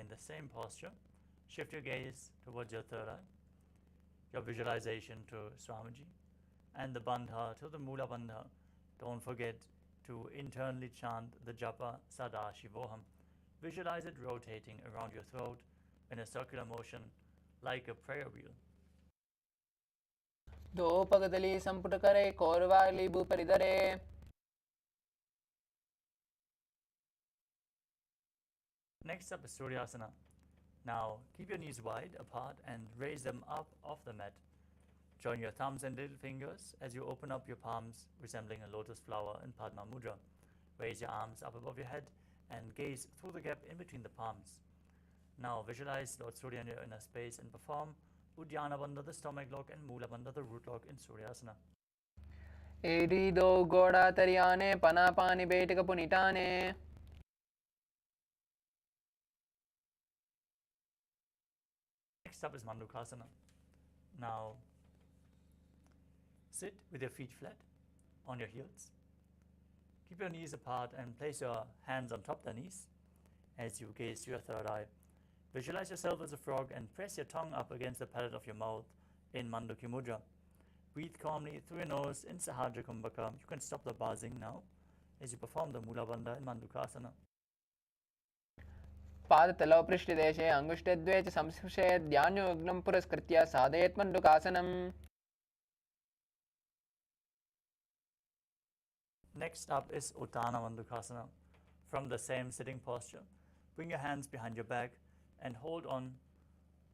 in the same posture, shift your gaze towards your third eye, your visualization to Swamiji, and the bandha to the Mula bandha. Don't forget to internally chant the japa Sadashivoham. Visualize it rotating around your throat in a circular motion like a prayer wheel. Dopagadali samputakare korvali buparidare. Next up is Suryasana. Now keep your knees wide apart and raise them up off the mat. Join your thumbs and little fingers as you open up your palms, resembling a lotus flower in Padma Mudra. Raise your arms up above your head and gaze through the gap in between the palms. Now visualize Lord Surya in your inner space and perform Uddiyana Bandha, the stomach lock, and Mula Bandha, the root lock in Suryasana. Erido goda tariane panapani betika punitane. Next up is Mandukasana. Now sit with your feet flat on your heels. Keep your knees apart and place your hands on top of the knees as you gaze to your third eye. Visualize yourself as a frog and press your tongue up against the palate of your mouth in Manduki Mudra. Breathe calmly through your nose in Sahajra Kumbhaka. You can stop the buzzing now as you perform the Mula Bandha in Mandukasana. पादतलौ पृष्ठदेशे अङ्गुष्ठद्वये च संस्पृशे ध्यानयोग्नं पुरस्कृत्य साधयेत् मण्डूकासनम्. Next up is Uttana Mandukasana. From the same sitting posture, bring your hands behind your back and hold on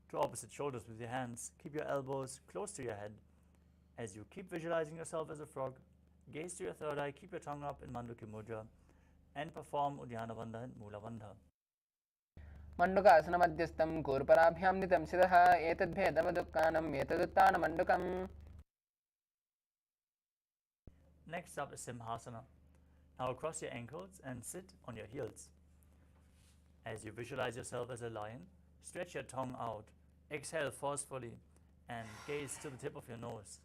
to opposite shoulders with your hands. Keep your elbows close to your head. As you keep visualizing yourself as a frog, gaze to your third eye, keep your tongue up in Manduki Mudra, and perform Uddiyana Bandha and Mula Bandha. Mandukasana मध्यस्थं कूर्पराभ्यां नितं सितः एतद्भेदवदुक्कानम् एतदुत्तानमण्डूकम्. Next up is Simhasana. Now cross your ankles and sit on your heels. As you visualize yourself as a lion, stretch your tongue out, exhale forcefully, and gaze to the tip of your nose.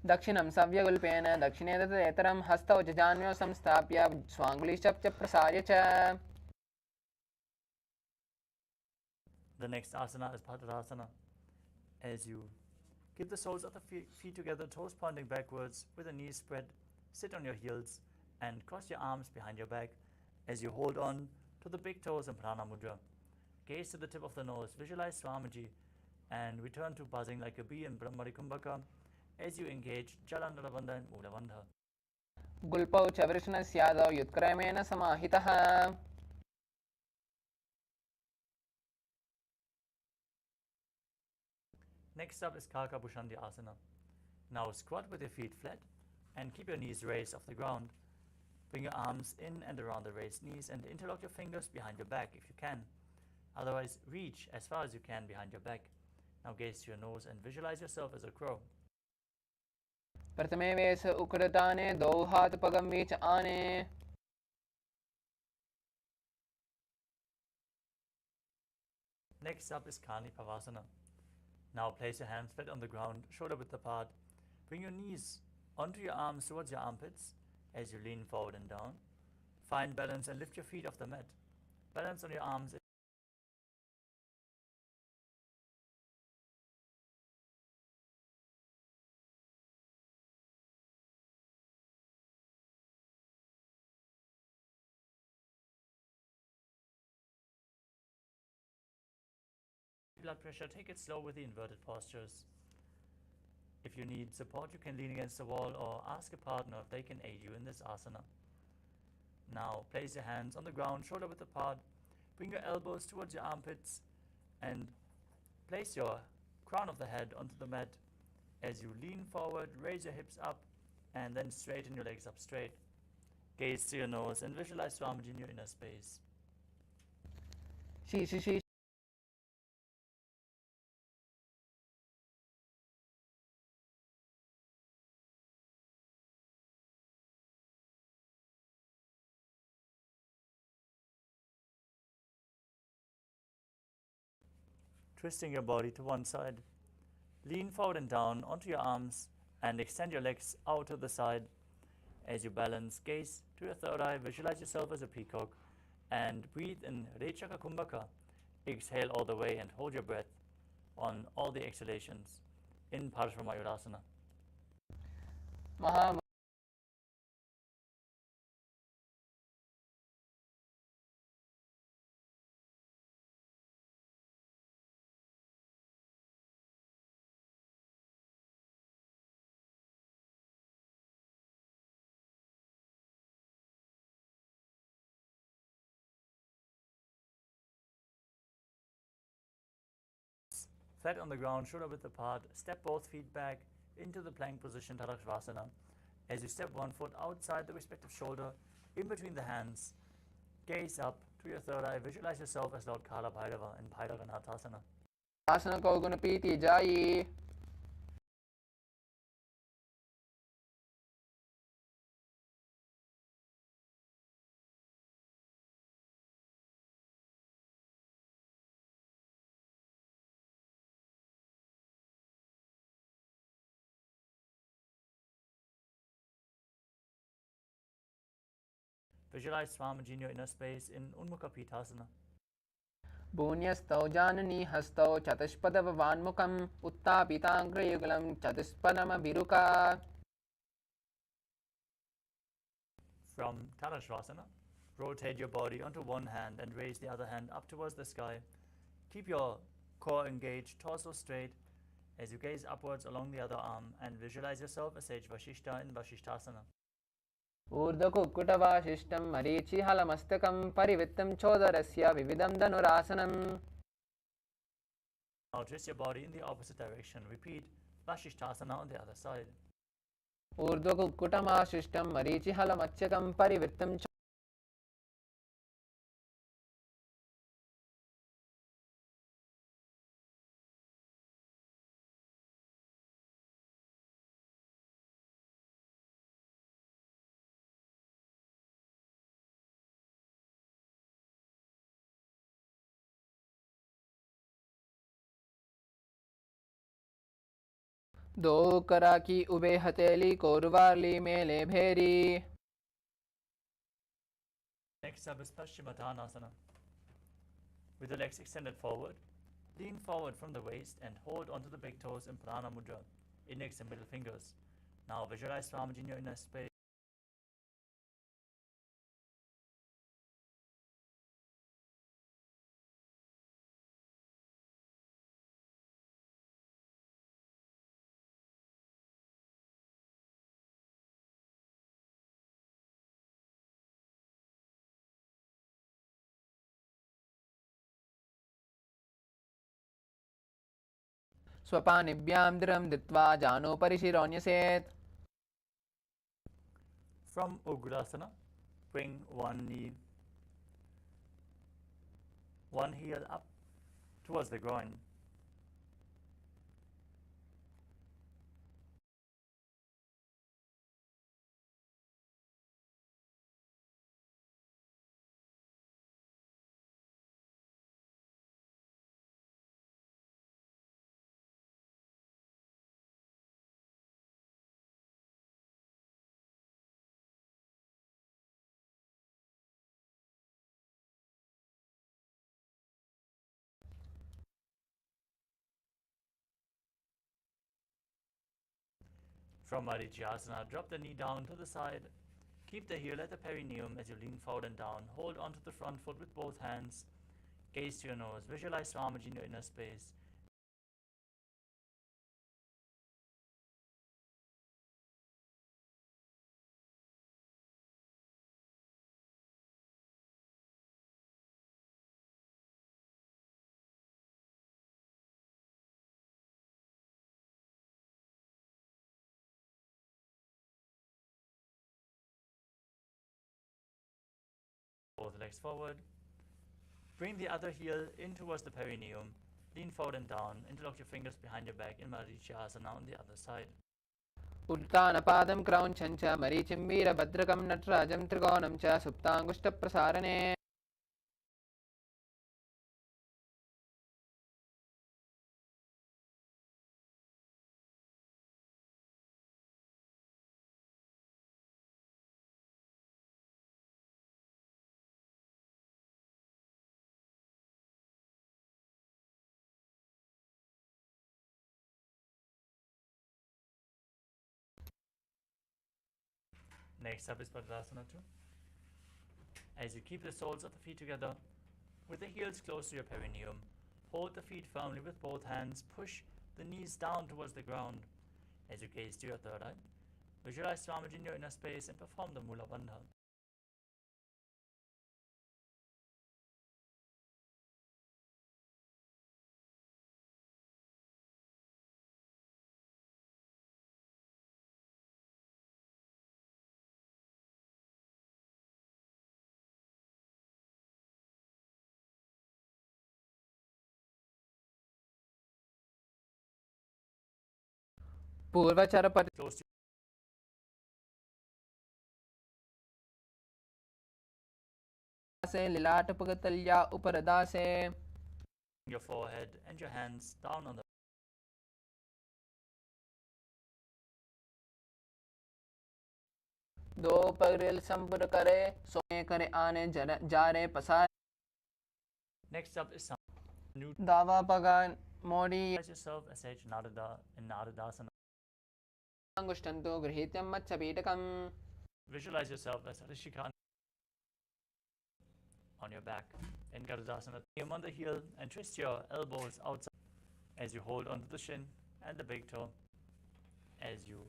दक्षिणं सव्यगुल्पेन दक्षिणे तदेतरं हस्तौ च जान्व्यौ संस्थाप्य स्वाङ्गुलिश्च प्रसार्य च. The next asana is Padasana. As you keep the soles of the feet together, toes pointing backwards with the knees spread, sit on your heels and cross your arms behind your back as you hold on to the big toes in Prana Mudra. Gaze to the tip of the nose, visualize Swamiji, and return to buzzing like a bee in Brahmari Kumbhaka as you engage Jalandhara Bandha and Mula Bandha. गुल्पौ च वृषणस्यादौ युत्क्रमेण समाहितः. Next up is Kaka Bhushandi Asana. Now squat with your feet flat and keep your knees raised off the ground. Bring your arms in and around the raised knees and interlock your fingers behind your back if you can. Otherwise, reach as far as you can behind your back. Now gaze to your nose and visualize yourself as a crow. प्रथमे वेश उकृताने द्वौ हातपगम्बी च आने. Next up is Kani Pavasana. Now place your hands flat on the ground, shoulder width apart. Bring your knees onto your arms towards your armpits as you lean forward and down. Find balance and lift your feet off the mat. Balance on your arms. Blood pressure, take it slow with the inverted postures. If you need support, you can lean against the wall or ask a partner if they can aid you in this asana. Now place your hands on the ground, shoulder width apart. Bring your elbows towards your armpits and place your crown of the head onto the mat. As you lean forward, raise your hips up and then straighten your legs up straight. Gaze to your nose and visualize Swamiji in your inner space. Twisting your body to one side. Lean forward and down onto your arms and extend your legs out to the side. As you balance, gaze to your third eye, visualize yourself as a peacock, and breathe in Rechaka Kumbhaka. Exhale all the way and hold your breath on all the exhalations in Paramashivoham. Mahā Flat on the ground, shoulder width apart, step both feet back into the plank position, Tadasana. As you step one foot outside the respective shoulder, in between the hands, gaze up to your third eye, visualize yourself as Lord Kala Bhairava in Bhairaganathasana. आसन को गुण पीति जाई Visualize Swamiji in your inner space in Unmukha Pitasana. भून्यस्तौ जाननी हस्तौ चतुष्पदवान्मुखम् उत्तापिताग्रयुगलं चतुष्पदमभिरुका From Tadasana, rotate your body onto one hand and raise the other hand up towards the sky. Keep your core engaged, torso straight as you gaze upwards along the other arm and visualize yourself as Sage Vashishta in Vashishtasana. ऊर्ध्वकुक्कुटवासिष्ठं मरीचिहलमस्तकं परिवृत्तं चोदरस्य विविधं धनुरासनम् Now twist your body in the opposite direction. Repeat Vashishtasana on the other side. ऊर्ध्वकुक्कुटमाशिष्टं मरीचिहलमस्तकं परिवृत्तं दो करा की ube हथेली कोरवाली मेले भेरी Next up is Paschimottanasana. With the legs extended forward, lean forward from the waist and hold onto the big toes in Prana Mudra, index and middle fingers. Now visualize Swamiji in your inner space. स्वपानिभ्यां दृढं धृत्वा जानोपरि शिरोन्यसेत् From Ugrasana, bring one knee, one heel up towards the groin. From Marichyasana, drop the knee down to the side. Keep the heel at the perineum as you lean forward and down. Hold onto the front foot with both hands. Gaze to your nose. Visualize Swamiji in your inner space. Both legs forward. Bring the other heel in towards the perineum. Lean forward and down. Interlock your fingers behind your back in Marichyasana on the other side. उत्तानपादं क्रौञ्चं च मरीचिं वीरभद्रकं नटराजं त्रिकोणं च सुप्ताङ्गुष्ठप्रसारणे Next up is Padmasana 2. As you keep the soles of the feet together, with the heels close to your perineum, hold the feet firmly with both hands, push the knees down towards the ground. As you gaze to your third eye, visualize Swamiji in your inner space and perform the Mula Bandha. पूर्वचर Close to से लिलाट पगतल्या उपरदा से your forehead and your hands down on the दो पगरेल संपुर करे सोए करे आने जा रे पसार Next up is some new. दावा पगान मोड़ी Visualize yourself as Sage Narada in Naradasana. अंगुष्ठन्तु गृहीत्यं मत्सपीठकम्. Visualize yourself as Rishika on your back in Garudasana. Aim on the heel and twist your elbows outside as you hold onto the shin and the big toe. As you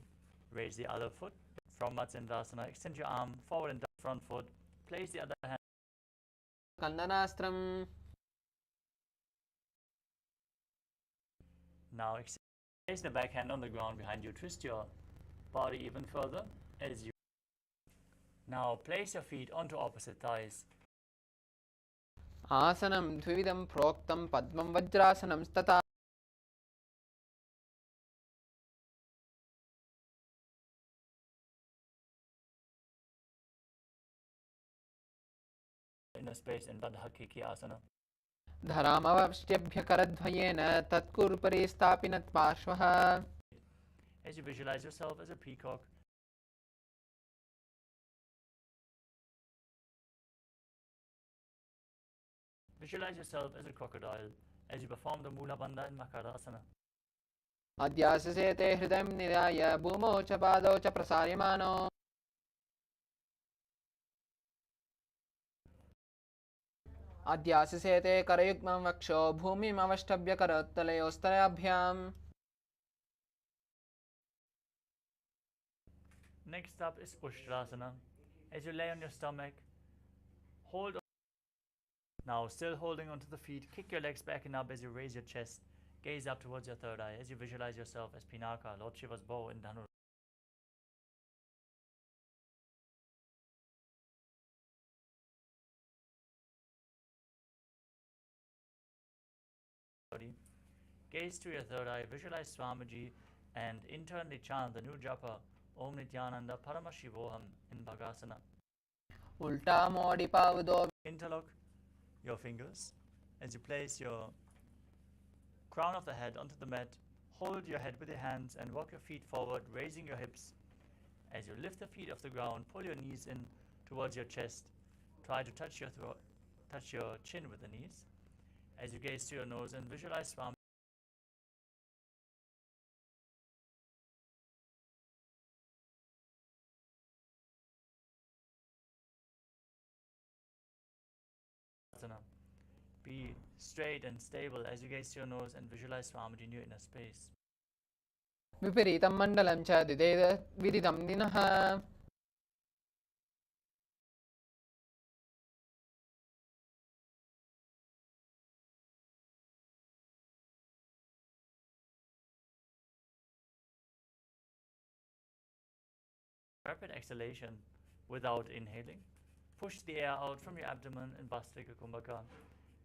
raise the other foot from Matsyasana, extend your arm forward and down front foot. Place the other hand. Kandanastram. Now place the back hand on the ground behind you. Twist your body even further as you. Now place your feet onto opposite thighs. आसनं द्विविधं प्रोक्तं पद्मं वज्रासनं तथा Inner space in Mahā KAILASA. धरामवष्ट्यभ्यकरद्वयेन तत्कुरुपरि स्थापिनत् पार्श्वः. As you visualize yourself as a peacock, visualize yourself as a crocodile as you perform the Mula Bandha in Makarasana. अध्याससे ते हृदयं निधाय भूमौ च पादौ च प्रसार्यमानो. अध्याससे ते करयुग्मं वक्षो भूमिम् अवष्टभ्य करोत्तलयोस्तराभ्याम्. Next up is Ushtrasana. As you lay on your stomach, hold on. Now still holding onto the feet, kick your legs back and up as you raise your chest. Gaze up towards your third eye as you visualize yourself as Pinaka, Lord Shiva's bow in Dhanur. Gaze to your third eye, visualize Swamiji and internally chant the new japa Om Nithyananda Paramashivoham in Bhagasana. Ulta modi pavdo. Interlock your fingers as you place your crown of the head onto the mat. Hold your head with your hands and walk your feet forward, raising your hips. As you lift the feet off the ground, pull your knees in towards your chest. Try to touch your throat, touch your chin with the knees. As you gaze to your nose and visualize Swami. Be straight and stable as you gaze to your nose and visualize Swamiji in your inner space. विपरीतं मण्डलं च विदितं दिनः. Rapid exhalation without inhaling. Push the air out from your abdomen in Bhastrika Kumbhaka.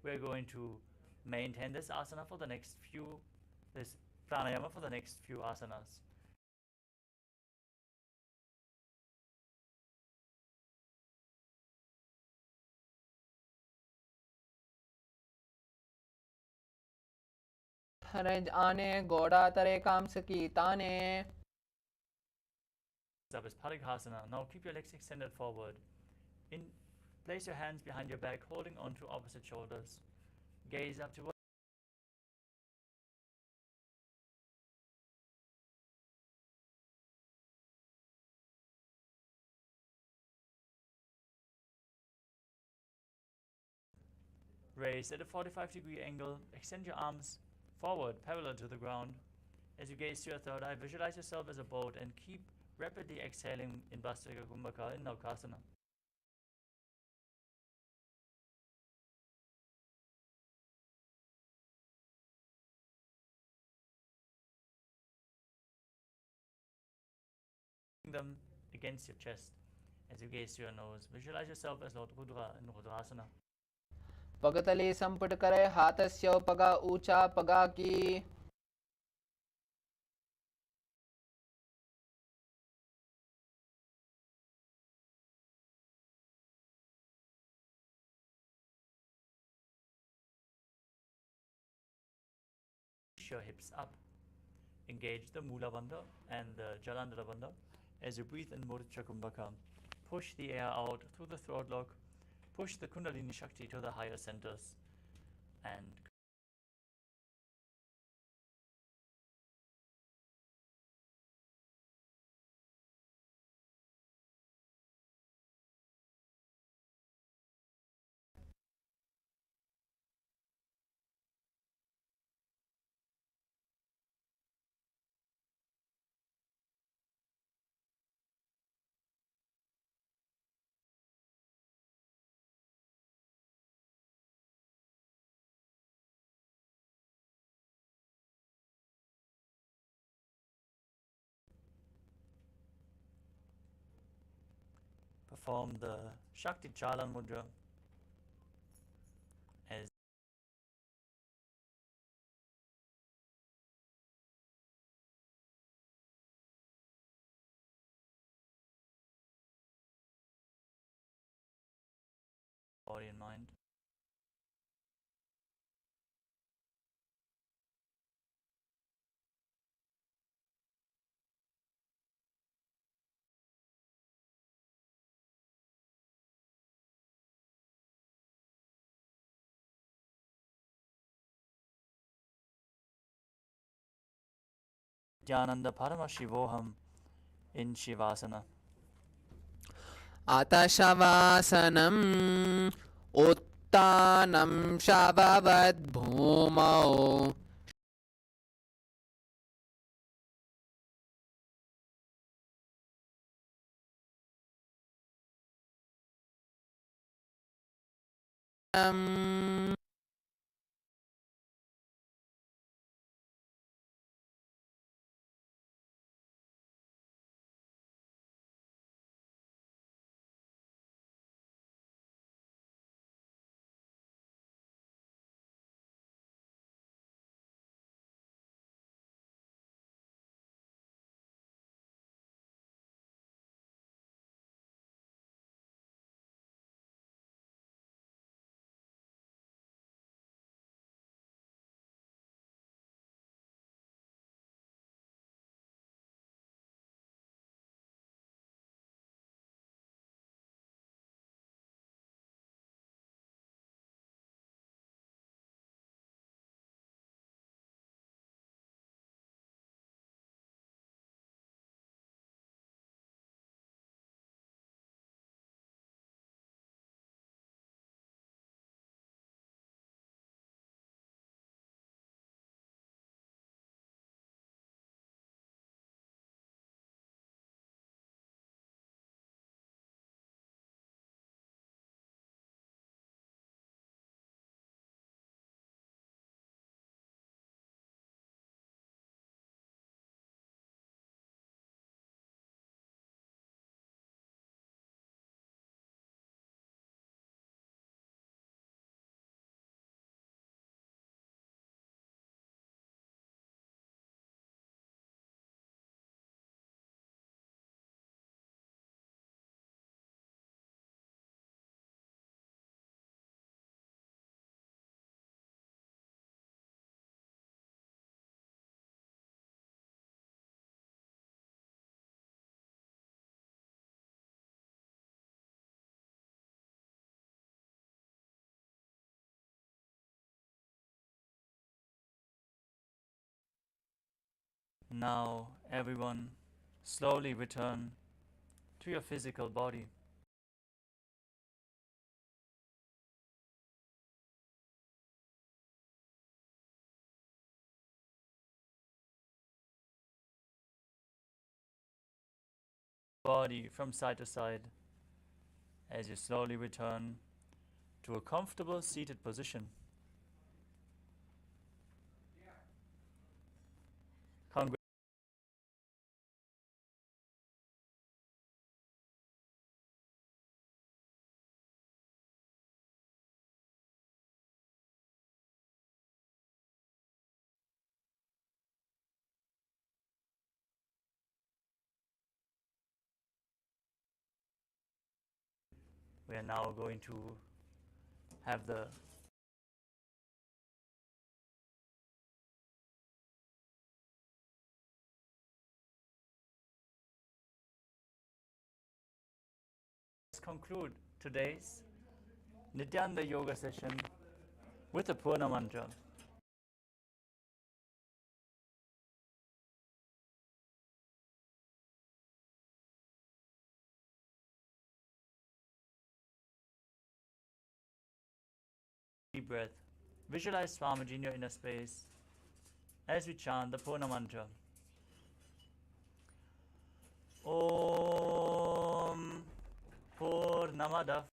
We're going to maintain this asana for the next few, this pranayama for the next few asanas. हरज आने गोड़ा तरे काम सकी ताने. Up is Parighasana. Now keep your legs extended forward. Place your hands behind your back, holding on to opposite shoulders. Gaze up towards Raise at a 45-degree angle. Extend your arms forward, parallel to the ground. As you gaze to your third eye, visualize yourself as a boat and keep rapidly exhaling in Bhastrika Kumbhaka in Naukasana. Them against your chest. As you gaze to your nose, visualize yourself as Lord Rudra in Rudrasana. पगतले संपुट करे हाथस्य पगा ऊंचा पगा की Push your hips up. Engage the Mula Bandha and the Jalandhara Bandha. As you breathe in Murcha Kumbhaka, push the air out through the throat lock. Push the Kundalini Shakti to the higher centers. And perform the Shakti Chalan Mudra as body and mind. Nithyananda Paramashivoham in Shivasana. आतशवासनम् उत्तानं शववद्भूमौ Now, everyone, slowly return to your physical body. body from side to side as you slowly return to a comfortable seated position. We are now going to have the conclude today's Nithyananda yoga session with the Purna mantra. Deep breath. Visualize Swamiji in your inner space as we chant the Purna mantra. Om Purnamada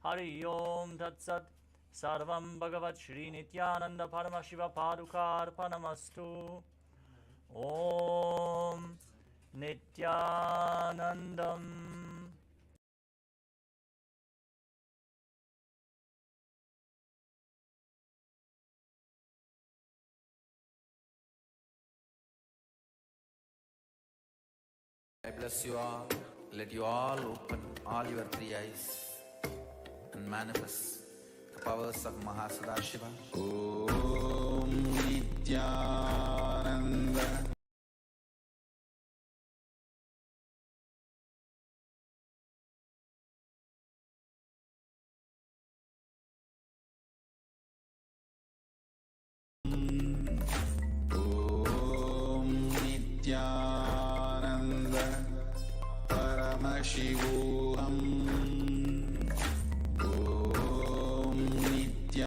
Hari Om Tat Sat Sarvam Bhagavat Shri Nithyananda Paramaśiva Padukar Panamastu. Om Nithyanandam. I bless you all. Let you all open all your three eyes and manifest the powers of Mahā Sadashiva. Om Nithyananda. Om Nithyananda. Paramashivoham. Om Nithyananda.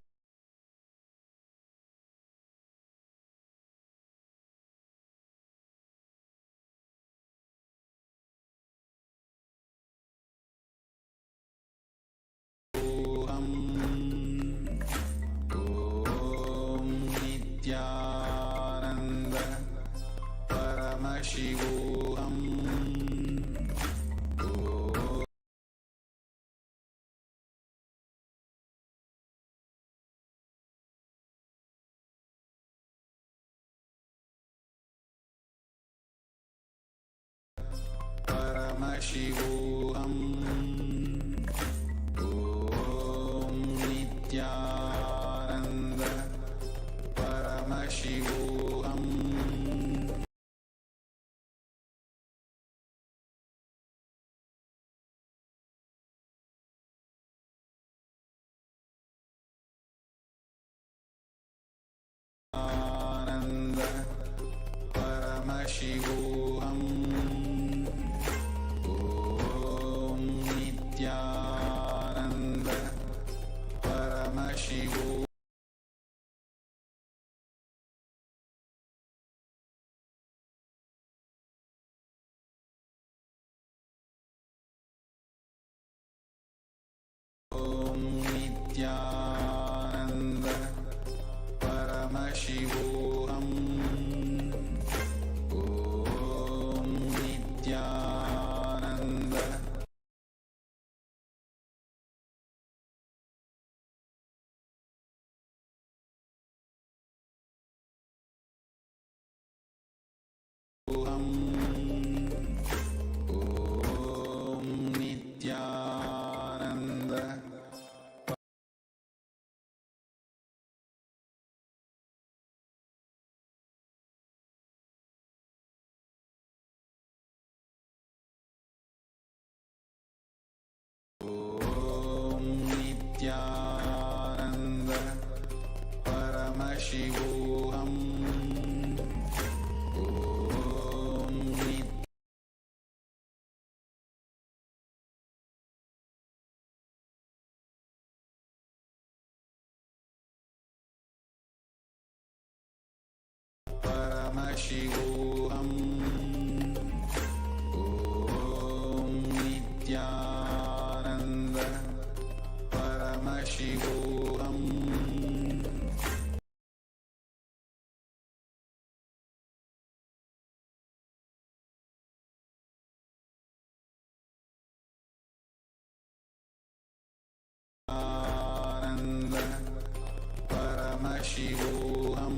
Om Nithyananda. Paramashivoham. Paramashivoham. Om Nithyananda. Paramashivoham. Ananda. Paramashivoham. Om Nithyananda. Paramashivoham. Om Nithyananda. Paramashivoham. Om Nithyananda. Om Nithyananda. Om Nithyananda. Paramashivoham. Om Paramashivoham Om Nithyananda Paramashivoham Ananda Paramashivoham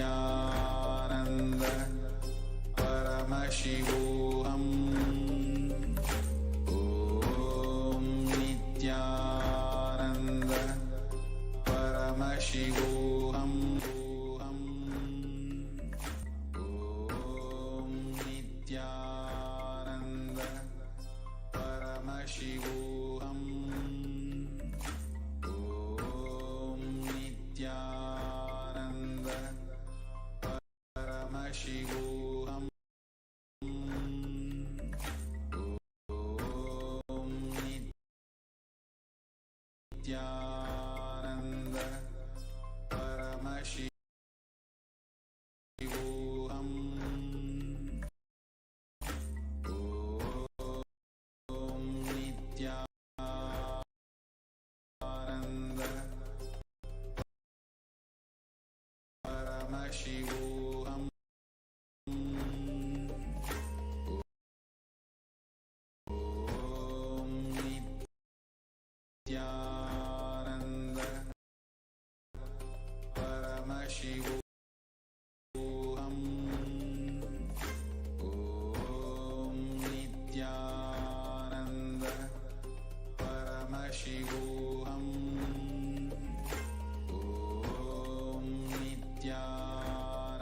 Ananda Paramashivoham Om Nithyananda Paramashivoham Om Nithyananda Paramashivoham Om Nithyananda Paramashivoham Om Nithyananda Paramashivoham Om Nithyananda Paramashivoham Nithyananda Paramashivoham Om Nithyananda Paramashivoham Om Nithyananda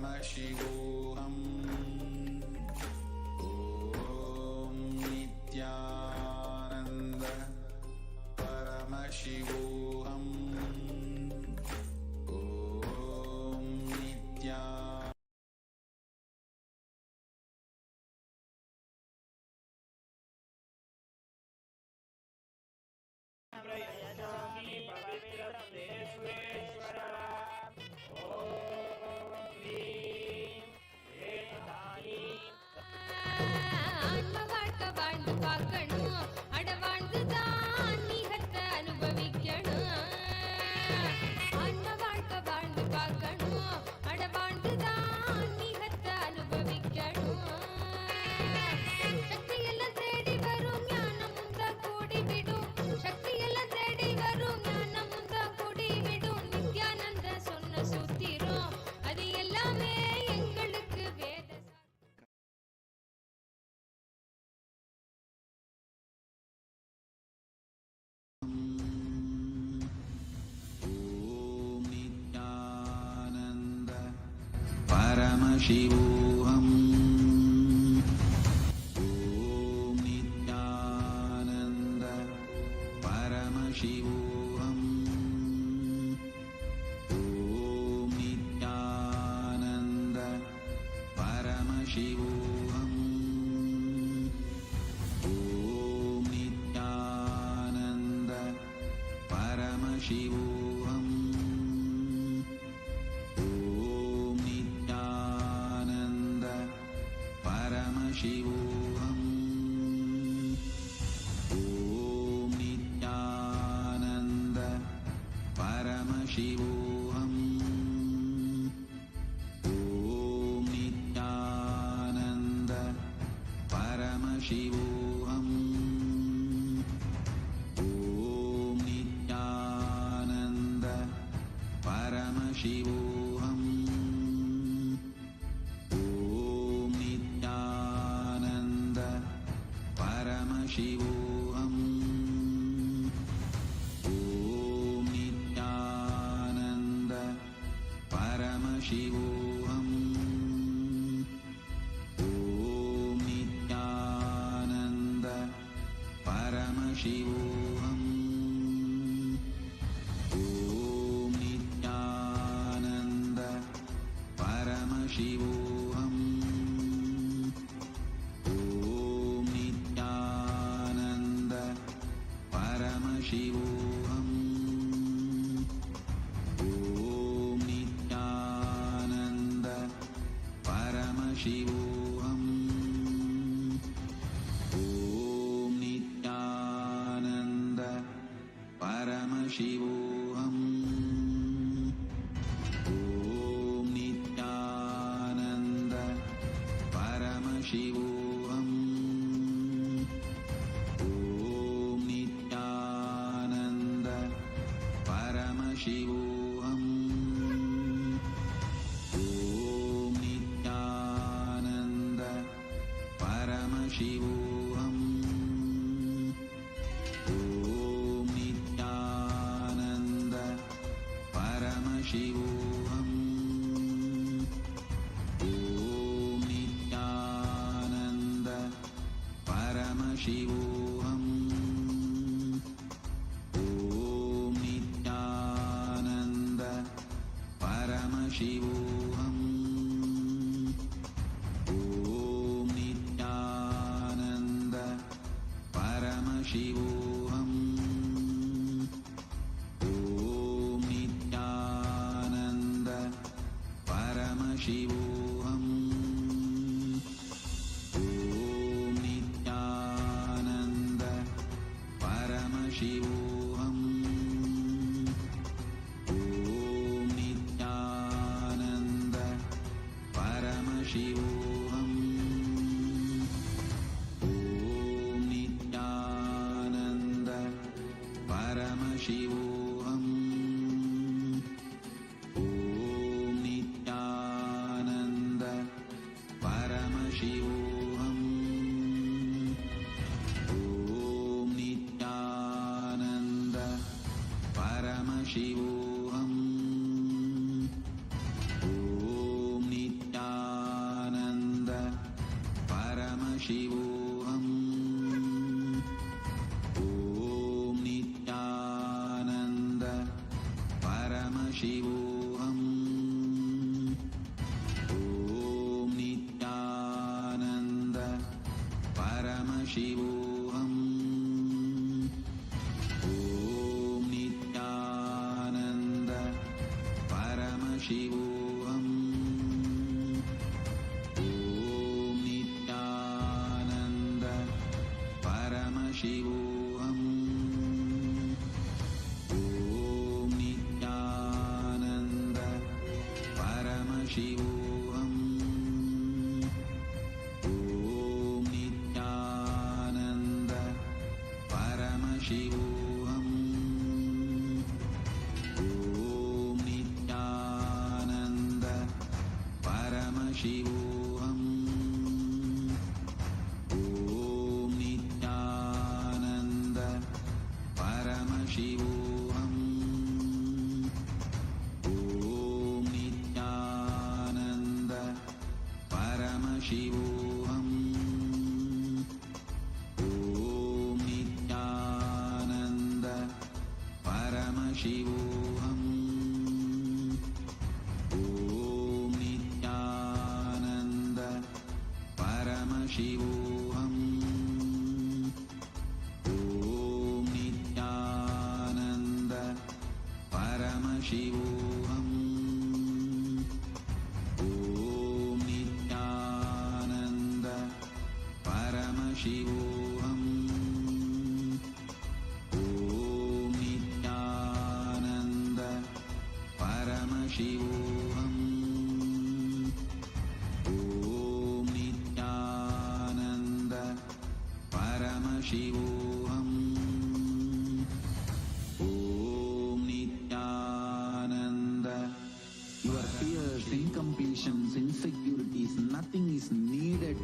Paramashivoham. Om Nithyananda Paramashivoham. Om Nithyananda. Paramashivoham. Om Nithyananda Paramashivoham. Om Nithyananda Paramashivoham. Om Nithyananda Paramashivoham. Paramashivoham. Om Nithyananda Paramashivoham. Om Nithyananda Paramashivoham. Om Nithyananda Paramashivoham. Paramashivoham. Om Nithyananda Paramashivoham. Om Nithyananda Paramashivoham. Om Nithyananda Paramashivoham. Paramashivoham. Om Nithyananda Paramashivoham. Om Nithyananda Paramashivoham. Om Nithyananda Paramashivoham. Paramashivoham. Om Nithyananda Paramashivoham. Om Nithyananda Paramashivoham. Om Nithyananda Paramashivoham. Paramashivoham. Om Nithyananda Paramashivoham. Om Nithyananda Paramashivoham. Om Nithyananda Paramashivoham. Paramashivoham. Om Nithyananda Paramashivoham. Om Nithyananda Paramashivoham. Om Nithyananda Paramashivoham. Om Nithyananda Paramashivoham. Om Nithyananda Paramashivoham. Om Nithyananda Paramashivoham. Om Nithyananda Paramashivoham. Om Nithyananda Paramashivoham. Om Nithyananda Paramashivoham. Om Nithyananda Paramashivoham. Om Nithyananda Paramashivoham. Om Nithyananda Paramashivoham. Om Nithyananda Paramashivoham. Om Nithyananda Paramashivoham. Om Nithyananda Paramashivoham. Om Nithyananda Paramashivoham. Om Nithyananda Paramashivoham. Om Nithyananda. Your fears, incompletions, insecurities, nothing is needed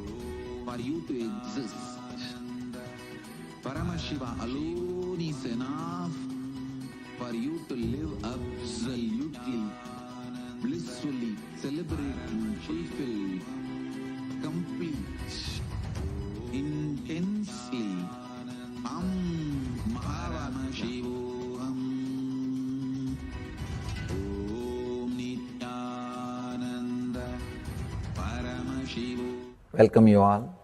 for you to exist. Paramashiva alone is enough for you to live absolutely, blissfully, celebrating, fulfilled, complete, intensely. Paramashivoham. Om Nithyananda Paramashivoham. Welcome you all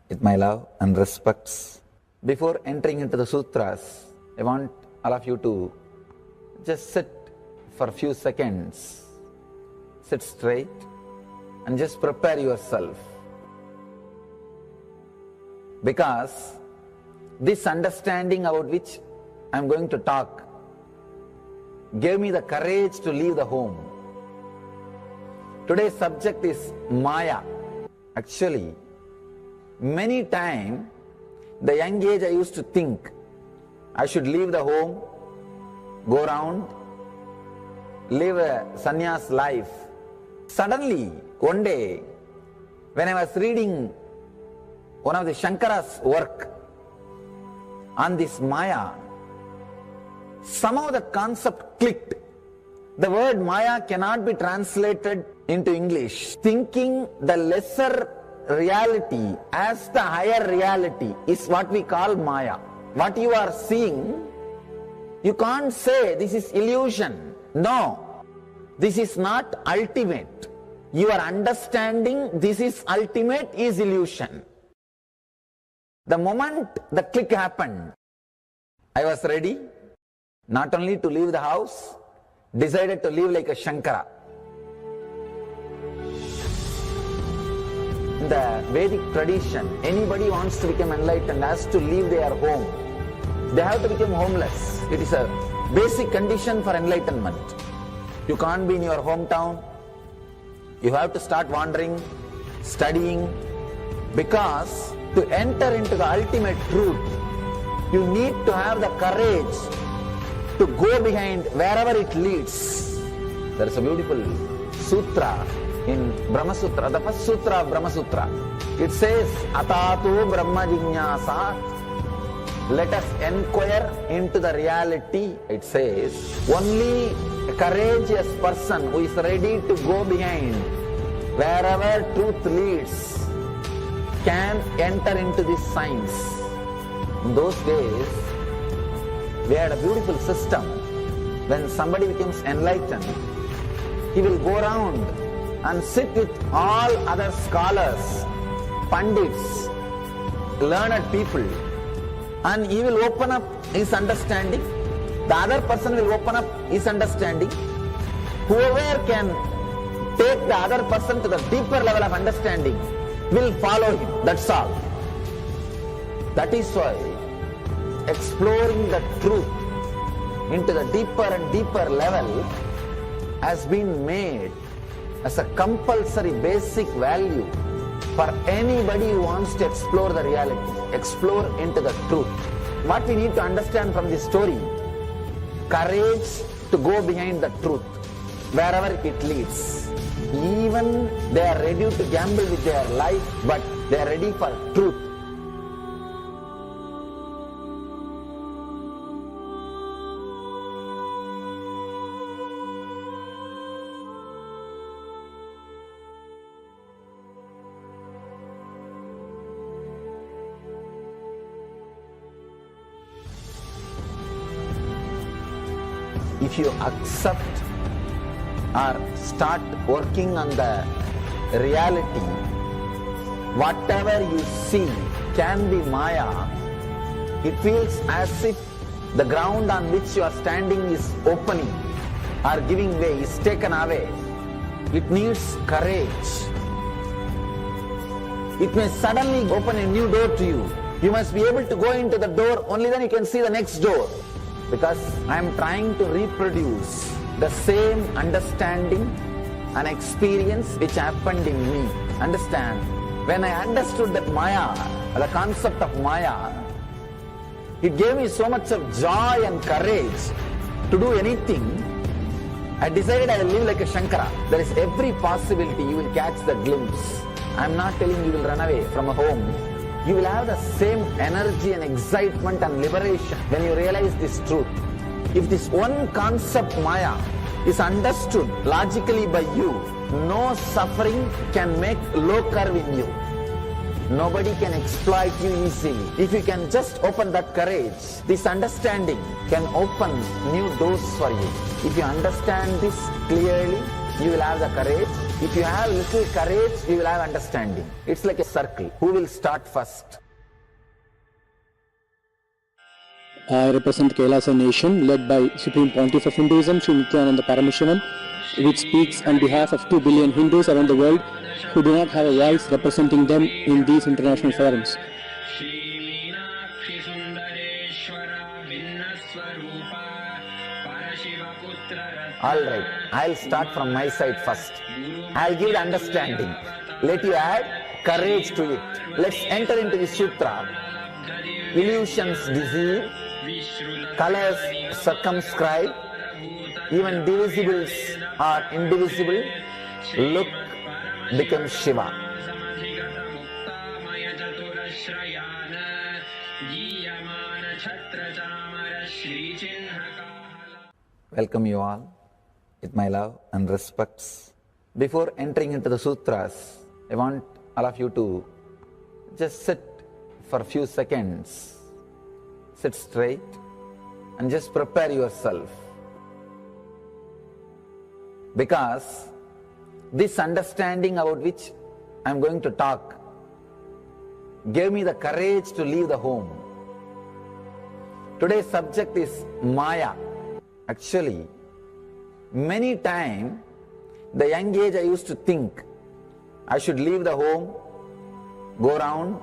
with my love and respects. Before entering into the sutras, I want all of you to just sit for a few seconds. Sit straight and just prepare yourself. Because this understanding about which I am going to talk gave me the courage to leave the home. Today's subject is Maya. Actually, many times, the young age I used to think I should leave the home, go around, live a sannyas life. Suddenly, one day, when I was reading one of the Shankara's work on this Maya, somehow the concept clicked. The word Maya cannot be translated into English. Thinking the lesser reality as the higher reality is what we call Maya. What you are seeing, you can't say this is illusion. No, this is not ultimate. Your understanding this is ultimate is illusion. The moment the click happened, I was ready not only to leave the house, decided to live like a Shankara. In the Vedic tradition, anybody wants to become enlightened has to leave their home. They have to become homeless. It is a basic condition for enlightenment. You can't be in your hometown. You have to start wandering, studying, because to enter into the ultimate truth, you need to have the courage to go behind wherever it leads. There is a beautiful sutra in Brahma Sutra, the first sutra of Brahma Sutra. It says, Atato Brahma Jignasa, let us inquire into the reality. It says, only a courageous person who is ready to go behind wherever truth leads can enter into this science. In those days, we had a beautiful system. When somebody becomes enlightened, he will go around and sit with all other scholars, pandits, learned people, and he will open up his understanding. The other person will open up his understanding. Whoever can take the other person to the deeper level of understanding will follow him. That's all. That is why exploring the truth into the deeper and deeper level has been made as a compulsory basic value for anybody who wants to explore the reality, explore into the truth. What we need to understand from this story, courage to go behind the truth, wherever it leads. Even they are ready to gamble with their life, but they are ready for truth. If you accept or start working on the reality, whatever you see can be Maya. It feels as if the ground on which you are standing is opening or giving way, is taken away. It needs courage. It may suddenly open a new door to you. You must be able to go into the door, only then you can see the next door. Because I am trying to reproduce the same understanding and experience which happened in me. Understand? When I understood that Maya, the concept of Maya, it gave me so much of joy and courage to do anything. I decided I will live like a Shankara. There is every possibility you will catch the glimpse. I am not telling you will run away from a home. You will have the same energy and excitement and liberation when you realize this truth. If this one concept Maya is understood logically by you, no suffering can make low curve in you. Nobody can exploit you easily. If you can just open that courage, this understanding can open new doors for you. If you understand this clearly, you will have the courage. If you have little courage, you will have understanding. It's like a circle. Who will start first? I represent KAILASA nation led by Supreme Pontiff of Hinduism, Sri Nithyananda Paramashivoham, which speaks on behalf of 2 billion Hindus around the world who do not have a voice representing them in these international forums. Alright, I'll start from my side first. I'll give the understanding. Let you add courage to it. Let's enter into the sutra. Illusions deceive, colors circumscribe, even divisibles are indivisible. Look becomes Shiva. Welcome you all with my love and respects. Before entering into the sutras, I want all of you to just sit for a few seconds. Sit straight and just prepare yourself. Because this understanding about which I am going to talk gave me the courage to leave the home. Today's subject is Maya. Actually, many times, the young age I used to think I should leave the home, go around,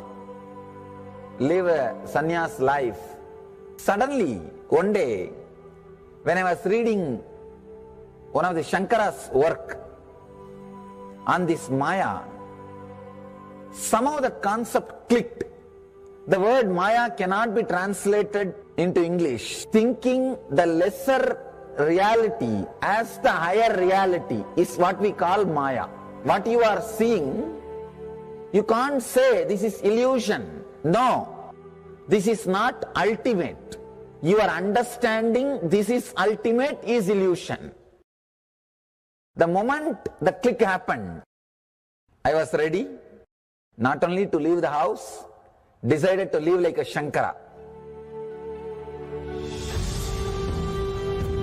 live a sannyas life. Suddenly, one day, when I was reading one of the Shankara's work on this Maya, somehow the concept clicked. The word Maya cannot be translated into English. Thinking the lesser reality as the higher reality is what we call Maya. What you are seeing, you can't say this is illusion. No, this is not ultimate. Your understanding this is ultimate is illusion. The moment the click happened, I was ready not only to leave the house, decided to live like a Shankara.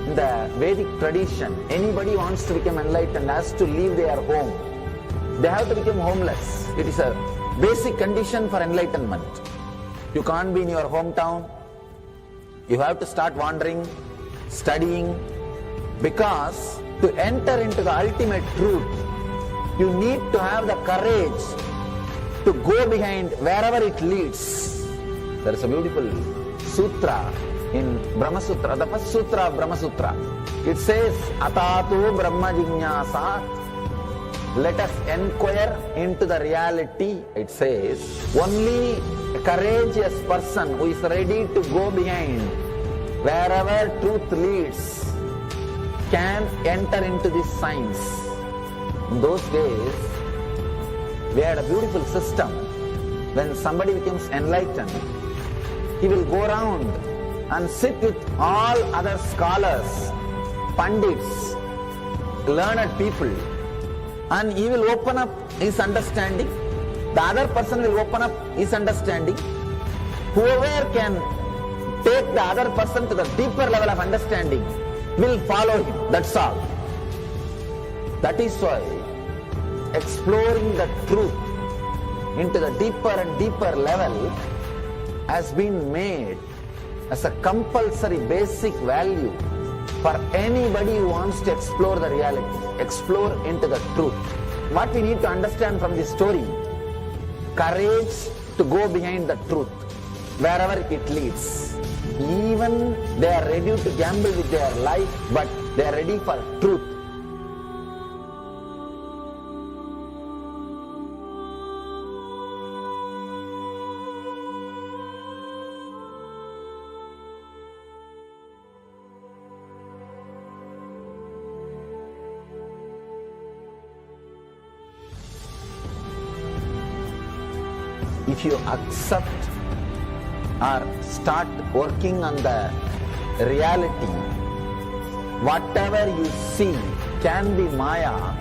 In the Vedic tradition, anybody wants to become enlightened has to leave their home. They have to become homeless. It is a basic condition for enlightenment. You can't be in your hometown. You have to start wandering, studying, because to enter into the ultimate truth, you need to have the courage to go behind wherever it leads. There is a beautiful sutra in Brahma Sutra, the first sutra of Brahma Sutra. It says, Atato Brahma Jignasa, let us inquire into the reality. It says, only a courageous person who is ready to go behind wherever truth leads can enter into this science. In those days, we had a beautiful system. When somebody becomes enlightened, he will go around and sit with all other scholars, pandits, learned people, and he will open up his understanding. The other person will open up his understanding. Whoever can take the other person to the deeper level of understanding will follow him. That's all. That is why exploring the truth into the deeper and deeper level has been made as a compulsory basic value for anybody who wants to explore the reality, explore into the truth. What we need to understand from this story, courage to go behind the truth, wherever it leads. Even they are ready to gamble with their life, but they are ready for truth. If you accept or start working on the reality, whatever you see can be Maya.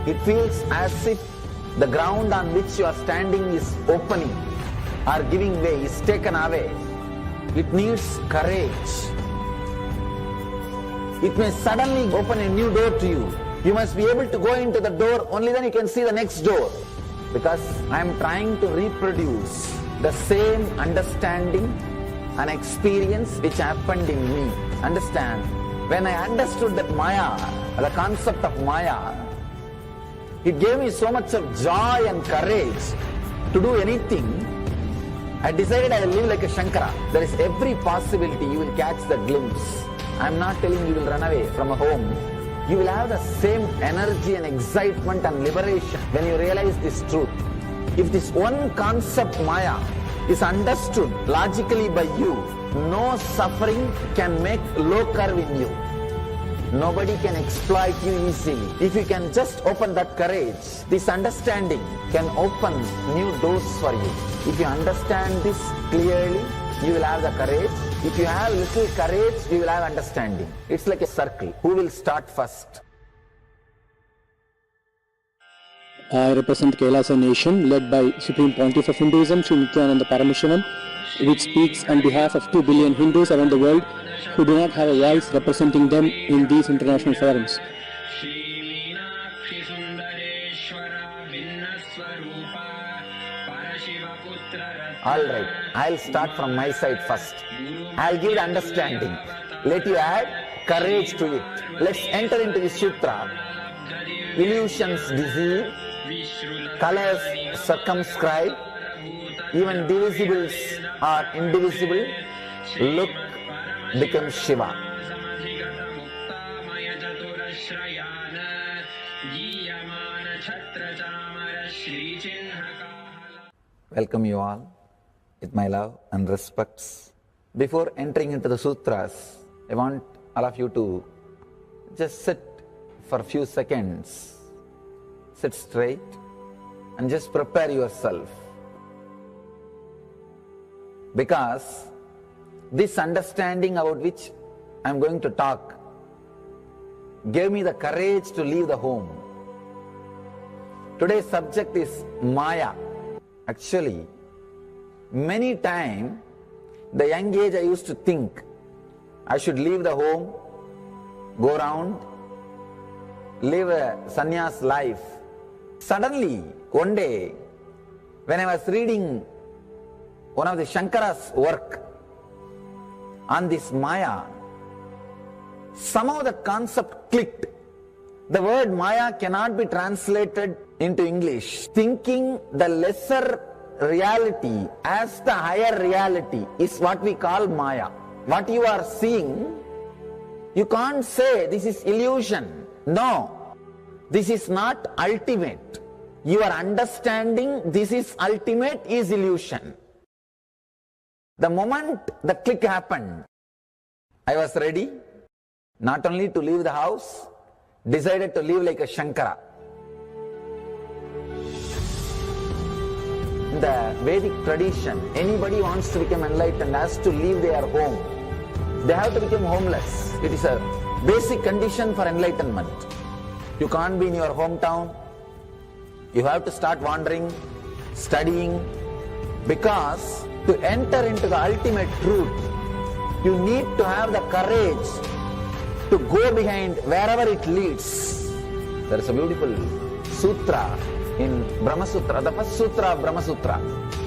It feels as if the ground on which you are standing is opening or giving way, is taken away. It needs courage. It may suddenly open a new door to you. You must be able to go into the door, only then you can see the next door. Because I am trying to reproduce the same understanding and experience which happened in me. Understand? When I understood that Maya, the concept of Maya, it gave me so much of joy and courage to do anything. I decided I will live like a Shankara. There is every possibility you will catch the glimpse. I am not telling you will run away from a home. You will have the same energy and excitement and liberation when you realize this truth. If this one concept Maya is understood logically by you, no suffering can make low curve in you. Nobody can exploit you easily. If you can just open that courage, this understanding can open new doors for you. If you understand this clearly, you will have the courage. If you have little courage, you will have understanding. It's like a circle. Who will start first? I represent KAILASA nation led by Supreme Pontiff of Hinduism, Sri Nithyananda Paramashivoham, which speaks on behalf of 2 billion Hindus around the world who do not have a voice representing them in these international forums. Alright, I'll start from my side first. I'll give the understanding. Let you add courage to it. Let's enter into the sutra. Illusions deceive, colors circumscribe, even divisibles are indivisible. Look becomes Shiva. Welcome you all with my love and respects. Before entering into the sutras, I want all of you to just sit for a few seconds. Sit straight and just prepare yourself. Because this understanding about which I am going to talk gave me the courage to leave the home. Today's subject is Maya. Actually, many times, the young age I used to think I should leave the home, go around, live a sannyas life. Suddenly, one day, when I was reading one of the Shankara's work on this Maya, somehow the concept clicked. The word Maya cannot be translated into English. Thinking the lesser reality as the higher reality is what we call Maya. What you are seeing, you can't say this is illusion. No, this is not ultimate. Your understanding this is ultimate is illusion. The moment the click happened, I was ready not only to leave the house, decided to live like a Shankara. In the Vedic tradition, anybody wants to become enlightened has to leave their home. They have to become homeless. It is a basic condition for enlightenment. You can't be in your hometown. You have to start wandering, studying, because to enter into the ultimate truth, you need to have the courage to go behind wherever it leads. There is a beautiful sutra in Brahma Sutra, the first sutra of Brahma Sutra.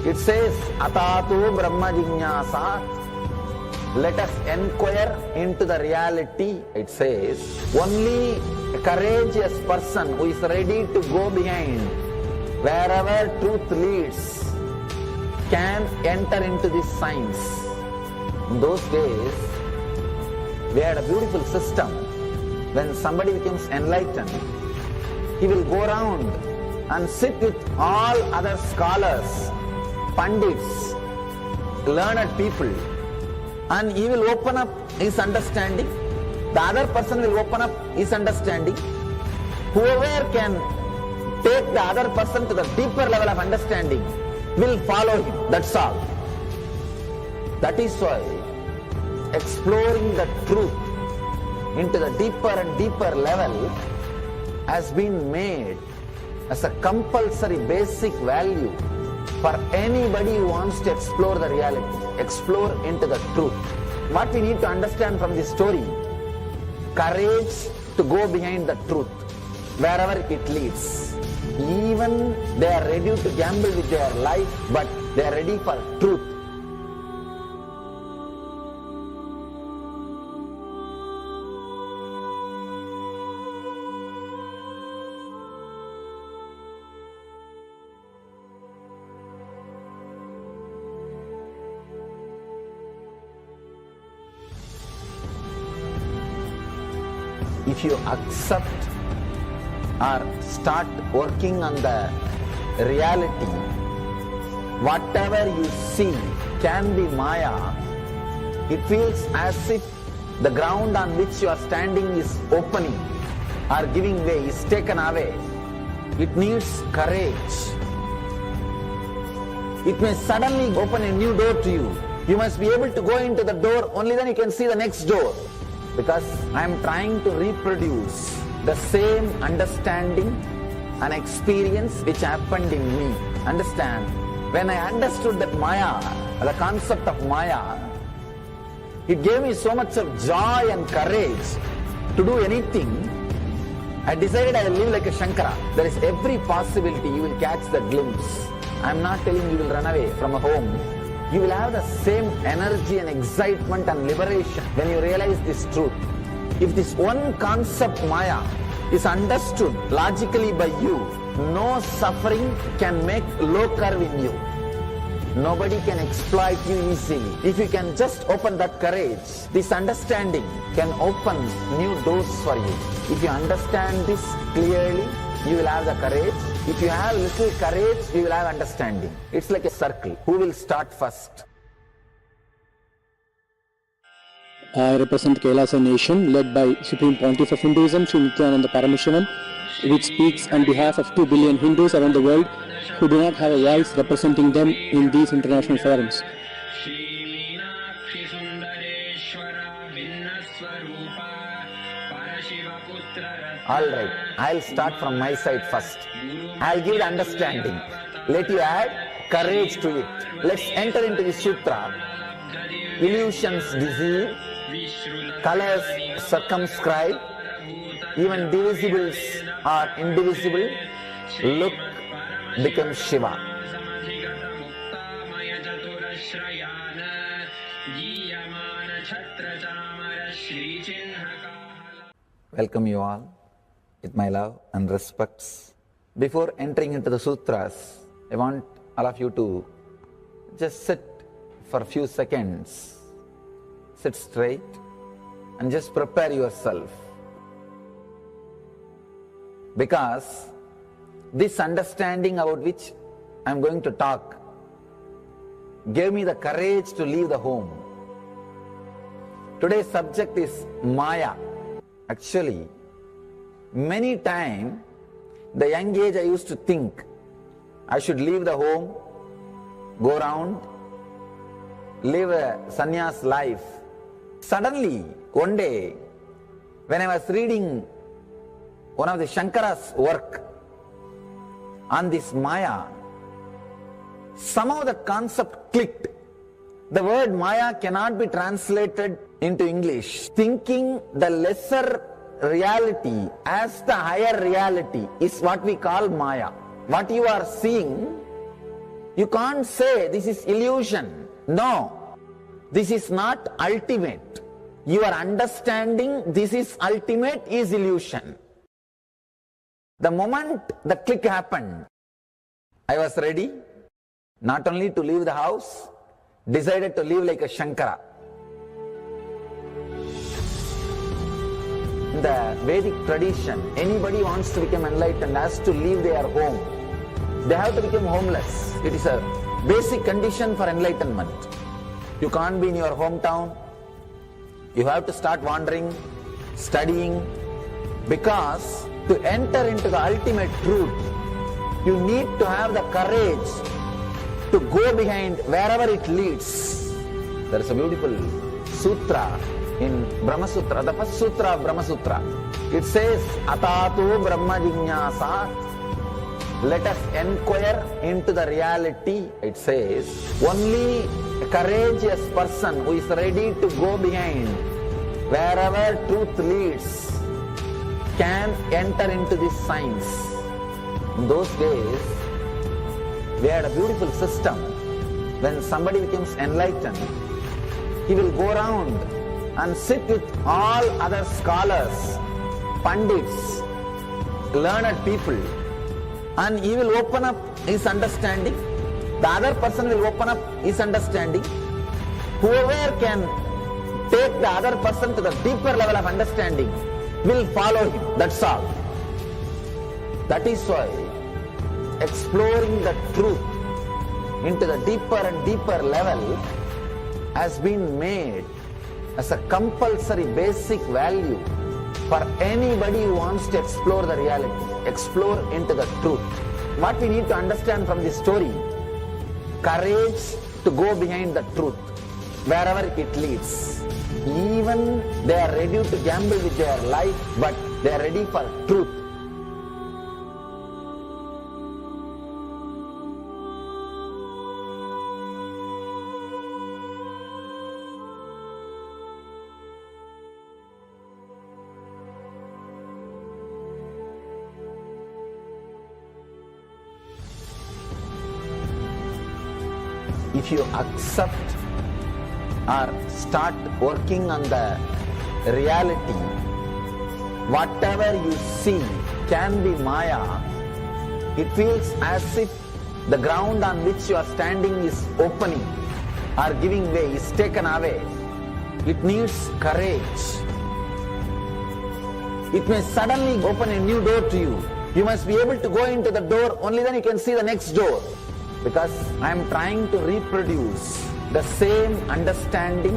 It says, Atatu Brahma Jignasa. Let us inquire into the reality. It says, only a courageous person who is ready to go behind wherever truth leads can enter into this science. In those days, we had a beautiful system. When somebody becomes enlightened, he will go around and sit with all other scholars, pandits, learned people, and he will open up his understanding. The other person will open up his understanding. Whoever can take the other person to the deeper level of understanding will follow him. That's all. That is why exploring the truth into the deeper and deeper level has been made as a compulsory basic value for anybody who wants to explore the reality, explore into the truth. What we need to understand from this story, courage to go behind the truth, wherever it leads. Even they are ready to gamble with their life, but they are ready for truth. If you accept or start working on the reality, whatever you see can be Maya. It feels as if the ground on which you are standing is opening or giving way, is taken away. It needs courage. It may suddenly open a new door to you. You must be able to go into the door, only then you can see the next door. Because I am trying to reproduce the same understanding and experience which happened in me. Understand? When I understood that Maya, the concept of Maya, it gave me so much of joy and courage to do anything. I decided I will live like a Shankara. There is every possibility you will catch the glimpse. I am not telling you will run away from a home. You will have the same energy and excitement and liberation when you realize this truth. If this one concept Maya is understood logically by you, no suffering can make low curve in you. Nobody can exploit you easily. If you can just open that courage, this understanding can open new doors for you. If you understand this clearly, you will have the courage. If you have little courage, you will have understanding. It's like a circle. Who will start first? I represent KAILASA nation led by Supreme Pontiff of Hinduism, Sri Nithyananda Paramashivoham, which speaks on behalf of 2 billion Hindus around the world who do not have a voice representing them in these international forums. Alright, I'll start from my side first. I'll give the understanding. Let you add courage to it. Let's enter into the sutra. Illusions deceive, colors circumscribe, even divisibles are indivisible. Look becomes Shiva. welcome you all with my love and respects. Before entering into the sutras, I want all of you to just sit for a few seconds. Sit straight and just prepare yourself. Because this understanding about which I am going to talk gave me the courage to leave the home. Today's subject is Maya. Actually, many times, the young age I used to think I should leave the home, go around, live a sannyas life. Suddenly, one day, when I was reading one of the Shankara's work on this Maya, somehow the concept clicked. The word Maya cannot be translated into English. Thinking the lesser reality as the higher reality is what we call Maya. What you are seeing, you can't say this is illusion. No, this is not ultimate. Your understanding this is ultimate is illusion. The moment the click happened, I was ready not only to leave the house, decided to live like a Shankara. In the Vedic tradition, anybody wants to become enlightened has to leave their home. They have to become homeless. It is a basic condition for enlightenment. You can't be in your hometown. You have to start wandering, studying, because to enter into the ultimate truth, you need to have the courage to go behind wherever it leads. There is a beautiful sutra in Brahma Sutra, the first sutra of Brahma Sutra. It says, Atato Brahma Jignasa, let us inquire into the reality. It says, only a courageous person who is ready to go behind wherever truth leads can enter into this science. In those days, we had a beautiful system. When somebody becomes enlightened, he will go around and sit with all other scholars, pandits, learned people, and he will open up his understanding. The other person will open up his understanding. Whoever can take the other person to the deeper level of understanding will follow him. That's all. That is why exploring the truth into the deeper and deeper level has been made as a compulsory basic value for anybody who wants to explore the reality, explore into the truth. What we need to understand from this story, courage to go behind the truth, wherever it leads. Even they are ready to gamble with their life, but they are ready for truth. If you accept or start working on the reality, whatever you see can be Maya. It feels as if the ground on which you are standing is opening or giving way, is taken away. It needs courage. It may suddenly open a new door to you. You must be able to go into the door, only then you can see the next door. Because I am trying to reproduce the same understanding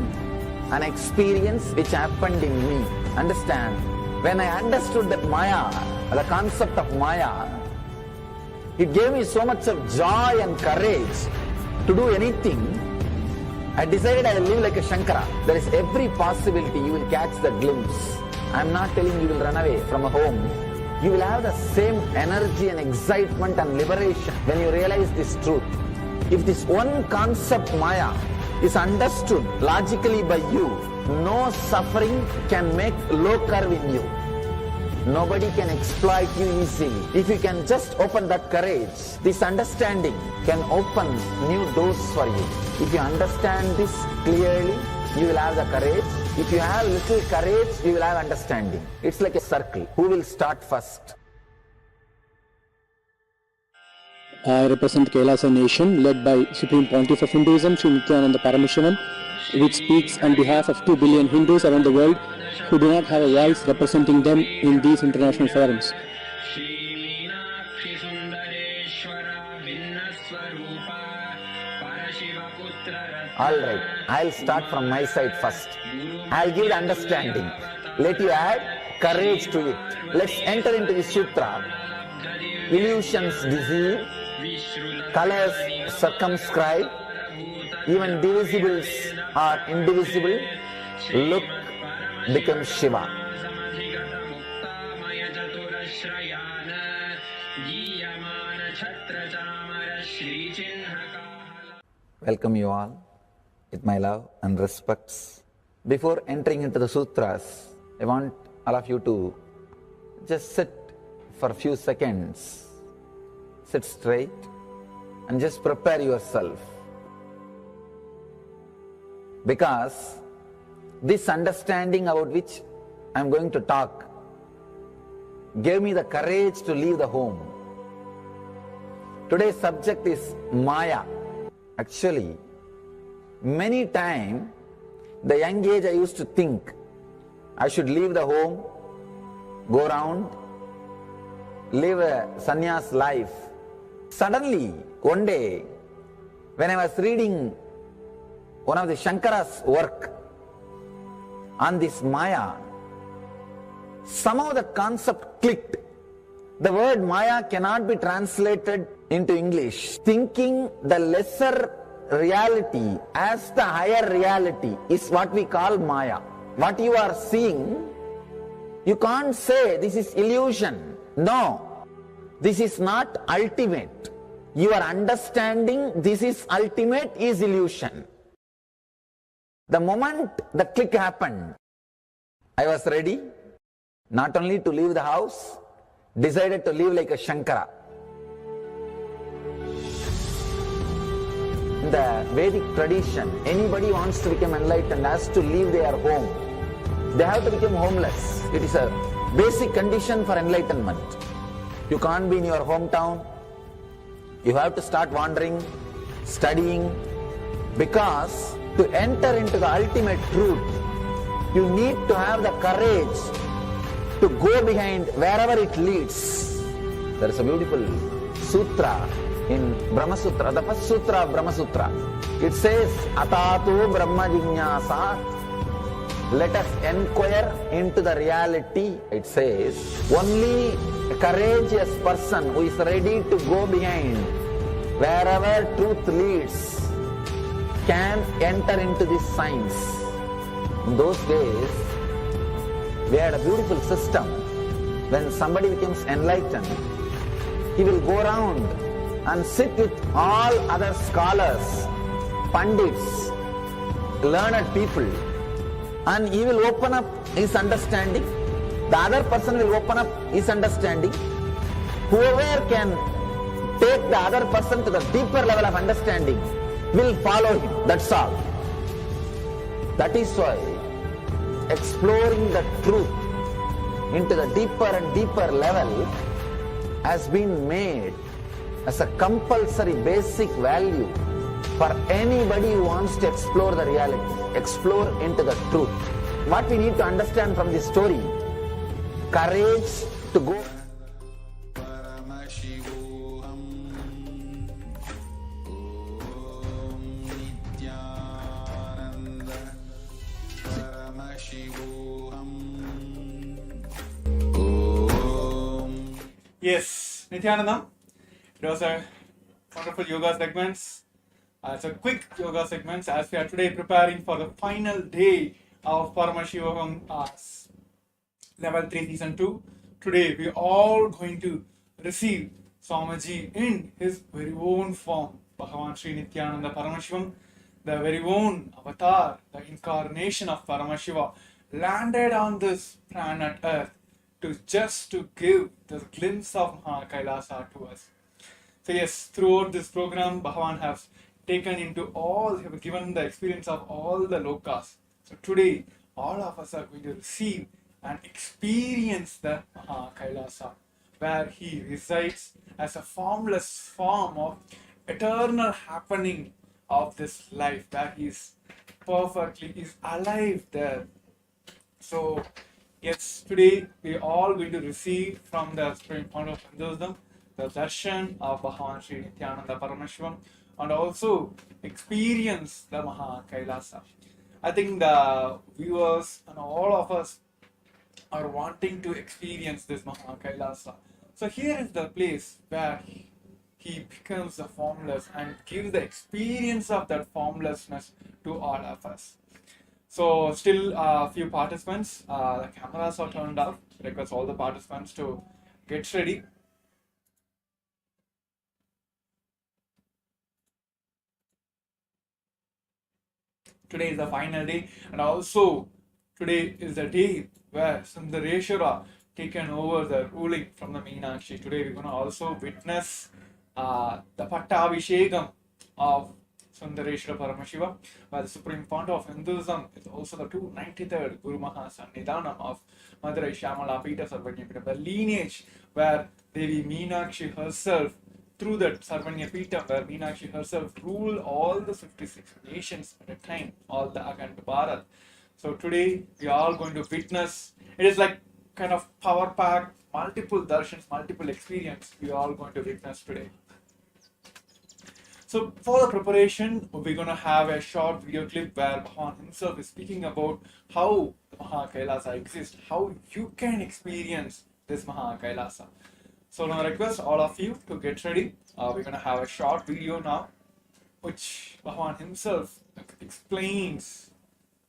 and experience which happened in me. Understand? When I understood that Maya, the concept of Maya, it gave me so much of joy and courage to do anything. I decided I will live like a Shankara. There is every possibility you will catch the glimpse. I am not telling you will run away from a home. You will have the same energy and excitement and liberation when you realize this truth. If this one concept Maya is understood logically by you, no suffering can make low curve in you. Nobody can exploit you easily. If you can just open that courage, this understanding can open new doors for you. If you understand this clearly, you will have the courage If you have little courage, you will have understanding. It's like a circle. Who will start first? I represent KAILASA nation led by Supreme Pontiff of Hinduism, Sri Nithyananda Paramashivoham, which speaks on behalf of 2 billion Hindus around the world who do not have a voice representing them in these international forums. Alright, I'll start from my side first. I'll give the understanding. Let you add courage to it. Let's enter into the sutra. Illusions deceive, colors circumscribe, even divisibles are indivisible. Look becomes Shiva. Welcome you all with my love and respects. Before entering into the sutras, I want all of you to just sit for a few seconds. Sit straight and just prepare yourself. Because this understanding about which I am going to talk gave me the courage to leave the home. Today's subject is Maya. Actually, many times, the young age I used to think I should leave the home, go around, live a sannyas life. Suddenly, one day, when I was reading one of the Shankara's work on this Maya, somehow the concept clicked. The word Maya cannot be translated into English. Thinking the lesser reality as the higher reality is what we call Maya. What you are seeing, you can't say this is illusion. No, this is not ultimate. Your understanding this is ultimate is illusion. The moment the click happened, I was ready not only to leave the house, decided to live like a Shankara. In the Vedic tradition, anybody wants to become enlightened has to leave their home. They have to become homeless. It is a basic condition for enlightenment. You can't be in your hometown. You have to start wandering, studying, because to enter into the ultimate truth, you need to have the courage to go behind wherever it leads. There is a beautiful sutra in Brahma Sutra, the first sutra of Brahma Sutra. It says, Atatu Brahma Jinyasa. Let us inquire into the reality. It says, only a courageous person who is ready to go behind wherever truth leads can enter into this science. In those days, we had a beautiful system. When somebody becomes enlightened, he will go around and sit with all other scholars, pandits, learned people, and he will open up his understanding. The other person will open up his understanding. Whoever can take the other person to the deeper level of understanding will follow him. That's all. That is why exploring the truth into the deeper and deeper level has been made as a compulsory basic value for anybody who wants to explore the reality, explore into the truth. What we need to understand from this story, courage to go. Paramashivoham Nithyananda Paramashivoham Yes, Nithyananda. It was a wonderful yoga segments. It's a quick yoga segments as we are today preparing for the final day of Paramashivoham Level 3 Season 2. Today we are all going to receive Swamiji in his very own form. Bhagavan Sri Nithyananda Paramashivam, the very own avatar, the incarnation of Paramashiva, landed on this planet Earth to give the glimpse of Mahā KAILΑSA to us. So yes, throughout this program, Bhagavan has given the experience of all the lokas. So today, all of us are going to receive and experience the Mahā KAILASA, where he resides as a formless form of eternal happening of this life, where he is alive there. So yes, today we are all going to receive from the supreme point of Hinduism the darshan of Bhagavan Sri Nithyananda Paramaśivam, and also experience the Mahā KAILASA. I think the viewers and all of us are wanting to experience this Mahā KAILASA. So here is the place where he becomes the formless and gives the experience of that formlessness to all of us. So still a few participants, the cameras are turned off. Request all the participants to get ready. Today is the final day, and also today is the day where Sundareshwara taken over the ruling from the Meenakshi. Today we're going to also witness the Pattabhishekam of Sundareshwara Paramashiva, where the Supreme Fount of Hinduism is also the 293rd Guru Mahasannidhanam of Madurai Shyamala Pita Sarvanya Pita, the lineage where Devi Meenakshi herself, through that Sarvanya Pita, where Meenakshi herself ruled all the 56 nations at a time, all the Akhand Bharat. So today we are all going to witness, it is like kind of power packed, multiple darshans, multiple experience we are all going to witness today. So for the preparation, we're going to have a short video clip where Bhagavan himself is speaking about how the Mahā KAILASA exists, how you can experience this Mahā KAILASA. So now I request all of you to get ready. We're going to have a short video now, which Bhagavan himself explains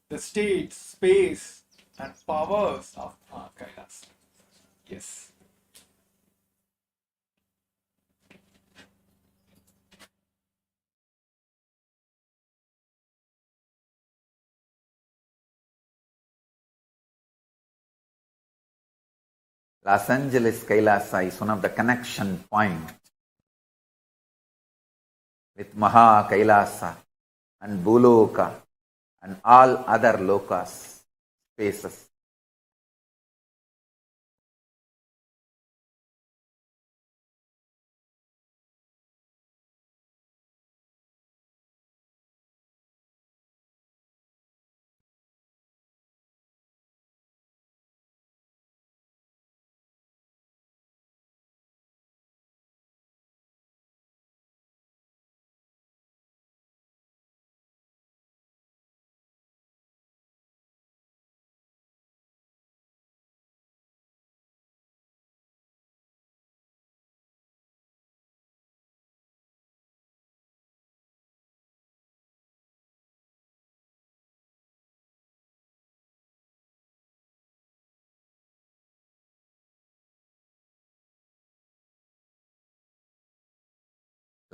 the state, space and powers of Mahā KAILASA. Yes. Los Angeles KAILASA is one of the connection points with Mahā KAILASA and Bhuloka and all other lokas, spaces.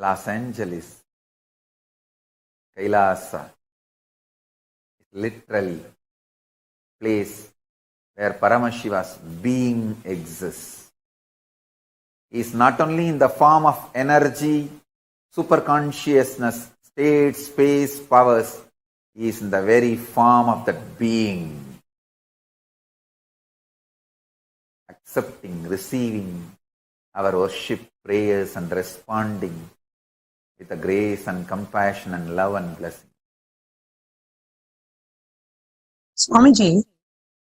Los Angeles KAILASA is literally place where Paramashiva's being exists. He is not only in the form of energy, superconsciousness, state, space, powers, he is in the very form of that being. Accepting, receiving our worship, prayers and responding with a grace and compassion and love and blessing. Swamiji,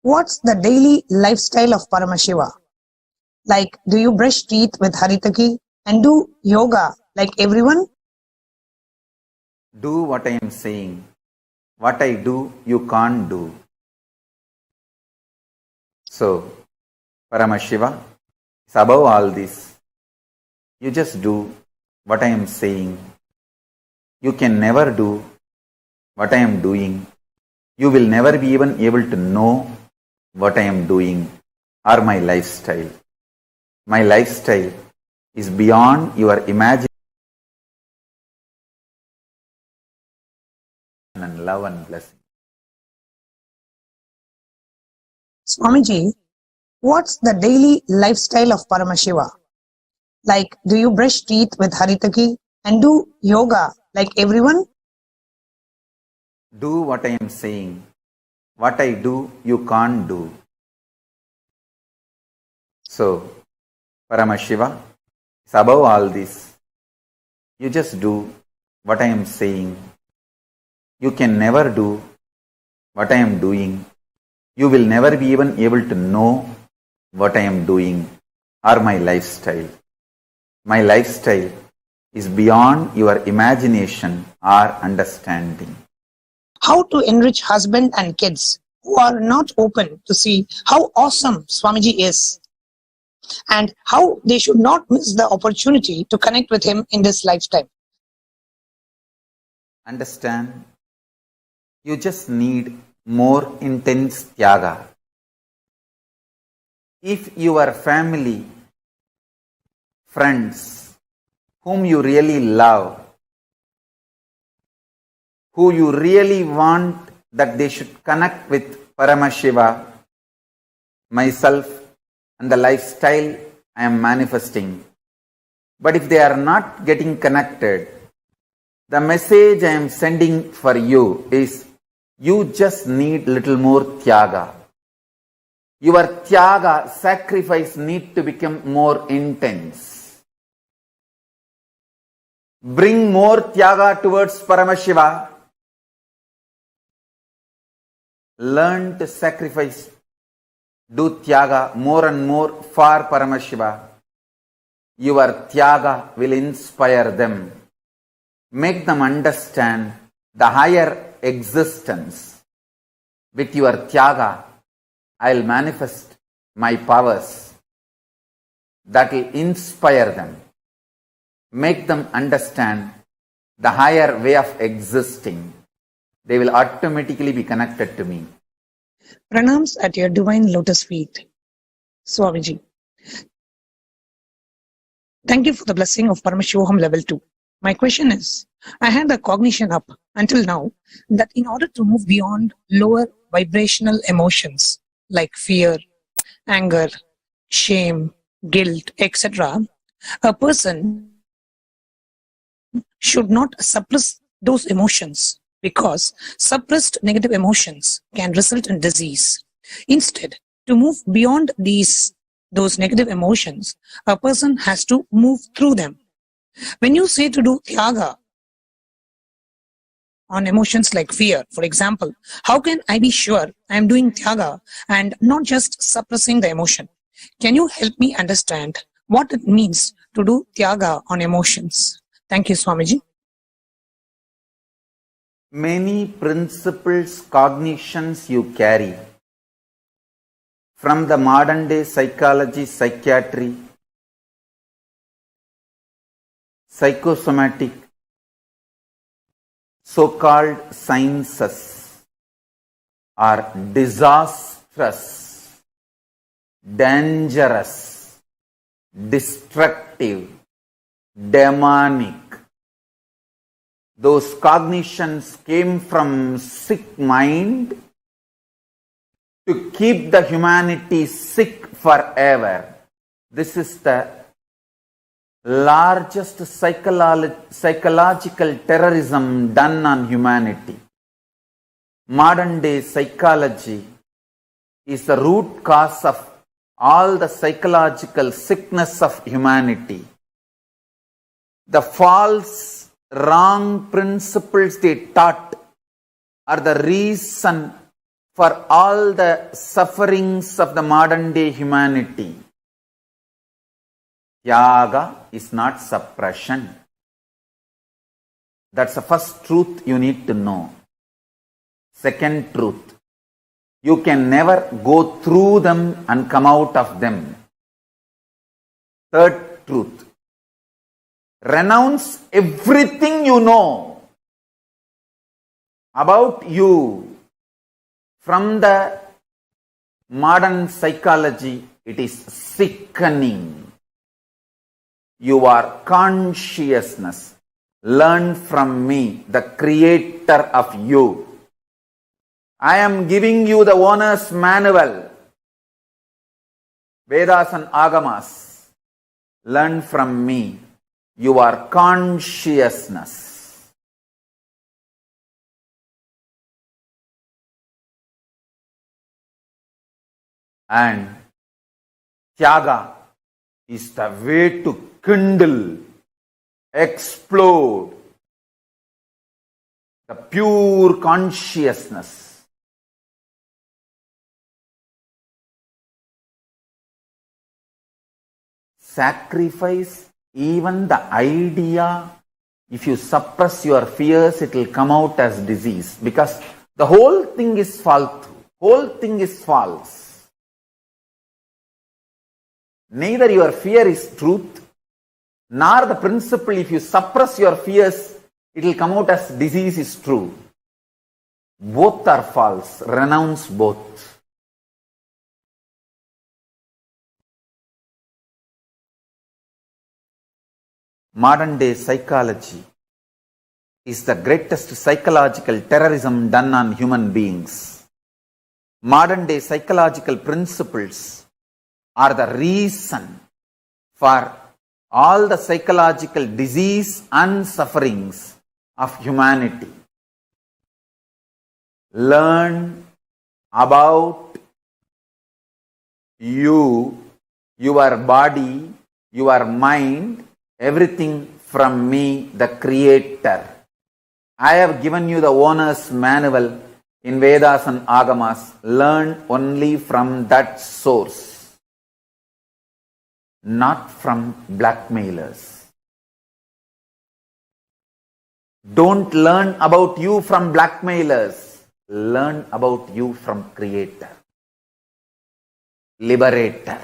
what's the daily lifestyle of Paramashiva? Like, do you brush teeth with Haritaki and do yoga like everyone? Do what I am saying. What I do, you can't do. So, Paramashiva is above all this. You just do what I am saying. You can never do what I am doing. You will never be even able to know what I am doing or my lifestyle. My lifestyle is beyond your imagination and love and blessing. Swamiji, what's the daily lifestyle of Paramashiva? Like, do you brush teeth with Haritaki and do yoga like everyone? Do what I am saying. what I do, you can't do. So, Paramashiva is above all this. You just do what I am saying. You can never do what I am doing. You will never be even able to know what I am doing or my lifestyle. My lifestyle is beyond your imagination or understanding. How to enrich husband and kids who are not open to see how awesome Swamiji is, and how they should not miss the opportunity to connect with him in this lifetime. Understand? You just need more intense tyaga. If your family, friends, whom you really love, who you really want that they should connect with Paramashiva, myself, and the lifestyle I am manifesting. But if they are not getting connected, the message I am sending for you is you just need little more tyaga. Your tyaga, sacrifice, need to become more intense. Bring more tyaga towards Paramashiva. Learn to sacrifice. Do tyaga more and more for Paramashiva. Your tyaga will inspire them. Make them understand the higher existence. With your tyaga, I will manifest my powers. That will inspire them. Make them understand the higher way of existing. They will automatically be connected to me. Pranams at your divine lotus feet, Swamiji. Thank you for the blessing of Paramashivoham Level 2. My question is, I had the cognition up until now that in order to move beyond lower vibrational emotions like fear, anger, shame, guilt, etc., a person should not suppress those emotions, because suppressed negative emotions can result in disease. Instead, to move beyond those negative emotions, a person has to move through them. When you say to do tyaga on emotions like fear, for example, how can I be sure I am doing tyaga and not just suppressing the emotion? Can you help me understand what it means to do tyaga on emotions? Thank you, Swamiji. Many principles, cognitions you carry from the modern day psychology, psychiatry, psychosomatic, so-called sciences are disastrous, dangerous, destructive, demonic. Those cognitions came from sick mind to keep the humanity sick forever. This is the largest psychological terrorism done on humanity. Modern day psychology is the root cause of all the psychological sickness of humanity. The false, wrong principles they taught are the reason for all the sufferings of the modern day humanity. Tyaga is not suppression. That's the first truth you need to know. Second truth, you can never go through them and come out of them. Third truth, renounce everything you know about you. From the modern psychology, it is sickening. Your consciousness. Learn from me, the creator of you. I am giving you the owner's manual. Vedas and Agamas. Learn from me, your consciousness. And Tyaga is the way to kindle, explode the pure consciousness. Sacrifice even the idea. If you suppress your fears, it will come out as disease, because the whole thing is false. Whole thing is false. Neither your fear is truth, nor the principle, if you suppress your fears, it will come out as disease, is true. Both are false. Renounce both. Modern day psychology is the greatest psychological terrorism done on human beings. Modern day psychological principles are the reason for all the psychological disease and sufferings of humanity. Learn about you, your body, your mind, everything from me, the Creator. I have given you the owner's manual in Vedas and Agamas. Learn only from that source, not from blackmailers. Don't learn about you from blackmailers. Learn about you from Creator, Liberator.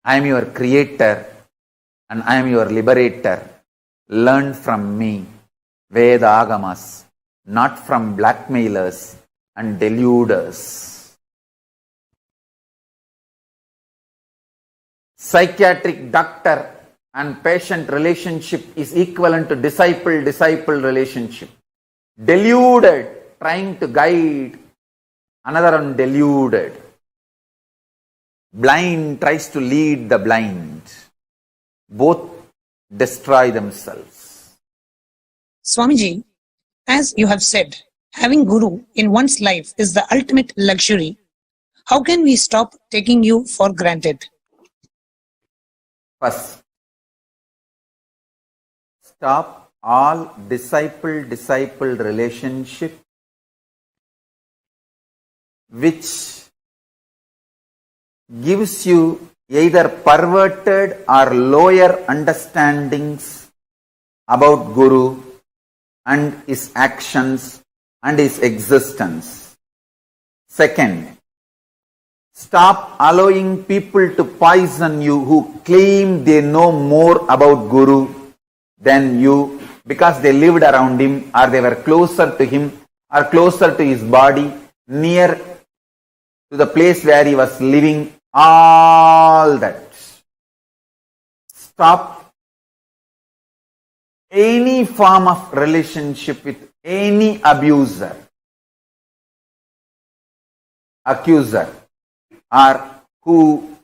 I am your Creator and I am your Liberator. Learn from me, Veda Agamas, not from blackmailers and deluders. Psychiatric doctor and patient relationship is equivalent to disciple-disciple relationship. Deluded, trying to guide another one deluded. Blind tries to lead the blind. Both destroy themselves. Swamiji, as you have said, having Guru in one's life is the ultimate luxury. How can we stop taking you for granted? First, stop all disciple-disciple relationship which gives you either perverted or lower understandings about Guru and his actions and his existence. Second, stop allowing people to poison you who claim they know more about Guru than you because they lived around him or they were closer to him or closer to his body, near to the place where he was living. All that. Stop any form of relationship with any abuser, accuser, or who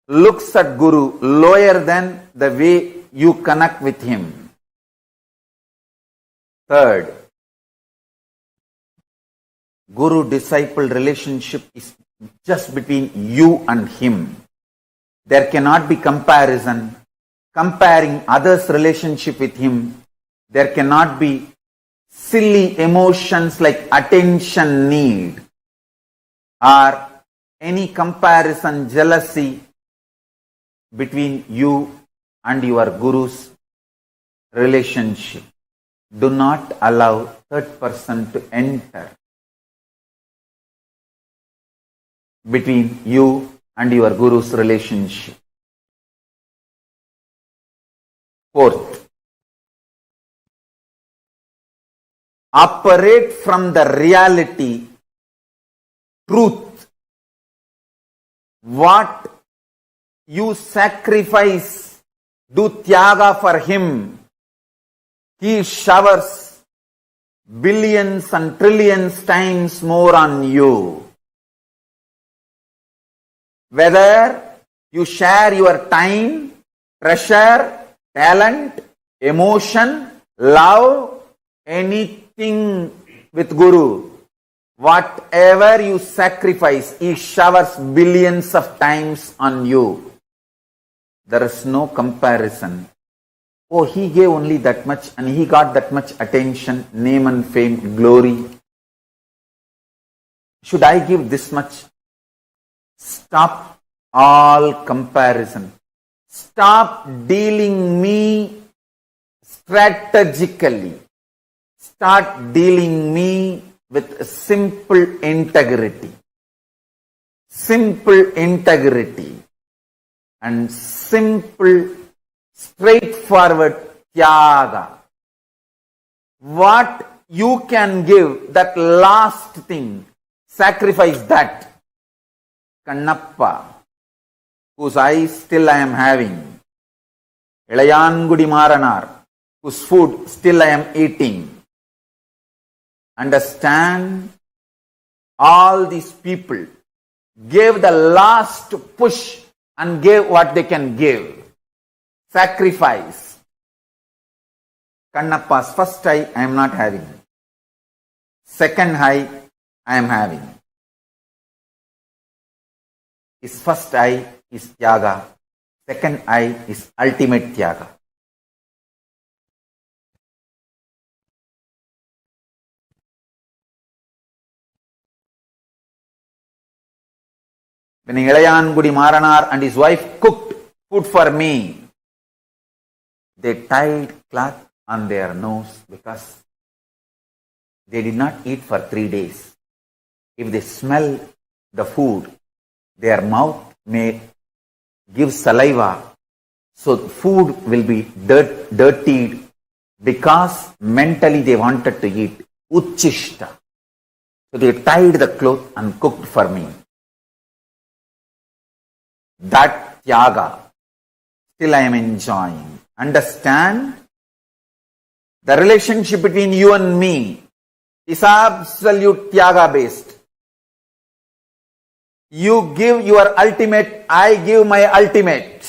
looks at Guru lower than the way you connect with him. Third, Guru-disciple relationship is just between you and him. There cannot be comparison. Comparing others' relationship with him, there cannot be silly emotions like attention need or any comparison, jealousy between you and your Guru's relationship. Do not allow third person to enter between you and your Guru's relationship. Fourth, operate from the reality, truth. What you sacrifice, do tyaga for him. He showers billions and trillions times more on you. Whether you share your time, treasure, talent, emotion, love, anything with Guru, Whatever you sacrifice, He showers billions of times on you. There is no comparison. Oh, he gave only that much and he got that much attention, name and fame, glory. Should I give this much? Stop all comparison. Stop dealing me strategically. Start dealing me with simple integrity. Simple integrity and simple straightforward tyaga. What you can give, that last thing, sacrifice that. Kannappa, whose eyes still I am having. Ilayangudi Maranar, whose food still I am eating. Understand, all these people gave the last push and gave what they can give. Sacrifice. Kannappa's first eye I am not having. Second eye I am having. His first eye is tyaga. Second eye is ultimate tyaga. When Ilayangudi Maranar and his wife cooked food for me, they tied cloth on their nose because they did not eat for 3 days. If they smell the food, their mouth may give saliva, so food will be dirtied because mentally they wanted to eat. Uchishta. So they tied the cloth and cooked for me. That tyaga still I am enjoying. Understand? The relationship between you and me is absolute tyaga based. You give your ultimate, I give my ultimate.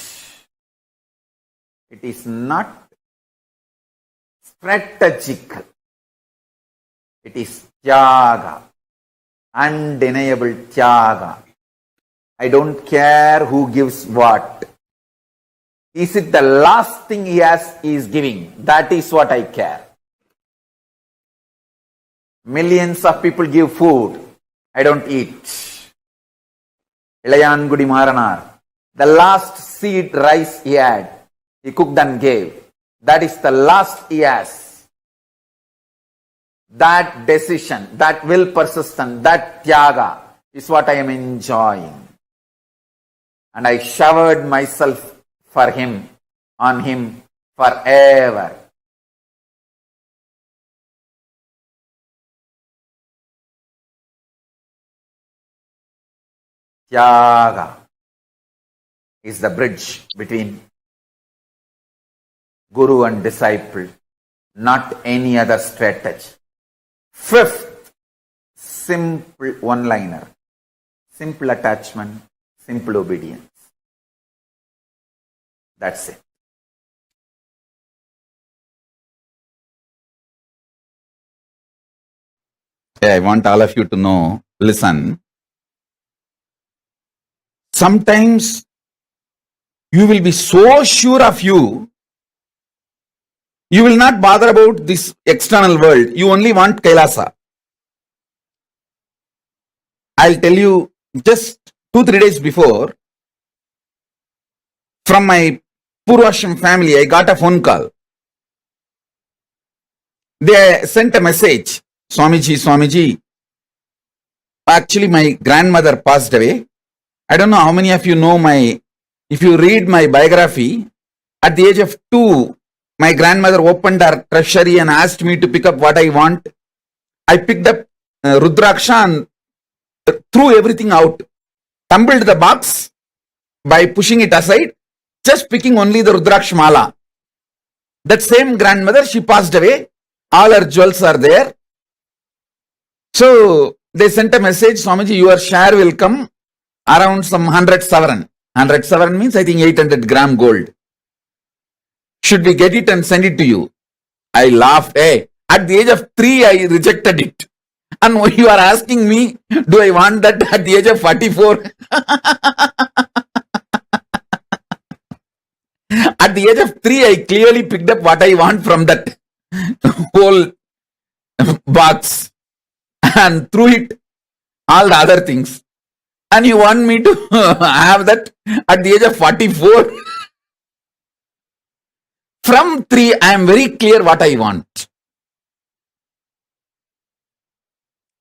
It is not strategic. It is tyaga. Undeniable tyaga. I don't care who gives what. Is it the last thing he is giving? That is what I care. Millions of people give food. I don't eat. Ilayangudi Maranar. The last seed rice he had, he cooked and gave. That is the last he has. That decision, that will persistent, that tyaga is what I am enjoying. And I showered myself for him, on him, forever. Tyaga is the bridge between Guru and disciple, not any other strategy. Fifth, simple one-liner. Simple attachment, simple obedience. That's it. I want all of you to know, listen. Sometimes you will be so sure of you, you will not bother about this external world. You only want Kailasa. I'll tell you, just 2-3 days before, from my Purvashram family, I got a phone call. They sent a message, Swamiji, actually my grandmother passed away. I don't know how many of you know if you read my biography, at the age of 2, my grandmother opened her treasury and asked me to pick up what I want. I picked up Rudraksha and threw everything out, tumbled the box by pushing it aside, just picking only the Rudraksha mala. That same grandmother, she passed away. All her jewels are there. So they sent a message, Swamiji, your share will come around some 100 sovereign. 100 sovereign means I think 800 gram gold. Should we get it and send it to you? I laughed. Hey, at the age of 3, I rejected it. And you are asking me, do I want that at the age of 44? At the age of 3, I clearly picked up what I want from that whole box and threw it, all the other things. And you want me to have that at the age of 44? From 3, I am very clear what I want.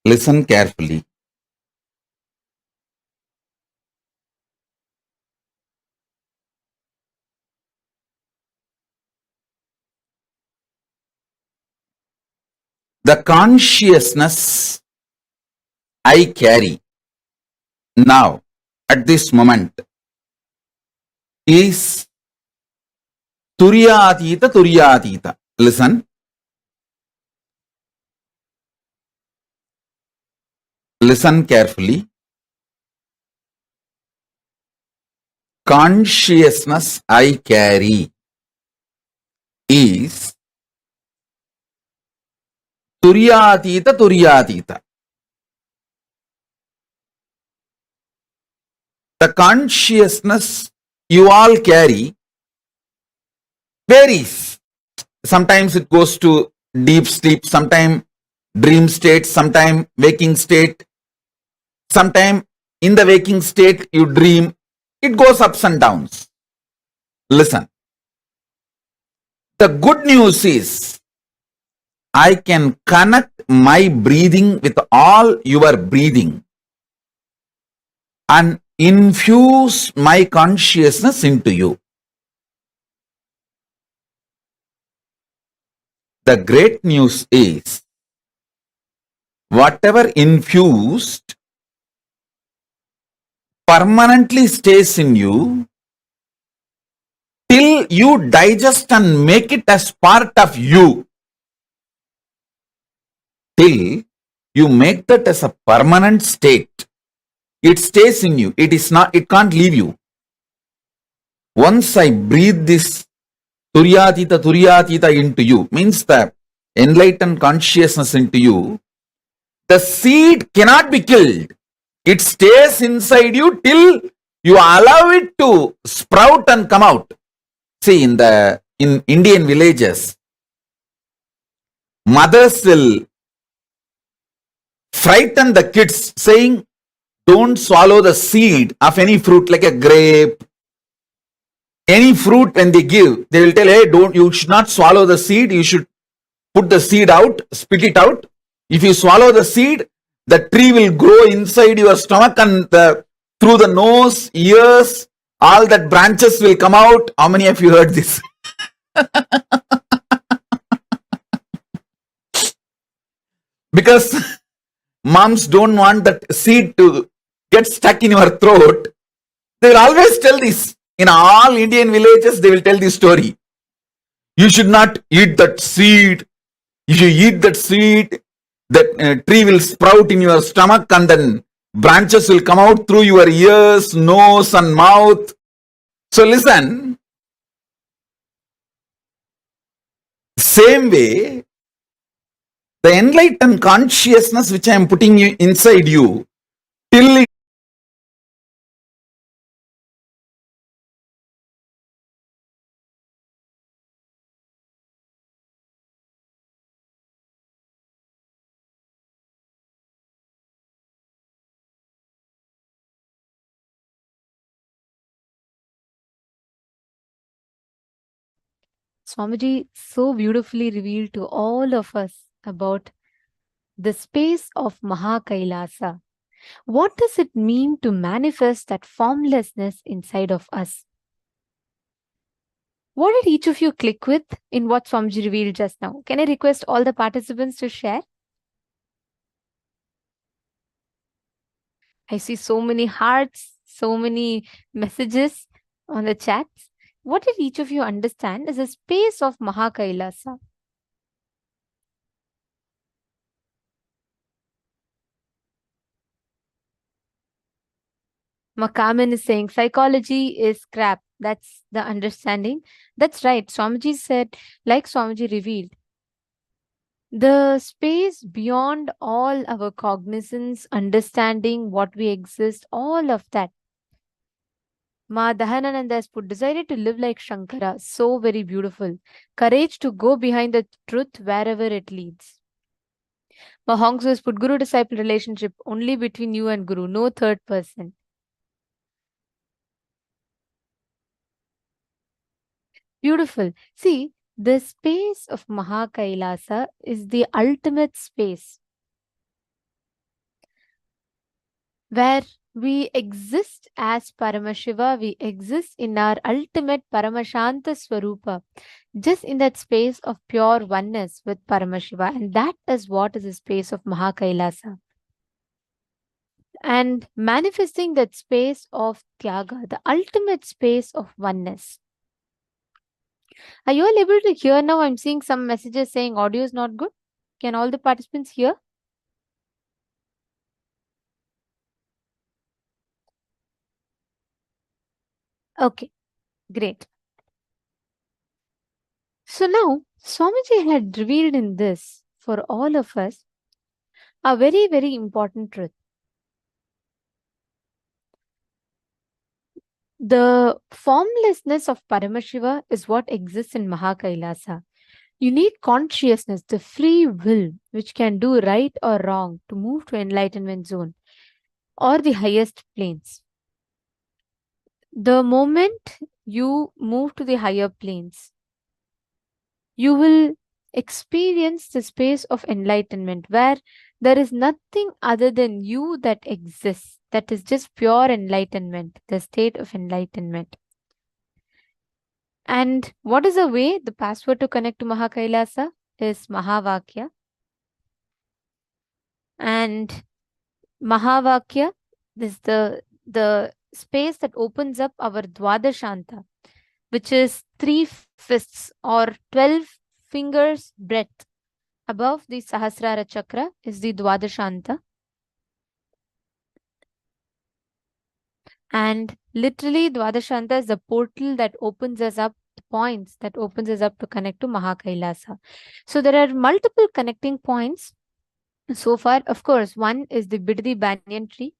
Listen carefully. The consciousness I carry now at this moment is Turyatita Turyatita. Listen. Listen carefully. Consciousness I carry is Turyatita Turyatita. The consciousness you all carry varies. Sometimes it goes to deep sleep, sometimes dream state, sometimes waking state, sometimes in the waking state you dream. It goes ups and downs. Listen. The good news is I can connect my breathing with all your breathing and infuse my consciousness into you. The great news is whatever infused permanently stays in you till you digest and make it as part of you. Till you make that as a permanent state. It stays in you. It can't leave you. Once I breathe this Turyatita Turyatita into you, means the enlightened consciousness into you, the seed cannot be killed. It stays inside you till you allow it to sprout and come out. See, in Indian villages, mothers will frighten the kids saying, don't swallow the seed of any fruit like a grape. Any fruit when they give, they will tell, hey, you should not swallow the seed. You should put the seed out, spit it out. If you swallow the seed, the tree will grow inside your stomach and through the nose, ears, all that branches will come out. How many of you heard this? Because moms don't want that seed to get stuck in your throat. They will always tell this. In all Indian villages, they will tell this story. You should not eat that seed. If you eat that seed, that tree will sprout in your stomach and then branches will come out through your ears, nose and mouth. So listen, same way, the enlightened consciousness which I am putting inside you, till it Swamiji so beautifully revealed to all of us about the space of Mahā KAILΑSA. What does it mean to manifest that formlessness inside of us? What did each of you click with in what Swamiji revealed just now? Can I request all the participants to share? I see so many hearts, so many messages on the chats. What did each of you understand as a space of Mahā KAILASA? Makaman is saying psychology is crap. That's the understanding. That's right. Swamiji said, like Swamiji revealed, The space beyond all our cognizance, understanding what we exist, all of that. Ma Dahanananda has put, decided to live like Shankara, so very beautiful. Courage to go behind the truth wherever it leads. Ma Hongsu has put, Guru-disciple relationship only between you and Guru, no third person. Beautiful. See, the space of Mahā KAILASA is the ultimate space where we exist as Paramashiva, we exist in our ultimate Paramashanta Swarupa, just in that space of pure oneness with Paramashiva. And that is what is the space of Mahā KAILASA. And manifesting that space of Tyaga, the ultimate space of oneness. Are you all able to hear now? I'm seeing some messages saying audio is not good. Can all the participants hear? Okay, great. So now, Swamiji had revealed in this for all of us a very, very important truth. The formlessness of Paramashiva is what exists in Mahā KAILASA. You need consciousness, the free will, which can do right or wrong to move to enlightenment zone or the highest planes. The moment you move to the higher planes, you will experience the space of enlightenment where there is nothing other than you that exists. That is just pure enlightenment, the state of enlightenment. And what is the way? The password to connect to Mahā KAILASA is Mahavakya. And Mahavakya is the space that opens up our Dwadashanta, which is 3 fists or 12 fingers breadth above the Sahasrara chakra is the Dwadashanta. And literally Dwadashanta is the portal that opens us up, the points that opens us up to connect to Mahā KAILASA. So there are multiple connecting points. So far, of course, one is the Biddi banyan tree.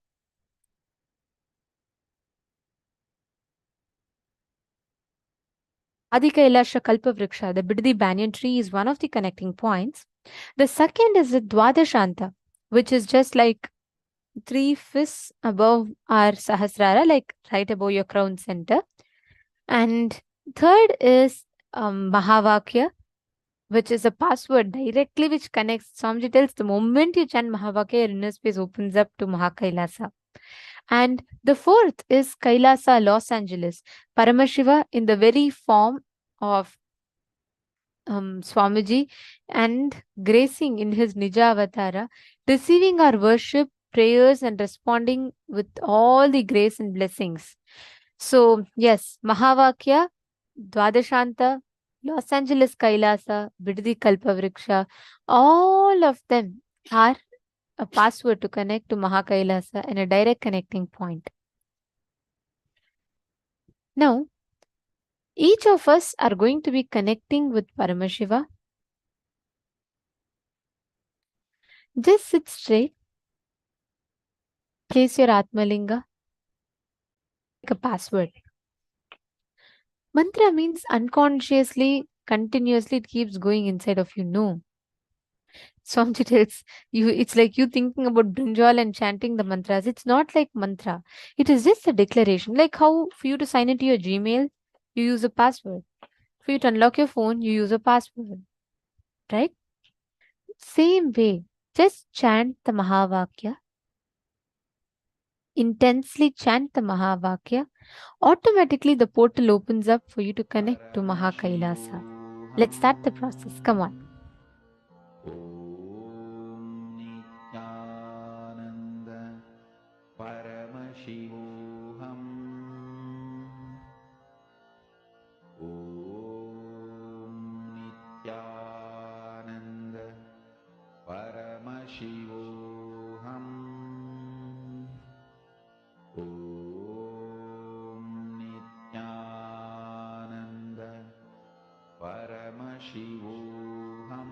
Adi Kailasha Kalpa Vriksha, the Biddi banyan tree, is one of the connecting points. The second is the Dwadashanta, which is just like 3 fists above our Sahasrara, like right above your crown center. And third is Mahavakya, which is a password directly which connects. Swamiji tells the moment you chant Mahavakya, your inner space opens up to Mahā KAILASA. And the fourth is KAILASA, Los Angeles. Paramashiva in the very form of Swamiji and gracing in his Nija Avatara, receiving our worship, prayers and responding with all the grace and blessings. So yes, Mahavakya, Dwadashanta, Los Angeles KAILASA, Biddi Kalpavriksha, all of them are a password to connect to Mahā KAILASA and a direct connecting point. Now, each of us are going to be connecting with Paramashiva. Just sit straight. Place your Atmalinga. Like a password. Mantra means unconsciously, continuously it keeps going inside of you. No. Swamiji tells you, it's like you thinking about brinjal and chanting the mantras. It's not like mantra. It is just a declaration. Like how for you to sign into your Gmail, you use a password. For you to unlock your phone, you use a password. Right? Same way. Just chant the Mahavakya. Intensely chant the Mahavakya. Automatically the portal opens up for you to connect to Mahā KAILASA. Let's start the process. Come on. Nithyananda Paramashivoham Nithyananda Paramashivoham Nithyananda Paramashivoham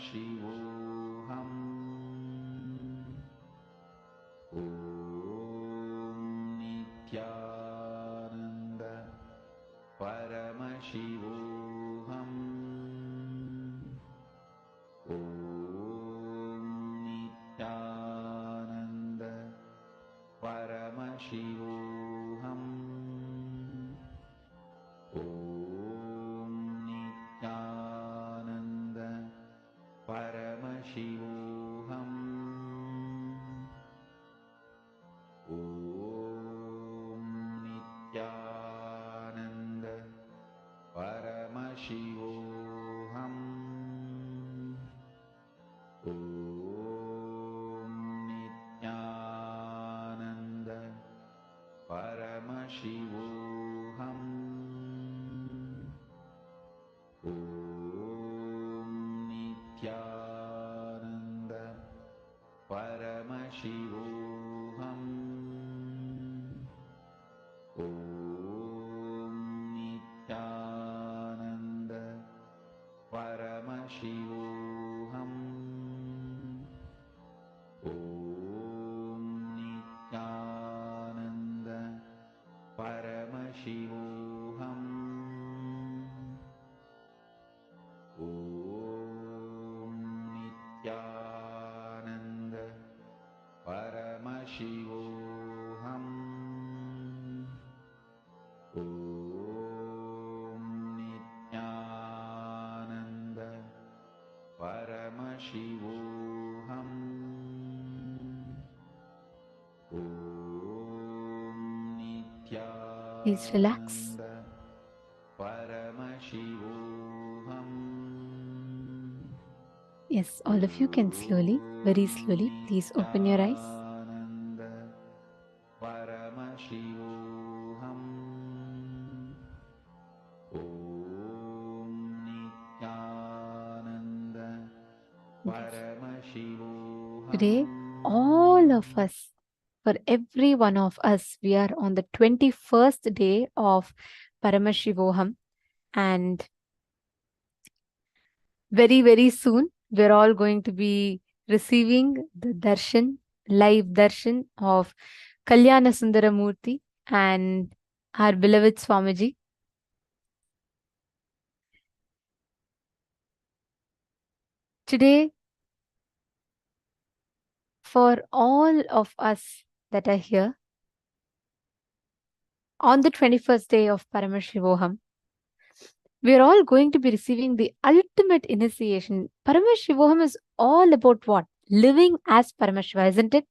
Paramashivoham. Om Nithyananda Paramashivoham. Om Nithyananda Paramashivoham. Om Nithyananda Paramashivoham. Om Nithyananda Paramashivoham. Om Nithyananda Paramashivoham. Om Nithyananda Paramashivoham. Om Nithyananda Paramashivoham. Om Nithyananda Paramashivoham. Om Nithyananda Paramashivoham. Om Nithyananda Paramashivoham. Om Please relax. Nithyananda Paramashivoham. Yes, all of you can slowly, very slowly, please open your eyes. Nithyananda Paramashivoham. Om Nithyananda Paramashivoham. Today, all of us, for every one of us, we are on the 21st day of Paramashivoham, and very, very soon, we're all going to be receiving the darshan, live darshan of Kalyana Sundaramurti and our beloved Swamiji. Today, for all of us that are here, on the 21st day of Paramashivoham, we are all going to be receiving the ultimate initiation. Paramashivoham is all about what? Living as Paramashiva, isn't it?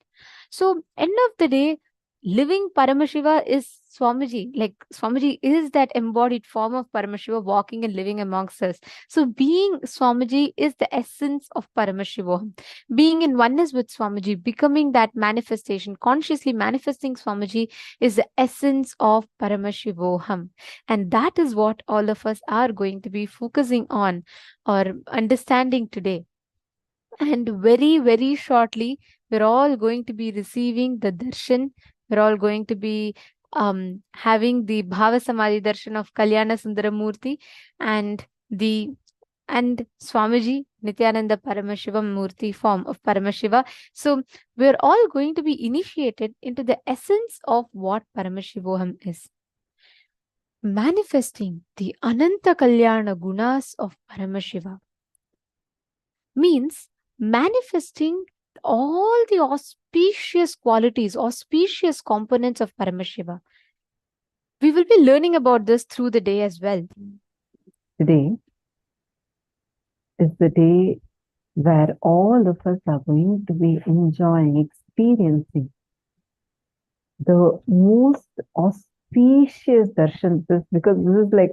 So, end of the day, living Paramashiva is Swamiji. Like Swamiji is that embodied form of Paramashiva walking and living amongst us. So, being Swamiji is the essence of Paramashivoham. Being in oneness with Swamiji, becoming that manifestation, consciously manifesting Swamiji is the essence of Paramashivoham. And that is what all of us are going to be focusing on or understanding today. And very, very shortly, we're all going to be receiving the darshan. We're all going to be having the Bhava Samadhi darshan of Kalyana Sundaramurti and Swamiji, Nithyananda Paramashivam Murti form of Paramashiva. So we're all going to be initiated into the essence of what Paramashivoham is. Manifesting the Ananta Kalyana Gunas of Paramashiva means manifesting all the auspicious qualities, auspicious components of Paramashiva. We will be learning about this through the day as well. Today is the day where all of us are going to be enjoying, experiencing the most auspicious darshan, because this is like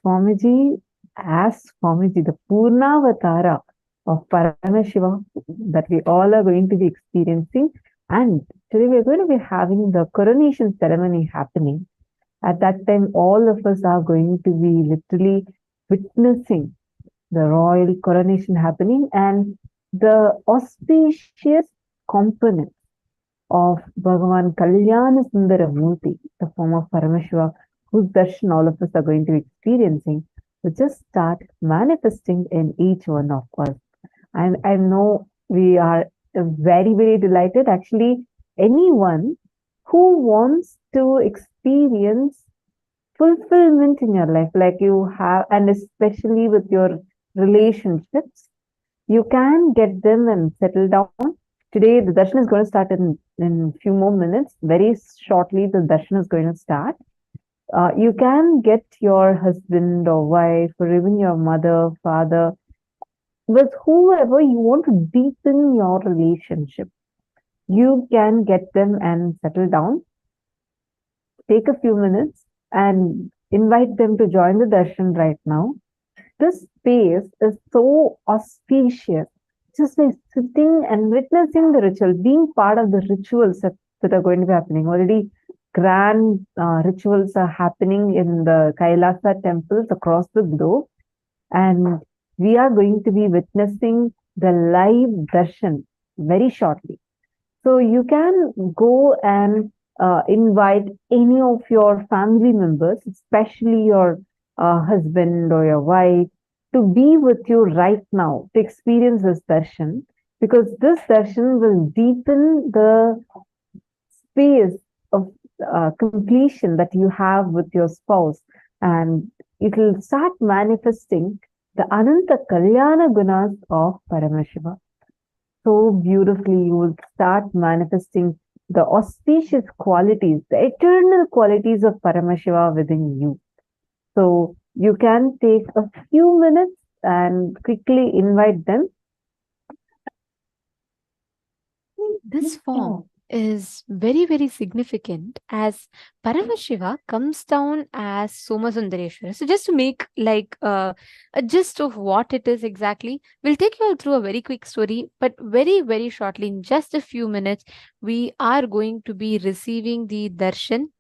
Swamiji as Swamiji, the Purnavatara of Paramashiva that we all are going to be experiencing. And today we're going to be having the coronation ceremony happening. At that time, all of us are going to be literally witnessing the royal coronation happening and the auspicious components of Bhagavan Kalyana Sundaramurti, the form of Paramashiva, whose darshan all of us are going to be experiencing, to just start manifesting in each one of us. And I know we are very, very delighted. Actually, anyone who wants to experience fulfillment in your life, like you have, and especially with your relationships, you can get them and settle down. Today, the darshan is going to start in a few more minutes. Very shortly, the darshan is going to start. You can get your husband or wife, or even your mother, father, with whoever you want to deepen your relationship. You can get them and settle down. Take a few minutes and invite them to join the darshan right now. This space is so auspicious. Just by sitting and witnessing the ritual, being part of the rituals that are going to be happening. Already grand rituals are happening in the Kailasa temples across the globe. And we are going to be witnessing the live darshan very shortly. So you can go and invite any of your family members, especially your husband or your wife, to be with you right now to experience this darshan, because this darshan will deepen the space of completion that you have with your spouse, and it will start manifesting the Ananta Kalyana Gunas of Paramashiva. So beautifully, you will start manifesting the auspicious qualities, the eternal qualities of Paramashiva within you. So you can take a few minutes and quickly invite them. This form is very, very significant as Paramashiva comes down as Somasundareshwara. So just to make like a gist of what it is exactly, we'll take you all through a very quick story, but very, very shortly, in just a few minutes, we are going to be receiving the darshan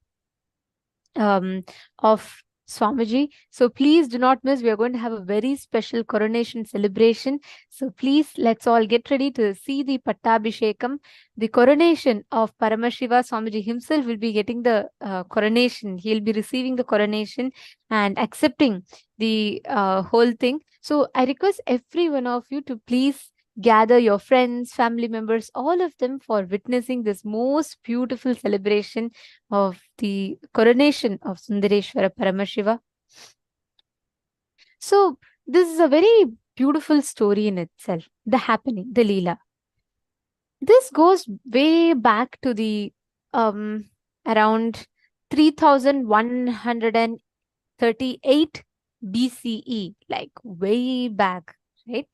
of Swamiji. So please do not miss. We are going to have a very special coronation celebration. So please, let's all get ready to see the Pattabhishekam. The coronation of Paramashiva. Swamiji himself will be getting the coronation. He'll be receiving the coronation and accepting the whole thing. So I request every one of you to please gather your friends, family members, all of them for witnessing this most beautiful celebration of the coronation of Sundareshwara Paramashiva. So this is a very beautiful story in itself, the happening, the Leela. This goes way back to the around 3138 BCE, like way back, right?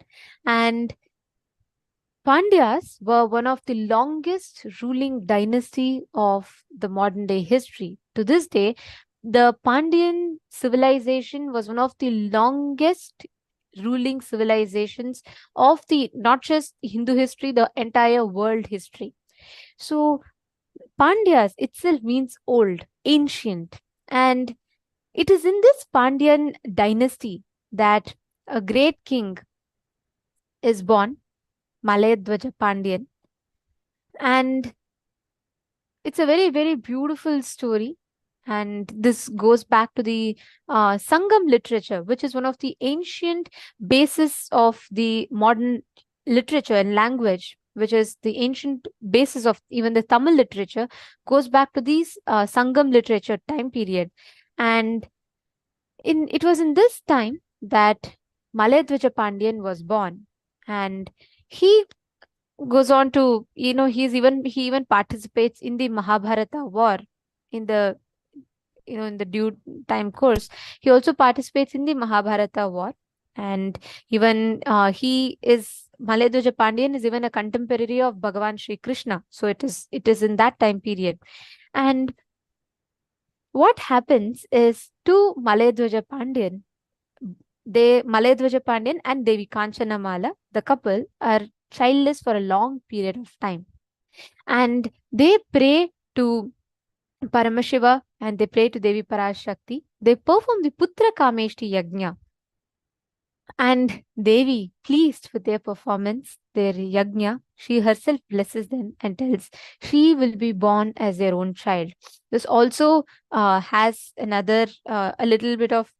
And Pandyas were one of the longest ruling dynasty of the modern day history. To this day, the Pandyan civilization was one of the longest ruling civilizations of the not just Hindu history, the entire world history. So Pandyas itself means old, ancient, and it is in this Pandyan dynasty that a great king is born, Malayadwaja Pandyan. And it's a very, very beautiful story. And this goes back to the Sangam literature, which is one of the ancient basis of the modern literature and language, which is the ancient basis of even the Tamil literature, goes back to these Sangam literature time period. And it was in this time that Malayadwaja Pandyan was born. And he goes on to, he even participates in the Mahabharata war in the, in the due time course. He also participates in the Mahabharata war. And even Malayadwaja Pandyan is even a contemporary of Bhagavan Sri Krishna. So it is in that time period. And what happens is to Malayadwaja Pandyan, Malayadwaja Pandyan and Devi Kanchanamala, the couple, are childless for a long period of time. And they pray to Paramashiva and they pray to Devi Parashakti. They perform the Putra Kameshti Yajna. And Devi, pleased with their performance, their yajna, she herself blesses them and tells she will be born as their own child. This also has another, a little bit of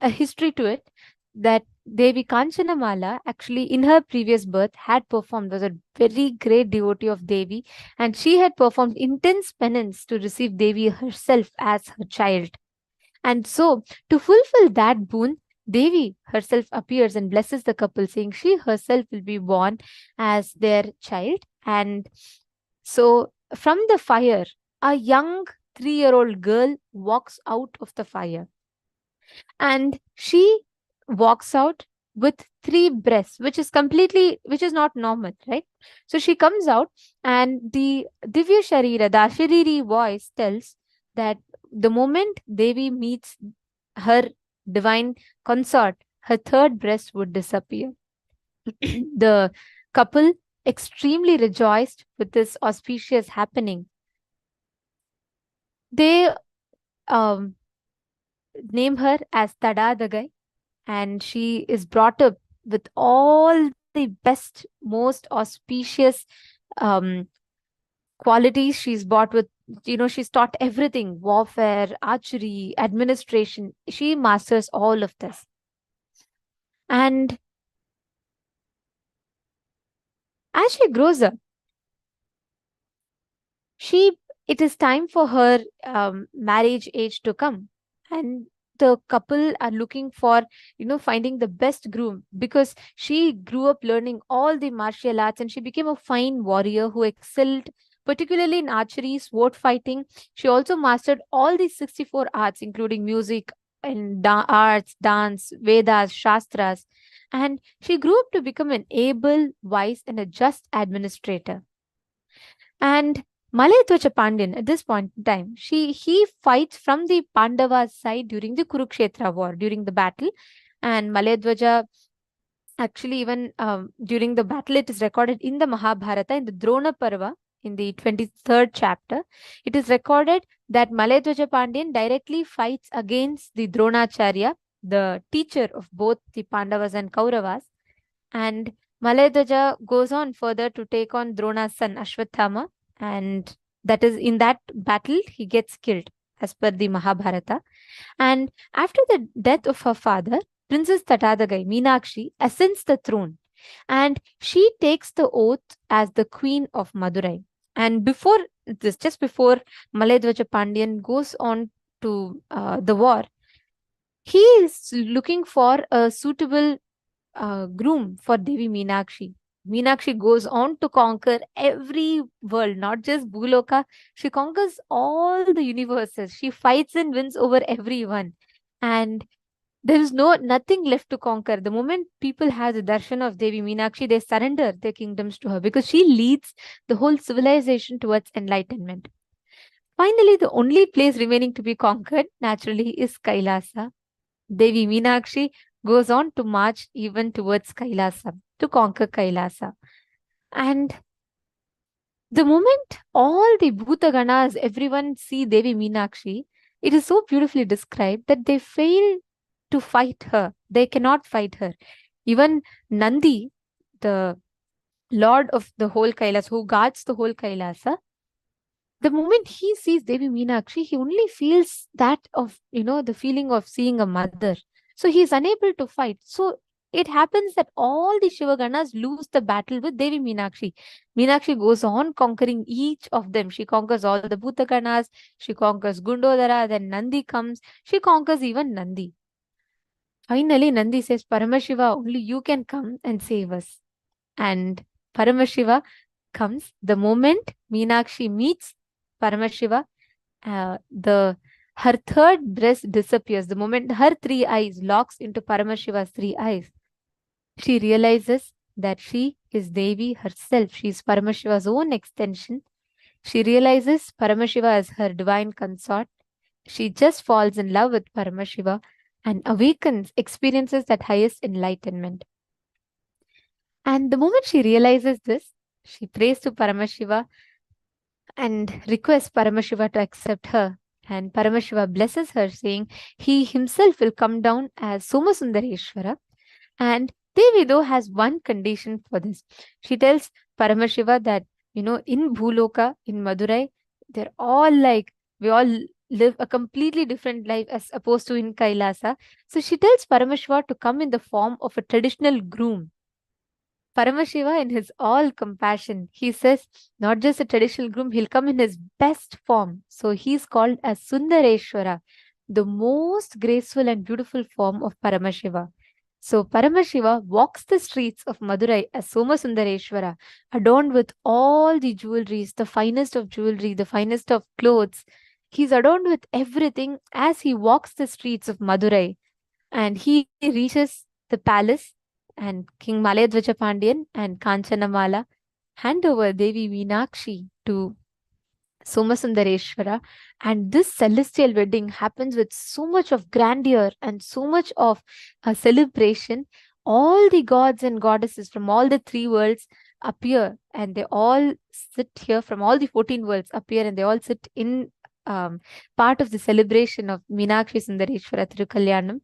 a history to it, that Devi Kanchanamala, actually in her previous birth, had performed, was a very great devotee of Devi, and she had performed intense penance to receive Devi herself as her child. And so, to fulfill that boon, Devi herself appears and blesses the couple, saying she herself will be born as their child. And so, from the fire, a young 3-year-old girl walks out of the fire. And she walks out with 3 breasts, which is not normal, right? So she comes out, and the Divya Sharira, the Ashariri voice tells that the moment Devi meets her divine consort, her 3rd breast would disappear. The couple, extremely rejoiced with this auspicious happening, they name her as Tadadagai, and she is brought up with all the best, most auspicious qualities. She's brought with, she's taught everything: warfare, archery, administration. She masters all of this. And as she grows up, it is time for her marriage age to come. And the couple are looking for, finding the best groom, because she grew up learning all the martial arts and she became a fine warrior who excelled particularly in archery, sword fighting. She also mastered all the 64 arts, including music and arts, dance, Vedas, Shastras. And she grew up to become an able, wise, and a just administrator. And Malayadwaja Pandyan, at this point in time, he fights from the Pandavas' side during the Kurukshetra war, during the battle. And Malayadwaja, actually, even during the battle, it is recorded in the Mahabharata, in the Drona Parva, in the 23rd chapter. It is recorded that Malayadwaja Pandyan directly fights against the Dronacharya, the teacher of both the Pandavas and Kauravas. And Malayadwaja goes on further to take on Drona's son Ashwathama, and that is in that battle he gets killed, as per the Mahabharata. And after the death of her father, Princess Tattadagai, Meenakshi, ascends the throne, and she takes the oath as the queen of Madurai. And before this, just before Malayadwaja Pandyan goes on to the war, he is looking for a suitable groom for Devi Meenakshi. Meenakshi goes on to conquer every world, not just Bhuloka. She conquers all the universes. She fights and wins over everyone. And there is nothing left to conquer. The moment people have the darshan of Devi Meenakshi, they surrender their kingdoms to her, because she leads the whole civilization towards enlightenment. Finally, the only place remaining to be conquered, naturally, is Kailasa. Devi Meenakshi goes on to march even towards Kailasa, to conquer Kailasa. And the moment all the Bhutaganas, everyone see Devi Meenakshi, it is so beautifully described that they fail to fight her. They cannot fight her. Even Nandi, the lord of the whole Kailasa, who guards the whole Kailasa, the moment he sees Devi Meenakshi, he only feels that of, the feeling of seeing a mother. So he is unable to fight. So it happens that all the Shivaganas lose the battle with Devi Meenakshi. Meenakshi goes on conquering each of them. She conquers all the Bhutaganas. She conquers Gundodara. Then Nandi comes. She conquers even Nandi. Finally, Nandi says, Paramashiva, only you can come and save us. And Paramashiva comes. The moment Meenakshi meets Paramashiva, her 3rd breast disappears. The moment her 3 eyes locks into Paramashiva's 3 eyes, she realizes that she is Devi herself. She is Paramashiva's own extension. She realizes Paramashiva as her divine consort. She just falls in love with Paramashiva and awakens, experiences that highest enlightenment. And the moment she realizes this, she prays to Paramashiva and requests Paramashiva to accept her. And Paramashiva blesses her, saying he himself will come down as Somasundareshwara. And Devi, though, has one condition for this. She tells Paramashiva that, in Bhuloka, in Madurai, they're all like, we all live a completely different life as opposed to in Kailasa. So she tells Paramashiva to come in the form of a traditional groom. Paramashiva, in his all compassion, he says, not just a traditional groom, he'll come in his best form. So he's called as Sundareshwara, the most graceful and beautiful form of Paramashiva. So Paramashiva walks the streets of Madurai as Soma Sundareshwara, adorned with all the jewelries, the finest of jewelry, the finest of clothes. He's adorned with everything as he walks the streets of Madurai. And he reaches the palace, and King Malayadvaja Pandian and Kanchanamala hand over Devi Meenakshi to Somasundareshwara, and this celestial wedding happens with so much of grandeur and so much of a celebration. All the gods and goddesses from all the 3 worlds appear, and they all sit here from all the 14 worlds appear, and they all sit in part of the celebration of Meenakshi Sundareshwara Thirukalyanam.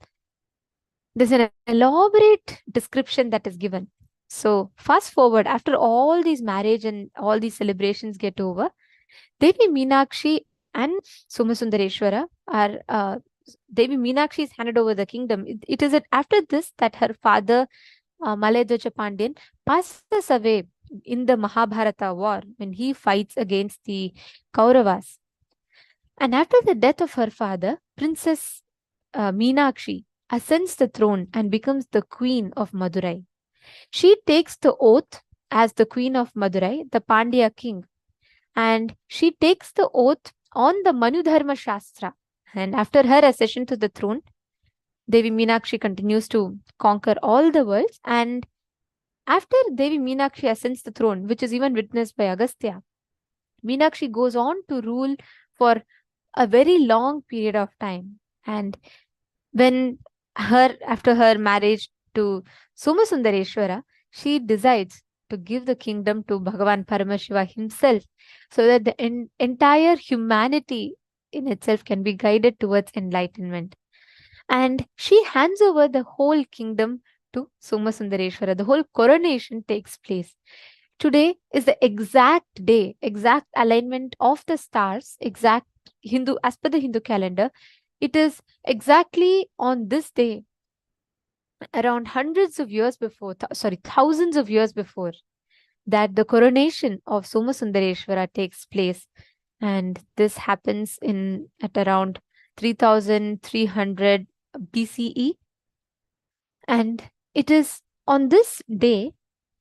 There's an elaborate description that is given. So fast forward, after all these marriage and all these celebrations get over, Devi Meenakshi and Somasundareshwara are, Devi Meenakshi is handed over the kingdom. It is after this that her father, Malayadvaja Pandian, passes away in the Mahabharata war when he fights against the Kauravas. And after the death of her father, Princess Meenakshi ascends the throne and becomes the queen of Madurai. She takes the oath as the queen of Madurai, the Pandya king, and she takes the oath on the Manudharma Shastra. And after her accession to the throne, Devi Meenakshi continues to conquer all the worlds. And after Devi Meenakshi ascends the throne, which is even witnessed by Agastya, Meenakshi goes on to rule for a very long period of time. And when after her marriage to Somasundareshwara, she decides to give the kingdom to Bhagavan Paramashiva himself, so that the entire humanity in itself can be guided towards enlightenment. And she hands over the whole kingdom to Somasundareshwara. The whole coronation takes place. Today is the exact day, exact alignment of the stars, exact Hindu, as per the Hindu calendar. It is exactly on this day, around thousands of years before, that the coronation of Somasundareshwara takes place. And this happens at around 3300 BCE. And it is on this day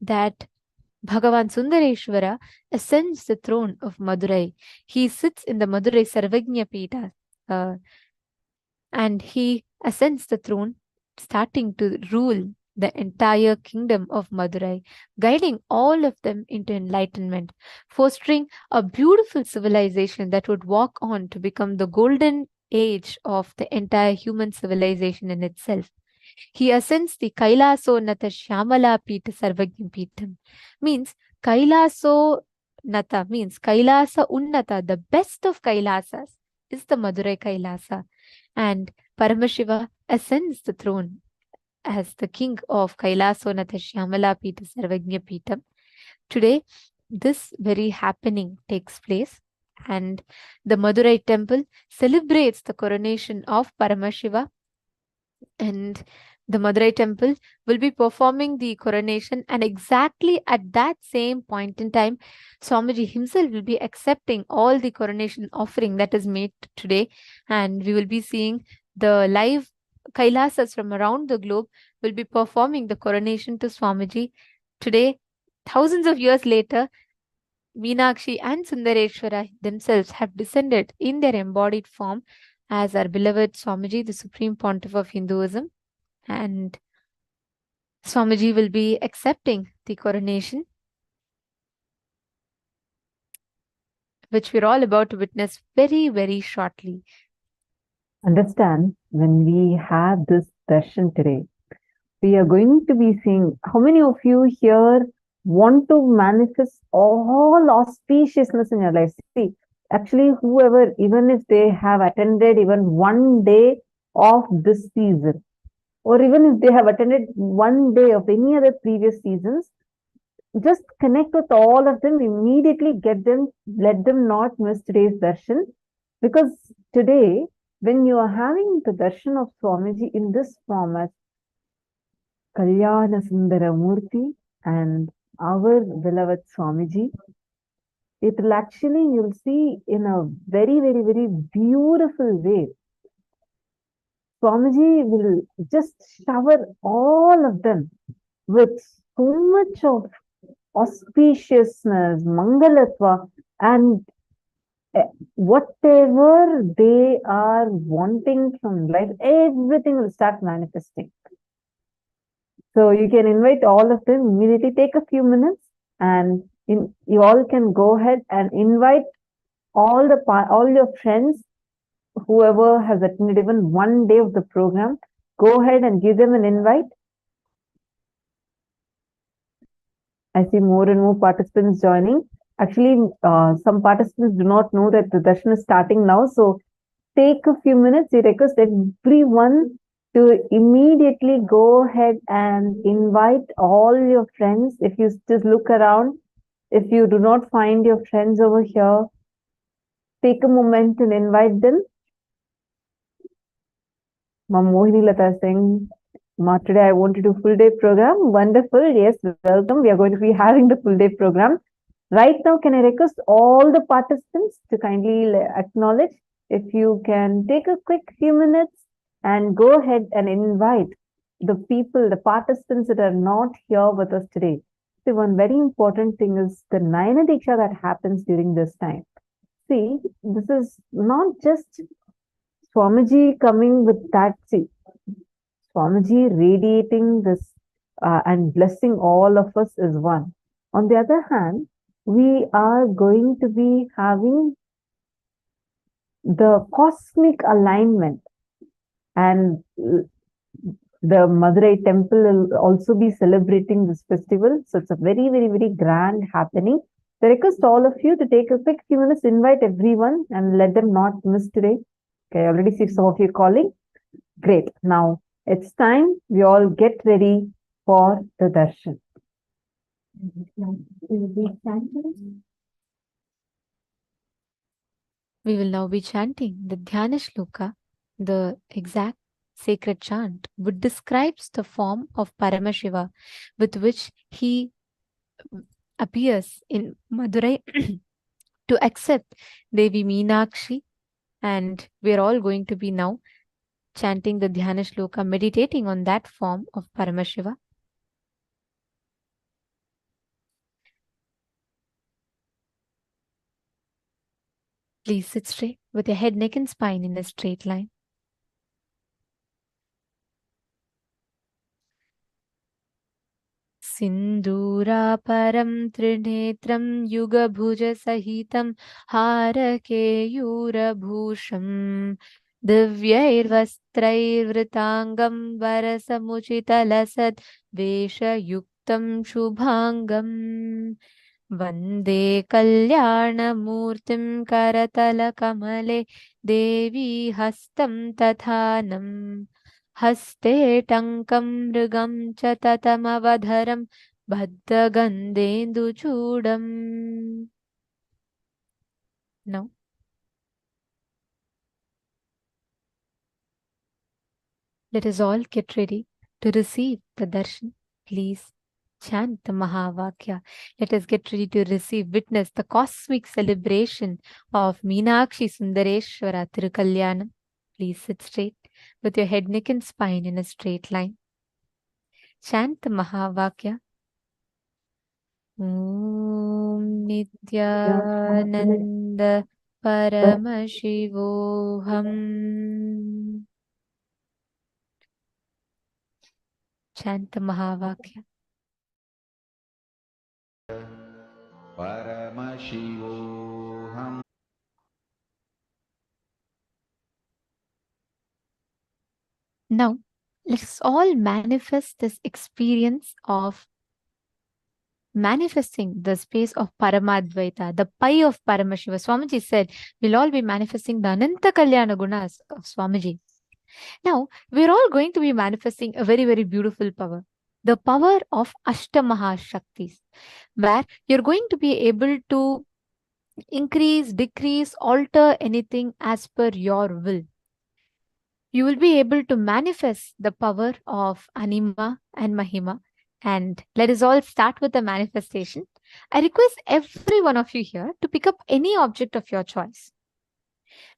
that Bhagavan Sundareshwara ascends the throne of Madurai. He sits in the Madurai Sarvagnya Pita, and he ascends the throne, starting to rule the entire kingdom of Madurai, guiding all of them into enlightenment, fostering a beautiful civilization that would walk on to become the golden age of the entire human civilization in itself. He ascends the Kailaso Nata Shyamala Pita Sarvagnya Pitam. Means Kailaso Nata means Kailasa Unnata, the best of Kailasas is the Madurai Kailasa. And Paramashiva ascends the throne as the king of Kailaso Nata Shyamala Pita Sarvagnya Pitam. Today, this very happening takes place, and the Madurai temple celebrates the coronation of Paramashiva. And the Madurai temple will be performing the coronation, and exactly at that same point in time, Swamiji himself will be accepting all the coronation offering that is made today, and we will be seeing the live Kailasas from around the globe will be performing the coronation to Swamiji. Today, thousands of years later, Meenakshi and Sundareshwara themselves have descended in their embodied form as our beloved Swamiji, the Supreme Pontiff of Hinduism. And Swamiji will be accepting the coronation, which we're all about to witness very, very shortly. Understand, when we have this darshan today, we are going to be seeing how many of you here want to manifest all auspiciousness in your life. See, actually, whoever, even if they have attended even one day of this season, or even if they have attended one day of any other previous seasons, just connect with all of them, immediately get them, let them not miss today's darshan, because today, when you are having the darshan of Swamiji in this format, Kalyana Murti and our beloved Swamiji, it will actually, you'll see in a very, very, very beautiful way. Swamiji will just shower all of them with so much of auspiciousness, mangalatva, and whatever they are wanting from life, everything will start manifesting. So you can invite all of them immediately. Take a few minutes, and you all can go ahead and invite all your friends, whoever has attended even one day of the program. Go ahead and give them an invite. I see more and more participants joining. Actually, some participants do not know that the darshan is starting now. So take a few minutes. We request everyone to immediately go ahead and invite all your friends. If you just look around, if you do not find your friends over here, take a moment and invite them. Ma Mohini Lata saying, Ma, today I want to do full day program. Wonderful. Yes, welcome. We are going to be having the full day program. Right now, can I request all the participants to kindly acknowledge? If you can take a quick few minutes and go ahead and invite the people, the participants that are not here with us today. See, one very important thing is the Nayana Diksha that happens during this time. See, this is not just Swamiji coming with that. See, Swamiji radiating this and blessing all of us is one. On the other hand, we are going to be having the cosmic alignment, and the Madurai temple will also be celebrating this festival. So it's a very, very, very grand happening. I request all of you to take a quick few minutes, invite everyone and let them not miss today. Okay, I already see some of you calling. Great. Now it's time we all get ready for the darshan. We will now be chanting the Dhyana Shloka, the exact sacred chant, which describes the form of Paramashiva with which he appears in Madurai to accept Devi Meenakshi. And we are all going to be now chanting the Dhyana Shloka, meditating on that form of Paramashiva. Please sit straight with your head, neck and spine in a straight line. Sinduraparam trinetram yugabhuja sahitam harakeurabhusham divyairvastrairvritangam varasamuchitalasad veshayuktam shubhangam Vande Kalyanamurtim Karatalakamale Devi Hastam Tathanam Haste Tankam Mrigam Chatatamavadharam Bhaddhagandendu Chudam. Now, let us all get ready to receive the darshan. Please chant the Mahavakya. Let us get ready to receive, witness the cosmic celebration of Meenakshi Sundareshwara Tirukalyanam. Please sit straight with your head, neck and spine in a straight line. Chant the Mahavakya. Om Nithyananda Paramashivoham. Chant the Mahavakya. Paramashivoham. Now, let's all manifest this experience of manifesting the space of Paramadvaita, the pie of Paramashiva. Swamiji said, we'll all be manifesting the Ananta Kalyana Gunas of Swamiji. Now, we're all going to be manifesting a very, very beautiful power. The power of Ashtamaha Shaktis, where you're going to be able to increase, decrease, alter anything as per your will. You will be able to manifest the power of Anima and Mahima. And let us all start with the manifestation. I request every one of you here to pick up any object of your choice.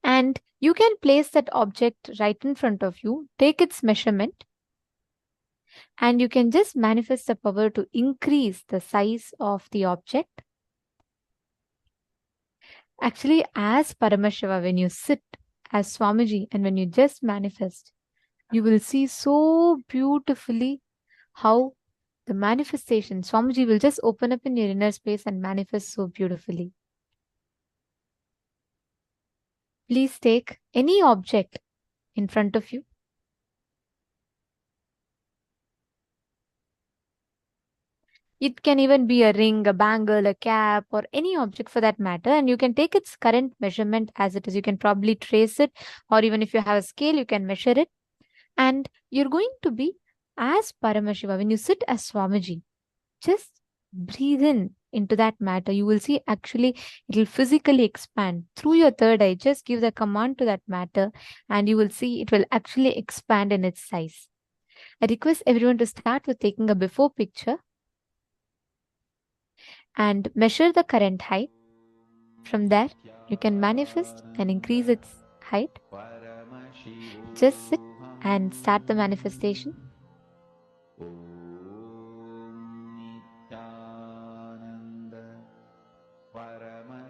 And you can place that object right in front of you, take its measurement, and you can just manifest the power to increase the size of the object. Actually, as Paramashiva, when you sit as Swamiji and when you just manifest, you will see so beautifully how the manifestation, Swamiji will just open up in your inner space and manifest so beautifully. Please take any object in front of you. It can even be a ring, a bangle, a cap, or any object for that matter. And you can take its current measurement as it is. You can probably trace it, or even if you have a scale, you can measure it. And you're going to be as Paramashiva. When you sit as Swamiji, just breathe in into that matter. You will see actually it will physically expand through your third eye. Just give the command to that matter and you will see it will actually expand in its size. I request everyone to start with taking a before picture and measure the current height. From there, you can manifest and increase its height. Just sit and start the manifestation.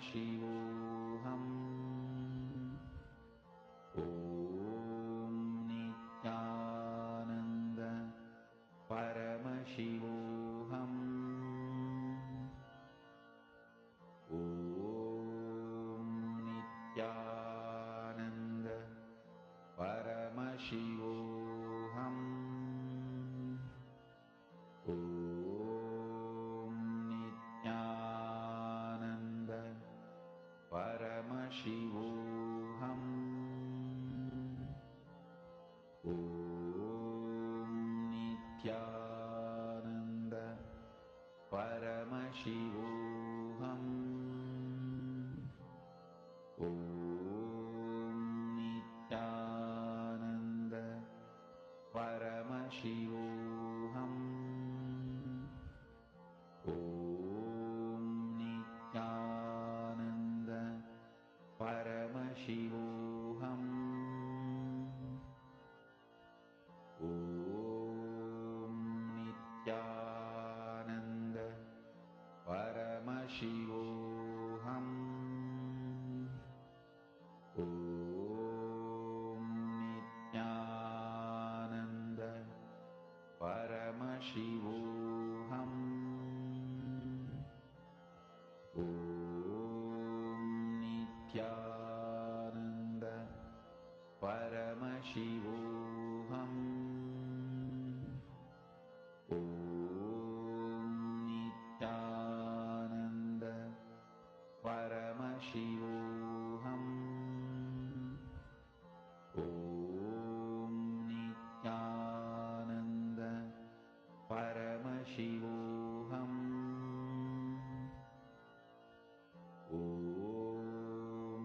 Paramashivoham Om Nithyananda Paramashivoham Om Nithyananda Paramashivoham Om Nithyananda Paramashivoham Om Nithyananda Paramashivoham Om Nithyananda Paramashivoham Om Nithyananda Paramashivoham Om Nithyananda Paramashivoham Om Nithyananda Paramashivoham Om Nithyananda Paramashivoham Om Nithyananda Paramashivoham Om Nithyananda Paramashivoham Om Nithyananda Paramashivoham Om Nithyananda Paramashivoham Om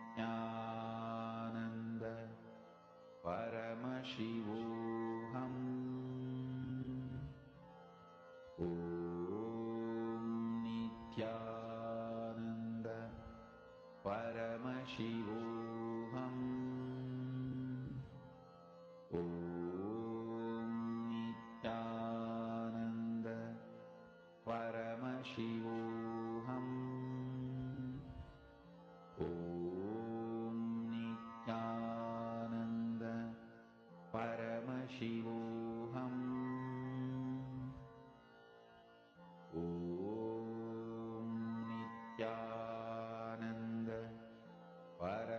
Nithyananda Paramashivoham Om Nithyananda Paramashivoham Om Nithyananda Paramashivoham Om Nithyananda Paramashivoham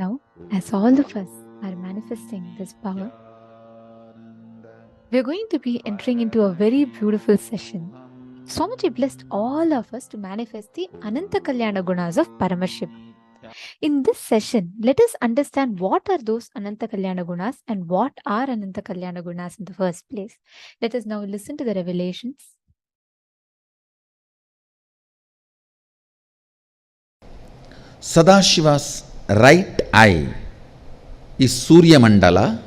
Now, as all of us are manifesting this power, we're going to be entering into a very beautiful session. Swamiji blessed all of us to manifest the Ananta Kalyana Gunas of Paramashiva. In this session, let us understand what are those Ananta Kalyana Gunas and what are Ananta Kalyana Gunas in the first place. Let us now listen to the revelations. Sadashiva's right eye is Surya Mandala,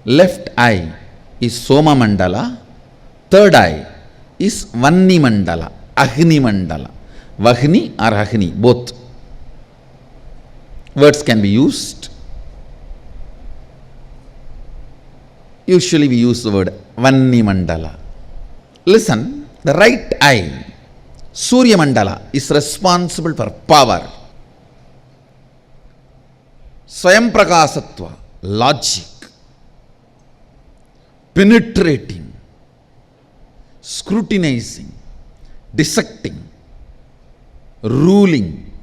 left eye is Soma Mandala, third eye is Vanni Mandala, Agni Mandala. Vahni or Agni, both words can be used. Usually we use the word Vanni Mandala. Listen, the right eye, Surya Mandala, is responsible for power, Swayam Prakasatva, logic, penetrating, scrutinizing, dissecting, ruling.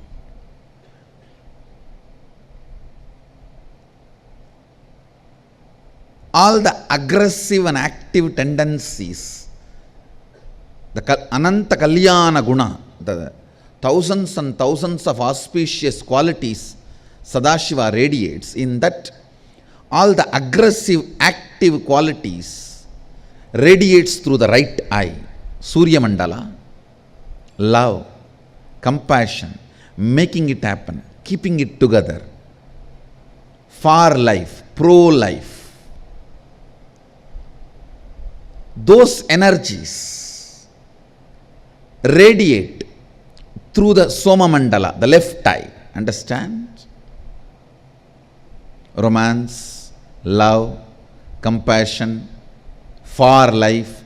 All the aggressive and active tendencies, the Ananta Kalyana Guna, the thousands and thousands of auspicious qualities Sadashiva radiates, in that all the aggressive active qualities radiates through the right eye, Surya Mandala, love, compassion, making it happen, keeping it together, far life, pro-life. Those energies radiate through the Soma Mandala, the left eye. Understand? Romance, love, compassion, far life,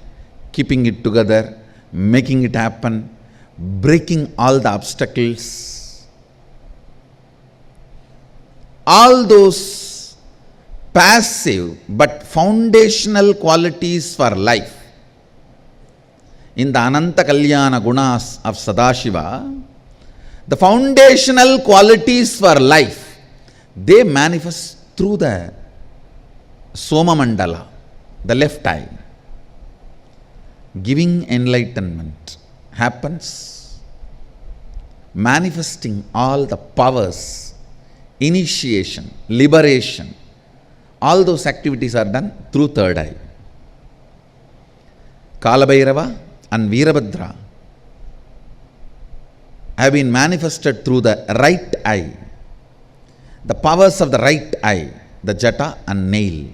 keeping it together, making it happen, breaking all the obstacles. All those passive but foundational qualities for life in the Ananta Kalyana Gunas of Sadashiva, the foundational qualities for life, they manifest through the Soma Mandala, the left eye. Giving enlightenment happens, manifesting all the powers, initiation, liberation, all those activities are done through third eye. Kalabhairava and Veerabhadra have been manifested through the right eye. The powers of the right eye, the jata and nail.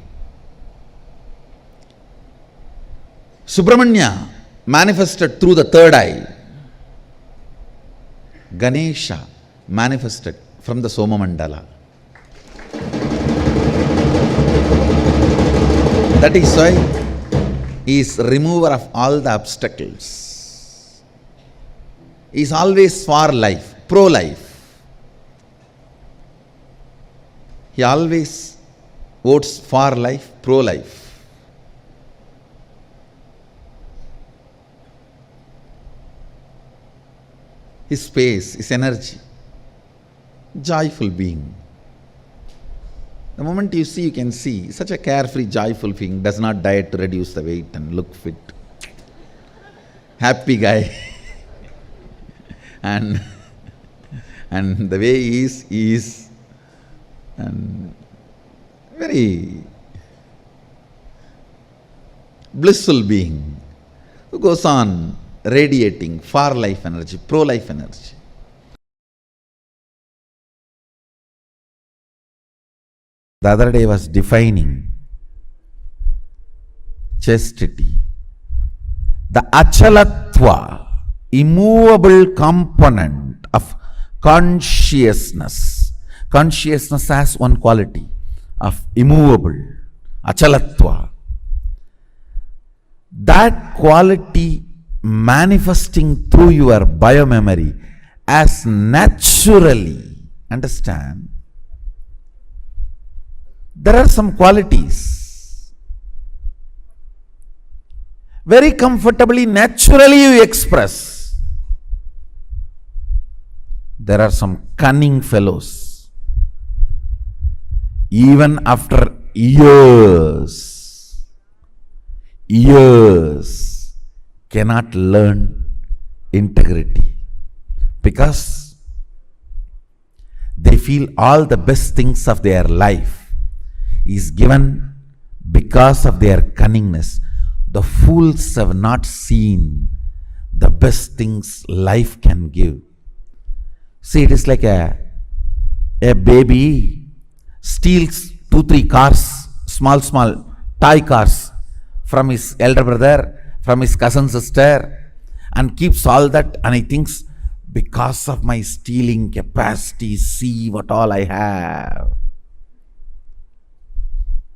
Subramanya manifested through the third eye. Ganesha manifested from the Soma Mandala. That is why he is remover of all the obstacles. He is always for life, pro-life. He always votes for life, pro-life. His space, his energy, joyful being. The moment you see, you can see, such a carefree, joyful being, does not diet to reduce the weight and look fit. Happy guy. and the way he is and very blissful being who goes on radiating far life energy, pro-life energy. The other day was defining chastity. The achalatva, immovable component of consciousness. Consciousness has one quality of immovable, achalatva. That quality manifesting through your biomemory as naturally, understand, there are some qualities very comfortably, naturally you express. There are some cunning fellows even after years, cannot learn integrity, because they feel all the best things of their life is given because of their cunningness. The fools have not seen the best things life can give. See, it is like a baby steals 2-3 cars, small toy cars from his elder brother, from his cousin sister, and keeps all that, and he thinks, because of my stealing capacity, see what all I have.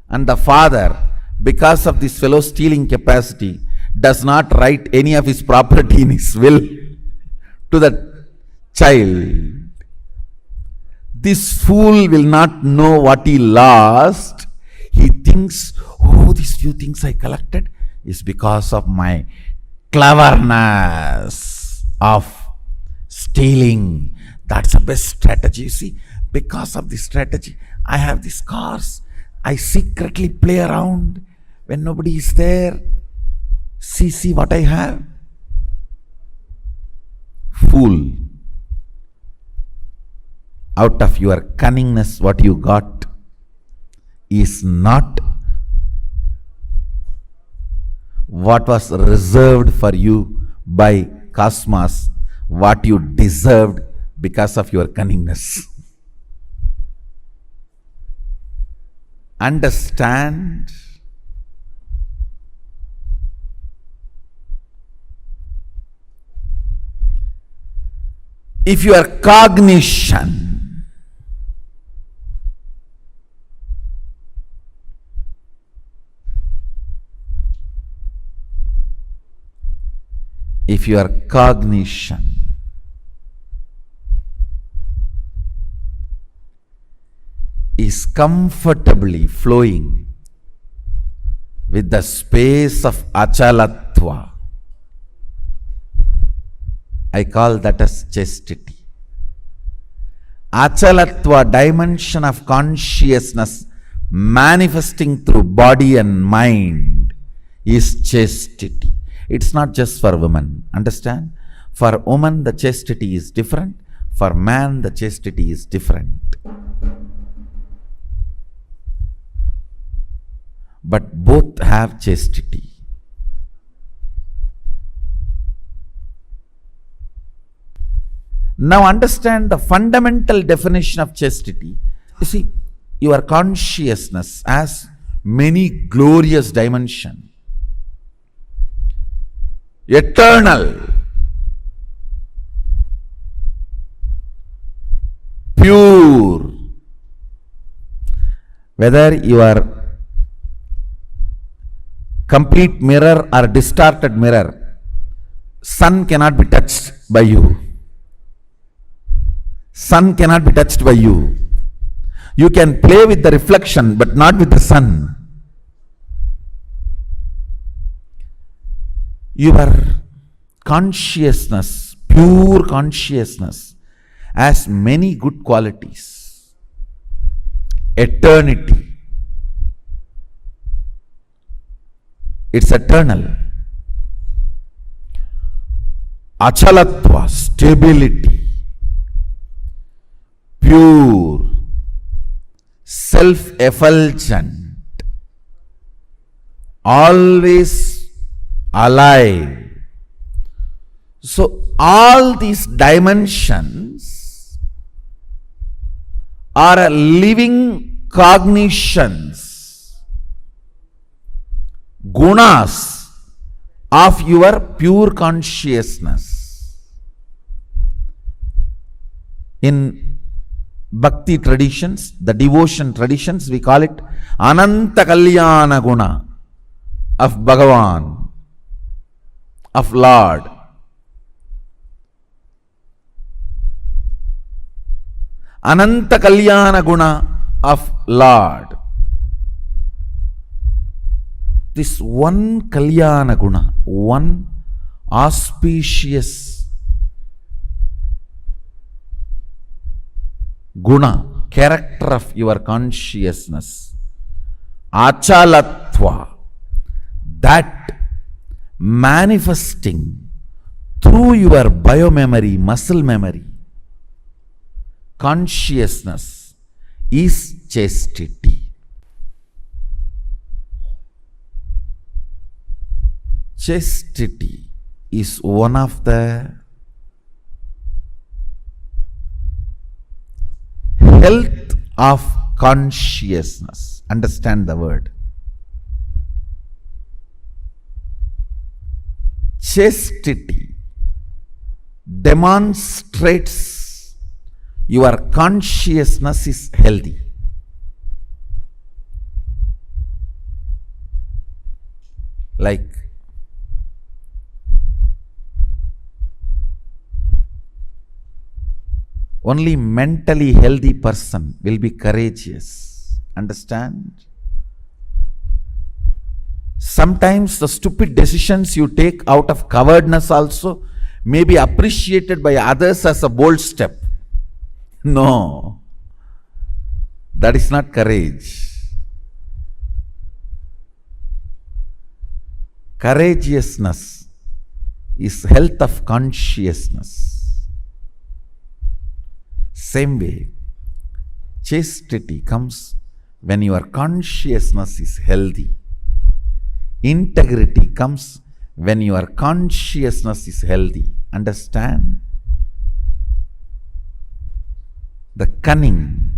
And the father, because of this fellow's stealing capacity, does not write any of his property in his will to the child. This fool will not know what he lost. He thinks, oh, these few things I collected is because of my cleverness of stealing. That's the best strategy. You see, because of this strategy, I have these cars. I secretly play around when nobody is there. See what I have. Fool. Out of your cunningness, what you got is not what was reserved for you by cosmos, what you deserved because of your cunningness. Understand? If your cognition is comfortably flowing with the space of achalatva, I call that as chastity. Achalatva, dimension of consciousness manifesting through body and mind, is chastity. It's not just for women, understand? For woman the chastity is different, for man the chastity is different. But both have chastity. Now understand the fundamental definition of chastity. You see, your consciousness has many glorious dimensions. Eternal, pure. Whether you are complete mirror or distorted mirror, sun cannot be touched by you. Sun cannot be touched by you. You can play with the reflection, but not with the sun. Your consciousness, pure consciousness, has many good qualities. Eternity. It's eternal. Achalatva, stability. Pure, self-effulgent, always alive. So all these dimensions are living cognitions, gunas of your pure consciousness. In Bhakti traditions, the devotion traditions, we call it Ananta Kalyana Guna of Bhagavan, of Lord. Ananta Kalyana Guna of Lord. This one Kalyana Guna, one auspicious guna character of your consciousness, achalatva, that manifesting through your biomemory, muscle memory, consciousness is chastity. Chastity is one of the health of consciousness. Understand the word. Chastity demonstrates your consciousness is healthy. Like only mentally healthy person will be courageous. Understand? Sometimes the stupid decisions you take out of cowardness also may be appreciated by others as a bold step. No, that is not courage. Courageousness is health of consciousness. Same way, chastity comes when your consciousness is healthy. Integrity comes when your consciousness is healthy. Understand? The cunning,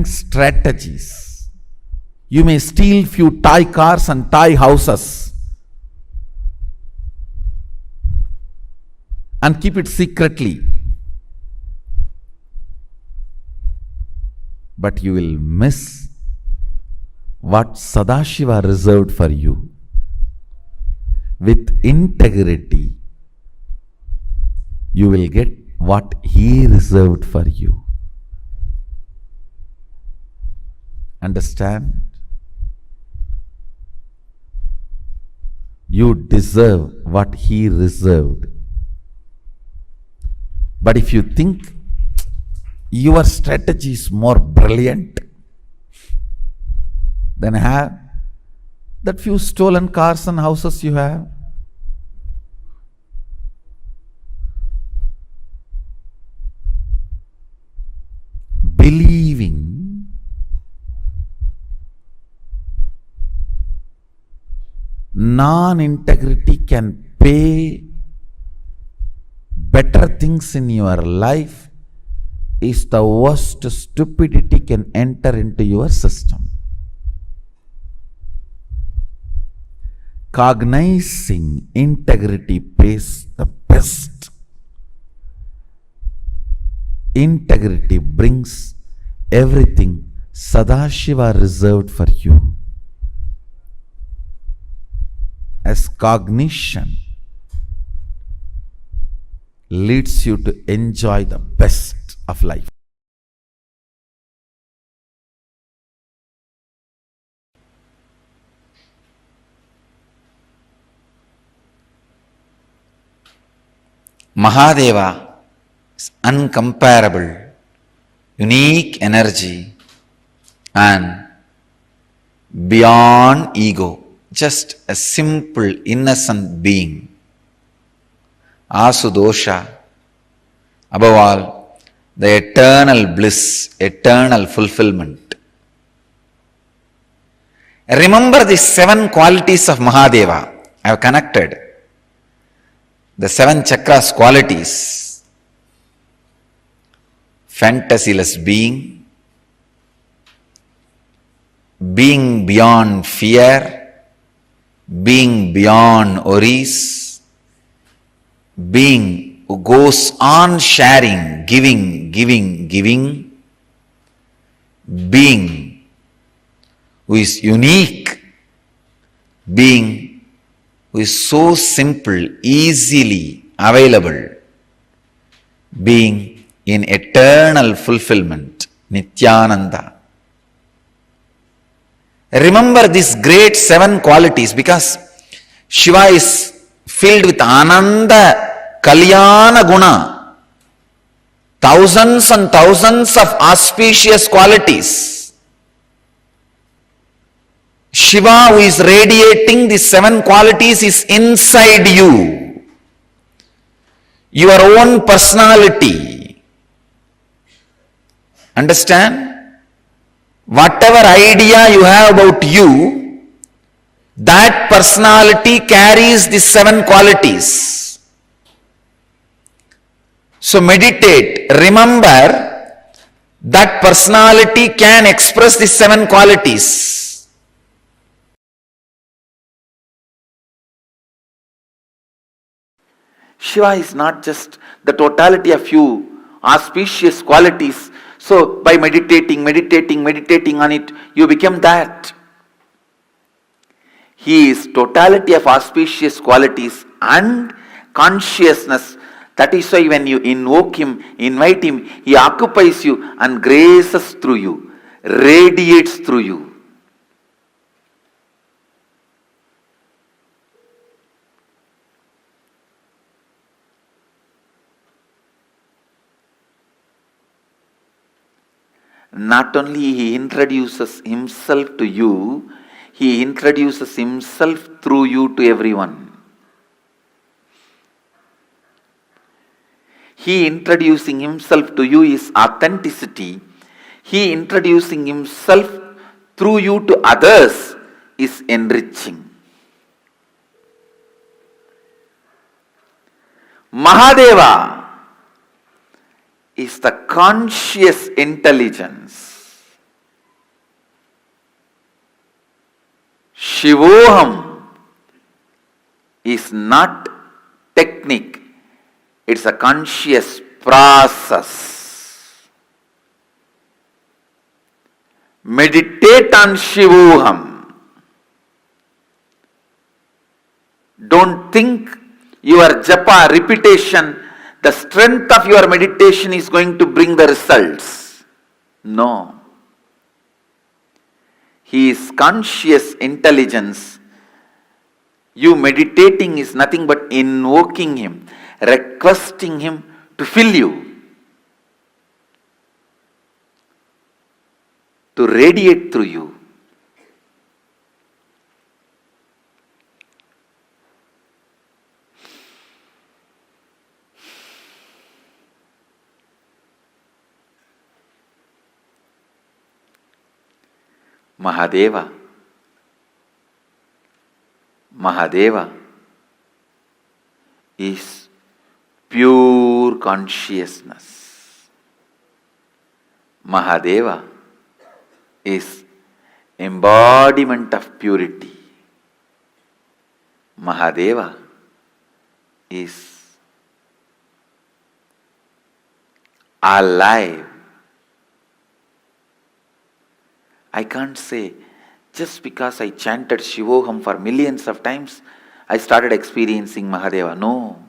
strategies. You may steal few toy cars and toy houses and keep it secretly, but you will miss what Sadashiva reserved for you. With integrity, you will get what he reserved for you. Understand? You deserve what he reserved. But if you think your strategy is more brilliant, then have that few stolen cars and houses you have. Believing non-integrity can pay better things in your life is the worst stupidity can enter into your system. Cognizing integrity pays the best. Integrity brings everything Sadashiva reserved for you. As cognition leads you to enjoy the best of life. Mahadeva is uncomparable, unique energy and beyond ego, just a simple innocent being. Asudosha, above all, the eternal bliss, eternal fulfillment. Remember the 7 qualities of Mahadeva. I have connected the 7 chakras qualities. Fantasyless being, being beyond fear, being beyond worries, being who goes on sharing, giving, being who is unique, being who is so simple, easily available, being in eternal fulfillment, Nithyananda. Remember these great 7 qualities, because Shiva is filled with Ananta Kalyana Guna. Thousands and thousands of auspicious qualities. Shiva, who is radiating these 7 qualities, is inside you. Your own personality. Understand? Whatever idea you have about you, that personality carries these 7 qualities. So meditate, remember that personality can express these 7 qualities. Shiva is not just the totality of you, auspicious qualities. So by meditating on it, you become that. He is totality of auspicious qualities and consciousness. That is why when you invoke him, invite him, he occupies you and graces through you, radiates through you. Not only he introduces himself to you, he introduces himself through you to everyone. He introducing himself to you is authenticity. He introducing himself through you to others is enriching. Mahadeva is the conscious intelligence. Shivoham is not technique, it's a conscious process. Meditate on Shivoham. Don't think your japa repetition, the strength of your meditation is going to bring the results. No. He is conscious intelligence. You meditating is nothing but invoking him, requesting him to fill you, to radiate through you. Mahadeva is pure consciousness. Mahadeva is embodiment of purity. Mahadeva is alive. I can't say, just because I chanted Shivoham for millions of times, I started experiencing Mahadeva. No.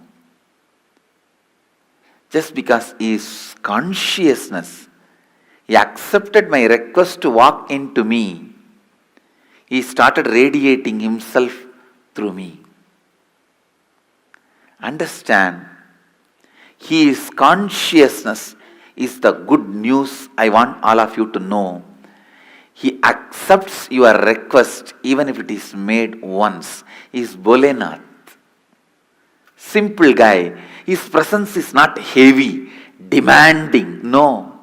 Just because he is consciousness, he accepted my request to walk into me. He started radiating himself through me. Understand, he is consciousness is the good news I want all of you to know. He accepts your request even if it is made once. He is Bholenath. Simple guy. His presence is not heavy, demanding. No.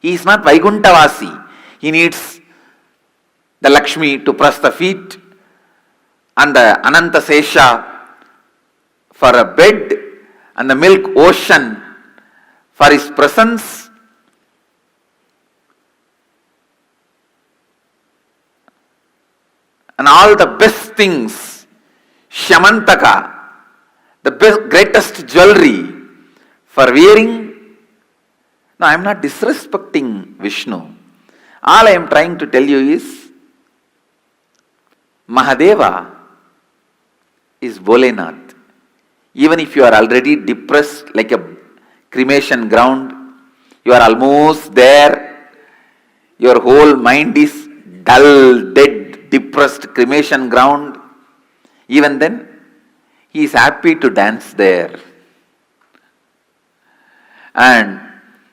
He is not Vaikuntavasi. He needs the Lakshmi to press the feet and the Ananta Sesha for a bed and the milk ocean for his presence. And all the best things, Shamantaka, the greatest jewelry for wearing. No, I am not disrespecting Vishnu. All I am trying to tell you is, Mahadeva is Bholenath. Even if you are already depressed like a cremation ground, you are almost there, your whole mind is dull, dead, depressed, cremation ground, even then he is happy to dance there. And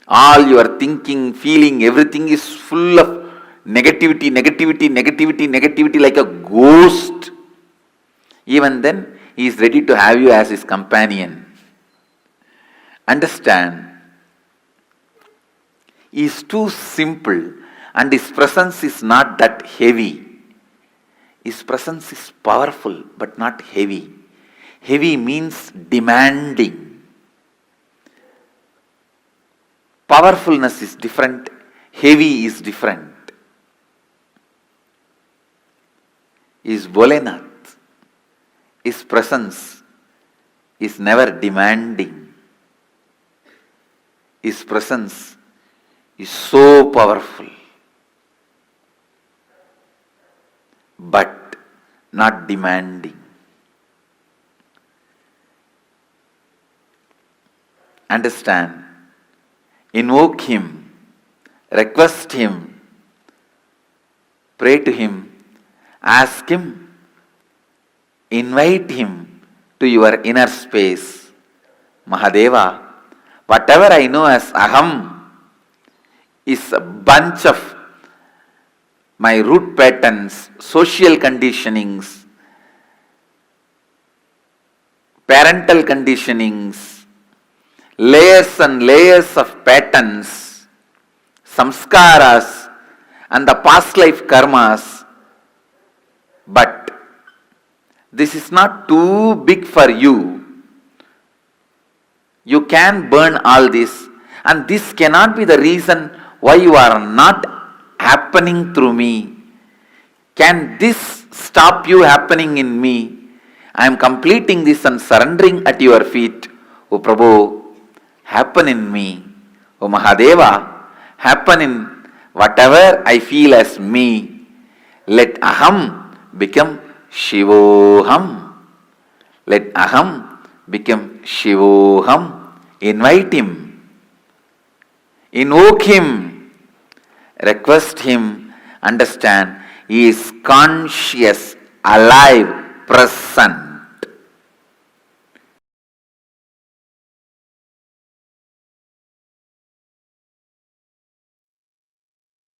all your thinking, feeling, everything is full of negativity, negativity, negativity, negativity like a ghost. Even then, he is ready to have you as his companion. Understand, he is too simple and his presence is not that heavy. His presence is powerful but not heavy. Heavy means demanding. Powerfulness is different, heavy is different. Is Bholenath. His presence is never demanding. His presence is so powerful, but not demanding. Understand, invoke him, request him, pray to him, ask him, invite him to your inner space. Mahadeva, whatever I know as Aham is a bunch of my root patterns, social conditionings, parental conditionings, layers and layers of patterns, samskaras, and the past life karmas. But this is not too big for you. You can burn all this, and this cannot be the reason why you are not happening through me. Can this stop you happening in me? I am completing this and surrendering at your feet. O Prabhu, happen in me. O Mahadeva, happen in whatever I feel as me. Let Aham become Shivoham. Let Aham become Shivoham. Invite him. Invoke him. Request him. Understand, he is conscious, alive, present.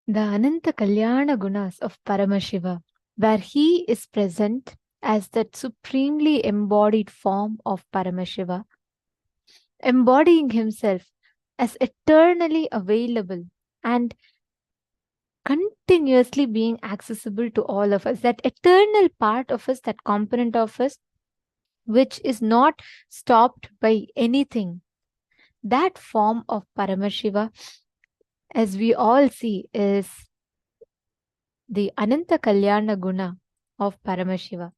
The Ananta Kalyana Gunas of Paramashiva, where he is present as that supremely embodied form of Paramashiva, embodying himself as eternally available and continuously being accessible to all of us, that eternal part of us, that component of us, which is not stopped by anything. That form of Paramashiva, as we all see, is the Ananta Kalyana Guna of Paramashiva.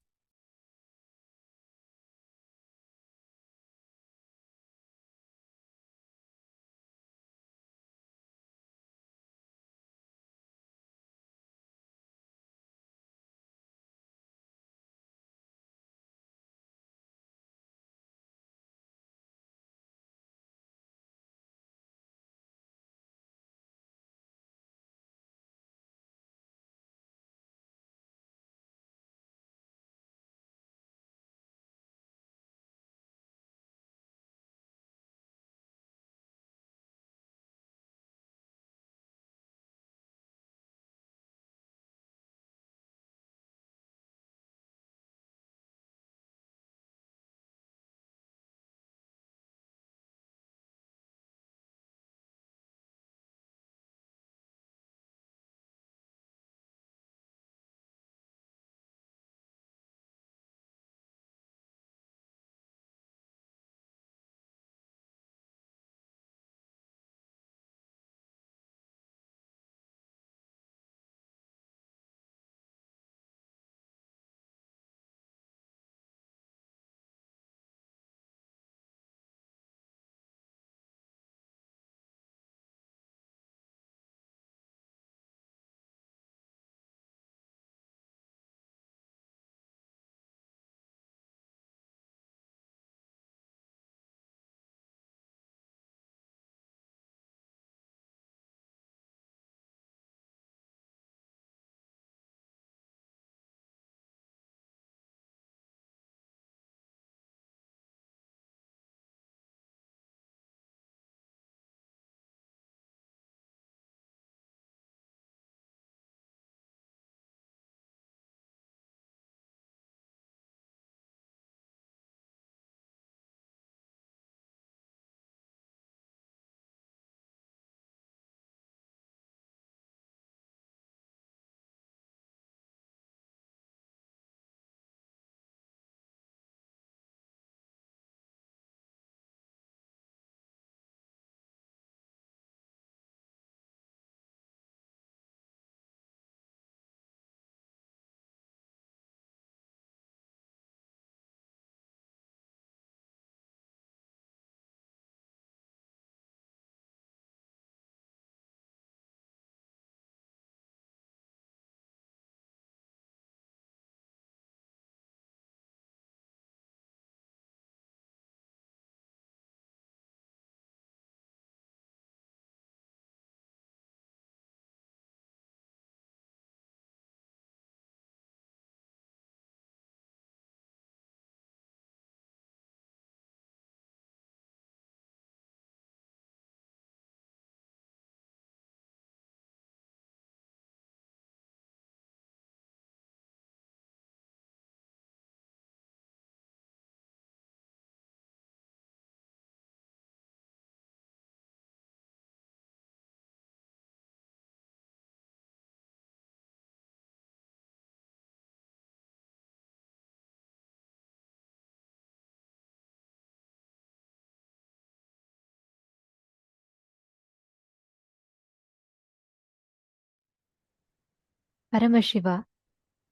Paramashiva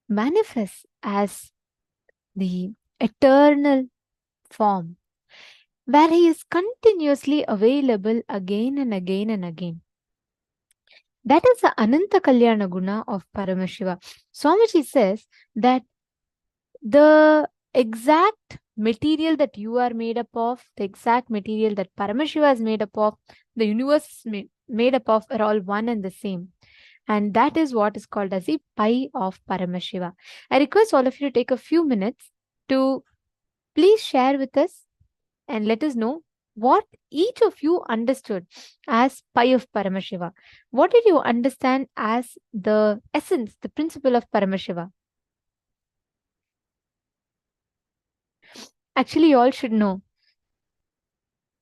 manifests as the eternal form, where he is continuously available again and again and again. That is the Ananta Kalyana Guna of Paramashiva. Swamiji says that the exact material that you are made up of, the exact material that Paramashiva is made up of, the universe is made up of, are all one and the same. And that is what is called as the pi of Paramashiva. I request all of you to take a few minutes to please share with us and let us know what each of you understood as pi of Paramashiva. What did you understand as the essence, the principle of Paramashiva? Actually, you all should know.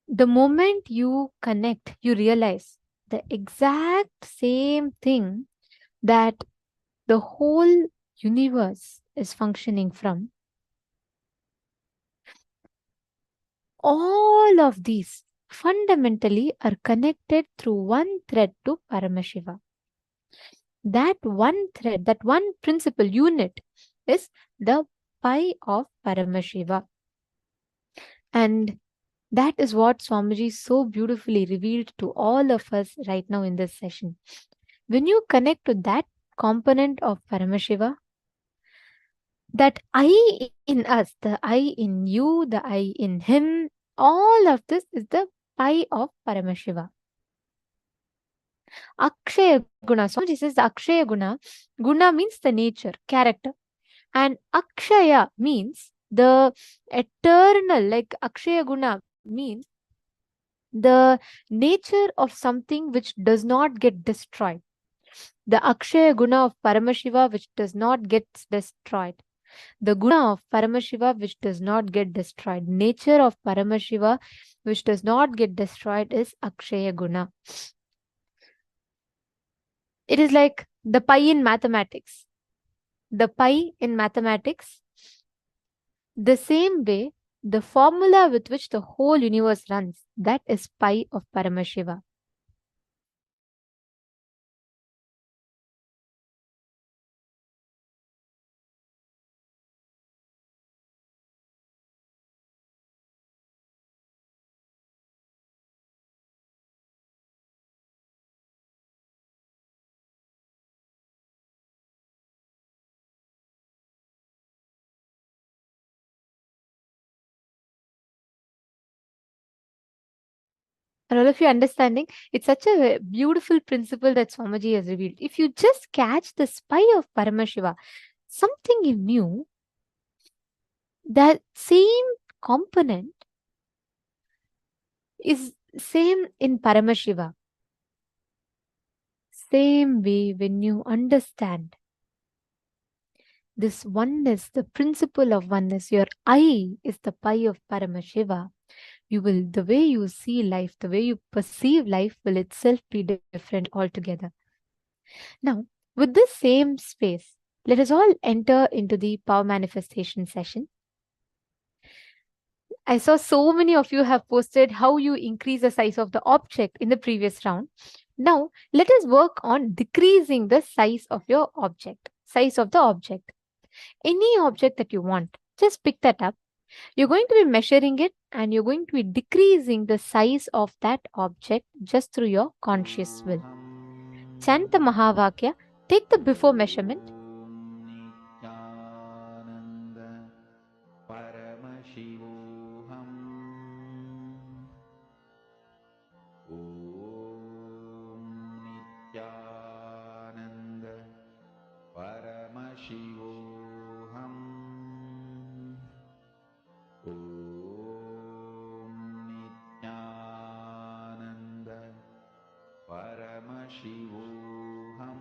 The moment you connect, you realize the exact same thing that the whole universe is functioning from. All of these fundamentally are connected through one thread to Paramashiva. That one thread, that one principal unit is the pi of Paramashiva. And that is what Swamiji so beautifully revealed to all of us right now in this session. When you connect to that component of Paramashiva, that I in us, the I in you, the I in him, all of this is the pi of Paramashiva. Akshaya Guna. Swamiji says the Akshaya Guna. Guna means the nature, character. And Akshaya means the eternal, like Akshaya Guna means the nature of something which does not get destroyed. The Akshaya Guna of Paramashiva which does not get destroyed. The Guna of Paramashiva which does not get destroyed. Nature of Paramashiva which does not get destroyed is Akshaya Guna. It is like the pi in mathematics. The pi in mathematics, the same way, the formula with which the whole universe runs, that is pi of Paramashiva. Are all of you understanding? It's such a beautiful principle that Swamiji has revealed. If you just catch the pi of Paramashiva, something you knew, that same component is same in Paramashiva. Same way, when you understand this oneness, the principle of oneness, your I is the pi of Paramashiva, you will, the way you see life, the way you perceive life will itself be different altogether. Now, with this same space, let us all enter into the power manifestation session. I saw so many of you have posted how you increase the size of the object in the previous round. Now, let us work on decreasing the size of your object, size of the object. Any object that you want, just pick that up. You're going to be measuring it and you're going to be decreasing the size of that object just through your conscious will. Chant the Mahavakya, take the before measurement. Nithyananda Paramashivoham Nithyananda Paramashivoham Nithyananda Paramashivoham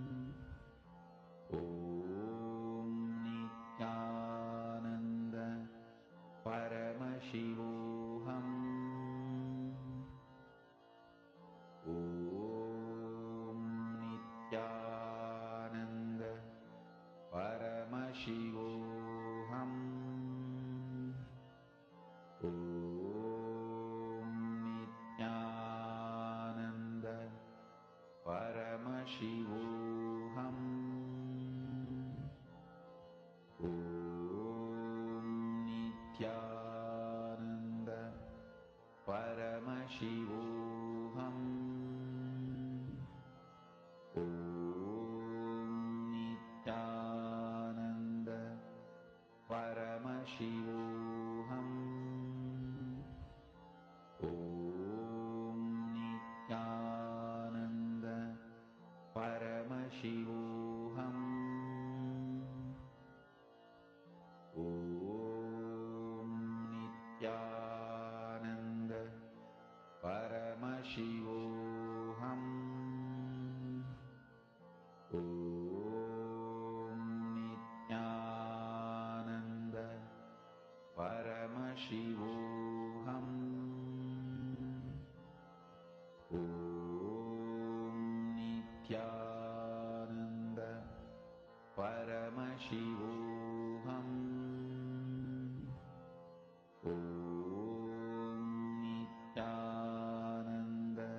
Paramashivoham. Om Nithyananda Paramashivoham. Om Nithyananda Paramashivoham. Om Nithyananda Paramashivoham. Om Nithyananda Paramashivoham. Om Nithyananda Paramashivoham. Om Nithyananda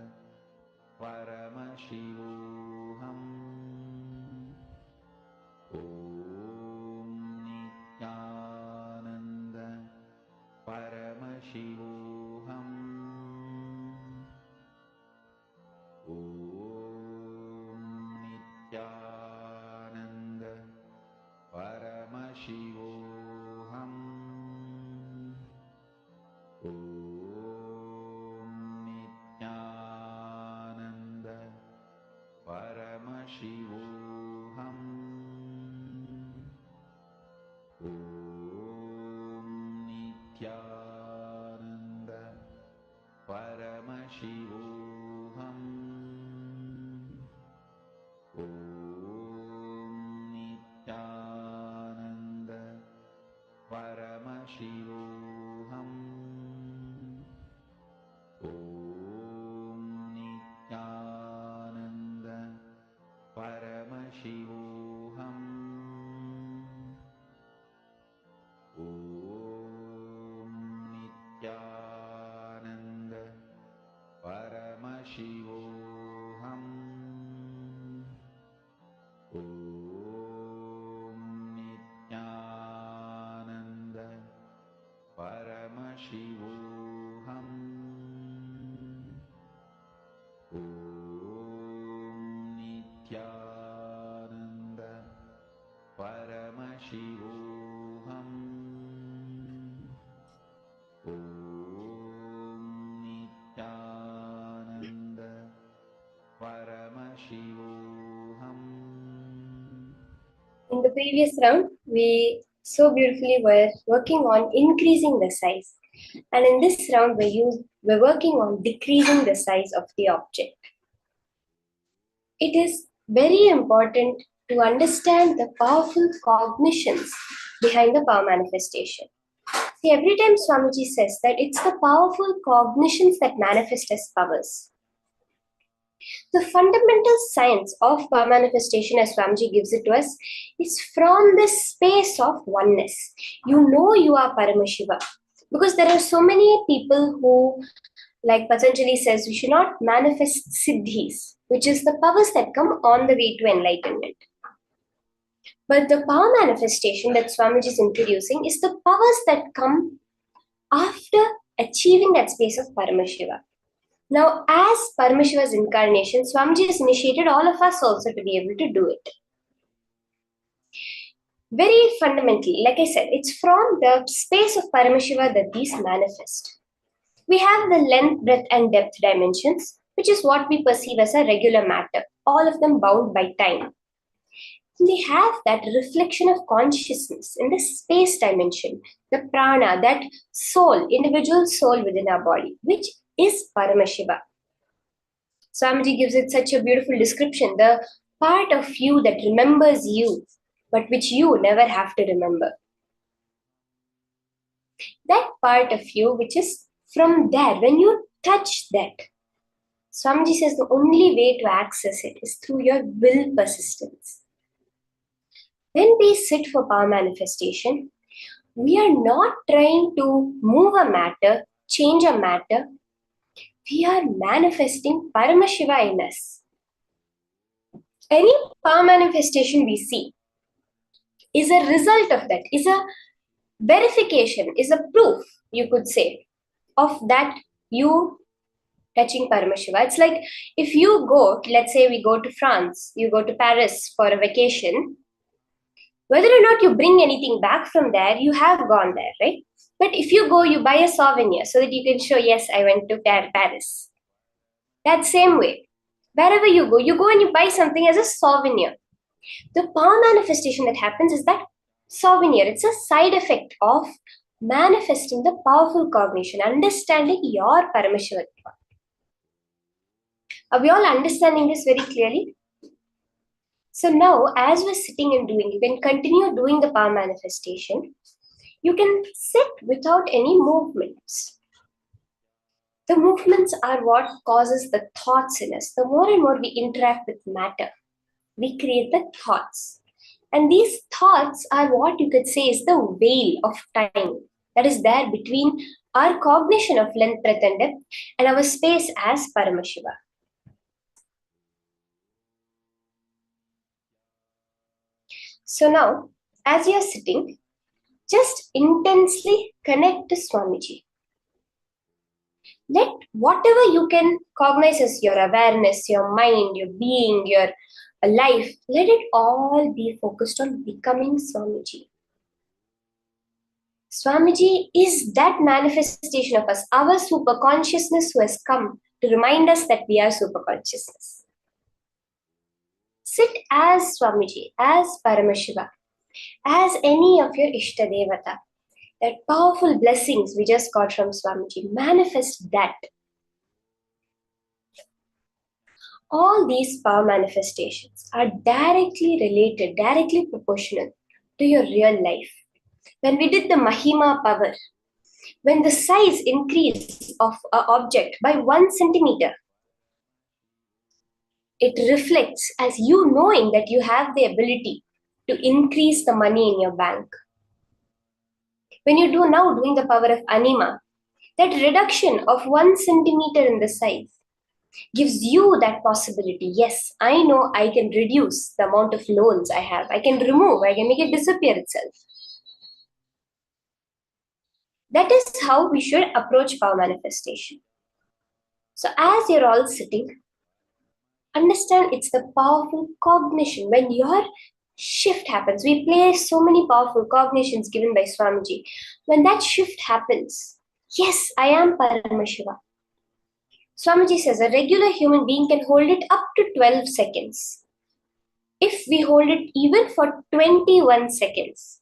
Paramashivoham. Om Nithyananda Paramashivoham. Om Nithyananda Paramashivoham. Om Nithyananda Paramashivoham. Om Nithyananda Paramashivoham. Om Nithyananda Paramashivoham. Om Nithyananda Paramashivoham. Om Nithyananda Paramashivoham. Om Nithyananda Paramashivoham. Om Nithyananda Paramashivoham. Om Nithyananda Paramashivoham. In the previous round, we so beautifully were working on increasing the size. And in this round, we're working on decreasing the size of the object. It is very important to understand the powerful cognitions behind the power manifestation. See, every time Swamiji says that it's the powerful cognitions that manifest as powers. The fundamental science of power manifestation, as Swamiji gives it to us, is from this space of oneness. You know you are Paramashiva. Because there are so many people who, like Patanjali says, we should not manifest siddhis, which is the powers that come on the way to enlightenment. But the power manifestation that Swamiji is introducing is the powers that come after achieving that space of Paramashiva. Now, as Paramashiva's incarnation, Swamiji has initiated all of us also to be able to do it. Very fundamentally, like I said, it's from the space of Paramashiva that these manifest. We have the length, breadth, and depth dimensions, which is what we perceive as a regular matter, all of them bound by time. We have that reflection of consciousness in the space dimension, the prana, that soul, individual soul within our body, which is Paramashiva. Swamiji gives it such a beautiful description, the part of you that remembers you, but which you never have to remember. That part of you which is from there, when you touch that, Swamiji says the only way to access it is through your will persistence. When we sit for power manifestation, we are not trying to move a matter, change a matter. We are manifesting Paramashiva in us. Any power manifestation we see is a result of that, is a verification, is a proof, you could say, of that you touching Paramashiva. It's like if you go, let's say we go to France, you go to Paris for a vacation, whether or not you bring anything back from there, you have gone there, right? But if you go, you buy a souvenir so that you can show, yes, I went to Paris. That same way, wherever you go and you buy something as a souvenir. The power manifestation that happens is that souvenir. It's a side effect of manifesting the powerful cognition, understanding your Paramashiva. Are we all understanding this very clearly? So now, as we're sitting and doing, you can continue doing the power manifestation. You can sit without any movements. The movements are what causes the thoughts in us. The more and more we interact with matter, we create the thoughts. And these thoughts are what you could say is the veil of time that is there between our cognition of length, breadth, and depth and our space as Paramashiva. So now, as you are sitting, just intensely connect to Swamiji. Let whatever you can cognize as your awareness, your mind, your being, your life, let it all be focused on becoming Swamiji. Swamiji is that manifestation of us, our super consciousness who has come to remind us that we are super consciousness. Sit as Swamiji, as Paramashiva, as any of your Ishta Devata. That powerful blessings we just got from Swamiji, manifest that. All these power manifestations are directly related, directly proportional to your real life. When we did the Mahima power, when the size increase of an object by 1 centimeter, it reflects as you knowing that you have the ability to increase the money in your bank. When you do now doing the power of Anima, that reduction of 1 centimeter in the size gives you that possibility. Yes, I know I can reduce the amount of loans I have. I can remove, I can make it disappear itself. That is how we should approach power manifestation. So as you're all sitting, understand it's the powerful cognition. When your shift happens, we play so many powerful cognitions given by Swamiji. When that shift happens, yes, I am Paramashiva. Swamiji says a regular human being can hold it up to 12 seconds. If we hold it even for 21 seconds,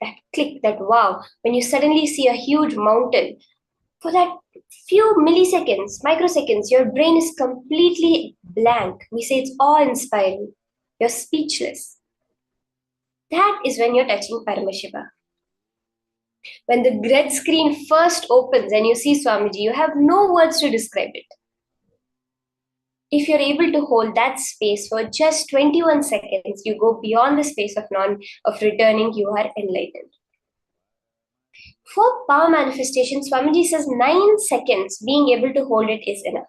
that click, that wow, when you suddenly see a huge mountain, for that few milliseconds, microseconds, your brain is completely blank. We say it's awe-inspiring. You're speechless. That is when you're touching Paramashiva. When the red screen first opens and you see Swamiji, you have no words to describe it. If you're able to hold that space for just 21 seconds, you go beyond the space of returning, you are enlightened. For power manifestation, Swamiji says 9 seconds being able to hold it is enough.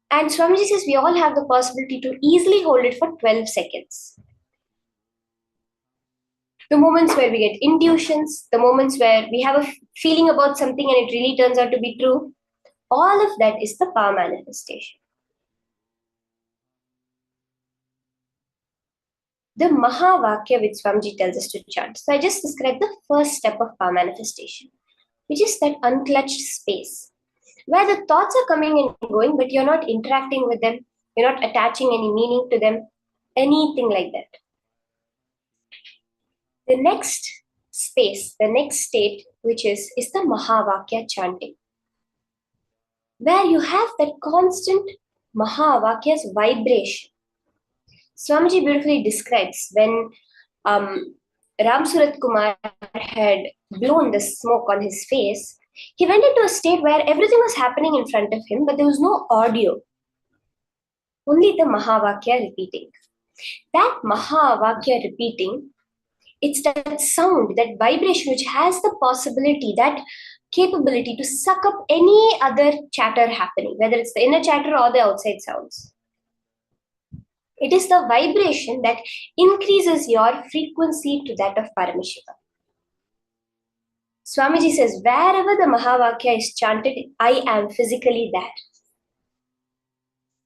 And Swamiji says we all have the possibility to easily hold it for 12 seconds. The moments where we get intuitions, the moments where we have a feeling about something and it really turns out to be true, all of that is the power manifestation. The Mahā Vakya which Swamiji tells us to chant. So I just described the first step of power manifestation, which is that unclutched space, where the thoughts are coming and going, but you're not interacting with them, you're not attaching any meaning to them, anything like that. The next space, the next state, which is the Mahā Vakya chanting, where you have that constant Mahā Vakya's vibration. Swamiji beautifully describes when Ram Surat Kumar had blown the smoke on his face, he went into a state where everything was happening in front of him, but there was no audio. Only the Mahā Vakya repeating. That Mahā Vakya repeating, it's that sound, that vibration which has the possibility, that capability to suck up any other chatter happening, whether it's the inner chatter or the outside sounds. It is the vibration that increases your frequency to that of Paramashiva. Swamiji says, wherever the Mahavakya is chanted, I am physically there.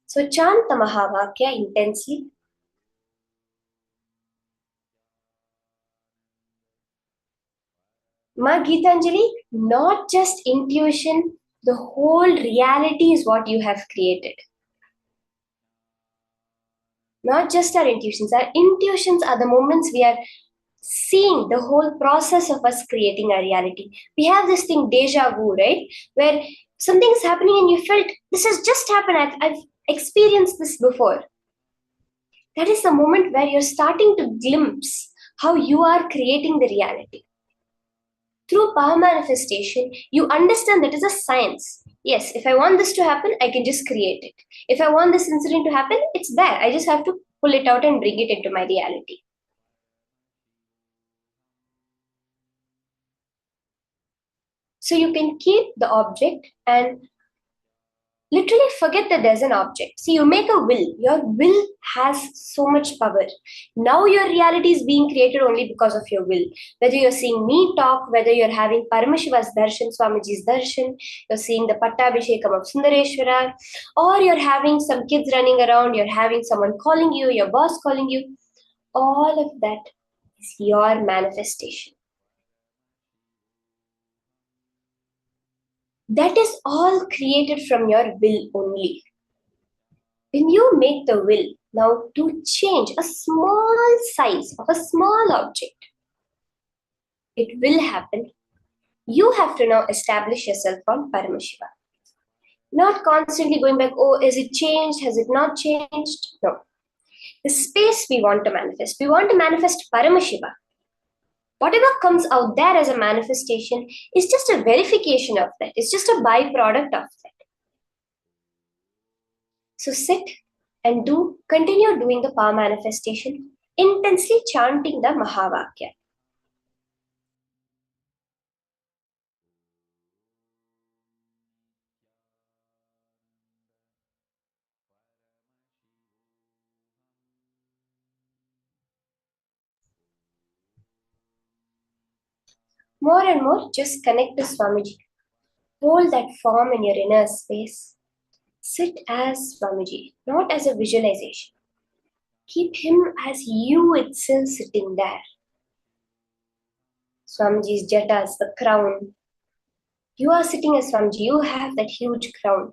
So chant the Mahavakya intensely. Ma Gitanjali, not just intuition, the whole reality is what you have created. Not just our intuitions are the moments we are seeing the whole process of us creating our reality. We have this thing, deja vu, right? Where something is happening and you felt, this has just happened, I've experienced this before. That is the moment where you're starting to glimpse how you are creating the reality. Through power manifestation, you understand that is a science. Yes, if I want this to happen, I can just create it. If I want this incident to happen, it's there. I just have to pull it out and bring it into my reality. So you can keep the object and literally forget that there's an object. See, you make a will. Your will has so much power. Now your reality is being created only because of your will. Whether you're seeing me talk, whether you're having Paramashiva's darshan, Swamiji's darshan, you're seeing the Pattabhishekam of Sundareshwara, or you're having some kids running around, you're having someone calling you, your boss calling you, all of that is your manifestation. That is all created from your will only. When you make the will now to change a small size of a small object, it will happen. You have to now establish yourself on Paramashiva. Not constantly going back, oh, is it changed? Has it not changed? No. The space we want to manifest Paramashiva. Whatever comes out there as a manifestation is just a verification of that. It's just a byproduct of that. So sit and continue doing the power manifestation, intensely chanting the Mahavakya. More and more, just connect to Swamiji. Hold that form in your inner space. Sit as Swamiji, not as a visualization. Keep him as you itself sitting there. Swamiji's jatas, the crown. You are sitting as Swamiji. You have that huge crown.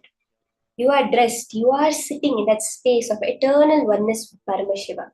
You are dressed. You are sitting in that space of eternal oneness with Paramashiva.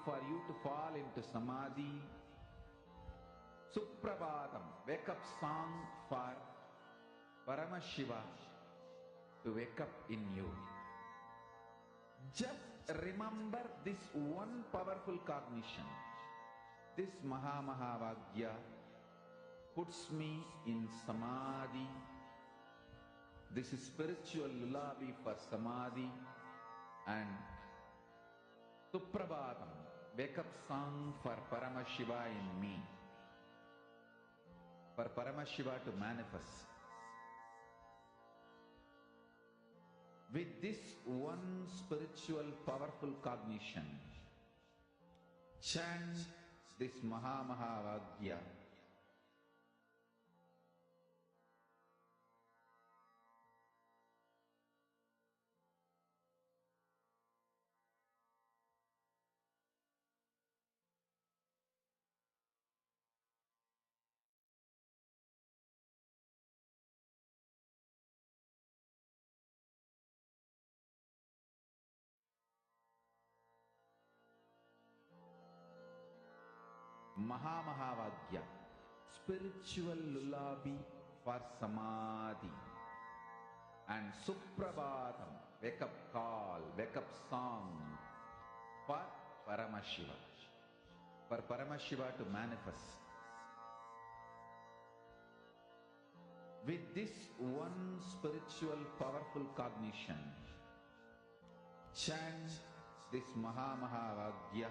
for you to fall into samadhi. Suprabhatam, wake up song for Paramashiva to wake up in you. Just remember this one powerful cognition. This Mahavagya puts me in samadhi. This is spiritual lullaby for samadhi. And Suprabhatam, wake up song for Paramashiva in me. For Paramashiva to manifest. With this one spiritual powerful cognition, chant this Mahavagya. Mahavagya, spiritual lullaby for samadhi. And Suprabhatam, wake up call, wake up song for Paramashiva. For Paramashiva to manifest. With this one spiritual powerful cognition, chant this Mahavagya.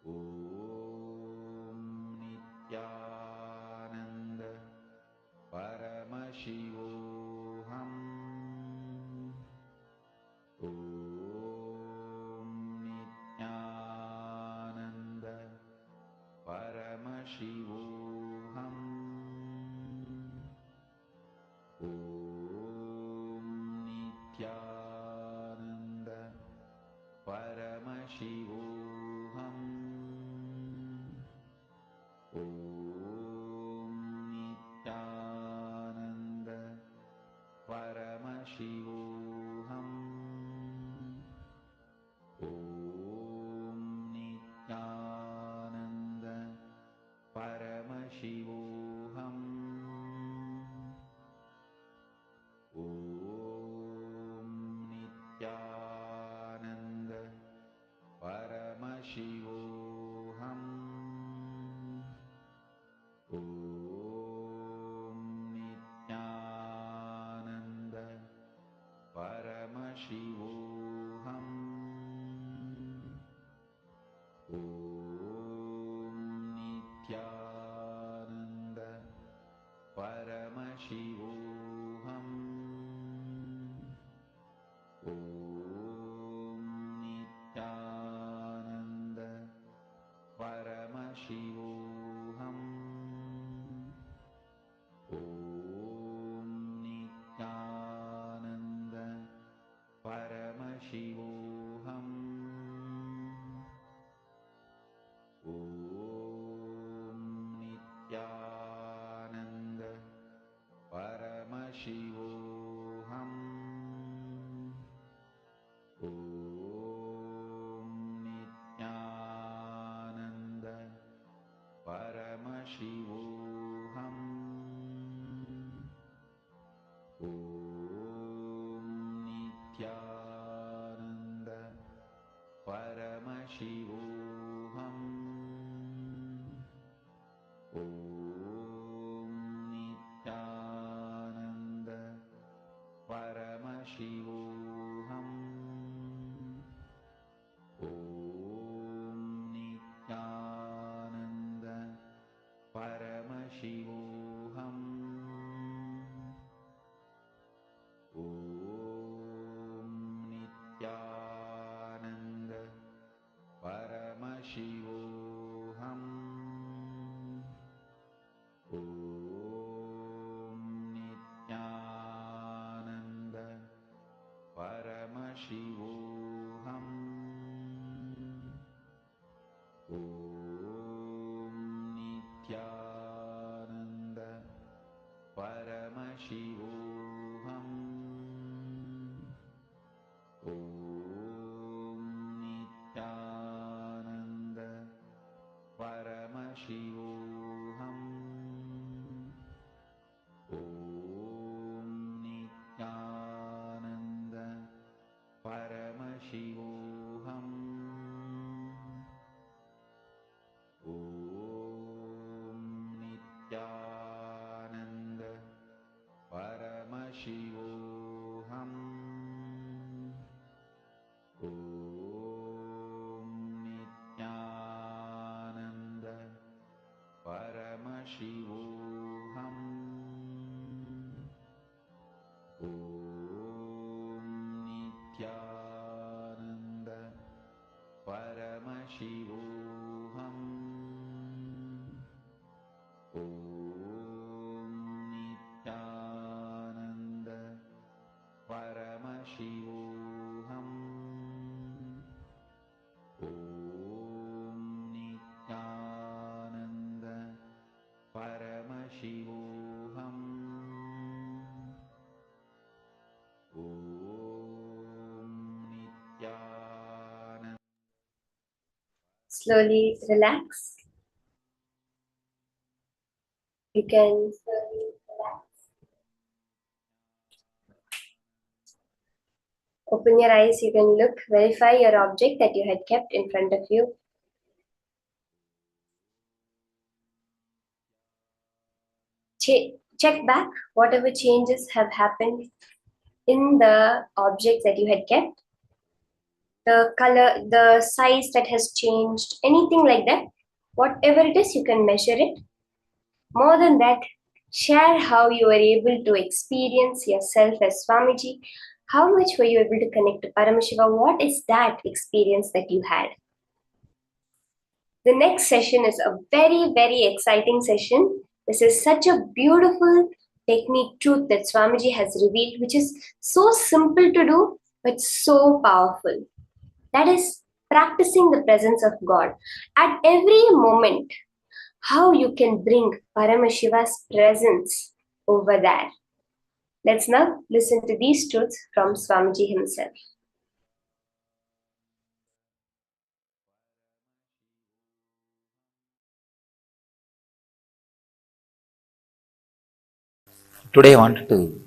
Om Nithyananda Paramashivoham. Om Nithyananda Paramashivoham. Om Nithyananda Paramashivoham. Om Nithyananda Paramashivoham. Om Nithyananda Paramashivoham. Om Nithyananda Paramashivoham. Om Nithyananda Paramashivoham. Om Nithyananda Paramashivoham. Om Nithyananda Paramashivoham. Om Nithyananda Paramashivoham. Om Nithyananda Paramashivoham. Om Nithyananda Paramashivoham. Om Nithyananda Paramashivoham. Om Nithyananda Paramashivoham. Om Nithyananda Paramashivoham. Om Nithyananda Paramashivoham. Paramashivoham. Om Nithyananda Paramashivoham. Om Nithyananda Paramashivoham. Om Nithyananda Paramashivoham. Om Nithyananda Paramashivoham. Om Nithyananda Paramashivoham. Om Nithyananda Paramashivoham. Om Nithyananda. Slowly relax. You can slowly relax. Open your eyes, you can look, verify your object that you had kept in front of you. Check back whatever changes have happened in the objects that you had kept. The color, the size that has changed, anything like that. Whatever it is, you can measure it. More than that, share how you were able to experience yourself as Swamiji. How much were you able to connect to Paramashiva? What is that experience that you had? The next session is a very, very exciting session. This is such a beautiful technique, truth that Swamiji has revealed, which is so simple to do, but so powerful. That is practicing the presence of God. At every moment, how you can bring Paramashiva's presence over there. Let's now listen to these truths from Swamiji himself. Today I wanted to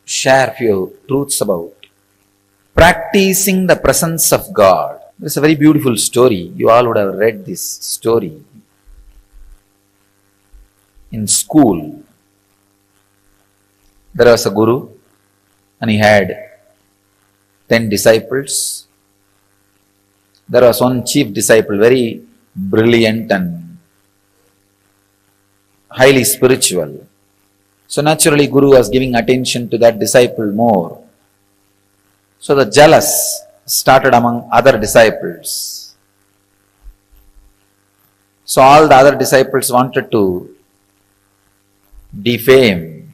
share a few truths about practicing the presence of God. It's a very beautiful story. You all would have read this story in school. There was a guru and he had 10 disciples. There was one chief disciple, very brilliant and highly spiritual. So naturally Guru was giving attention to that disciple more. So the jealous started among other disciples. So all the other disciples wanted to defame,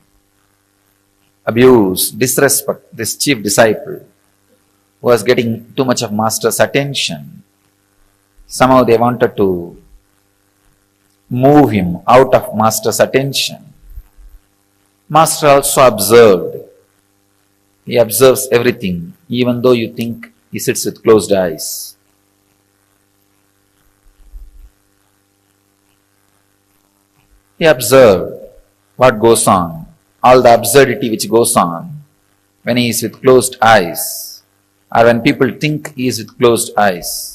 abuse, disrespect this chief disciple who was getting too much of master's attention. Somehow they wanted to move him out of master's attention. Master also observed. He observes everything, even though you think he sits with closed eyes. He observed what goes on, all the absurdity which goes on when he is with closed eyes, or when people think he is with closed eyes.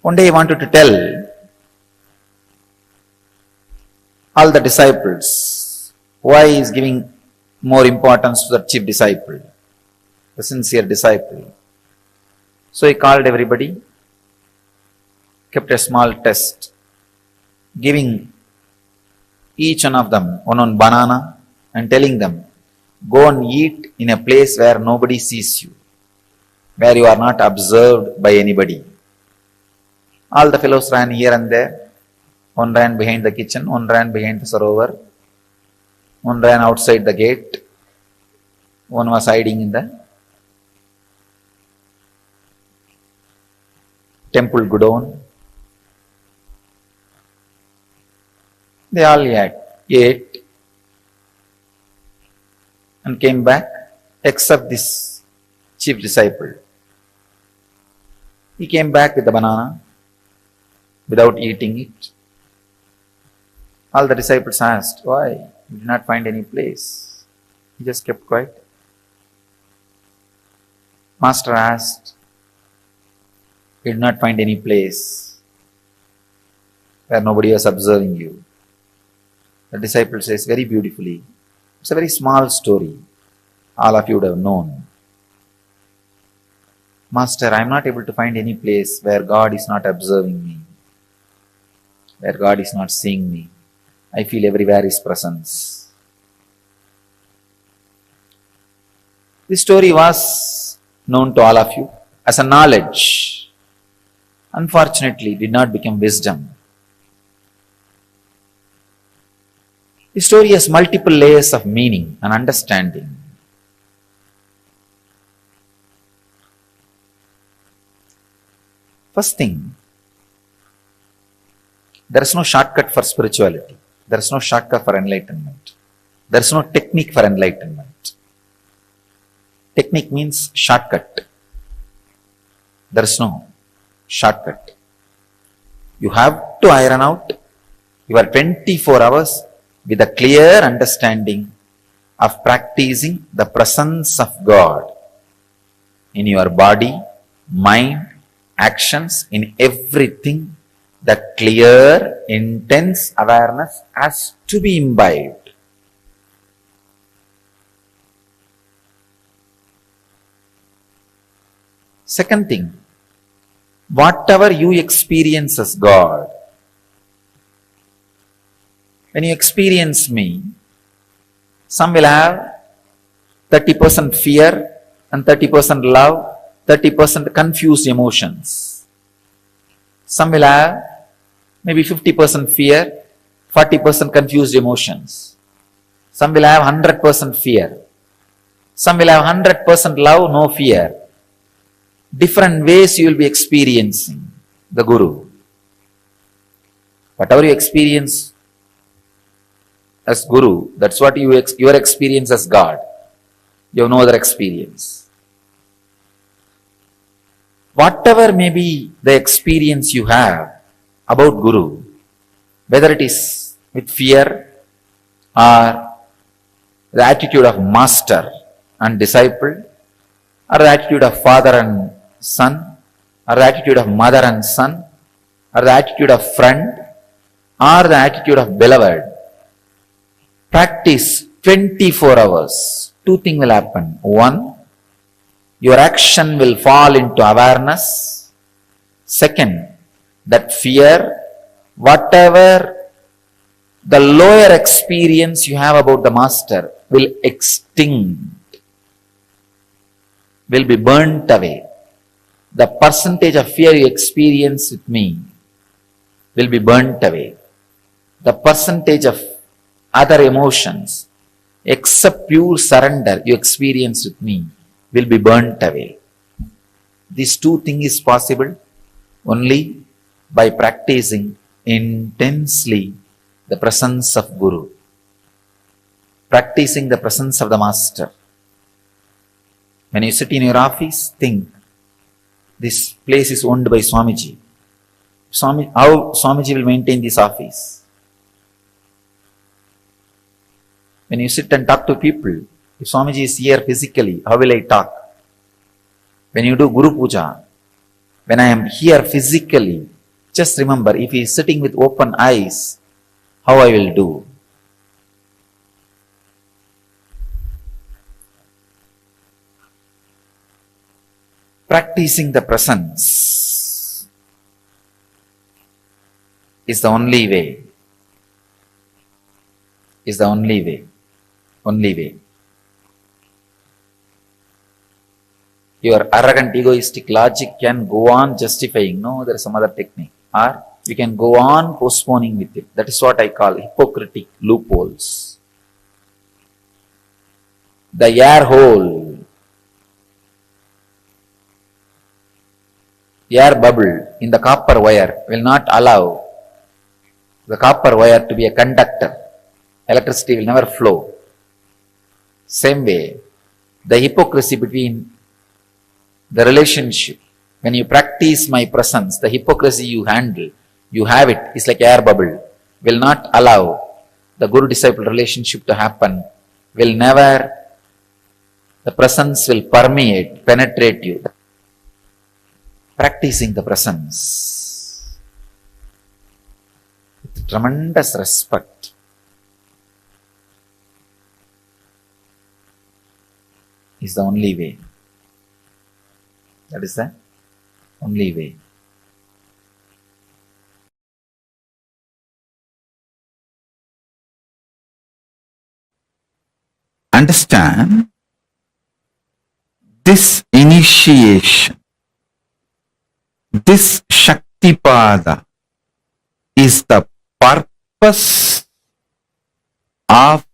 One day he wanted to tell all the disciples why he is giving more importance to the chief disciple, the sincere disciple. So he called everybody, kept a small test, giving each one of them one banana and telling them, go and eat in a place where nobody sees you, where you are not observed by anybody. All the fellows ran here and there. One ran behind the kitchen, one ran behind the sarovar, one ran outside the gate, one was hiding in the temple godown. They all ate and came back, except this chief disciple. He came back with the banana without eating it. All the disciples asked, why? He did not find any place. He just kept quiet. Master asked, he did not find any place where nobody was observing you. The disciple says very beautifully, it's a very small story. All of you would have known. Master, I am not able to find any place where God is not observing me, where God is not seeing me. I feel everywhere His presence. This story was known to all of you as a knowledge. Unfortunately, it did not become wisdom. The story has multiple layers of meaning and understanding. First thing, there is no shortcut for spirituality. There is no shortcut for enlightenment. There is no technique for enlightenment. Technique means shortcut. There is no shortcut. You have to iron out your 24 hours with a clear understanding of practicing the presence of God in your body, mind, actions, in everything. That clear, intense awareness has to be imbibed. Second thing, whatever you experience as God, when you experience me, some will have 30% fear and 30% love, 30% confused emotions. Some will have maybe 50% fear, 40% confused emotions. Some will have 100% fear. Some will have 100% love, no fear. Different ways you will be experiencing the Guru. Whatever you experience as Guru, that's what your experience as God. You have no other experience. Whatever may be the experience you have about Guru, whether it is with fear or the attitude of master and disciple, or the attitude of father and son, or the attitude of mother and son, or the attitude of friend, or the attitude of beloved, practice 24 hours. Two things will happen. One, your action will fall into awareness. Second, that fear, whatever the lower experience you have about the master will extinct, will be burnt away. The percentage of fear you experience with me will be burnt away. The percentage of other emotions, except pure surrender you experience with me, will be burnt away. These two things is possible only by practicing intensely the presence of Guru, practicing the presence of the Master. When you sit in your office, think, this place is owned by Swamiji. How Swamiji will maintain this office? When you sit and talk to people, if Swamiji is here physically, how will I talk? When you do Guru Puja, when I am here physically, just remember, if he is sitting with open eyes, how I will do? Practicing the presence is the only way. Is the only way. Only way. Your arrogant, egoistic logic can go on justifying, no, there is some other technique. Or you can go on postponing with it. That is what I call hypocritic loopholes. The air hole, air bubble in the copper wire will not allow the copper wire to be a conductor. Electricity will never flow. Same way, the hypocrisy between the relationship. When you practice my presence, the hypocrisy you handle, you have it, it's like air bubble, will not allow the guru-disciple relationship to happen, will never, the presence will permeate, penetrate you. Practicing the presence with tremendous respect is the only way. That is the only way. Understand, this initiation, this Shaktipada is the purpose of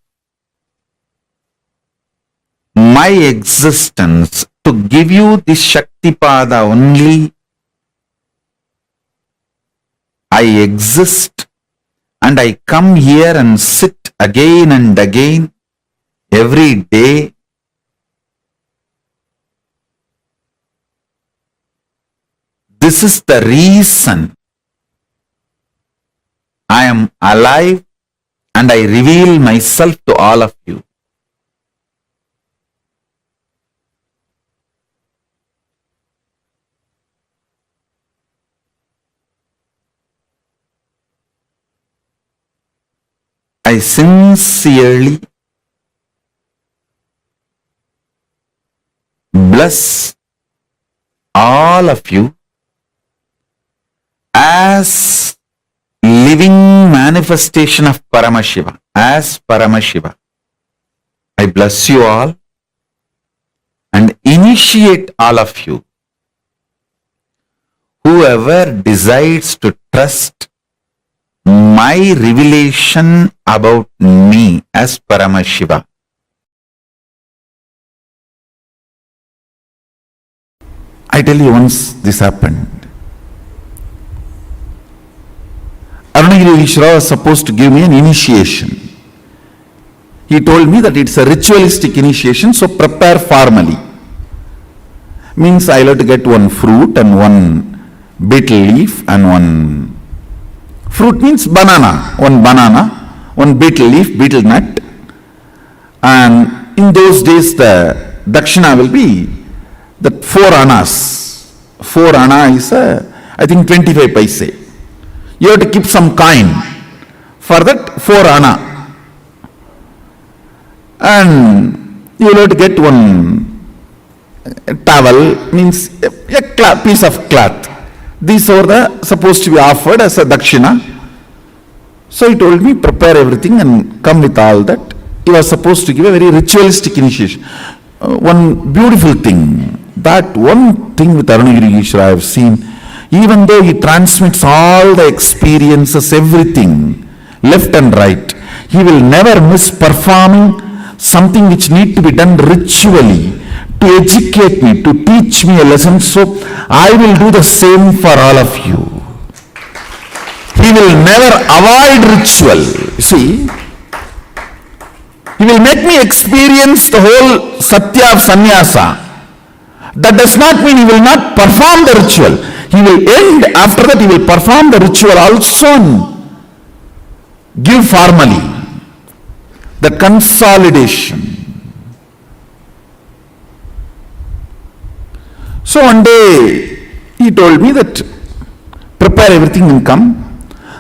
my existence, to give you this Shaktipada only. I exist and I come here and sit again and again every day. This is the reason I am alive and I reveal myself to all of you. I sincerely bless all of you as living manifestation of Paramashiva, as Paramashiva. I bless you all and initiate all of you. Whoever decides to trust my revelation about me as Paramashiva, I tell you, once this happened, Arunagiri Ishvara was supposed to give me an initiation. He told me that it's a ritualistic initiation, so prepare formally. Means I'll have to get one fruit and one betel leaf and one fruit means banana, one betel leaf, betel nut. And in those days the dakshina will be that 4 annas. 4 anna is I think 25 paise. You have to keep some coin for that 4 anna. And you will have to get one towel, means a piece of cloth. These are supposed to be offered as a dakshina. So he told me, prepare everything and come with all that. He was supposed to give a very ritualistic initiation. One beautiful thing, that one thing with Arunagiri Ishvara I have seen, even though he transmits all the experiences, everything, left and right, he will never miss performing something which need to be done ritually to educate me, to teach me a lesson. So I will do the same for all of you. He will never avoid ritual. See, he will make me experience the whole satya of sannyasa. That does not mean he will not perform the ritual. He will end, after that he will perform the ritual also and give formally the consolidation. So one day he told me that prepare everything and come.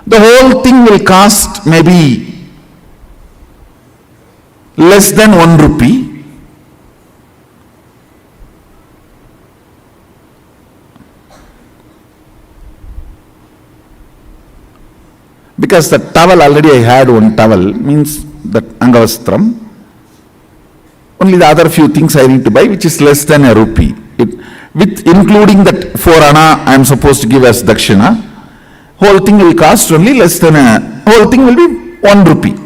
The whole thing will cost maybe less than 1 rupee. Because the towel, already I had one towel, means that angavastram. Only the other few things I need to buy, which is less than a rupee. With including that 4 anna I am supposed to give as dakshina, whole thing will cost only less than whole thing will be 1 rupee.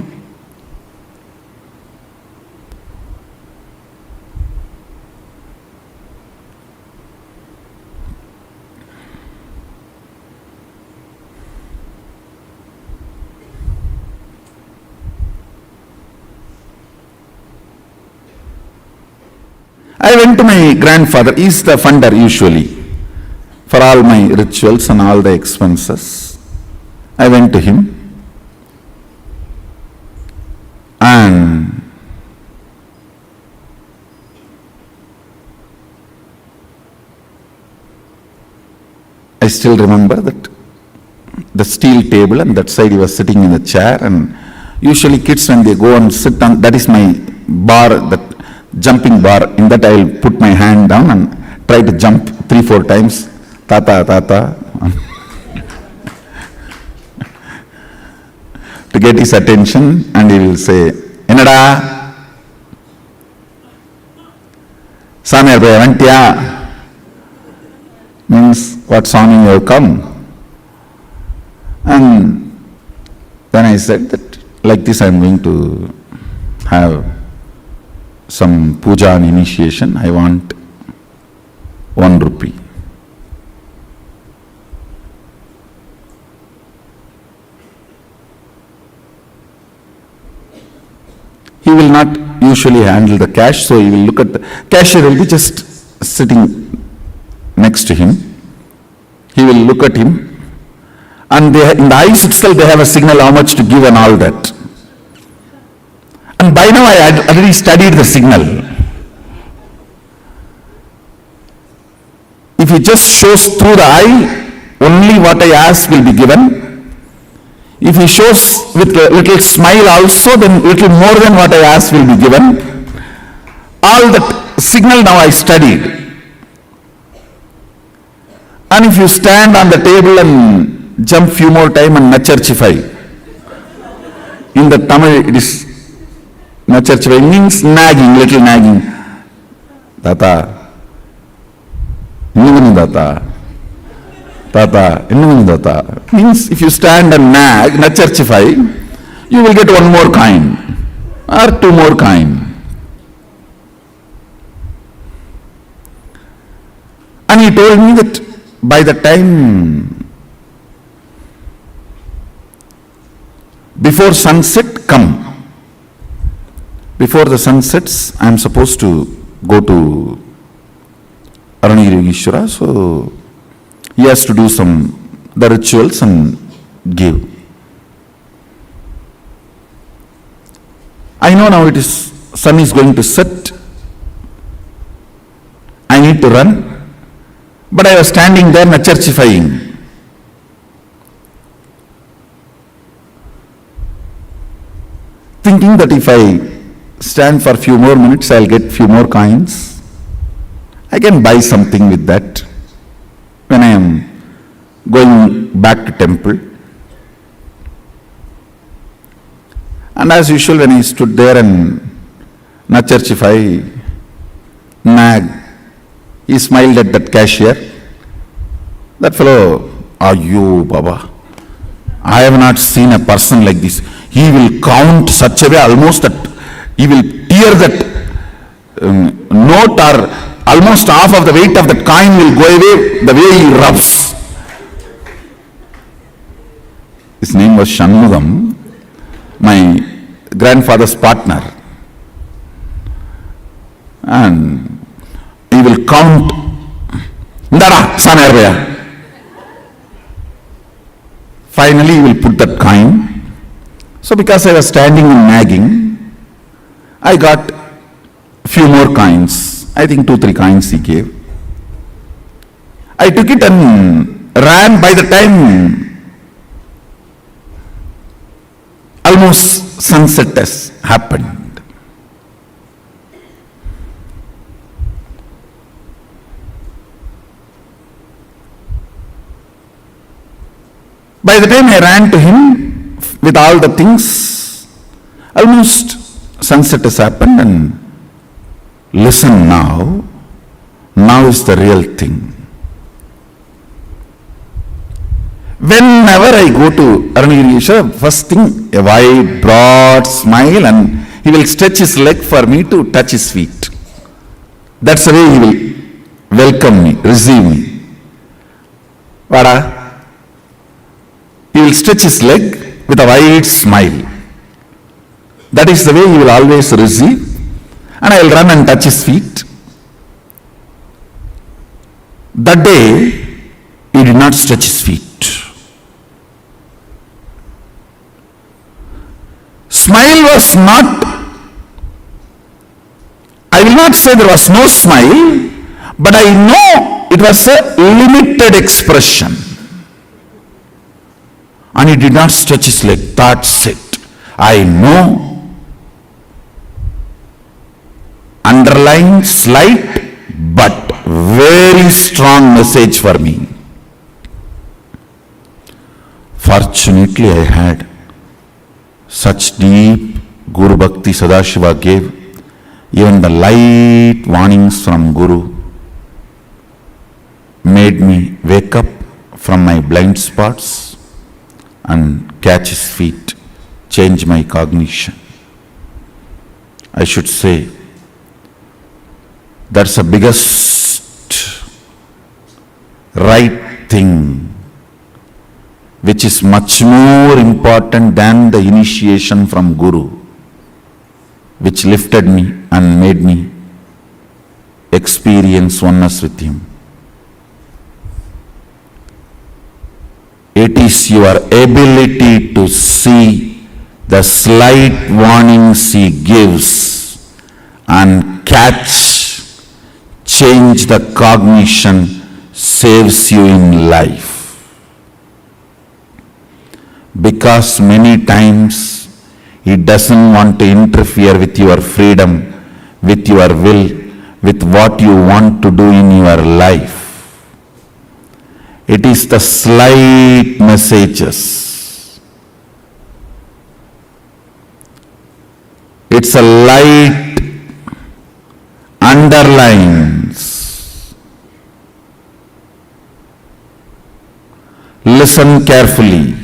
I went to my grandfather. He's the funder usually for all my rituals and all the expenses. I went to him and I still remember that the steel table, and that side he was sitting in the chair, and usually kids when they go and sit on, that is my bar, that jumping bar, in that I'll put my hand down and try to jump 3-4 times, tata, tata, to get his attention, and he will say, Enada, Samir Bhavantiya, means what Swami you have come. And then I said that like this I am going to have some puja and initiation. I want 1 rupee. He will not usually handle the cash, so he will look at the cashier, will be just sitting next to him. He will look at him, and in the eyes itself they have a signal how much to give and all that. And by now I had already studied the signal. If he just shows through the eye, only what I ask will be given. If he shows with a little smile also, then little more than what I ask will be given. All that signal now I studied. And if you stand on the table and jump few more time and nacharchify, in the Tamil it is nacharchify, means nagging, little nagging. Tata, innuvanu tata, tata, innuvanu tata. Means if you stand and nag, nacharchify, you will get 1 more coin or 2 more coin. And he told me that by the time before sunset come, before the sun sets, I am supposed to go to Aranagiri Yogeshwara, so he has to do the rituals and give. I know now sun is going to set, I need to run. But I was standing there nacharchifying. Thinking that if I stand for a few more minutes, I'll get few more coins. I can buy something with that when I am going back to temple. And as usual, when I stood there and nacharchify, nag, he smiled at that cashier. That fellow, Ayyo Baba, I have not seen a person like this. He will count such a way almost that he will tear that note, or almost half of the weight of that coin will go away the way he rubs. His name was Shanmugam, my grandfather's partner. And he will count, Ndada, Samervaya. Finally, he will put that coin. So because I was standing and nagging, I got a few more coins. I think 2-3 coins he gave. I took it and ran. By the time almost sunset has happened. By the time I ran to him with all the things, almost sunset has happened, and listen now is the real thing. Whenever I go to Aranagiri Yogeshwara, first thing, a wide, broad smile, and he will stretch his leg for me to touch his feet. That's the way he will welcome me, receive me. Vada? He will stretch his leg with a wide smile. That is the way he will always receive. And I will run and touch his feet. That day, he did not stretch his feet. Smile was not, I will not say there was no smile, but I know it was a limited expression. And he did not stretch his leg. That's it. I know. Underlying, slight, but very strong message for me. Fortunately, I had such deep Guru Bhakti Sadashiva gave. Even the light warnings from Guru made me wake up from my blind spots and catch his feet, change my cognition. I should say, that's the biggest right thing, which is much more important than the initiation from Guru, which lifted me and made me experience oneness with him. It is your ability to see the slight warnings he gives and catch, change the cognition, saves you in life. Because many times he doesn't want to interfere with your freedom, with your will, with what you want to do in your life. It is the slight messages. It's a light underlines. Listen carefully.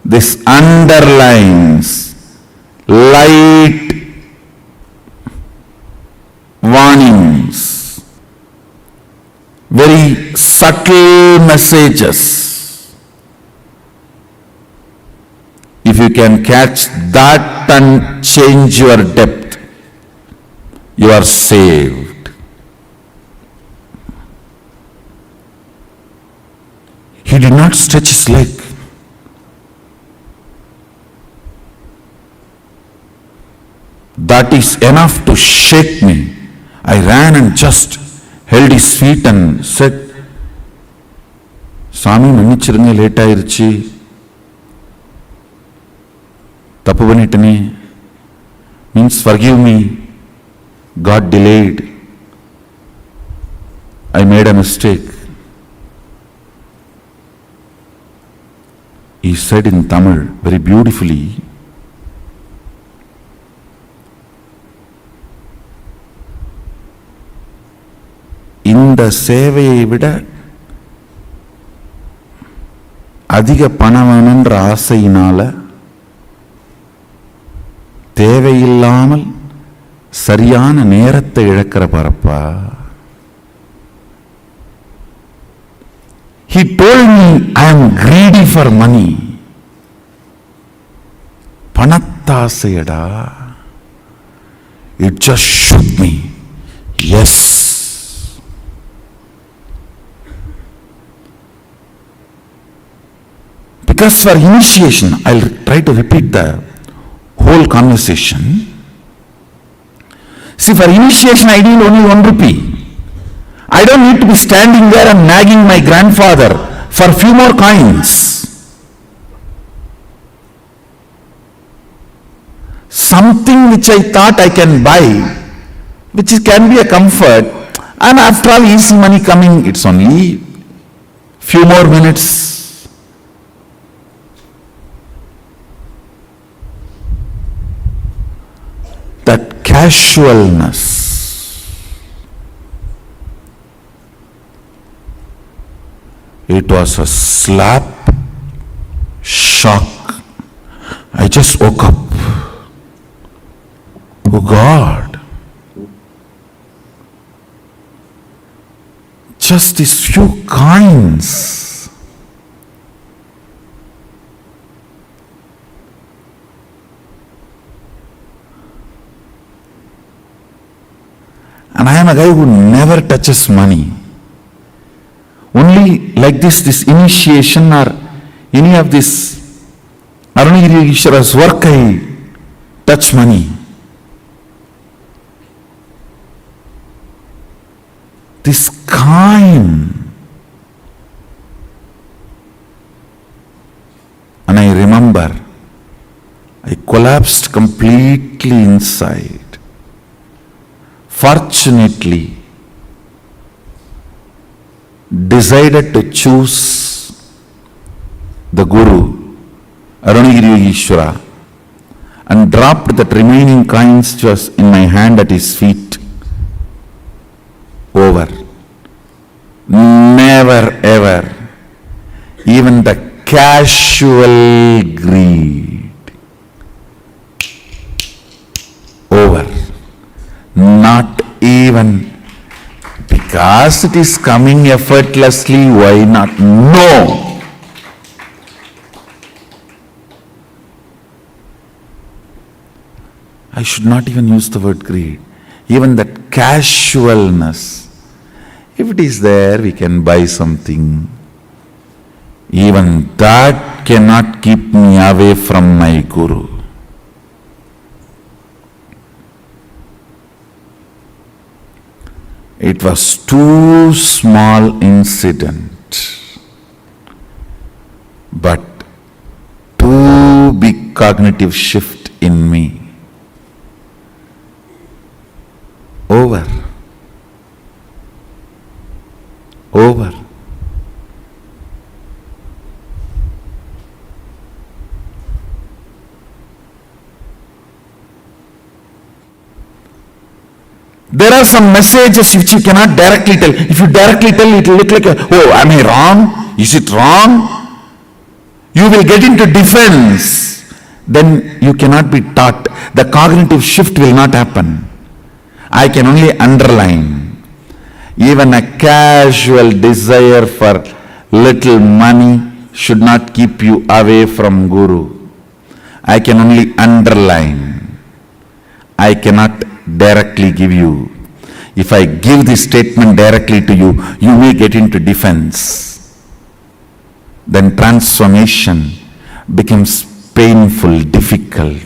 This underlines light warnings. Very subtle messages. If you can catch that and change your depth, you are saved. He did not stretch his leg. That is enough to shake me. I ran and just held his feet and said, Swami, mannich late aayirchi. Tappu pannitane. Means forgive me. God delayed. I made a mistake. He said in Tamil very beautifully, இந்த சேவையை விட அதிக பணம் வேணுன்ற ஆசையினால தேவையில்லாமல் சரியான நேரத்தை இழக்கிற பரப்பா. He told me I am greedy for money. பணத்தாசையடா. It just shook me. Yes. Because for initiation, I'll try to repeat the whole conversation. See, for initiation I need only 1 rupee. I don't need to be standing there and nagging my grandfather for few more coins. Something which I thought I can buy, which can be a comfort, and after all easy money coming, it's only few more minutes. That casualness, it was a slap, shock. I just woke up. Oh God, just these few coins. And I am a guy who never touches money. Only like this initiation or any of this Arunagiri Ishwara's work, I touch money. This kind. And I remember, I collapsed completely inside. Fortunately, decided to choose the Guru, Arunagiri Ishwara, and dropped that remaining coins which was in my hand at his feet. Over. Never ever, even the casual greed. Over. Not even because it is coming effortlessly, why not? No! I should not even use the word greed. Even that casualness. If it is there, we can buy something. Even that cannot keep me away from my Guru. It was too small incident, but too big cognitive shift in me. Over. Over. There are some messages which you cannot directly tell. If you directly tell, it will look like, oh, am I wrong? Is it wrong? You will get into defense. Then you cannot be taught. The cognitive shift will not happen. I can only underline. Even a casual desire for little money should not keep you away from Guru. I can only underline. I cannot directly give you. If I give this statement directly to you, you may get into defense. Then transformation becomes painful, difficult.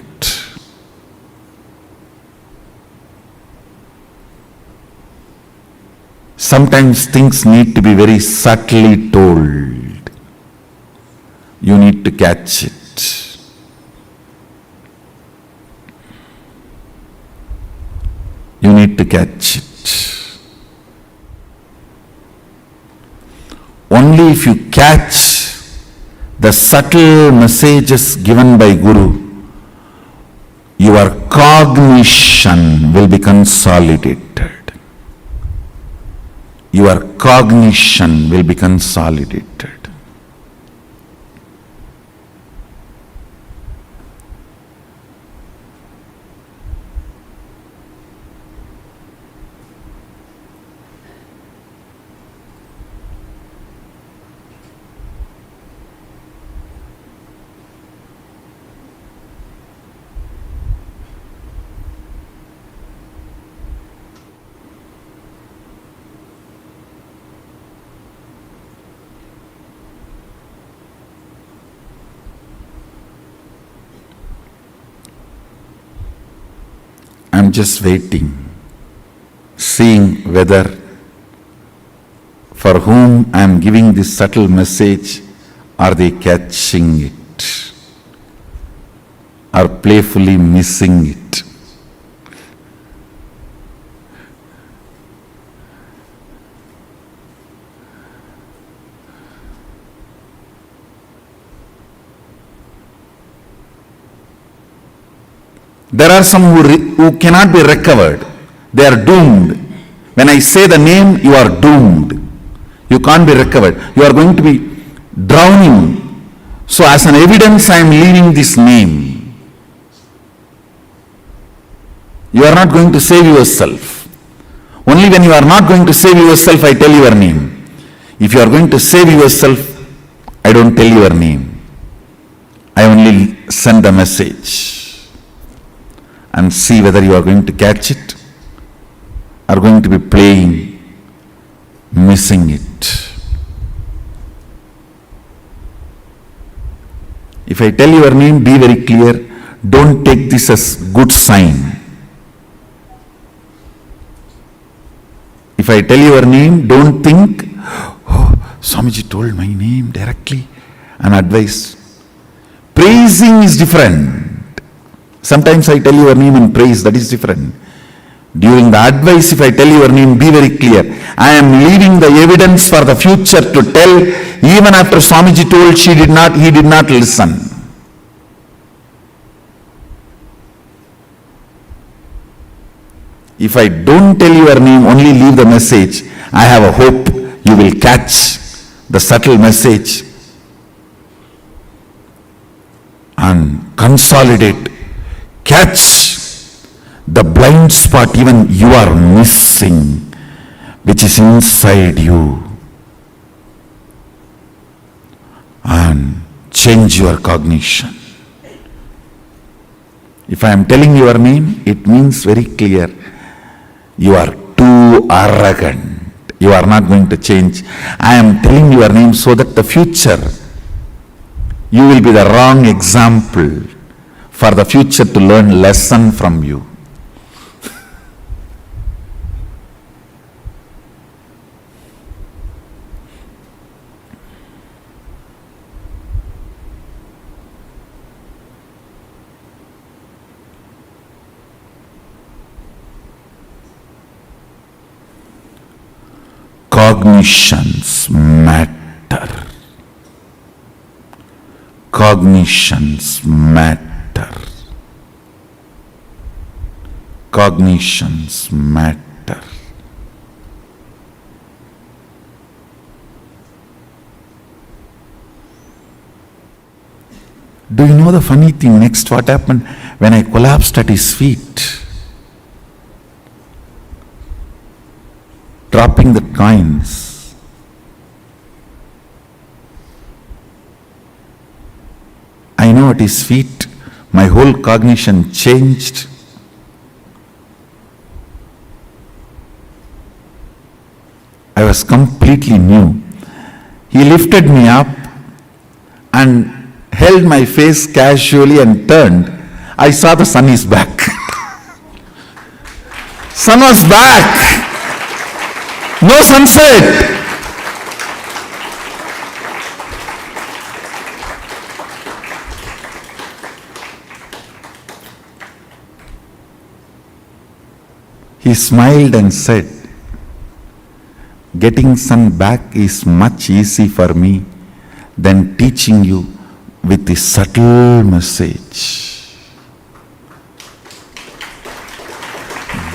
Sometimes things need to be very subtly told. You need to catch it. You need to catch it. Only if you catch the subtle messages given by Guru, your cognition will be consolidated. Your cognition will be consolidated. I'm just waiting, seeing whether for whom I am giving this subtle message, are they catching it or playfully missing it? There are some who cannot be recovered. They are doomed. When I say the name, you are doomed. You can't be recovered. You are going to be drowning. So as an evidence, I am leaving this name. You are not going to save yourself. Only when you are not going to save yourself, I tell your name. If you are going to save yourself, I don't tell your name. I only send a message. And see whether you are going to catch it or going to be playing, missing it. If I tell your name, be very clear. Don't take this as good sign. If I tell your name, don't think, oh, Swamiji told my name directly and advice. Praising is different. Sometimes I tell your name and praise, that is different. During the advice, if I tell your name, be very clear. I am leaving the evidence for the future to tell, even after Swamiji told he did not listen. If I don't tell your name, only leave the message, I have a hope you will catch the subtle message and consolidate, catch the blind spot even you are missing, which is inside you, and change your cognition. If I am telling your name, it means very clear, you are too arrogant. You are not going to change. I am telling your name so that the future, you will be the wrong example for the future to learn lesson from you. Cognitions matter. Cognitions matter. Cognitions matter. Do you know the funny thing? Next, what happened when I collapsed at his feet? Dropping the coins. I know at his feet, my whole cognition changed. I was completely new. He lifted me up and held my face casually and turned. I saw the sun is back. Sun was back. No sunset. He smiled and said, getting sun back is much easy for me than teaching you with the subtle message.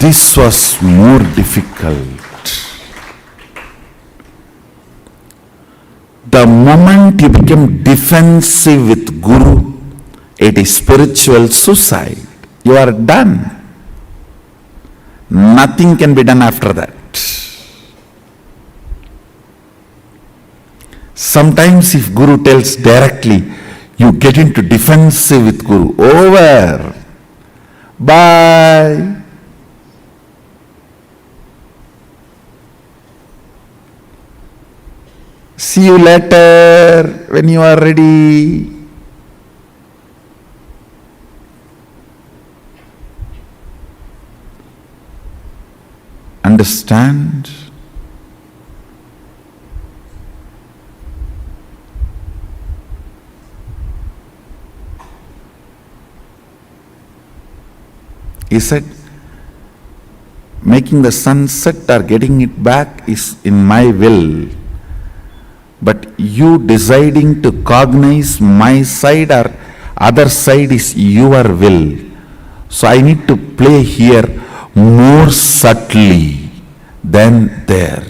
This was more difficult. The moment you become defensive with Guru, it is spiritual suicide. You are done. Nothing can be done after that. Sometimes if Guru tells directly, you get into defensive with Guru. Over. Bye. See you later when you are ready. Understand? He said, making the sun set or getting it back is in my will. But you deciding to cognize my side or other side is your will. So I need to play here more subtly than there.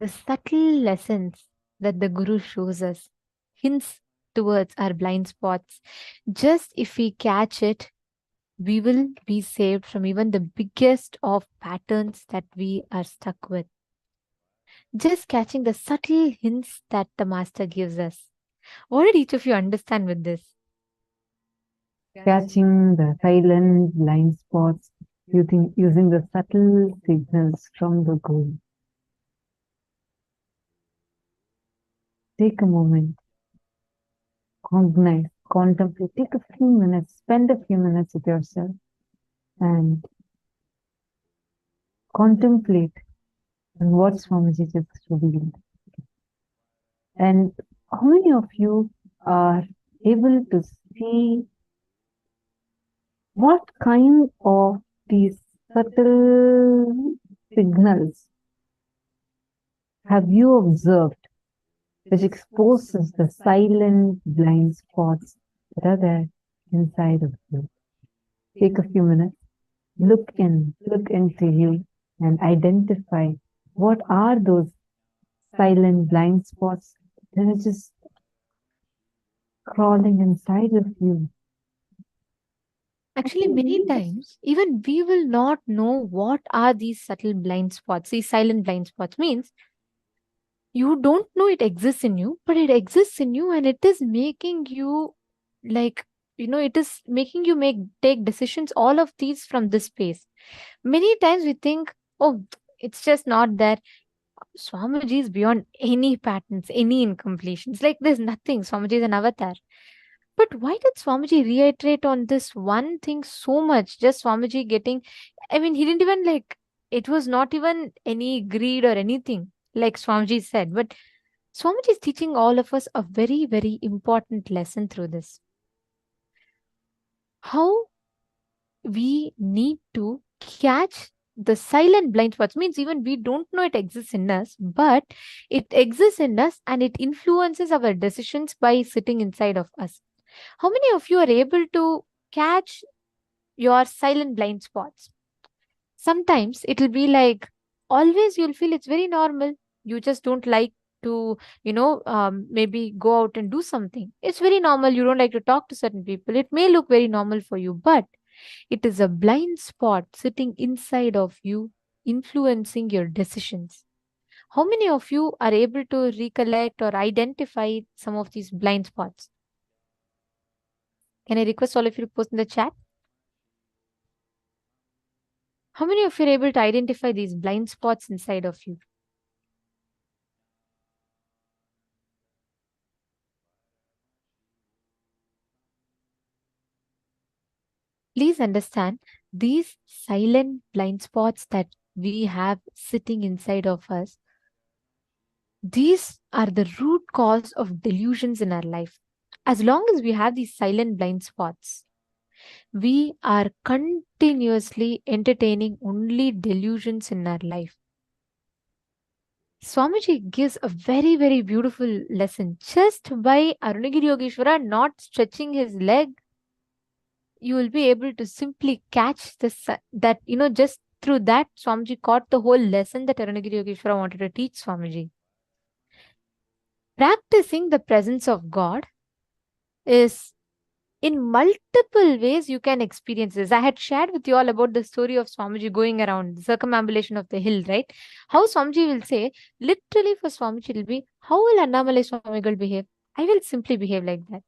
The subtle lessons that the Guru shows us, hints towards our blind spots. Just if we catch it, we will be saved from even the biggest of patterns that we are stuck with. Just catching the subtle hints that the Master gives us. What did each of you understand with this? Catching the silent blind spots using the subtle signals from the Guru. Take a moment, cognize, contemplate, take a few minutes, spend a few minutes with yourself and contemplate on what Swamiji just revealed. And how many of you are able to see what kind of these subtle signals have you observed which exposes the silent blind spots that are there inside of you? Take a few minutes, look into you and identify what are those silent blind spots that are just crawling inside of you. Actually, many times, even we will not know what are these subtle blind spots. These silent blind spots means you don't know it exists in you, but it exists in you and it is making you it is making you take decisions, all of these from this space. Many times we think, oh, it's just not there. Swamiji is beyond any patterns, any incompletions. Like there's nothing. Swamiji is an avatar. But why did Swamiji reiterate on this one thing so much? Just Swamiji getting, he didn't even it was not even any greed or anything, like Swamiji said. But Swamiji is teaching all of us a very, very important lesson through this. How we need to catch the silent blind spots, means even we don't know it exists in us, but it exists in us and it influences our decisions by sitting inside of us. How many of you are able to catch your silent blind spots? Sometimes it will be like, always you'll feel it's very normal. You just don't like to, maybe go out and do something. It's very normal. You don't like to talk to certain people. It may look very normal for you, but it is a blind spot sitting inside of you, influencing your decisions. How many of you are able to recollect or identify some of these blind spots? Can I request all of you to post in the chat? How many of you are able to identify these blind spots inside of you? Please understand, these silent blind spots that we have sitting inside of us, these are the root cause of delusions in our life. As long as we have these silent blind spots, we are continuously entertaining only delusions in our life. Swamiji gives a very, very beautiful lesson. Just by Arunagiri Yogeshwara not stretching his leg, you will be able to simply catch that, just through that, Swamiji caught the whole lesson that Arunagiri Yogeshwara wanted to teach Swamiji. Practicing the presence of God is in multiple ways you can experience this. I had shared with you all about the story of Swamiji going around the circumambulation of the hill, right? How Swamiji will say, literally for Swamiji it will be, how will Annamalai Swamigal behave? I will simply behave like that.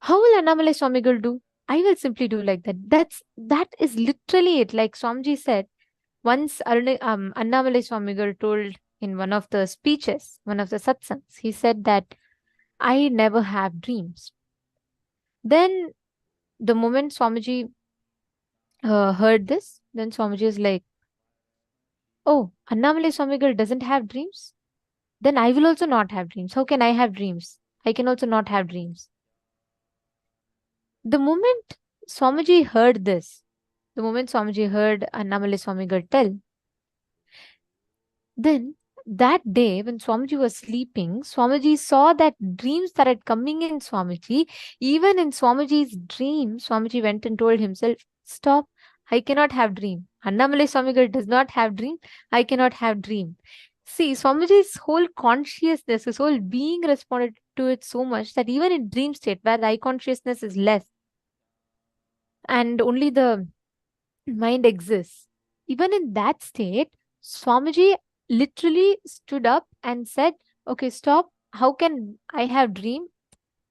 How will Annamalai Swamigal do? I will simply do like that. That is literally it. Like Swamiji said, once Annamalai Swamigal told in one of the speeches, one of the satsangs, he said that I never have dreams. Then the moment Swamiji heard this, then Swamiji is like, oh, Annamalai Swamigal doesn't have dreams? Then I will also not have dreams. How can I have dreams? I can also not have dreams. The moment Swamiji heard this, the moment Swamiji heard Annamalai Swamigal tell, then that day when Swamiji was sleeping, Swamiji saw that dreams that had coming in Swamiji. Even in Swamiji's dream, Swamiji went and told himself, stop, I cannot have dream. Annamalai Swamigal does not have dream. I cannot have dream. See, Swamiji's whole consciousness, his whole being responded to it so much that even in dream state where the eye consciousness is less and only the mind exists, even in that state, Swamiji literally stood up and said, okay, stop. How can I have dream?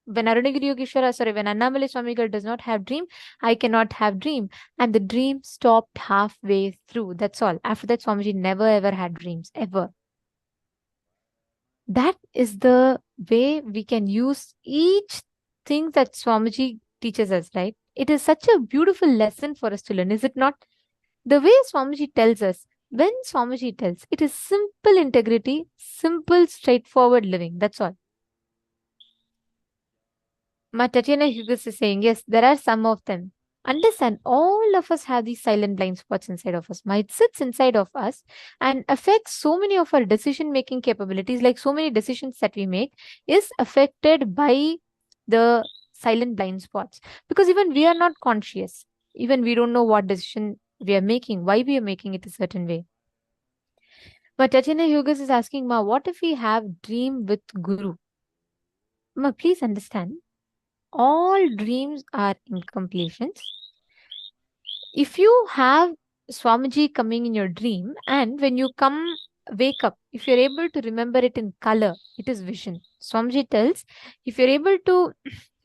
When Arunagiri Yogeshwara, sorry, when Annamalai Swamigal does not have dream, I cannot have dream. And the dream stopped halfway through. That's all. After that, Swamiji never ever had dreams, ever. That is the way we can use each thing that Swamiji teaches us, right? It is such a beautiful lesson for us to learn, is it not? The way Swamiji tells us, when Swamiji tells, it is simple integrity, simple, straightforward living. That's all. Tatiana Hughes is saying, yes, there are some of them. Understand, all of us have these silent blind spots inside of us. It sits inside of us and affects so many of our decision-making capabilities, like so many decisions that we make is affected by the silent blind spots. Because even we are not conscious. Even we don't know what decision we are making, why we are making it a certain way. But Tatiana Hughes is asking, Ma, what if we have dream with Guru? Ma, please understand, all dreams are incompletions. If you have Swamiji coming in your dream, and when you wake up, if you're able to remember it in color, it is vision. Swamiji tells, if you're able to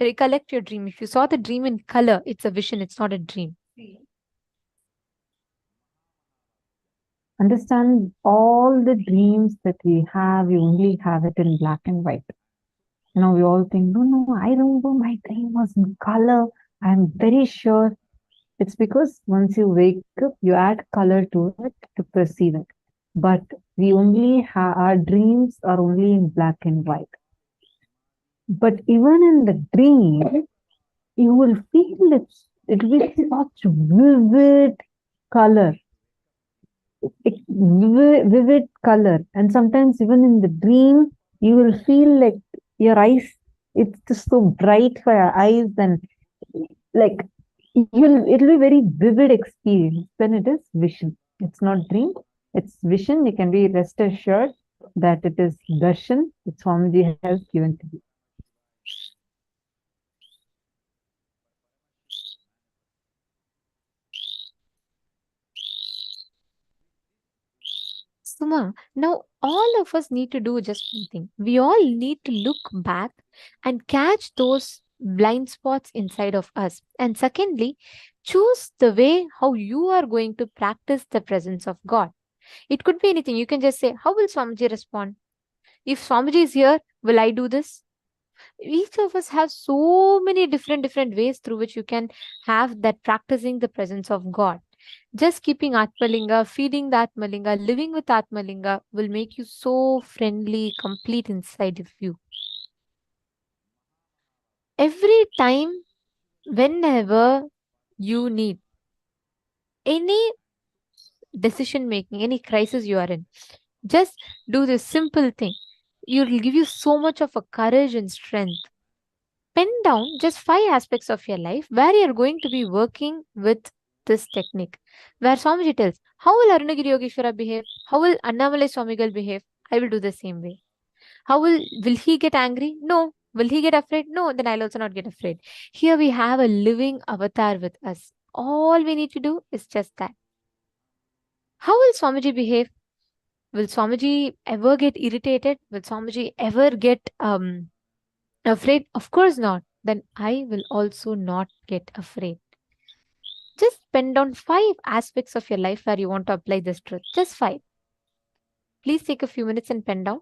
recollect your dream, if you saw the dream in color, it's a vision, it's not a dream. Understand, all the dreams that we only have it in black and white. We all think, no, I remember my dream was in color. I'm very sure. It's because once you wake up, you add color to it to perceive it. But we only have, our dreams are only in black and white. But even in the dream, you will feel it will be such vivid color. Vivid color. And sometimes even in the dream, you will feel like your eyes, it's just so bright for your eyes, and like it'll be very vivid experience when it is vision. It's not dream, it's vision. You can be rest assured that it is darshan that Swamiji has given to you. Suma, now all of us need to do just one thing. We all need to look back and catch those blind spots inside of us. And secondly, choose the way how you are going to practice the presence of God. It could be anything. You can just say, how will Swamiji respond? If Swamiji is here, will I do this? Each of us have so many different ways through which you can have that practicing the presence of God. Just keeping Atmalinga, feeding the Atmalinga, living with Atmalinga will make you so friendly, complete inside of you. Every time, whenever you need any decision making, any crisis you are in, just do this simple thing. It will give you so much of a courage and strength. Pen down just 5 aspects of your life where you're going to be working with this technique. Where Swamiji tells, how will Arunagiri Yogeshwara behave? How will Annamalai Swamigal behave? I will do the same way. How will he get angry? No. Will he get afraid? No. Then I'll also not get afraid. Here we have a living avatar with us. All we need to do is just that. How will Swamiji behave? Will Swamiji ever get irritated? Will Swamiji ever get afraid? Of course not. Then I will also not get afraid. Just pen down 5 aspects of your life where you want to apply this truth. Just 5. Please take a few minutes and pen down.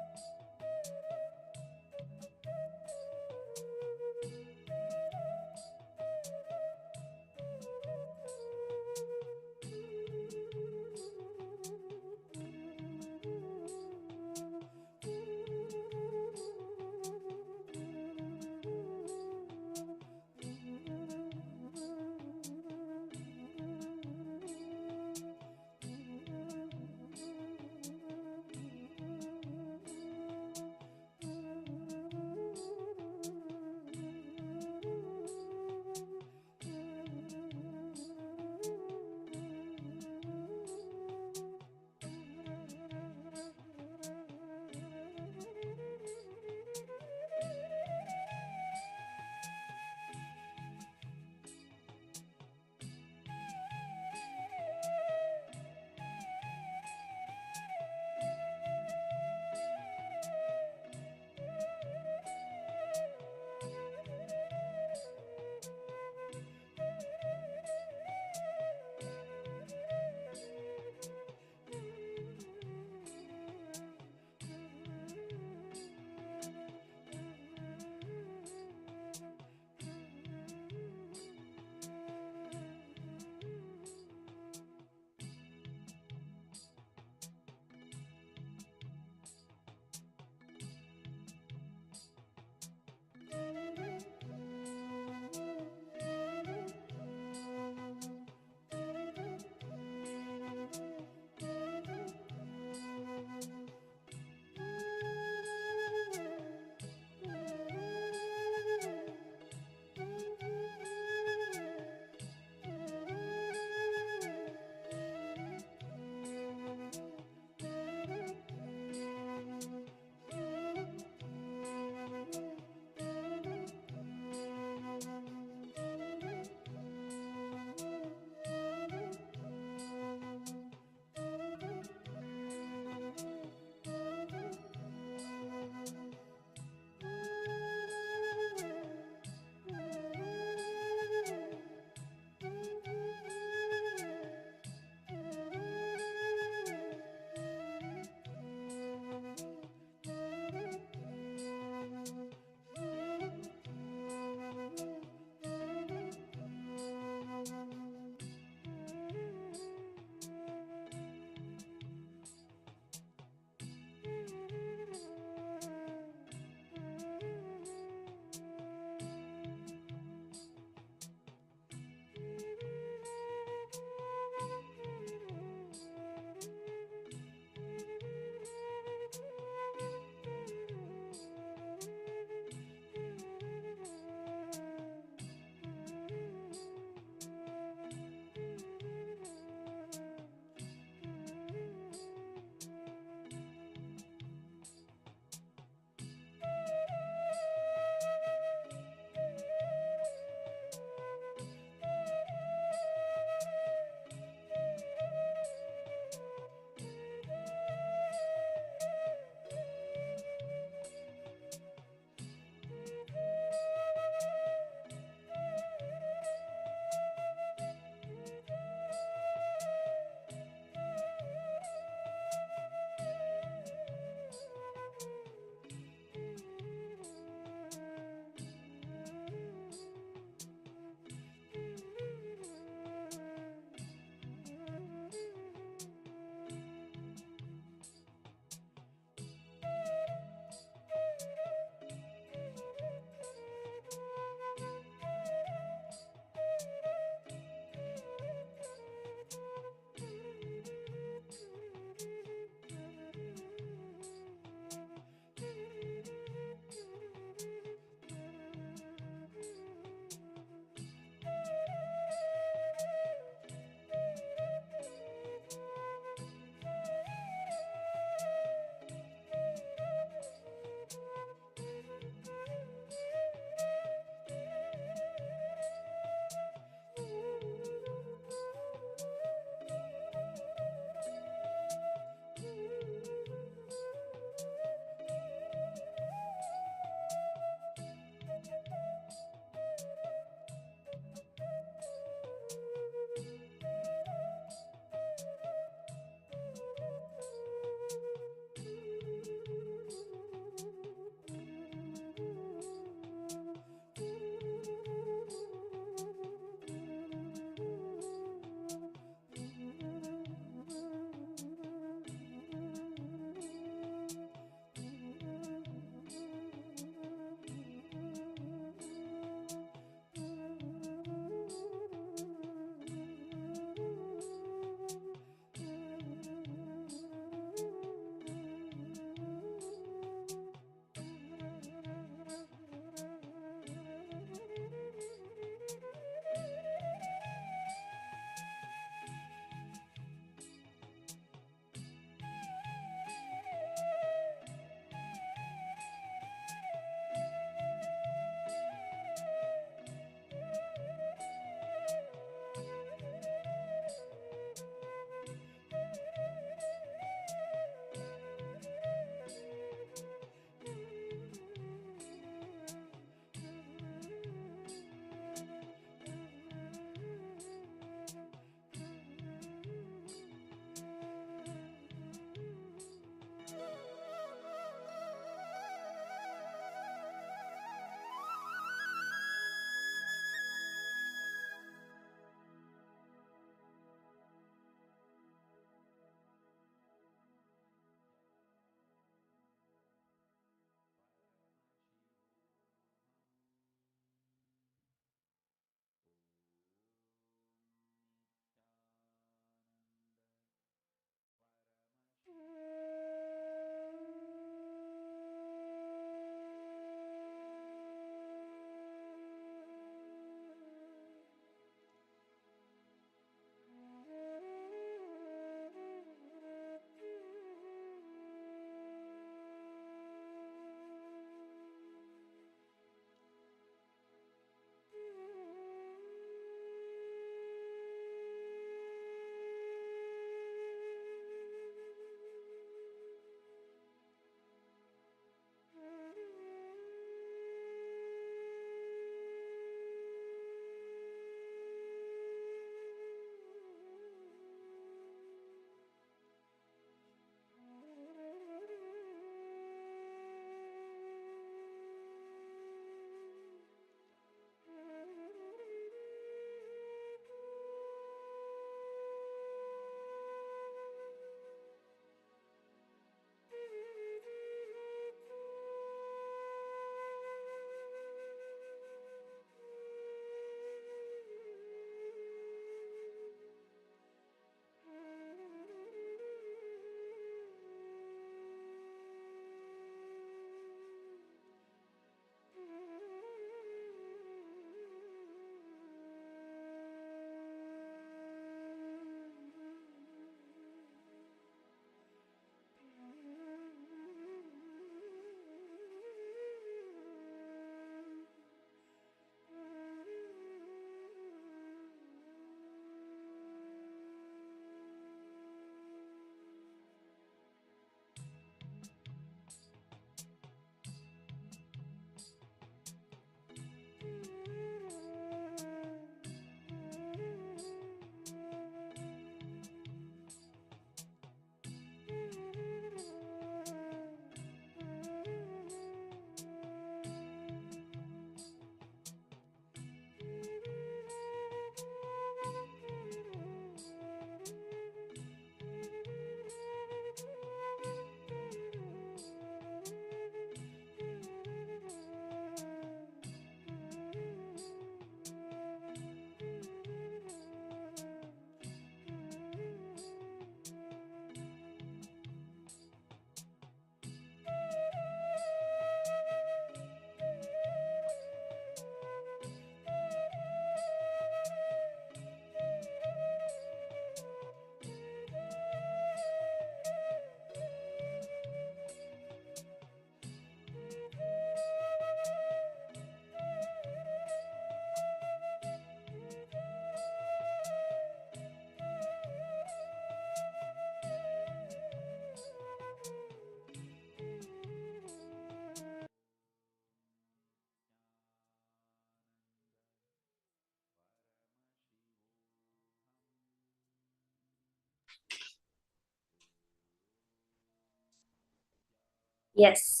Yes.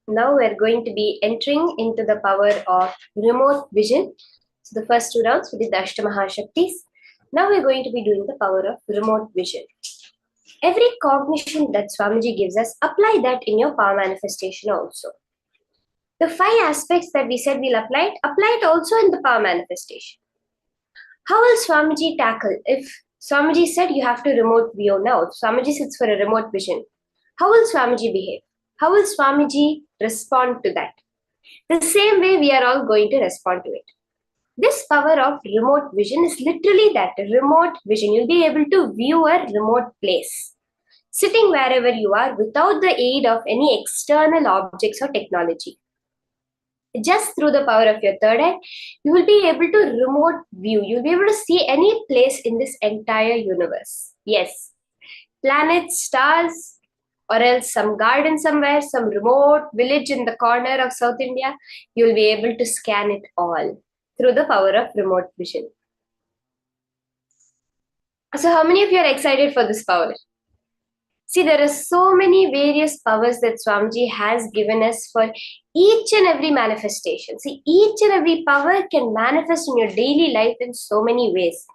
Now we're going to be entering into the power of remote vision. So the first 2 rounds we did the Ashtamahashaktis. Now we're going to be doing the power of remote vision. Every cognition that Swamiji gives us, apply that in your power manifestation also. The 5 aspects that we said we'll apply it also in the power manifestation. How will Swamiji tackle? If Swamiji said you have to remote view now, Swamiji sits for a remote vision. How will Swamiji behave? How will Swamiji respond to that? The same way we are all going to respond to it. This power of remote vision is literally that, remote vision. You'll be able to view a remote place, sitting wherever you are without the aid of any external objects or technology. Just through the power of your third eye, you will be able to remote view. You'll be able to see any place in this entire universe. Yes, planets, stars, or else some garden somewhere, some remote village in the corner of South India, you'll be able to scan it all through the power of remote vision. So how many of you are excited for this power? See, there are so many various powers that Swamiji has given us for each and every manifestation. See, each and every power can manifest in your daily life in so many ways.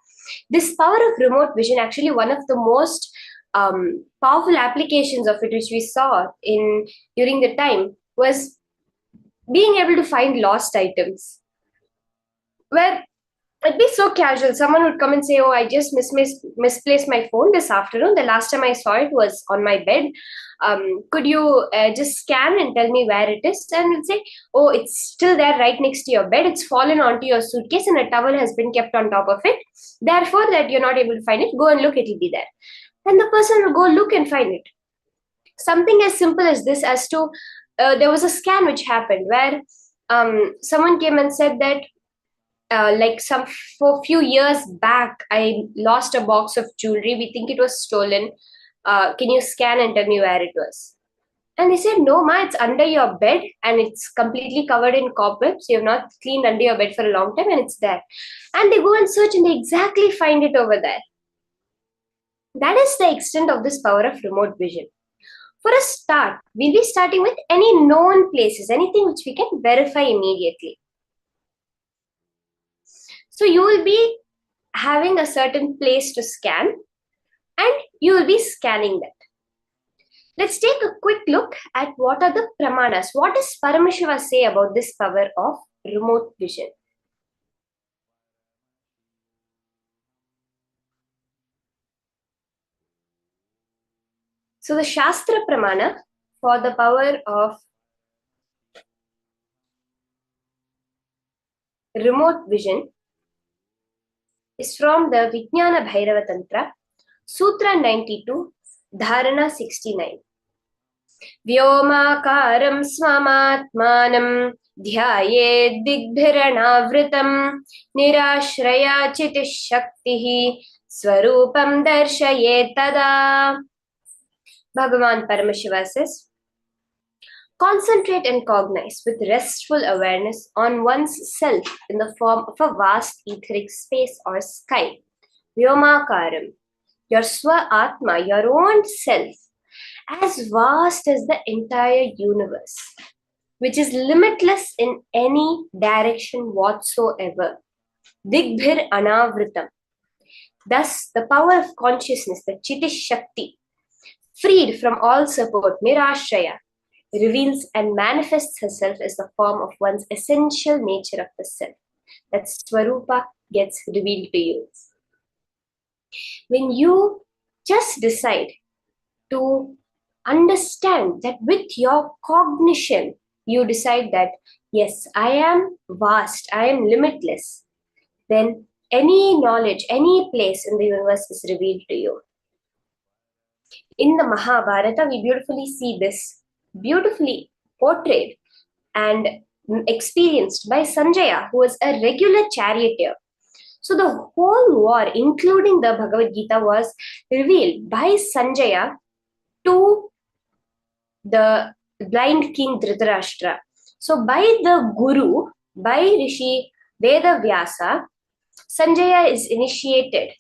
This power of remote vision, actually one of the most powerful applications of it, which we saw during the time, was being able to find lost items. Where it'd be so casual. Someone would come and say, oh, I just misplaced my phone this afternoon. The last time I saw it was on my bed. Could you just scan and tell me where it is? And we'll say, oh, it's still there right next to your bed. It's fallen onto your suitcase and a towel has been kept on top of it. Therefore, that you're not able to find it, go and look, it'll be there. And the person will go look and find it. Something as simple as this, as to, there was a scan which happened where someone came and said that, for a few years back, I lost a box of jewelry. We think it was stolen. Can you scan and tell me where it was? And they said, no, ma, it's under your bed and it's completely covered in cobwebs. You have not cleaned under your bed for a long time and it's there. And they go and search and they exactly find it over there. That is the extent of this power of remote vision. For a start, we'll be starting with any known places, anything which we can verify immediately. So you will be having a certain place to scan and you will be scanning that. Let's take a quick look at what are the pramanas. What does Paramashiva say about this power of remote vision? So the Shastra Pramana for the power of remote vision is from the Vijnana Bhairava Tantra, Sutra 92, Dharana 69. Vyomakaram swamatmanam dhyayed digbhiranavritam nirashraya chitish shaktihi swarupam darshayet tada. Bhagavan Paramashiva says, concentrate and cognize with restful awareness on one's self in the form of a vast etheric space or sky. Vyomakaram, your Swa-Atma, your own self, as vast as the entire universe, which is limitless in any direction whatsoever. Digbhir anavritam. Thus, the power of consciousness, the Chitish Shakti, freed from all support, Nirashraya, reveals and manifests herself as the form of one's essential nature of the self. That Swarupa gets revealed to you. When you just decide to understand that with your cognition, you decide that, yes, I am vast, I am limitless, then any knowledge, any place in the universe is revealed to you. In the Mahabharata, we beautifully see this, beautifully portrayed and experienced by Sanjaya, who was a regular charioteer. So the whole war, including the Bhagavad Gita, was revealed by Sanjaya to the blind king Dhritarashtra. So by the Guru, by Rishi Vedavyasa, Sanjaya is initiated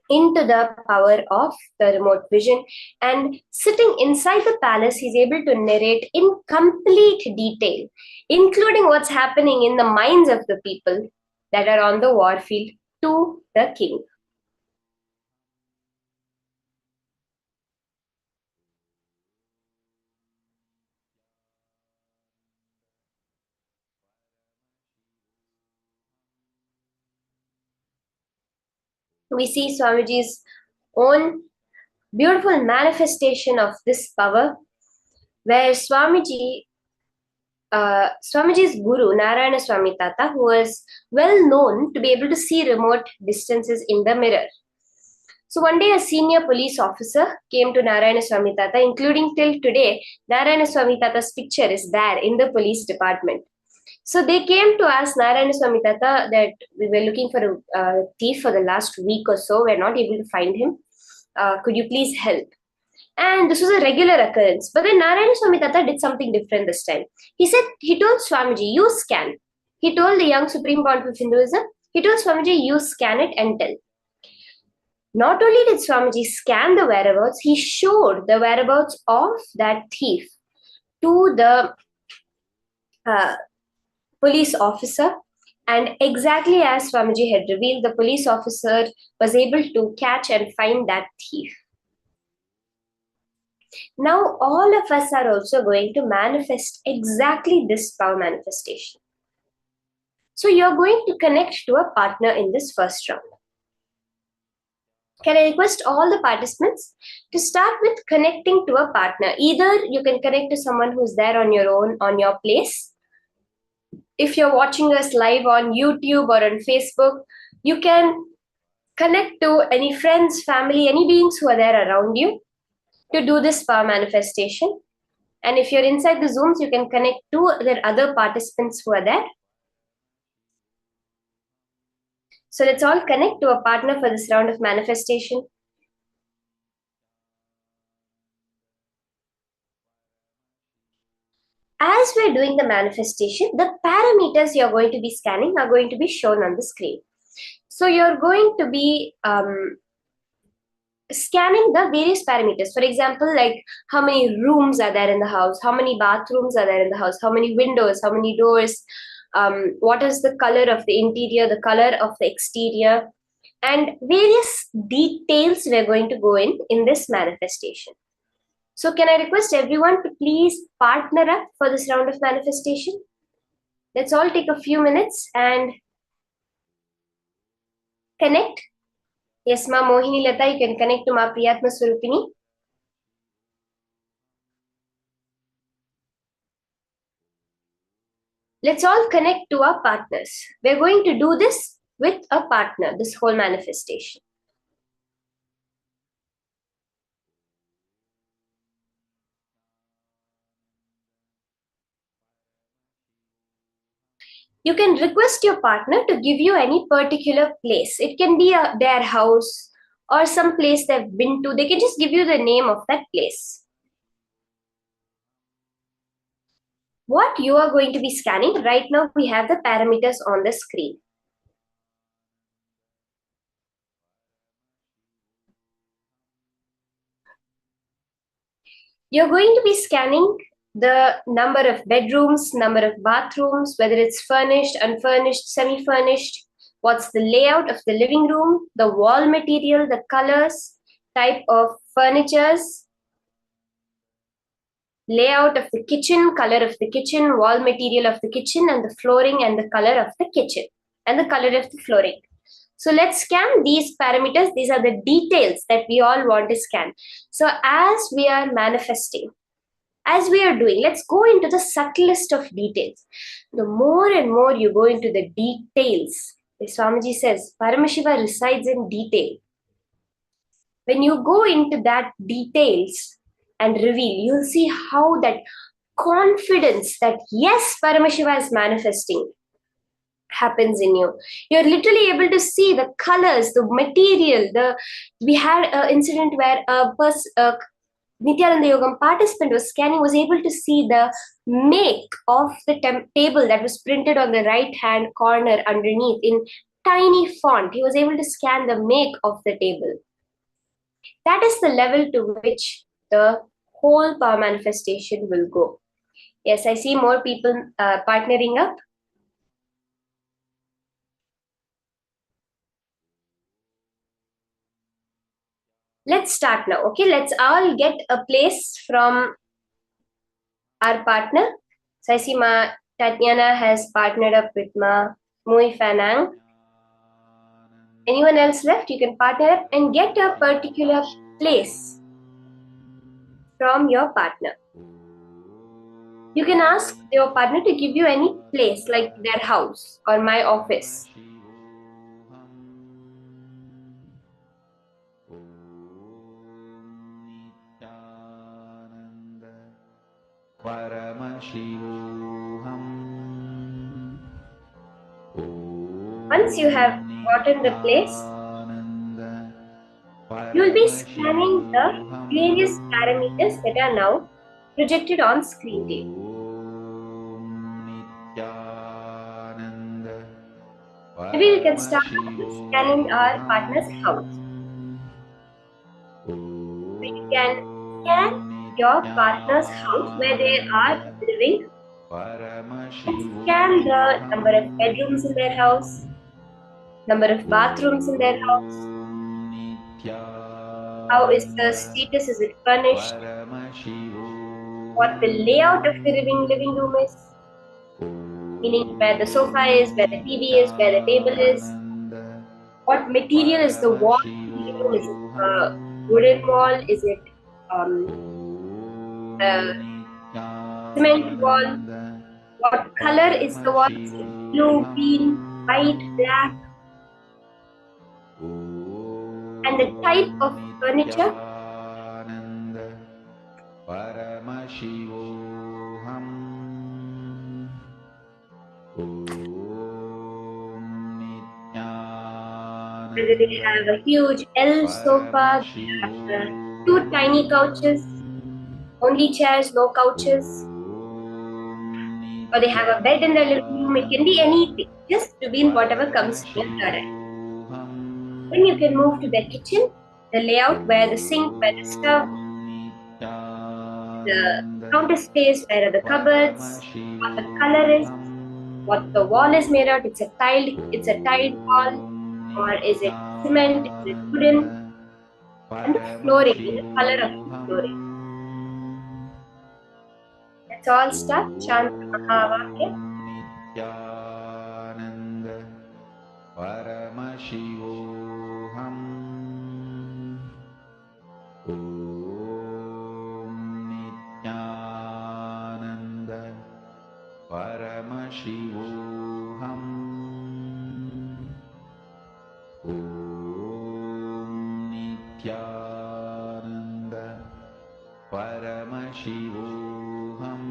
into the power of the remote vision, and sitting inside the palace, he's able to narrate in complete detail, including what's happening in the minds of the people that are on the war field, to the king. We see Swamiji's own beautiful manifestation of this power, where Swamiji's Guru, Narayana Swami Tata, who was well known to be able to see remote distances in the mirror. So one day a senior police officer came to Narayana Swami Tata, including till today, Narayana Swami Tata's picture is there in the police department. So they came to ask Narayana Swami Tata that we were looking for a thief for the last week or so. We're not able to find him. Could you please help? And this was a regular occurrence. But then Narayana Swami Tata did something different this time. He told Swamiji, you scan. He told the young Supreme Pontiff of Hinduism, he told Swamiji, you scan it and tell. Not only did Swamiji scan the whereabouts, he showed the whereabouts of that thief to the police officer, and exactly as Swamiji had revealed, the police officer was able to catch and find that thief. Now all of us are also going to manifest exactly this power manifestation. So you're going to connect to a partner in this first round. Can I request all the participants to start with connecting to a partner? Either you can connect to someone who's there on your own, on your place. If you're watching us live on YouTube or on Facebook, you can connect to any friends, family, any beings who are there around you to do this power manifestation. And if you're inside the Zooms, you can connect to the other participants who are there. So let's all connect to a partner for this round of manifestation. As we're doing the manifestation, the parameters you're going to be scanning are going to be shown on the screen. So you're going to be scanning the various parameters. For example, like how many rooms are there in the house, how many bathrooms are there in the house, how many windows, how many doors, what is the color of the interior, the color of the exterior, and various details we're going to go in this manifestation. So can I request everyone to please partner up for this round of manifestation? Let's all take a few minutes and connect. Yes, Ma Mohini Lata, you can connect to Ma Priyatma Swarupini. Let's all connect to our partners. We're going to do this with a partner, this whole manifestation. You can request your partner to give you any particular place. It can be their house or some place they've been to. They can just give you the name of that place. What you are going to be scanning, right now we have the parameters on the screen. You're going to be scanning the number of bedrooms, number of bathrooms, whether it's furnished, unfurnished, semi-furnished, what's the layout of the living room, the wall material, the colors, type of furnitures, layout of the kitchen, color of the kitchen, wall material of the kitchen, and the flooring and the color of the kitchen, and the color of the flooring. So let's scan these parameters. These are the details that we all want to scan. So as we are manifesting, as we are doing, let's go into the subtlest of details. The more and more you go into the details, Swamiji says, Paramashiva resides in detail. When you go into that details and reveal, you'll see how that confidence that yes, Paramashiva is manifesting happens in you. You're literally able to see the colors, the material. We had an incident where a Nithyananda Yogam participant was scanning, was able to see the make of the table that was printed on the right hand corner underneath in tiny font. He was able to scan the make of the table. That is the level to which the whole power manifestation will go. Yes, I see more people partnering up. Let's start now. Okay, let's all get a place from our partner. So I see Tatiana has partnered up with Mui Fanang. Anyone else left? You can partner up and get a particular place from your partner. You can ask your partner to give you any place, like their house or my office. Once you have gotten the place, you will be scanning the various parameters that are now projected on screen to you. Maybe we can start with scanning our partner's house. So you can scan your partner's house where they are living. Scan the number of bedrooms in their house, number of bathrooms in their house. How is the status? Is it furnished? What the layout of the living room is? Meaning where the sofa is, where the TV is, where the table is. What material is the wall? Is it a wooden wall? Is it a cement wall? What color is the wall? Is it blue, green, white, black? And the type of furniture. Whether they have a huge L sofa, two tiny couches, only chairs, no couches, or they have a bed in their living room. It can be anything, just to be in whatever comes to your third eye. Then you can move to the kitchen, the layout where the sink, where the stove, the counter space, where are the cupboards, what the color is, what the wall is made out. It's a tiled wall, or is it cement, is it wooden, and the flooring, the color of the flooring. Let's all start chant Mahavakya. Paramashivoham Nithyananda Paramashivoham Nithyananda Paramashivoham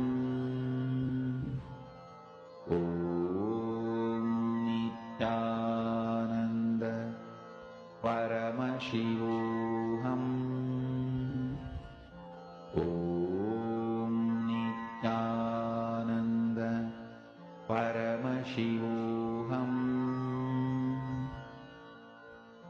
Nithyananda Paramashivoham Nithyananda Paramashivoham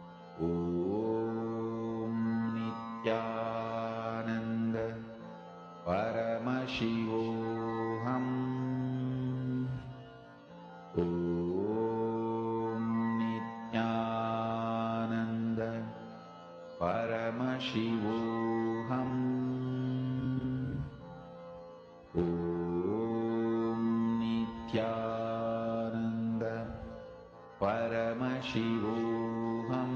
Nithyananda Paramashivoham Nithyananda Paramashivoham Nithyananda Paramashivoham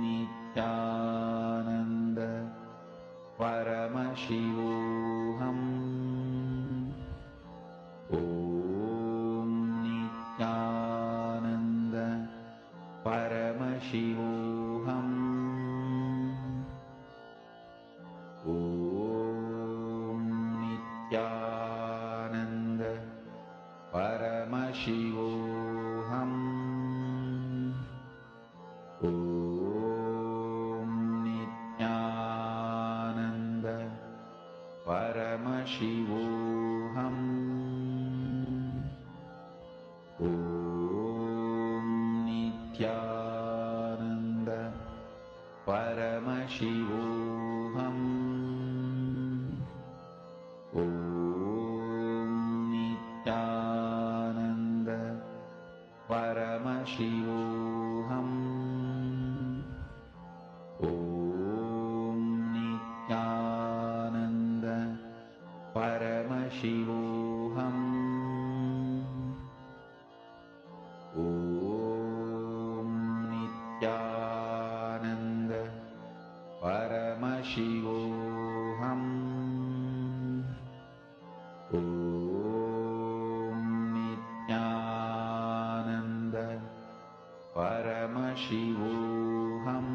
Nithyananda Paramashivoham Nithyananda Paramashivoham Nithyananda Paramashivoham Nithyananda Paramashivoham Paramashivoham. Om Nithyananda Paramashivoham.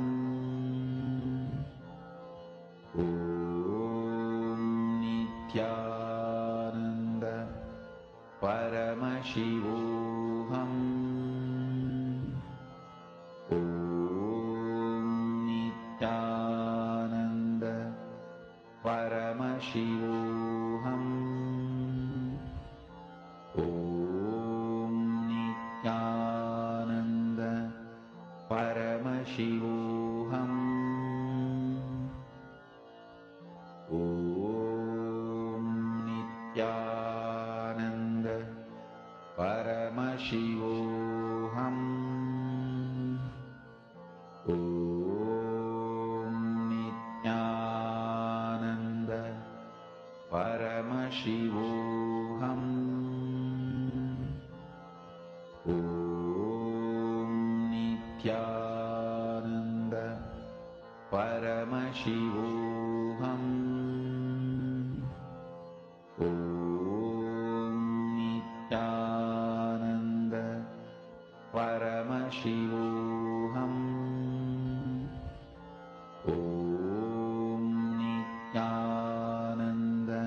Om Nithyananda Paramashivoham. Om Nithyananda Paramashivoham. Om Nithyananda Paramashivoham. Om Nithyananda Paramashivoham. Om Nithyananda Paramashivoham. Om Nithyananda Paramashivoham. Om Nithyananda Paramashivoham. Om Nithyananda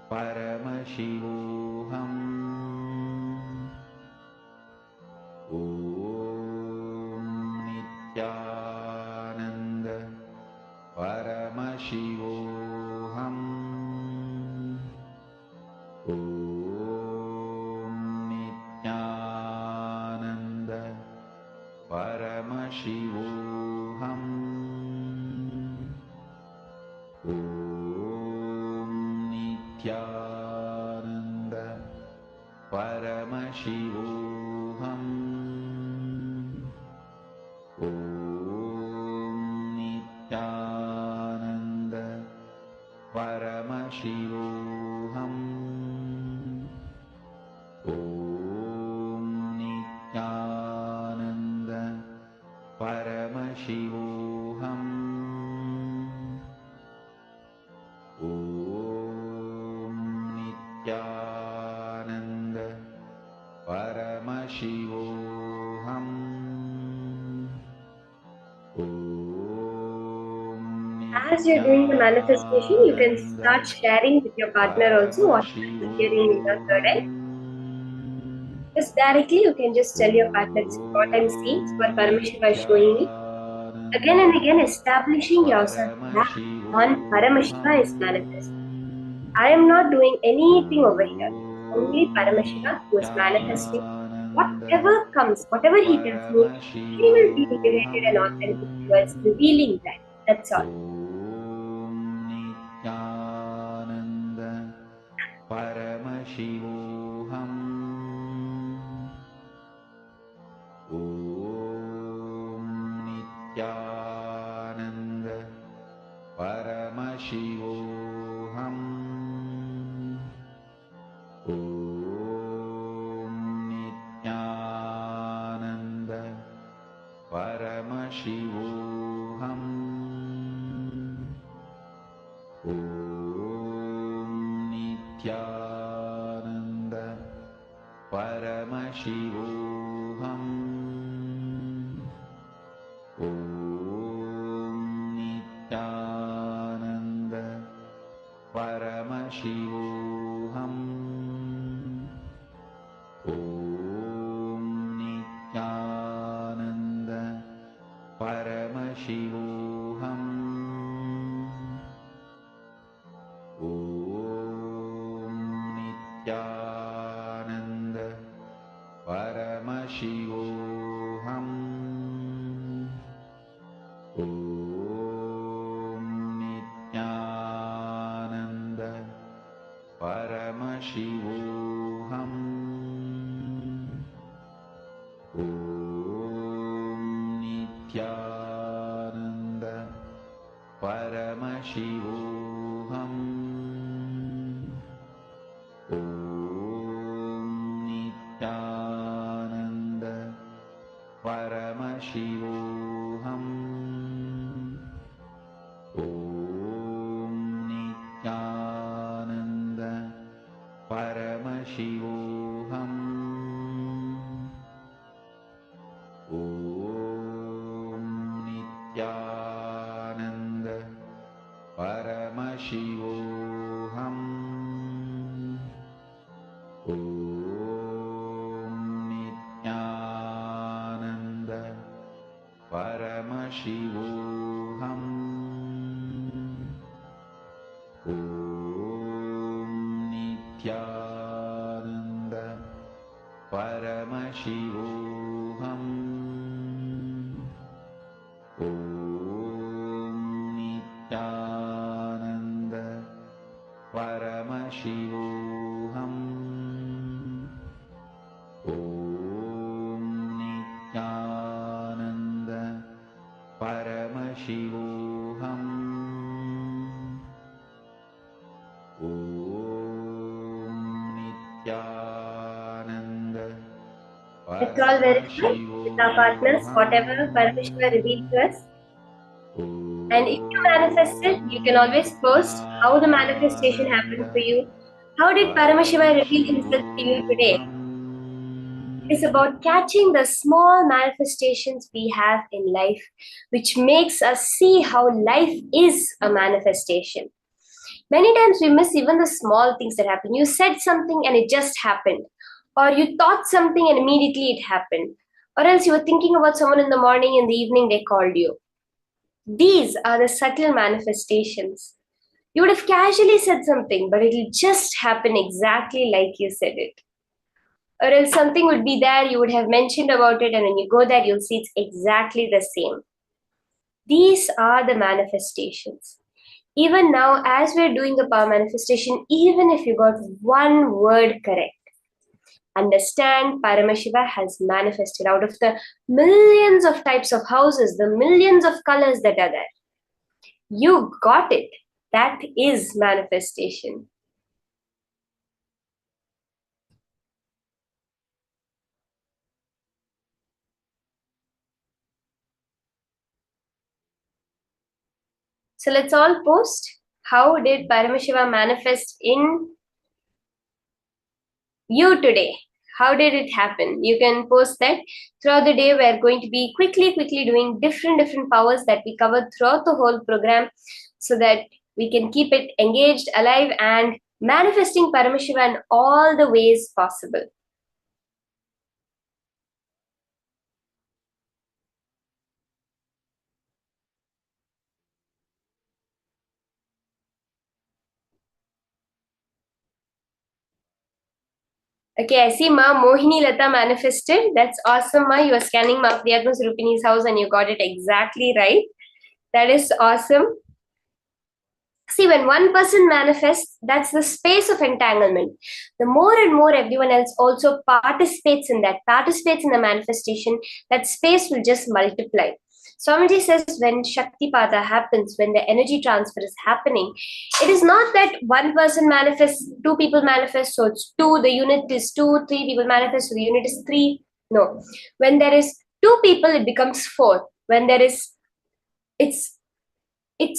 Paramashivoham. Om Nithyananda Paramashivoham. Om Nithyananda Paramashivoham. Om Nithyananda Paramashivoham. Om Nithyananda Paramashivoham. Om Nithyananda Paramashivoham. Om Nithyananda Paramashivoham. As you're doing the manifestation, you can start sharing with your partner also what you're hearing in your third eye. Just directly, you can just tell your partner, this is what I'm seeing, it's what Paramashiva is showing me. Again and again, establishing yourself that on Paramashiva is manifesting. I am not doing anything over here. Only Paramashiva who is manifesting. Whatever comes, whatever he tells me, he will be liberated and authentic towards revealing that. That's all. Nithyananda Paramashivoham. Om Nithyananda Paramashivoham. Om Nithyananda Paramashivoham. Om Nithyananda Paramashivoham. Om Nithyananda Paramashivoham. Om Nithyananda Paramashivoham. Om Nithyananda Paramashivoham. Om Nithyananda Paramashivoham. Om Nithyananda Paramashivoham. Om Nithyananda Paramashivoham. Om Nithyananda Paramashivoham. Om Nithyananda Paramashivoham. Om Nithyananda Paramashivoham. Om Nithyananda Paramashivoham. Om Nithyananda Paramashivoham. Om Nithyananda Paramashivoham. Om Nithyananda Let's all verify with our partners whatever Paramashiva revealed to us. And if you manifested, you can always post how the manifestation happened for you. How did Paramashiva reveal himself to you today? It's about catching the small manifestations we have in life, which makes us see how life is a manifestation. Many times we miss even the small things that happen. You said something and it just happened. Or you thought something and immediately it happened. Or else you were thinking about someone in the morning, in the evening they called you. These are the subtle manifestations. You would have casually said something, but it'll just happen exactly like you said it. Or else something would be there, you would have mentioned about it, and when you go there, you'll see it's exactly the same. These are the manifestations. Even now, as we're doing the power manifestation, even if you got one word correct, understand Paramashiva has manifested out of the millions of types of houses, the millions of colors that are there. You got it. That is manifestation. So let's all post. How did Paramashiva manifest in you today? How did it happen? You can post that. Throughout the day, we're going to be quickly doing different powers that we covered throughout the whole program so that we can keep it engaged, alive, and manifesting Paramashiva in all the ways possible. Okay, I see Ma Mohini Lata manifested. That's awesome, Ma. You are scanning Ma Priyatma Surupini's house and you got it exactly right. That is awesome. See, when one person manifests, that's the space of entanglement. The more and more everyone else also participates in the manifestation, that space will just multiply. Swamiji says when Shaktipada happens, when the energy transfer is happening, it is not that one person manifests, two people manifest, so it's two, the unit is two, three people manifest, so the unit is three. No. When there is two people, it becomes four. When there is, it's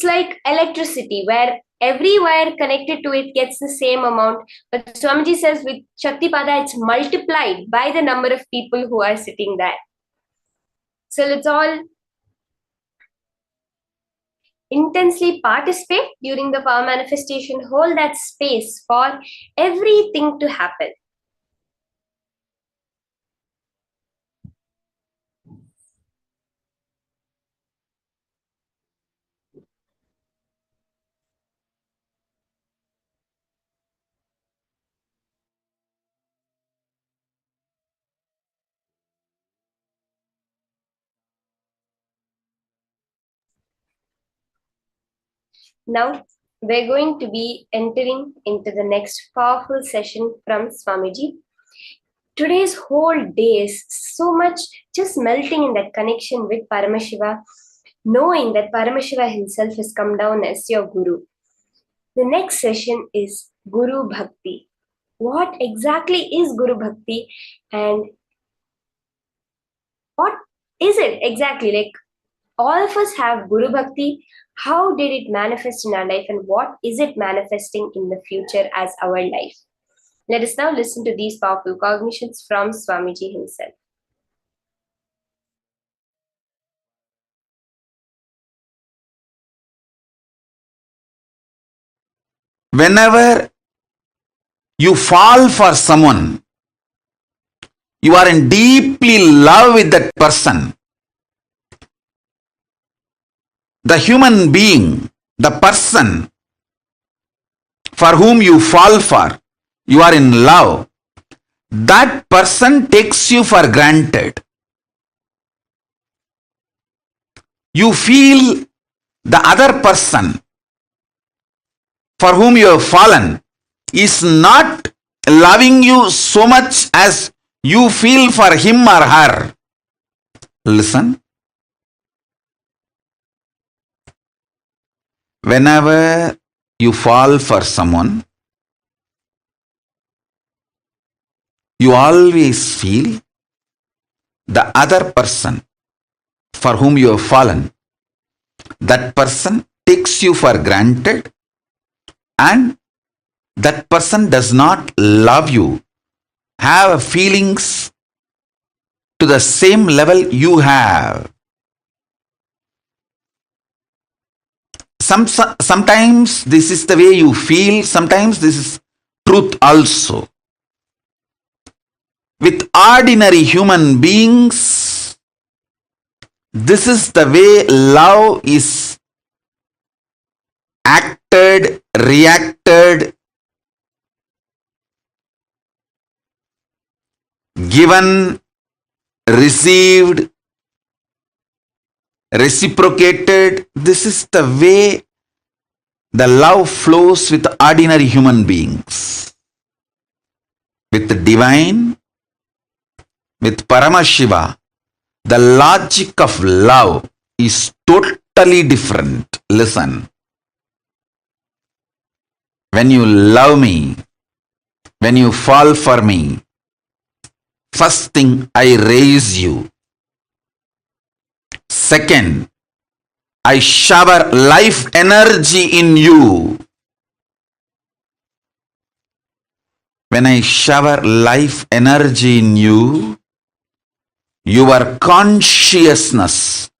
like electricity where every wire connected to it gets the same amount. But Swamiji says with Shaktipada, it's multiplied by the number of people who are sitting there. So let's all intensely participate during the power manifestation. Hold that space for everything to happen. Now, we're going to be entering into the next powerful session from Swamiji. Today's whole day is so much just melting in that connection with Paramashiva, knowing that Paramashiva himself has come down as your Guru. The next session is Guru Bhakti. What exactly is Guru Bhakti and what is it exactly? Like, all of us have Guru Bhakti, How did it manifest in our life, and what is it manifesting in the future as our life? Let us now listen to these powerful cognitions from Swamiji himself. Whenever you fall for someone, you are in deeply love with that person. The human being, the person for whom you fall for, you are in love. That person takes you for granted. You feel the other person for whom you have fallen is not loving you so much as you feel for him or her. Listen. Whenever you fall for someone, you always feel the other person for whom you have fallen, that person takes you for granted, and that person does not love you, have feelings to the same level you have. Sometimes this is the way you feel, sometimes this is truth also. With ordinary human beings, this is the way love is acted, reacted, given, received, reciprocated. This is the way the love flows with ordinary human beings. With the divine, with Paramashiva, the logic of love is totally different. Listen. When you love me, when you fall for me, first thing, I raise you. Second, I shower life energy in you. When I shower life energy in you, your consciousness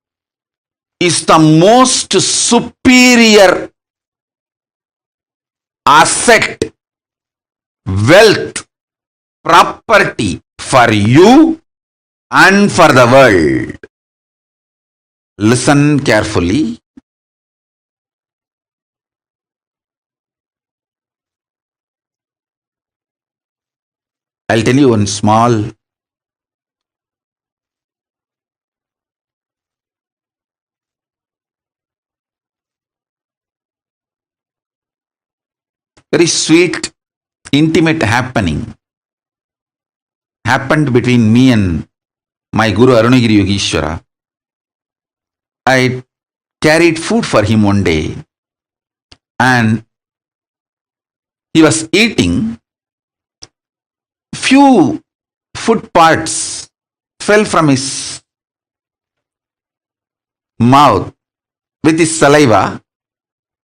is the most superior asset, wealth, property for you and for the world. Listen carefully. I'll tell you one small very sweet, intimate happened between me and my Guru Arunagiri Yogeshwara. I carried food for him one day, and he was eating. Few food parts fell from his mouth with his saliva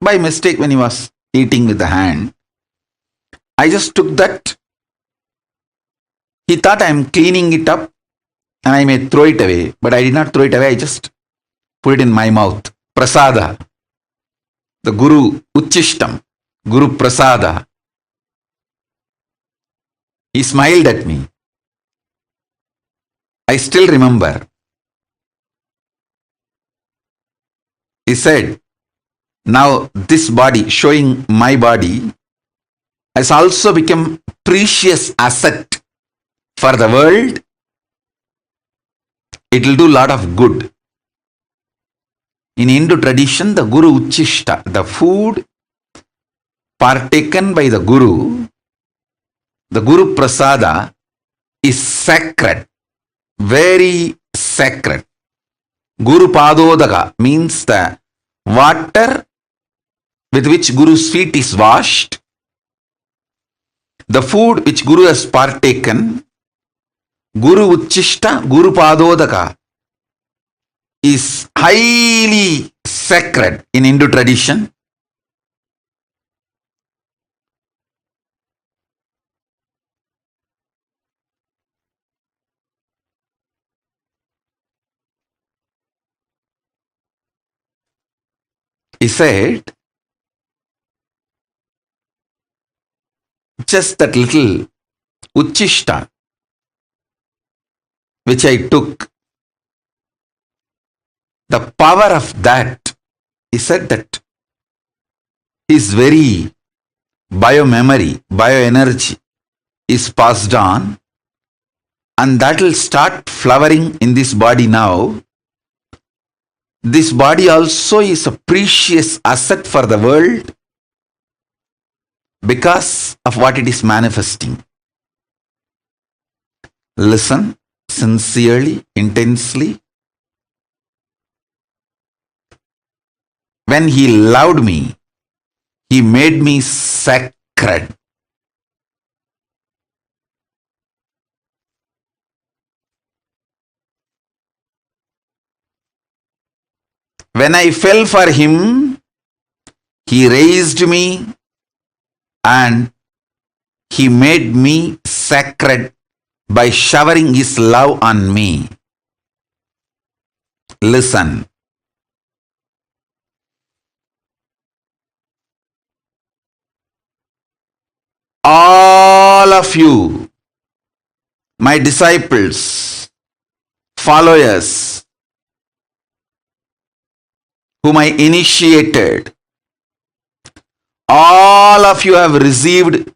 by mistake when he was eating with the hand. I just took that. He thought I am cleaning it up and I may throw it away, but I did not throw it away. I just put it in my mouth. Prasada. The Guru Uchishtam. Guru Prasada. He smiled at me. I still remember. He said, now this body, showing my body, has also become precious asset for the world. It will do a lot of good. In Hindu tradition, the Guru Uchishta, the food partaken by the Guru Prasada, is sacred, very sacred. Guru Padodaka means the water with which Guru's feet is washed. The food which Guru has partaken, Guru Uchishta, Guru Padodaka, is highly sacred in Hindu tradition. He said, just that little Uchishta which I took, the power of that, he said that his very biomemory, bioenergy is passed on, and that will start flowering in this body now. This body also is a precious asset for the world because of what it is manifesting. Listen sincerely, intensely. When he loved me, he made me sacred. When I fell for him, he raised me and he made me sacred by showering his love on me. Listen. All of you, my disciples, followers, whom I initiated, all of you have received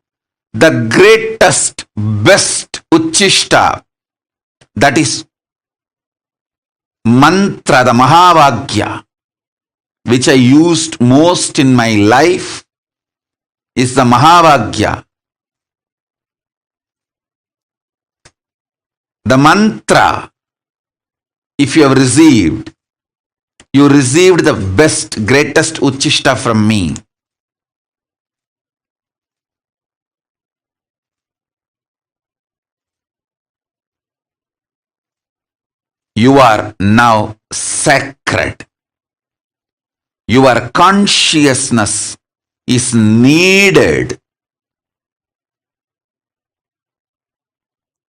the greatest, best Uchishta, that is mantra, the Mahavagya, which I used most in my life, is the Mahavagya. The mantra, if you have received, you received the best, greatest Uchishta from me. You are now sacred. Your consciousness is needed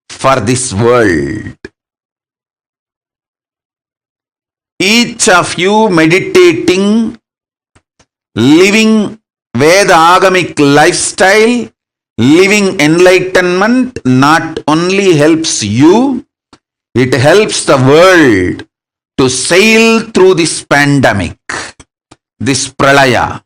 for this world. Each of you meditating, living Veda Agamic lifestyle, living enlightenment not only helps you, it helps the world to sail through this pandemic, this pralaya.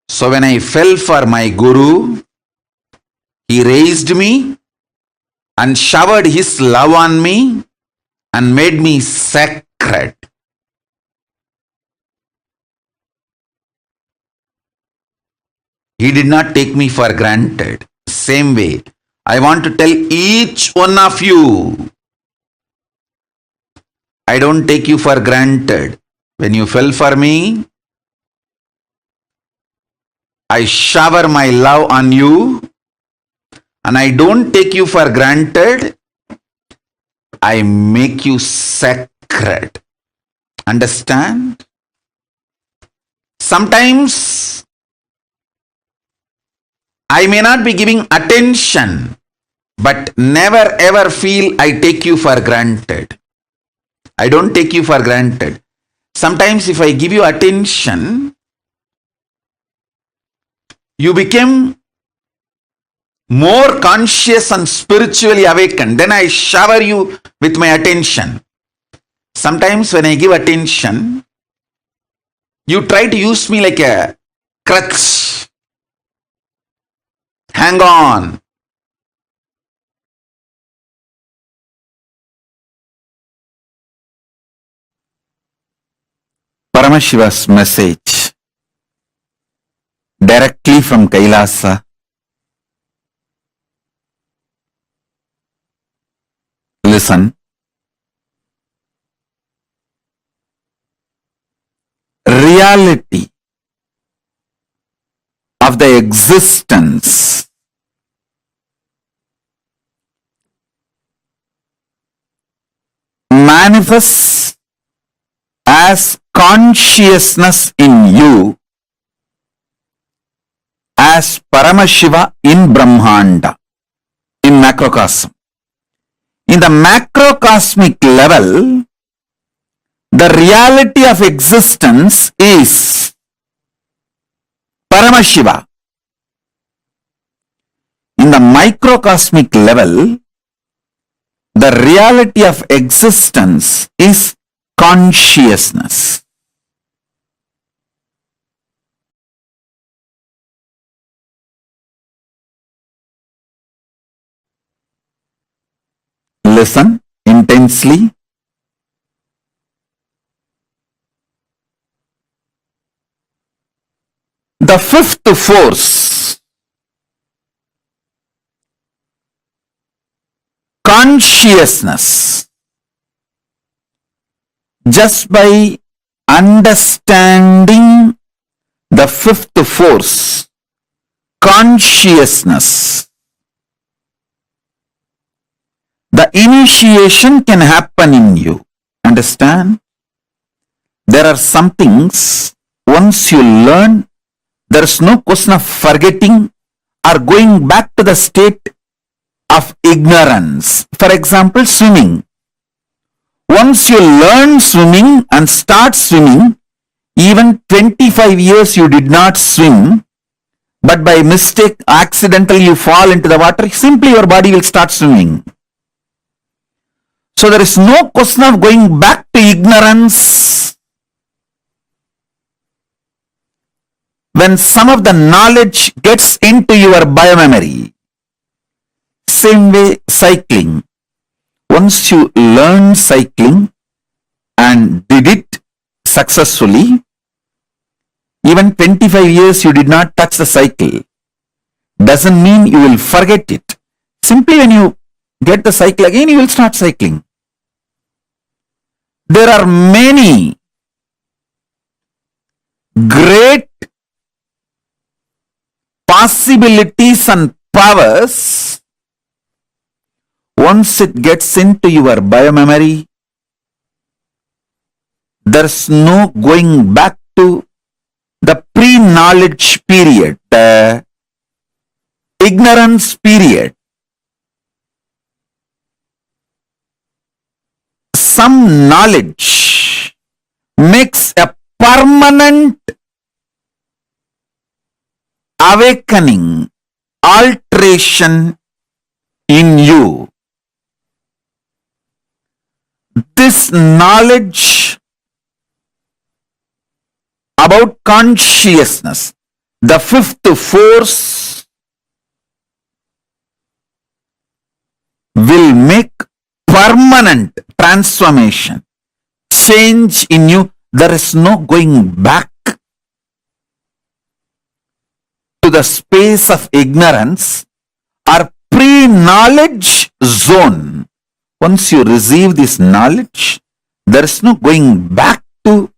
So when I fell for my Guru, he raised me and showered his love on me and made me sacred. He did not take me for granted. Same way, I want to tell each one of you, I don't take you for granted. When you fell for me, I shower my love on you, and I don't take you for granted. I make you sacred. Understand? Sometimes I may not be giving attention, but never ever feel I take you for granted. I don't take you for granted. Sometimes if I give you attention, you become more conscious and spiritually awakened. Then I shower you with my attention. Sometimes when I give attention, you try to use me like a crutch. Hang on. Paramashiva's message directly from Kailasa. Listen. reality of the existence manifests as consciousness in you, as Paramashiva in Brahmanda, in macrocosm. In the macrocosmic level, the reality of existence is Paramashiva. In the microcosmic level, the reality of existence is consciousness. Listen intensely. The fifth force, consciousness, just by understanding the fifth force, consciousness, the initiation can happen in you. Understand? There are some things, once you learn, there is no question of forgetting or going back to the state of ignorance. For example, swimming. Once you learn swimming and start swimming, even 25 years you did not swim, but by mistake, accidentally you fall into the water, simply your body will start swimming. So there is no question of going back to ignorance. When some of the knowledge gets into your biomemory, same way cycling. Once you learn cycling and did it successfully, even 25 years you did not touch the cycle, doesn't mean you will forget it. Simply when you get the cycle again, you will start cycling. There are many great possibilities and powers. Once it gets into your biomemory, there's no going back to the pre-knowledge period, the ignorance period. Some knowledge makes a permanent awakening, alteration in you. This knowledge about consciousness, the fifth force, will make permanent transformation, change in you. There is no going back to the space of ignorance or pre-knowledge zone. Once you receive this knowledge, there is no going back to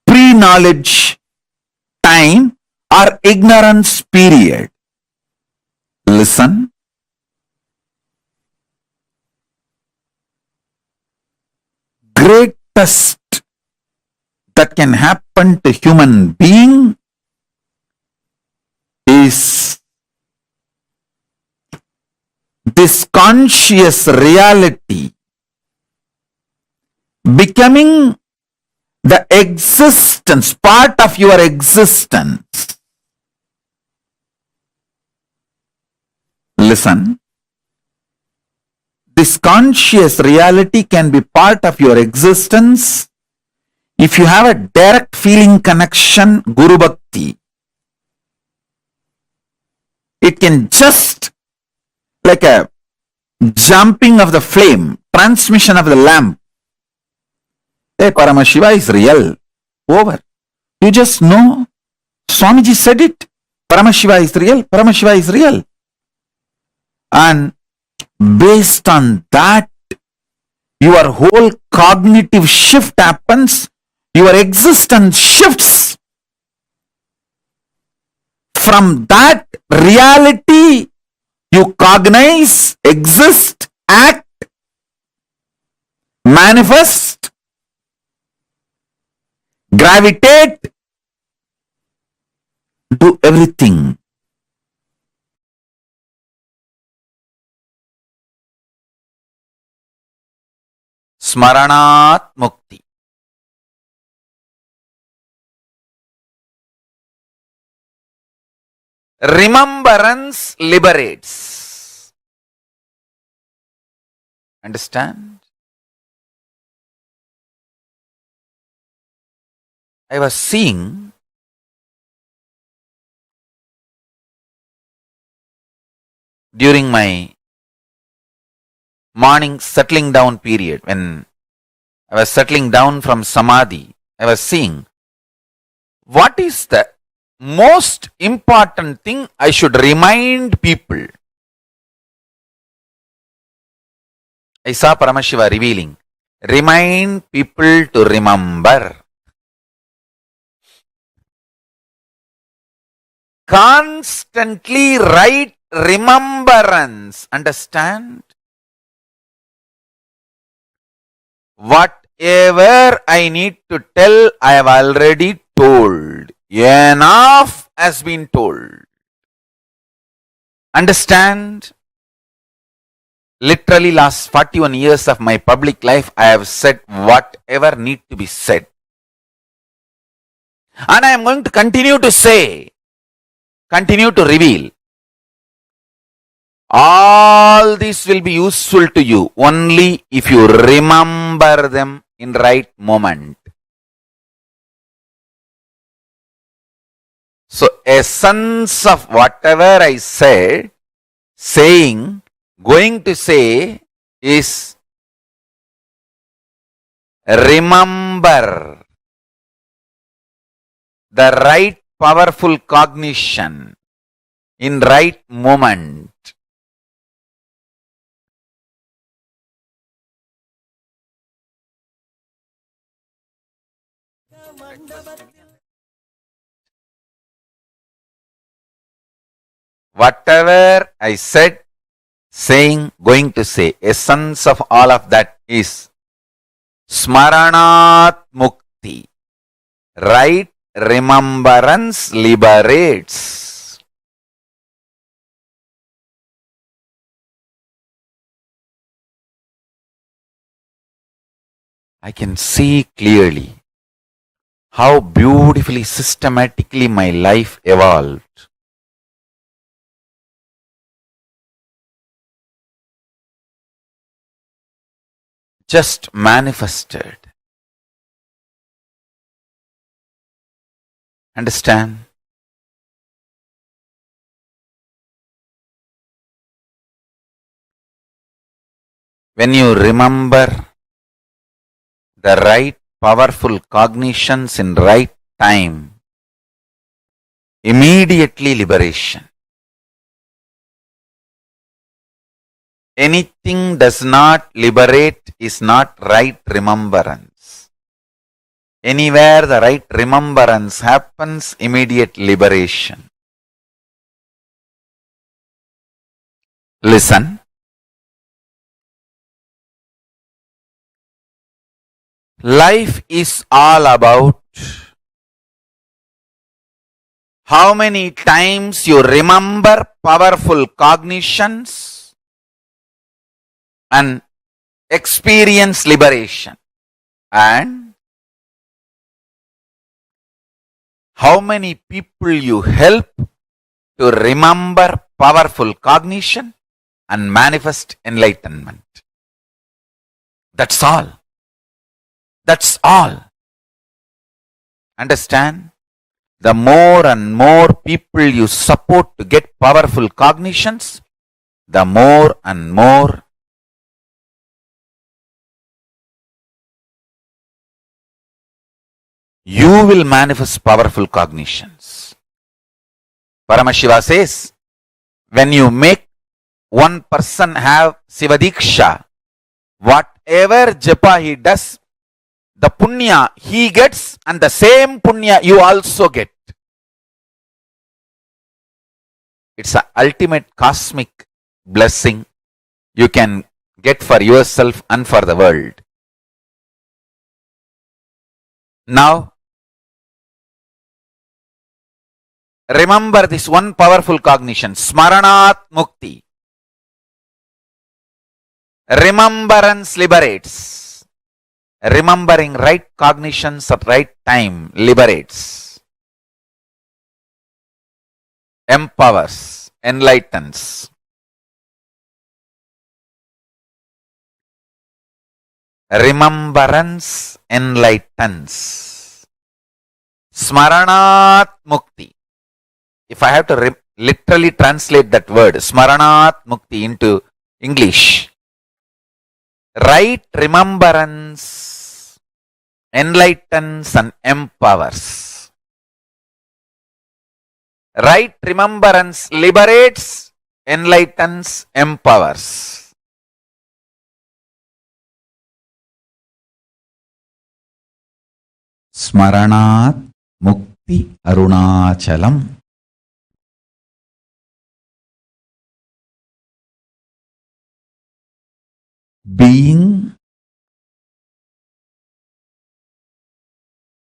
pre-knowledge time or ignorance period. Listen. Greatest that can happen to human being is this conscious reality becoming the existence, part of your existence. Listen. This conscious reality can be part of your existence if you have a direct feeling connection, Guru Bhakti. It can just like a jumping of the flame, transmission of the lamp. Hey, Paramaśiva is real. Over. You just know. Swamiji said it. Paramashiva is real. Paramashiva is real. And based on that, your whole cognitive shift happens. your existence shifts from that reality you cognize, exist, act, manifest, gravitate, do everything. Smaranat Mukti. Remembrance liberates. Understand? I was seeing during my morning settling down period, when I was settling down from Samadhi, I was seeing what is the most important thing I should remind people. I saw Paramashiva revealing, remind people to remember. Constantly write remembrance. Understand? Whatever I need to tell, I have already told. Enough has been told. Understand? Literally last 41 years of my public life, I have said whatever need to be said. And I am going to continue to say, continue to reveal. All this will be useful to you only if you remember them in right moment. So, essence of whatever I said, saying, going to say is remember the right powerful cognition in right moment. Whatever I said, saying, going to say, essence of all of that is Smaranat Mukti. Right remembrance liberates. I can see clearly how beautifully, systematically my life evolved. Just manifested. Understand? When you remember the right powerful cognitions in right time, immediately liberation. Anything does not liberate is not right remembrance. Anywhere the right remembrance happens, immediate liberation. Listen. Life is all about how many times you remember powerful cognitions and experience liberation, and how many people you help to remember powerful cognition and manifest enlightenment. That's all. That's all. Understand? The more and more people you support to get powerful cognitions, the more and more you will manifest powerful cognitions. Paramashiva says, when you make one person have Sivadiksha, whatever japa he does, the punya he gets and the same punya you also get. It's an ultimate cosmic blessing you can get for yourself and for the world. Now, remember this one powerful cognition, smaranat mukti. Remembrance liberates. Remembering right cognitions at right time liberates, empowers, enlightens. Remembrance enlightens. Smaranat mukti. If I have to literally translate that word, smaranat mukti, into English, right remembrance enlightens and empowers. Right remembrance liberates, enlightens, empowers. Smaranat mukti arunachalam. Being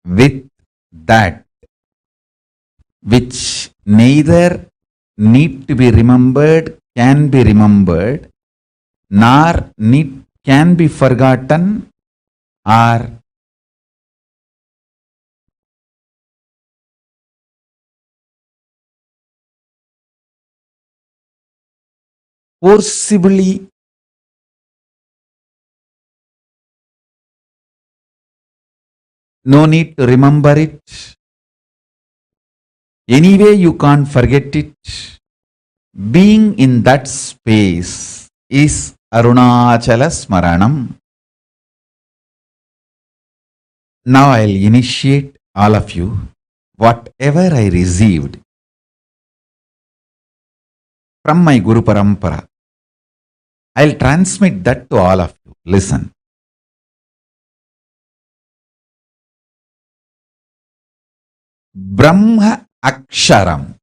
with that which neither need to be remembered, can be remembered, nor can be forgotten, or forcibly no need to remember it. Anyway, you can't forget it. Being in that space is Arunachala Smaranam. Now I'll initiate all of you. Whatever I received from my Guru Parampara, I'll transmit that to all of you. Listen. Brahma Aksharam,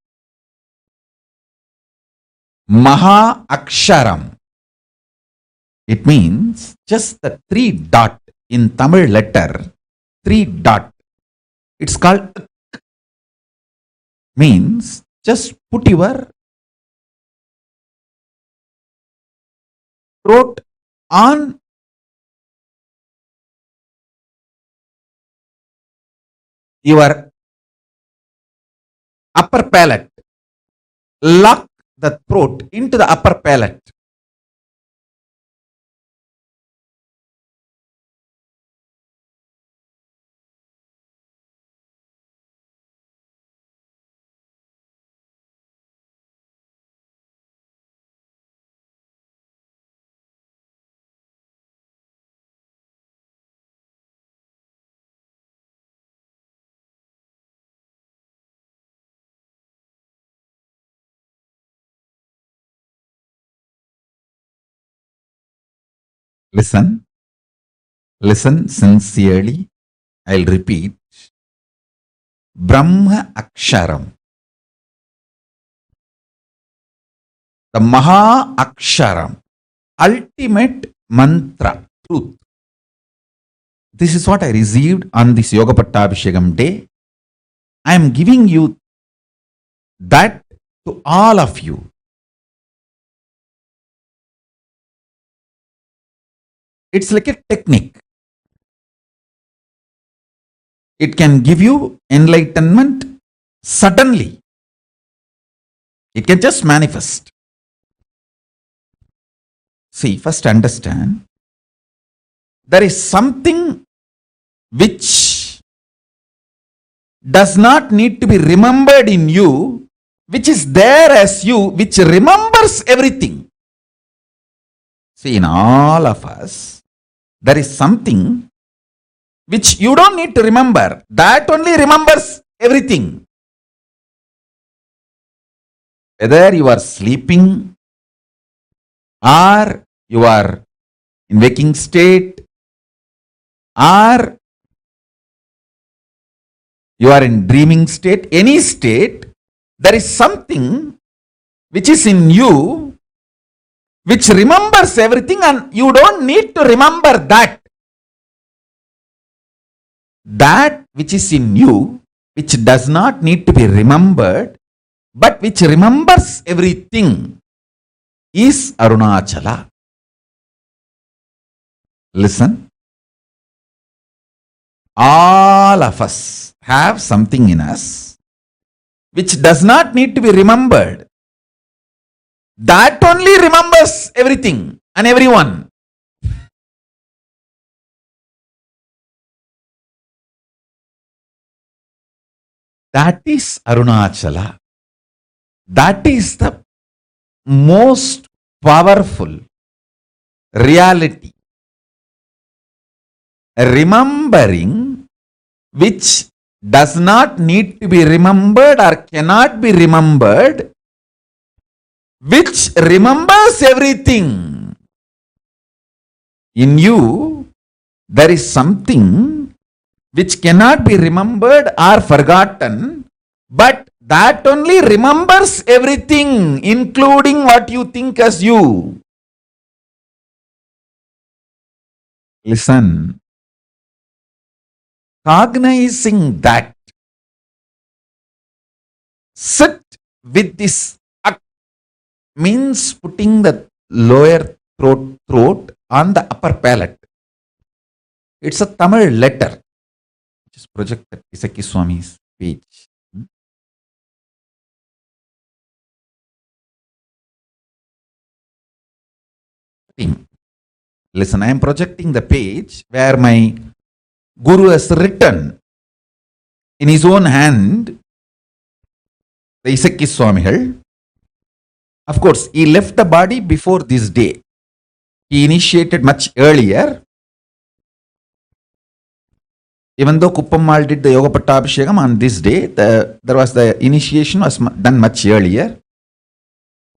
Mahā Aksharam. It means just the 3 dot in Tamil letter, 3 dot. It's called means just put your throat on your upper palate. Lock the throat into the upper palate. Listen. Listen sincerely. I'll repeat. Brahma Aksharam. The Mahā Aksharam. Ultimate mantra. Truth. This is what I received on this Yoga Pattabhishekam day. I am giving you that to all of you. It's like a technique. It can give you enlightenment suddenly. It can just manifest. See, first understand, there is something which does not need to be remembered in you, which is there as you, which remembers everything. See, in all of us, there is something which you don't need to remember. That only remembers everything. Whether you are sleeping or you are in waking state or you are in dreaming state, any state, there is something which is in you which remembers everything, and you don't need to remember that. That which is in you, which does not need to be remembered, but which remembers everything, is Arunachala. Listen. All of us have something in us which does not need to be remembered. That only remembers everything and everyone. That is Arunachala. That is the most powerful reality. Remembering which does not need to be remembered or cannot be remembered, which remembers everything. In you, there is something which cannot be remembered or forgotten, but that only remembers everything, including what you think as you. Listen. Cognizing that, sit with this means putting the lower throat on the upper palate. It's a Tamil letter which is projected Isaki Swami's page. Listen, I am projecting the page where my Guru has written in his own hand the Isaki Swamigal. Of course, he left the body before this day. He initiated much earlier. Even though Kuppammal did the Yoga Pattabhishekam on this day, the initiation was done much earlier.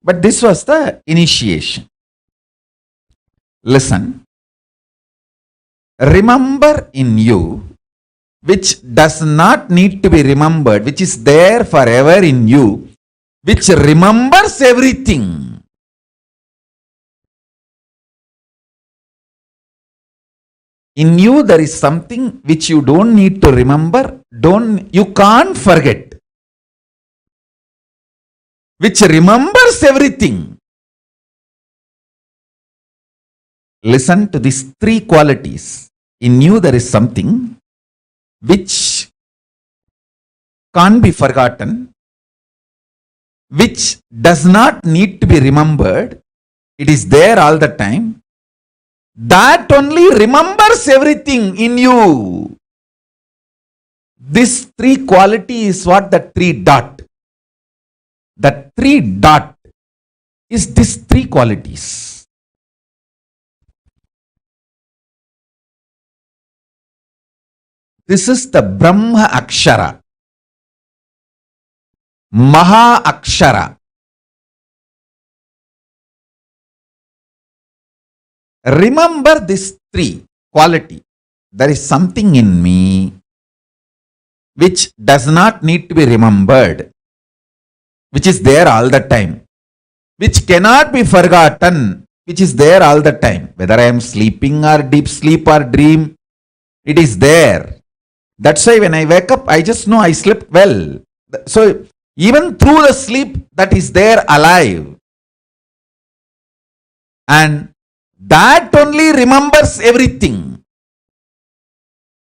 But this was the initiation. Listen. Remember in you, which does not need to be remembered, which is there forever in you, which remembers everything. In you there is something which you don't need to remember, you can't forget, which remembers everything. Listen to these three qualities. In you there is something which can't be forgotten, which does not need to be remembered. It is there all the time. That only remembers everything in you. This three quality is what the three dot. The three dot is these three qualities. This is the Brahma Akshara, Mahā Akshara. Remember this three quality. There is something in me which does not need to be remembered, which is there all the time, which cannot be forgotten, which is there all the time. Whether I am sleeping or deep sleep or dream, it is there. That's why when I wake up, I just know I slept well. So even through the sleep, that is there alive. And that only remembers everything.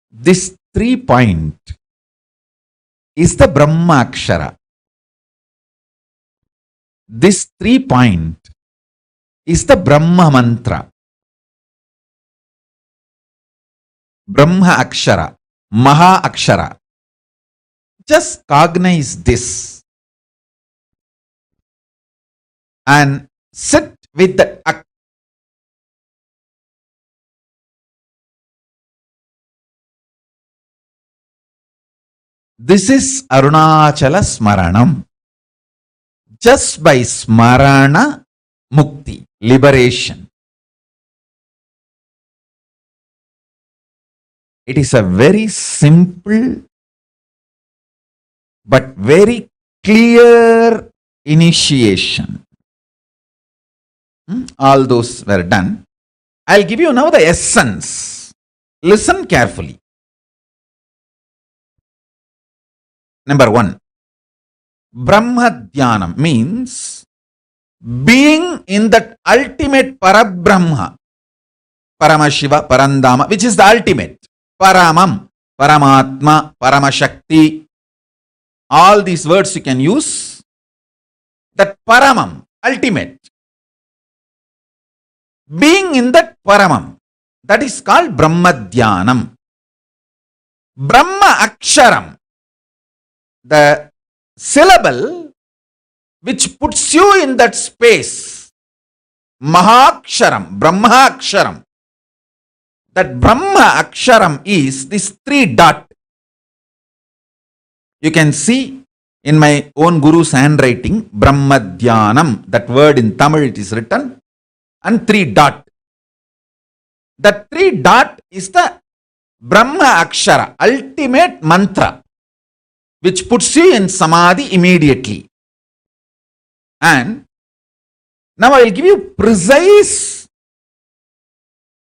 This 3 point is the Brahma Akshara. This 3 point is the Brahma Mantra. Brahma Akshara, Mahā Akshara. Just cognize this and sit with the This is Arunachala Smaranam. Just by Smarana, Mukti, liberation. It is a very simple but very clear initiation. All those were done. I'll give you now the essence. Listen carefully. Number 1, Brahma Dhyanam means being in that ultimate Parabrahma, Paramashiva, Parandama, which is the ultimate. Paramam, Paramatma, Paramashakti. All these words you can use. That Paramam, ultimate. Being in that Paramam, that is called Brahma Dhyanam. Brahma Aksharam, the syllable which puts you in that space. Mahā Aksharam, Brahma Aksharam. That Brahma Aksharam is this 3 dot. You can see in my own Guru's handwriting, Brahma Dhyanam, that word in Tamil it is written, and 3 dot. That 3 dot is the Brahma Akshara, ultimate mantra, which puts you in Samadhi immediately. And now I will give you precise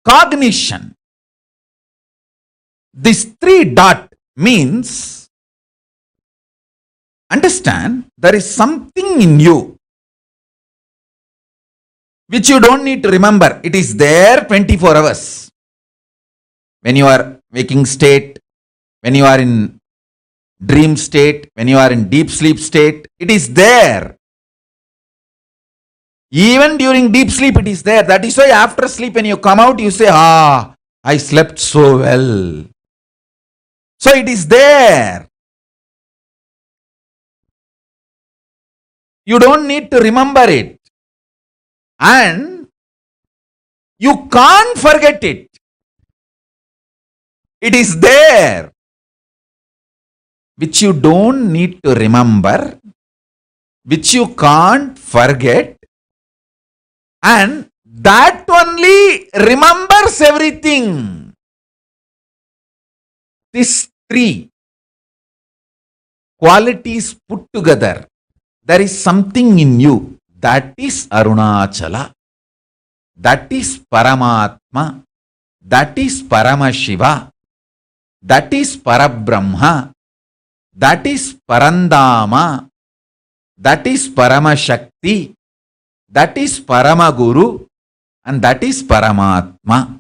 cognition. This 3 dot means, understand, there is something in you which you don't need to remember. It is there 24 hours. When you are waking state, when you are in dream state, when you are in deep sleep state, it is there. Even during deep sleep it is there. That is why after sleep when you come out you say, I slept so well. So it is there. You don't need to remember it. And you can't forget it. It is there. Which you don't need to remember, which you can't forget, and that only remembers everything. These 3 qualities put together, there is something in you. That is Arunachala. That is Paramatma. That is Paramashiva. That is Parabrahma. That is Parandama. That is Paramashakti. That is Paramaguru. And that is Paramatma.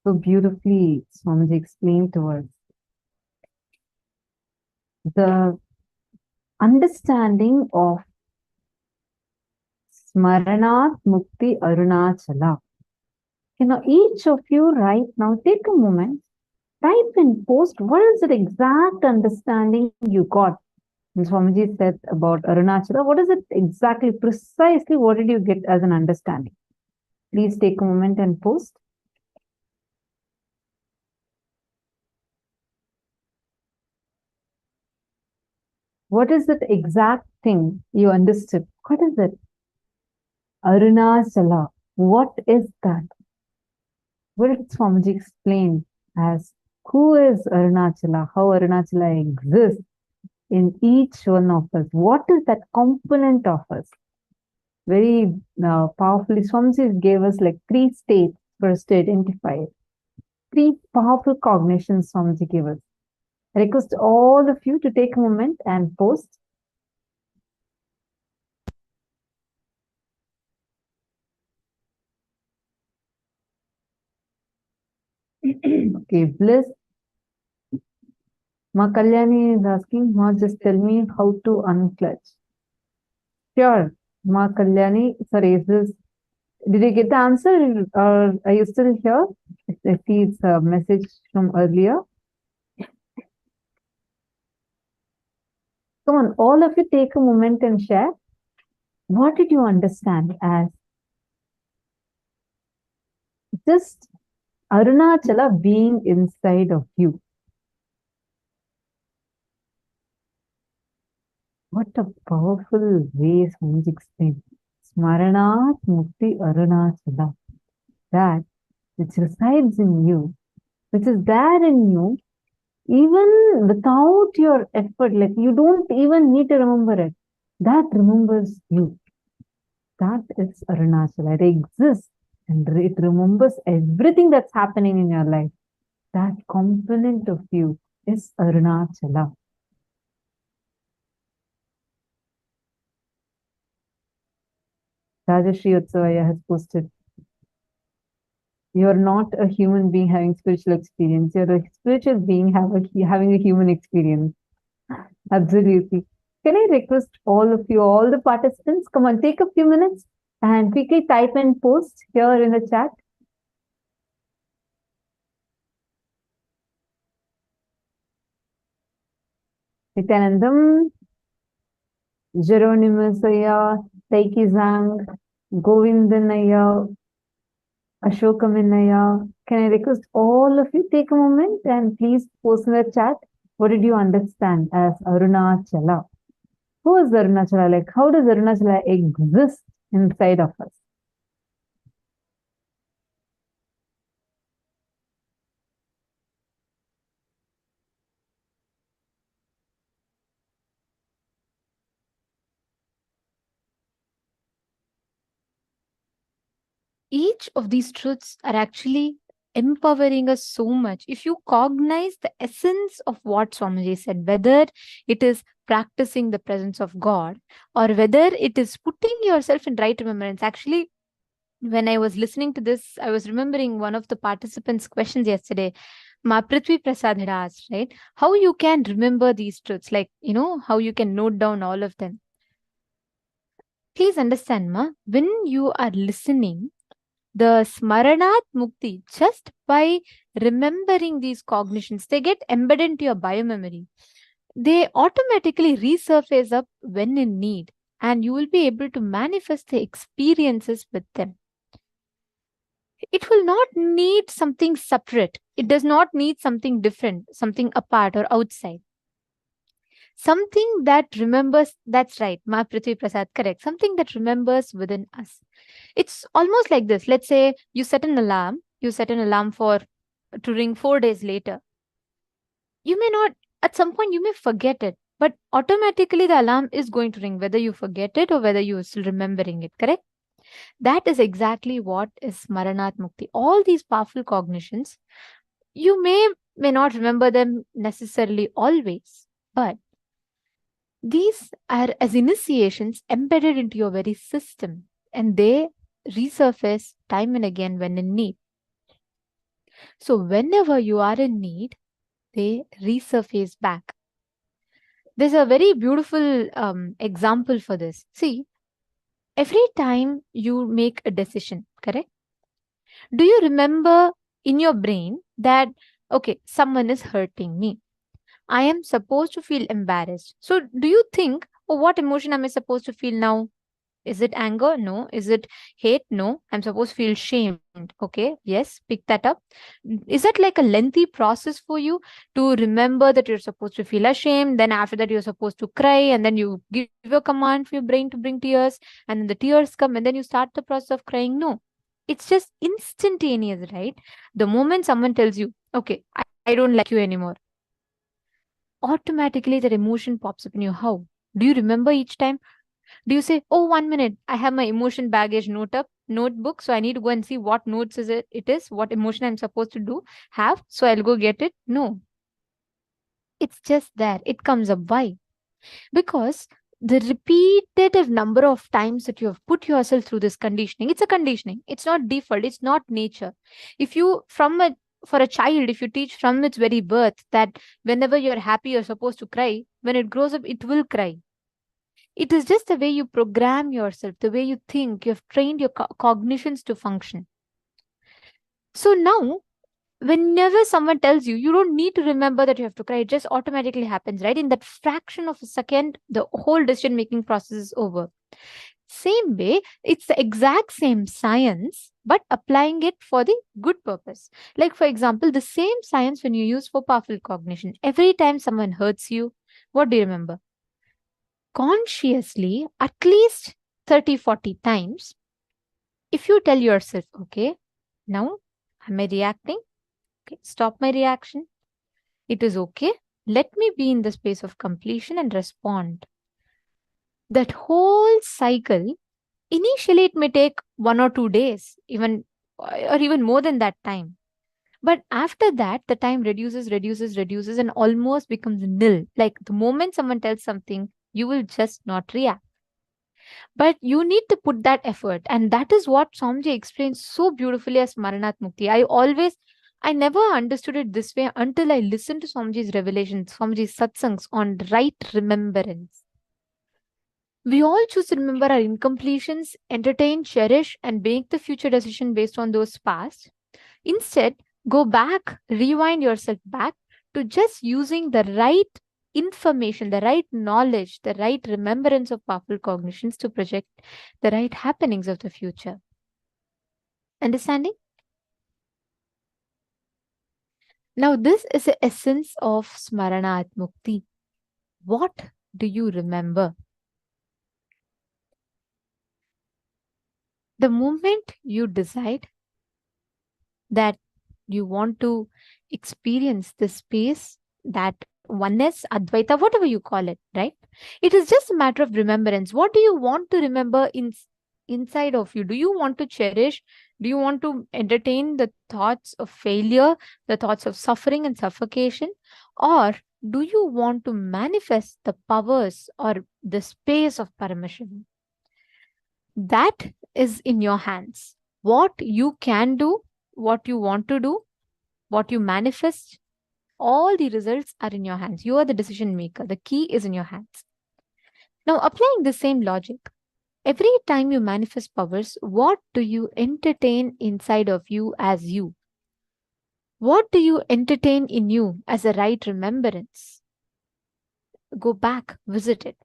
So beautifully, Swamiji explained to us the understanding of Smaranat Mukti Arunachala. Each of you right now, take a moment, type in post, what is the exact understanding you got? And Swamiji said about Arunachala, what is it exactly, precisely what did you get as an understanding? Please take a moment and post. What is that exact thing you understood? What is it? Arunachala. What is that? What did Swamiji explain as who is Arunachala? How Arunachala exists in each one of us? What is that component of us? Very powerfully, Swamiji gave us like 3 states for us to identify it. 3 powerful cognitions Swamiji gave us. I request all of you to take a moment and post. Okay, Bliss. Mahā Kalyani is asking, Ma, just tell me how to unclutch. Sure, Mahā Kalyani. Sorry, did you get the answer or are you still here? I see it's a message from earlier. Come on, all of you take a moment and share. What did you understand as just Arunachala being inside of you? What a powerful way Swamiji explained. Smaranat Mukti Arunachala. That which resides in you, which is there in you, even without your effort, like you don't even need to remember it. That remembers you. That is Arunachala. It exists and it remembers everything that's happening in your life. That component of you is Arunachala. Rajashri Utsavaya has posted, you're not a human being having spiritual experience. You're a spiritual being having a human experience. Absolutely. Can I request all of you, all the participants, come on, take a few minutes and quickly type and post here in the chat. Nithyanandam, Jeronimusaya, Taikizang, Govindanaya, Ashokaminaya. Can I request all of you take a moment and please post in the chat, what did you understand as Arunachala? Who is Arunachala? Like, how does Arunachala exist inside of us? Each of these truths are actually empowering us so much. If you cognize the essence of what Swamiji said, whether it is practicing the presence of God or whether it is putting yourself in right remembrance. Actually, when I was listening to this, I was remembering one of the participants' questions yesterday. Ma Prithvi Prasad had asked, right? How you can remember these truths, like, how you can note down all of them. Please understand, Ma, when you are listening, the Smaranat Mukti, just by remembering these cognitions, they get embedded into your biomemory. They automatically resurface up when in need, and you will be able to manifest the experiences with them. It will not need something separate. It does not need something different, something apart or outside. Something that remembers, that's right, Ma Prithvi Prasad, correct. Something that remembers within us. It's almost like this. Let's say you set an alarm to ring 4 days later. You may not, at some point, you may forget it, but automatically the alarm is going to ring, whether you forget it or whether you are still remembering it, correct? That is exactly what is Smaranat Mukti. All these powerful cognitions, you may not remember them necessarily always, but these are as initiations embedded into your very system, and they resurface time and again when in need. So whenever you are in need, they resurface back. There's a very beautiful example for this. See, every time you make a decision, correct? Do you remember in your brain that, okay, someone is hurting me? I am supposed to feel embarrassed. So do you think, oh, what emotion am I supposed to feel now? Is it anger? No. Is it hate? No. I'm supposed to feel shamed. Okay. Yes. Pick that up. Is that like a lengthy process for you to remember that you're supposed to feel ashamed? Then after that, you're supposed to cry, and then you give a command for your brain to bring tears, and then the tears come, and then you start the process of crying? No. It's just instantaneous, right? The moment someone tells you, okay, I don't like you anymore, automatically that emotion pops up in you. How? Do you remember each time? Do you say, oh, 1 minute, I have my emotion baggage notebook, so I need to go and see what notes it is, what emotion I'm supposed to have, so I'll go get it? No. It's just there. It comes up. Why? Because the repetitive number of times that you have put yourself through this conditioning, it's a conditioning. It's not default. It's not nature. If you, for a child, if you teach from its very birth that whenever you're happy, you're supposed to cry, when it grows up, it will cry. It is just the way you program yourself, the way you think. You have trained your cognitions to function. So now, whenever someone tells you, you don't need to remember that you have to cry. It just automatically happens, right? In that fraction of a second, the whole decision-making process is over. Same way, it's the exact same science, but applying it for the good purpose. Like, for example, the same science when you use for powerful cognition. Every time someone hurts you, what do you remember? consciously at least 30-40 times, if you tell yourself, okay, now am I reacting? Okay, stop my reaction. It is okay. Let me be in the space of completion and respond. That whole cycle, initially it may take 1 or 2 days, even or even more than that time. But after that, the time reduces, and almost becomes nil. Like the moment someone tells something, you will just not react. But you need to put that effort. And that is what Swamiji explains so beautifully as Maranat Mukti. I never understood it this way until I listened to Swamiji's revelations, Swamiji's satsangs on right remembrance. We all choose to remember our incompletions, entertain, cherish, and make the future decision based on those past. Instead, go back, rewind yourself back to just using the right information, the right knowledge, the right remembrance of powerful cognitions to project the right happenings of the future. Understanding? Now, this is the essence of Smarana Mukti. What do you remember? The moment you decide that you want to experience the space, that oneness, Advaita, whatever you call it, right? It is just a matter of remembrance. What do you want to remember inside of you? Do you want to cherish? Do you want to entertain the thoughts of failure, the thoughts of suffering and suffocation? Or do you want to manifest the powers or the space of Paramashiva? That is in your hands. What you can do, what you want to do, what you manifest, all the results are in your hands. You are the decision maker. The key is in your hands. Now, applying the same logic, every time you manifest powers, what do you entertain inside of you as you? What do you entertain in you as a right remembrance? Go back, visit it,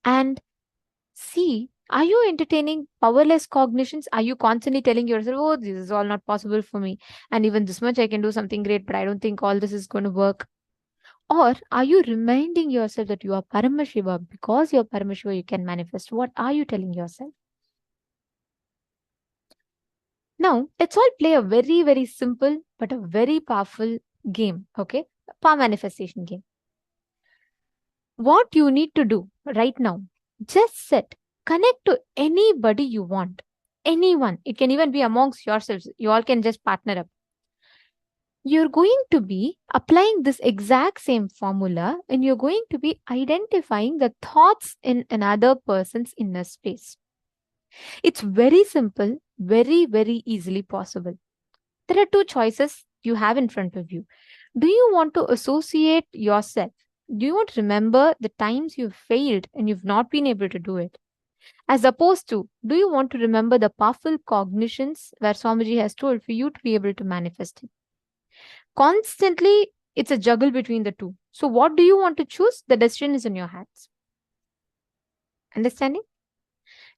and see, are you entertaining powerless cognitions? Are you constantly telling yourself, oh, this is all not possible for me, and even this much I can do something great, but I don't think all this is going to work? Or are you reminding yourself that you are Paramashiva? Because you're Paramashiva, you can manifest. What are you telling yourself? Now, let's all play a very, very simple but a very powerful game, okay? A power manifestation game. What you need to do right now, just sit, connect to anybody you want. Anyone. It can even be amongst yourselves. You all can just partner up. You're going to be applying this exact same formula and you're going to be identifying the thoughts in another person's inner space. It's very simple, very, very easily possible. There are two choices you have in front of you. Do you want to associate yourself? Do you want to remember the times you've failed and you've not been able to do it? As opposed to, do you want to remember the powerful cognitions where Swamiji has told for you to be able to manifest it? Constantly, it's a juggle between the two. So what do you want to choose? The decision is in your hands. Understanding?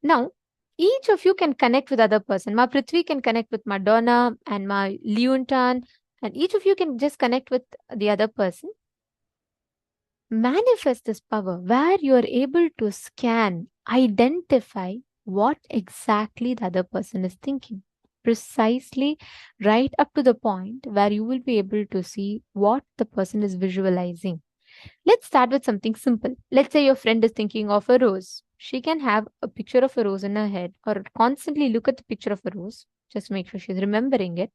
Now, each of you can connect with other person. Ma Prithvi can connect with Madonna and Ma Leontan, and each of you can just connect with the other person. Manifest this power where you are able to scan, identify what exactly the other person is thinking. Precisely right up to the point where you will be able to see what the person is visualizing. Let's start with something simple. Let's say your friend is thinking of a rose. She can have a picture of a rose in her head or constantly look at the picture of a rose. Just make sure she's remembering it.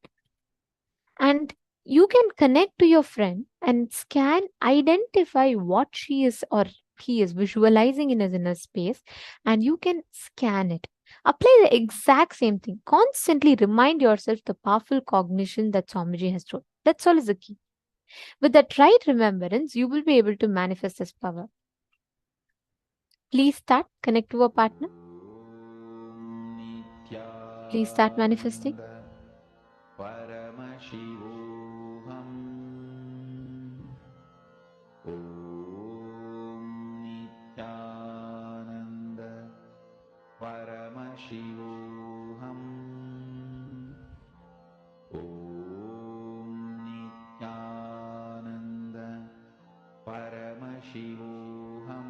And you can connect to your friend and scan, identify what she is or he is visualizing in his inner space, and you can scan it. Apply the exact same thing. Constantly remind yourself the powerful cognition that Swamiji has told. That's all is the key. With that right remembrance, you will be able to manifest this power. Please start. Connect to a partner. Please start manifesting. Paramashivoham Nithyananda Paramashivoham Nithyananda Paramashivoham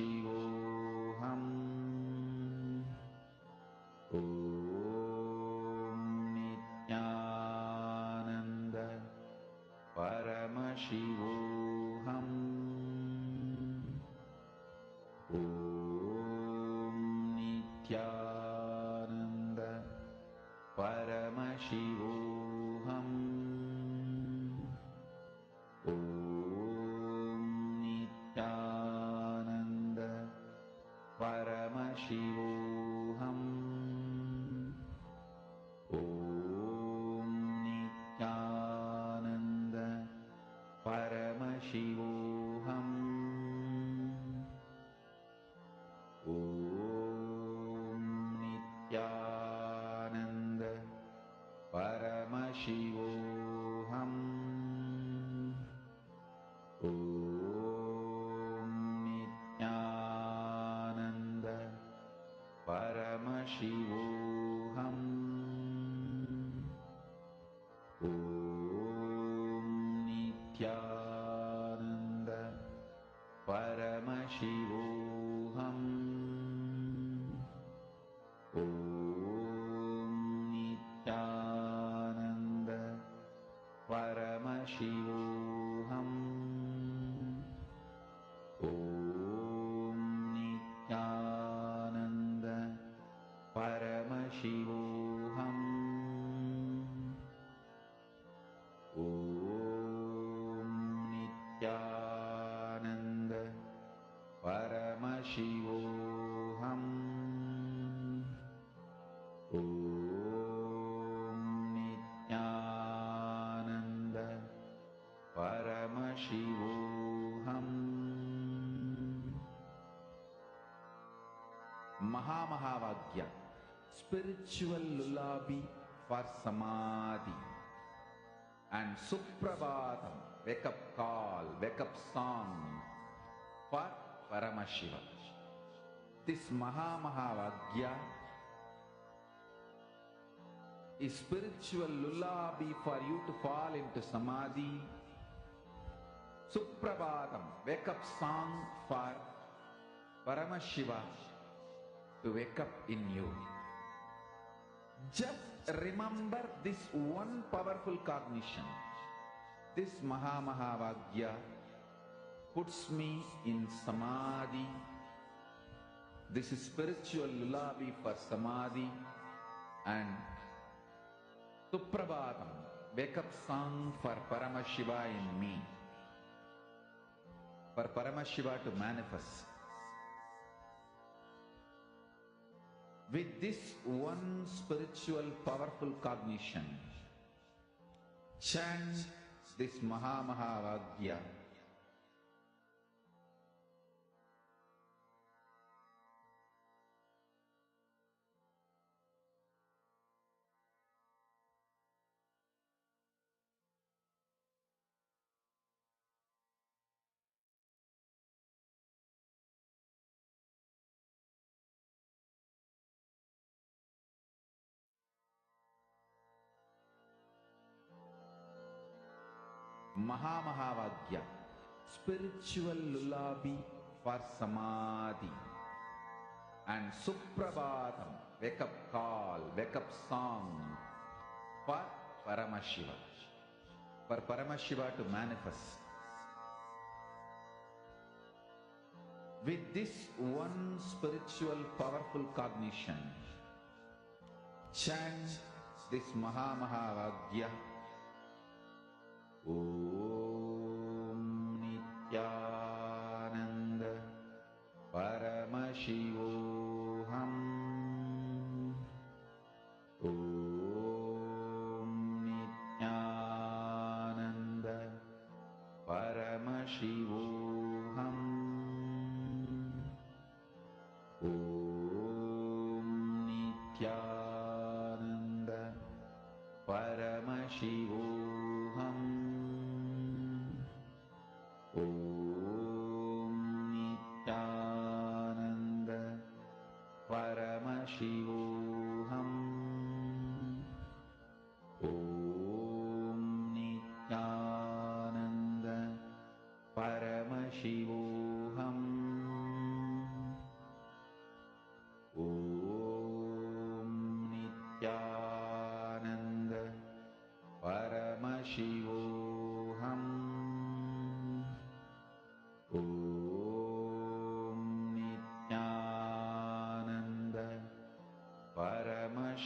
Paramashivoham. Om Nithyananda Paramashivoham. Om Nithyananda Paramashivoham. Om Nithyananda Paramashivoham. Om Nithyananda Paramashivoham. Om Nithyananda Paramashivoham. Om Nithyananda Paramashivoham. Om Nithyananda Paramashivoham. Om Nithyananda Paramashivoham. Om Nithyananda Paramashivoham. Om Nithyananda Paramashivoham. Om Nithyananda Paramashivoham. Mahā spiritual lullaby for samadhi, and Suprabhatam, wake up call, wake up song for Paramashiva. This Mahā is spiritual lullaby for you to fall into samadhi. Suprabhatam, wake up song for Paramashiva to wake up in you. Just remember this one powerful cognition. This Mahā puts me in samadhi. This is spiritual lullaby for samadhi, and Suprabhatam, wake up song for Paramashiva in me. For Paramashiva to manifest. With this one spiritual powerful cognition, chant this Mahā. Mahā spiritual lullaby for samadhi, and Suprabhatam, wake up call, wake up song for Paramashiva. For Paramashiva to manifest. With this one spiritual powerful cognition, chant this Mahā. Om Nithyananda Paramashivoham. Om Nithyananda Paramashivoham. Om Nithyananda Paramashivoham. Om Nithyananda Paramashivoham. Om Nithyananda Paramashivoham.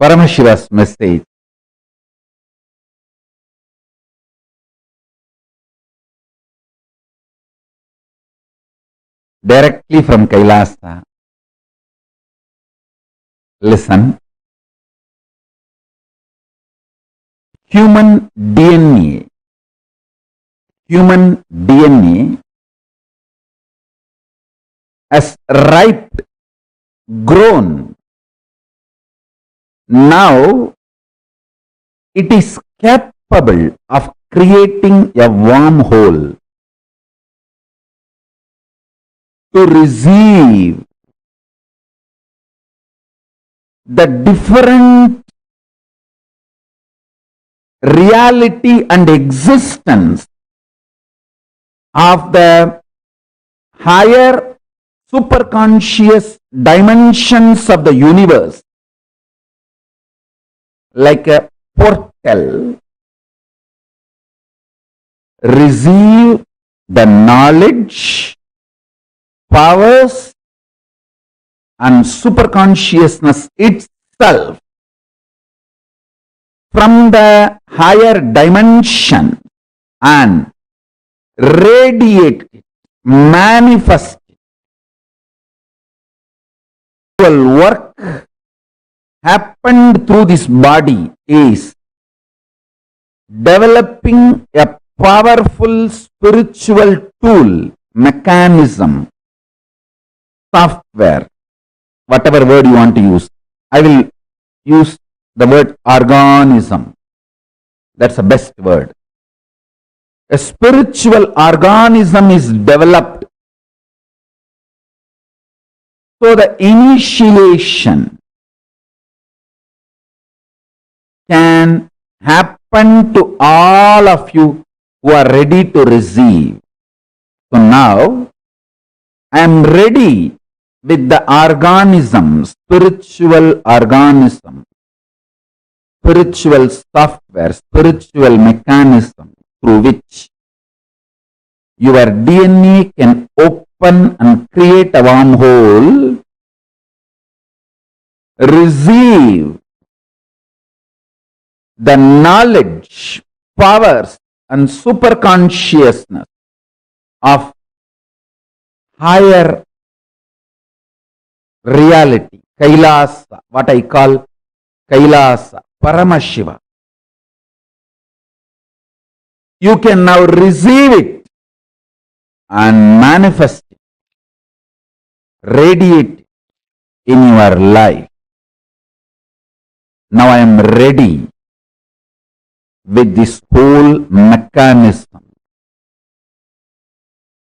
Paramashiva's message. Directly from Kailasa. Listen. Human DNA has ripe, grown. Now it is capable of creating a wormhole to receive the different reality and existence of the higher superconscious dimensions of the universe, like a portal. Receive the knowledge, powers and superconsciousness itself from the higher dimension and radiate it, manifest it. Work happened through this body is developing a powerful spiritual tool, mechanism, software, whatever word you want to use. I will use the word organism. That's the best word. A spiritual organism is developed. So the initiation can happen to all of you who are ready to receive. So now I am ready with the organism, spiritual organism, spiritual software, spiritual mechanism through which your DNA can open and create a wormhole, receive the knowledge, powers and superconsciousness of higher reality, Kailasa, what I call Kailasa, Paramashiva. You can now receive it and manifest it, radiate it in your life. Now I am ready with this whole mechanism,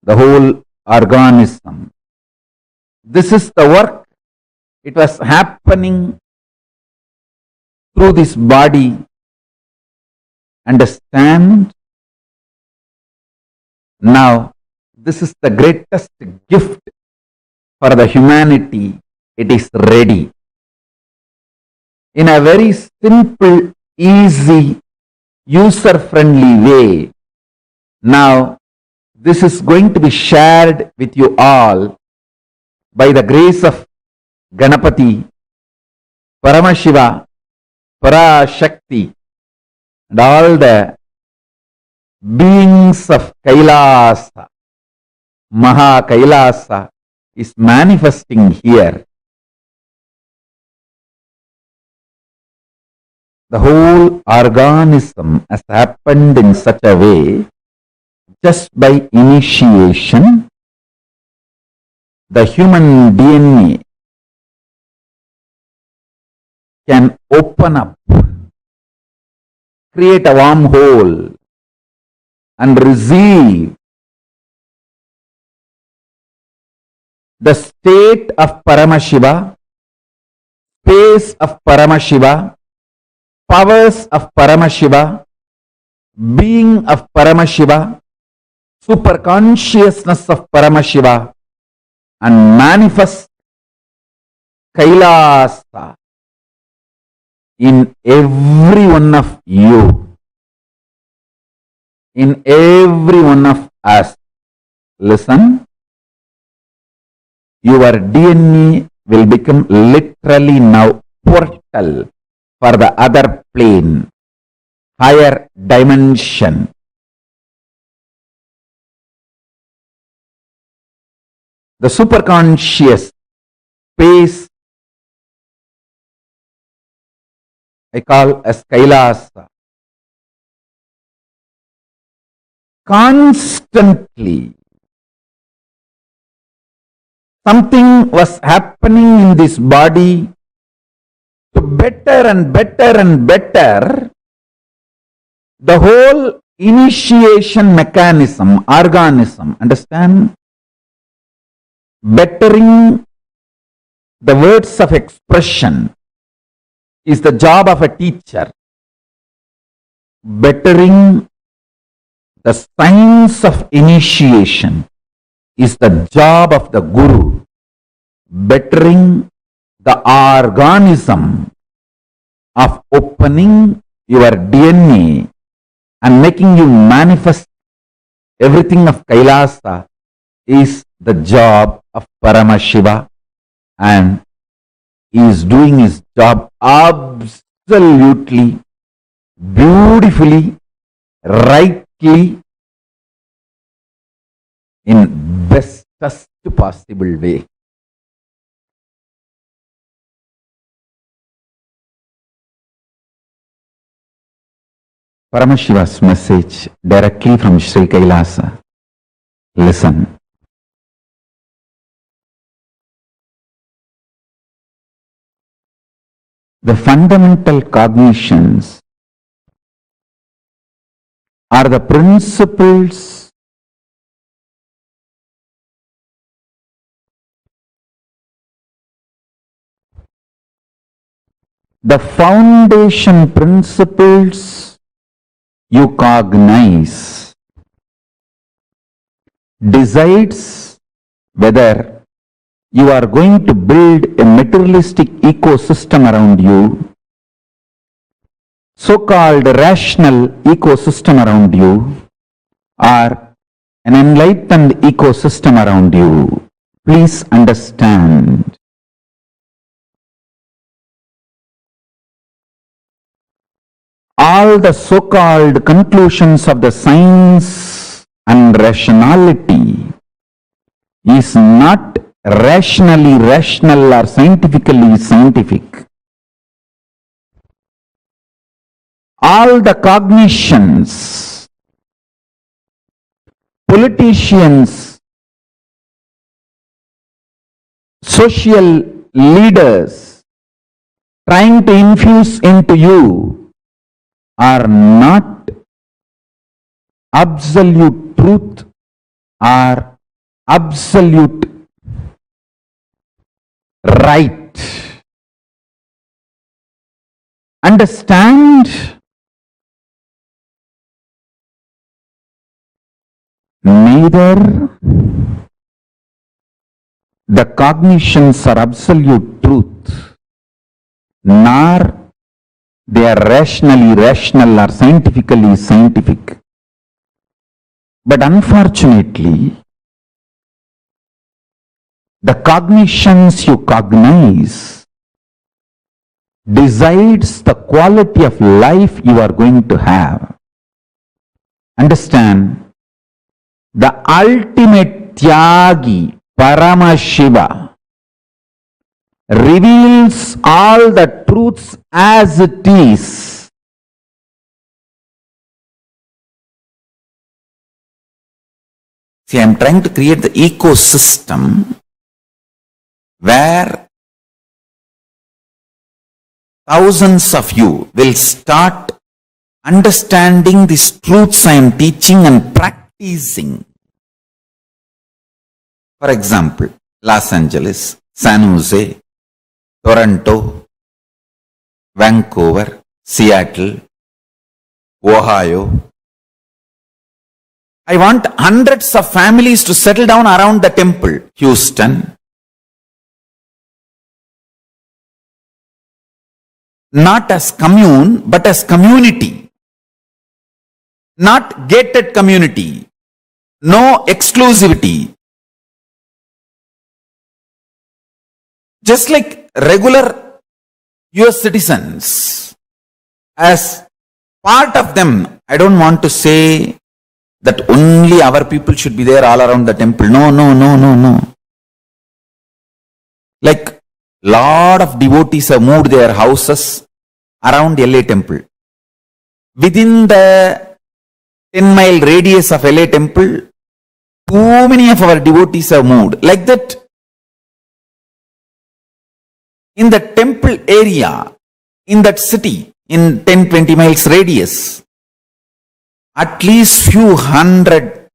the whole organism. This is the work. It was happening through this body. Understand? Now, this is the greatest gift for the humanity. It is ready. In a very simple, easy, user-friendly way. Now, this is going to be shared with you all by the grace of Ganapati, Paramashiva, Parashakti, and all the beings of Kailasa. Mahā KAILΑSA is manifesting here. The whole organism has happened in such a way, just by initiation, the human DNA can open up, create a wormhole and receive the state of Paramashiva, space of Paramashiva, powers of Paramashiva, being of Paramashiva, superconsciousness of Paramashiva, and manifest Kailasa in every one of you, in every one of us. Listen, your DNA will become literally now portal for the other plane, higher dimension. The superconscious space I call as Kailasa. Constantly something was happening in this body to better and better and better the whole initiation mechanism, organism, understand? Bettering the words of expression is the job of a teacher. Bettering the science of initiation is the job of the Guru. Bettering the organism of opening your DNA and making you manifest everything of Kailasa is the job of Paramashiva, and he is doing his job absolutely beautifully, rightly, in bestest possible way. Paramashiva's message directly from Sri Kailasa. Listen. The fundamental cognitions are the principles the foundation principles you cognize decides whether you are going to build a materialistic ecosystem around you, so-called rational ecosystem around you, or an enlightened ecosystem around you. Please understand. All the so-called conclusions of the science and rationality is not rationally rational or scientifically scientific. All the cognitions, politicians, social leaders trying to infuse into you are not absolute truth or absolute right. Understand? Neither the cognitions are absolute truth, nor they are rationally rational or scientifically scientific. But unfortunately, the cognitions you cognize decides the quality of life you are going to have. Understand? The ultimate Tyagi, Paramashiva, reveals all the truths as it is. See, I am trying to create the ecosystem where thousands of you will start understanding these truths I am teaching and practicing. For example, Los Angeles, San Jose, Toronto, Vancouver, Seattle, Ohio. I want hundreds of families to settle down around the temple. Houston. Not as commune, but as community. Not gated community. No exclusivity. Just like regular your citizens, as part of them. I don't want to say that only our people should be there all around the temple. No, no, no, no, no. Like, lot of devotees have moved their houses around LA temple. Within the 10-mile radius of LA temple, too many of our devotees have moved. Like that, in the temple area, in that city, in 10-20 miles radius, at least few hundred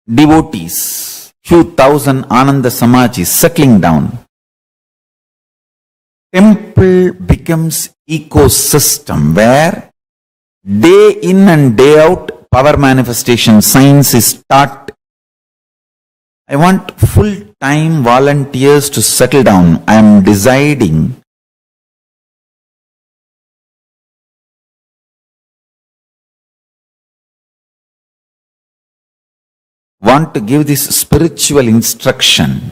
devotees, few thousand Ananda Samajis settling down. Temple becomes ecosystem where day in and day out power manifestation science is taught. I want full-time volunteers to settle down. I am deciding want to give this spiritual instruction.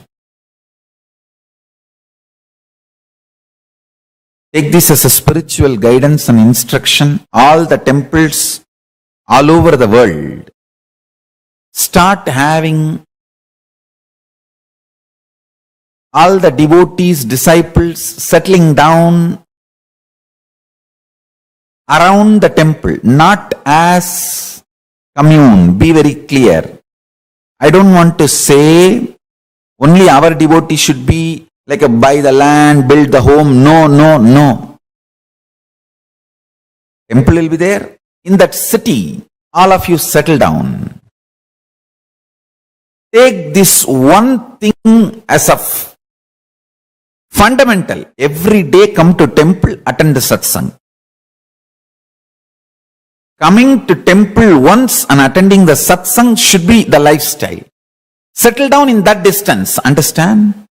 Take this as a spiritual guidance and instruction. All the temples all over the world start having all the devotees, disciples settling down around the temple, not as commune. Be very clear. I don't want to say only our devotees should be like a buy the land, build the home. No, no, no. Temple will be there. In that city, all of you settle down. Take this one thing as a fundamental. Every day come to temple, attend the satsang. Coming to temple once and attending the satsang should be the lifestyle. Settle down in that distance. Understand?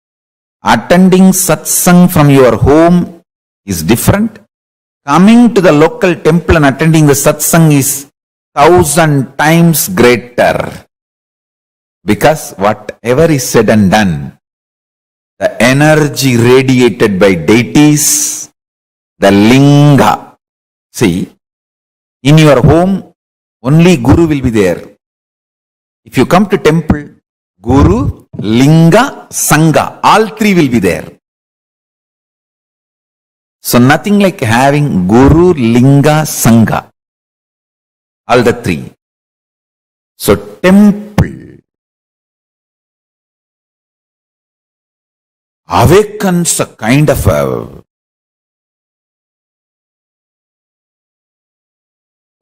Attending satsang from your home is different. Coming to the local temple and attending the satsang is 1,000 times greater. Because whatever is said and done, the energy radiated by deities, the linga. See, in your home, only Guru will be there. If you come to temple, Guru, Linga, Sangha, all three will be there. So nothing like having Guru, Linga, Sangha, all the three. So temple awakens a kind of a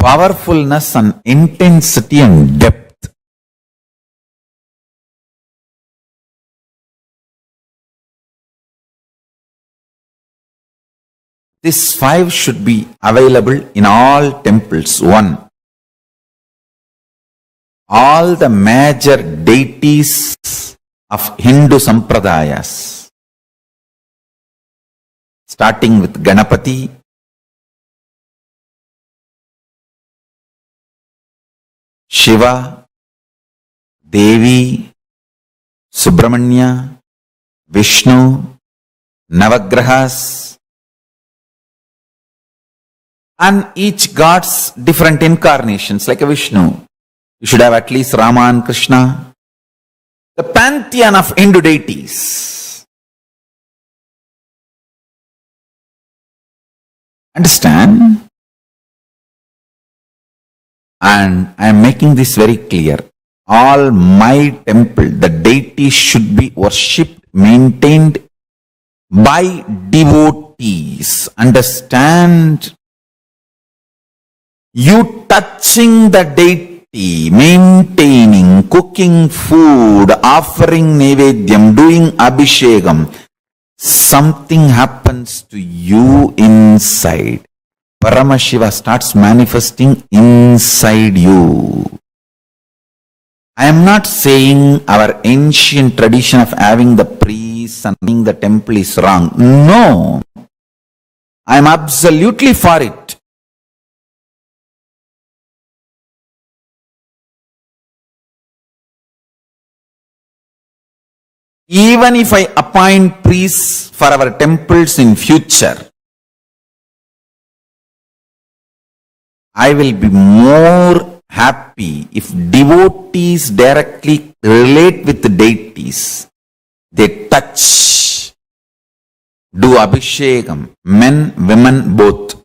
powerfulness and intensity and depth. These 5 should be available in all temples. 1. All the major deities of Hindu sampradayas, starting with Ganapati, Shiva, Devi, Subramanya, Vishnu, Navagrahas, and each god's different incarnations, like a Vishnu. You should have at least Rama and Krishna. The pantheon of Hindu deities. Understand? And I am making this very clear. All my temple, the deities should be worshipped, maintained by devotees. Understand? You touching the deity, maintaining, cooking food, offering nevedyam, doing abhishekam, something happens to you inside. Paramashiva starts manifesting inside you. I am not saying our ancient tradition of having the priests and running the temple is wrong. No. I am absolutely for it. Even if I appoint priests for our temples in future, I will be more happy if devotees directly relate with the deities. They touch, do abhishekam, men, women, both.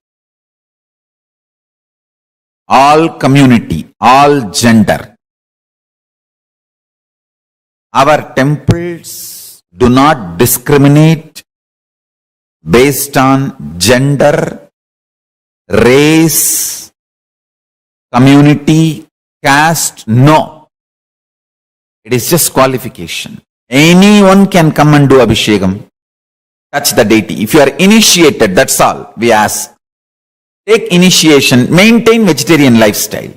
All community, all gender. Our temples do not discriminate based on gender, race, community, caste. No. It is just qualification. Anyone can come and do abhishekam, touch the deity. If you are initiated, that's all we ask. Take initiation, maintain vegetarian lifestyle.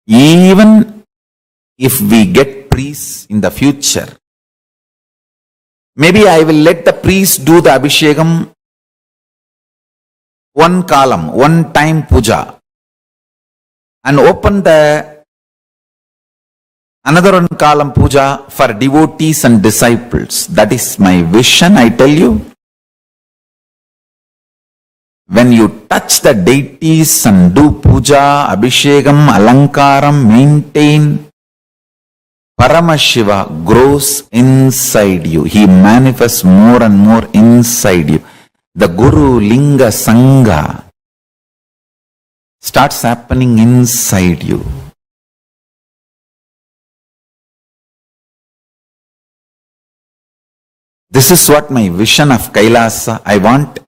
Even if we get priests in the future, maybe I will let the priest do the abhishekam one kalam, one time puja, and open the another one kalam puja for devotees and disciples. That is my vision, I tell you. When you touch the deities and do puja, abhishekam, alankaram, maintain, Paramashiva grows inside you. He manifests more and more inside you. The Guru Linga Sangha starts happening inside you. This is what my vision of Kailasa. I want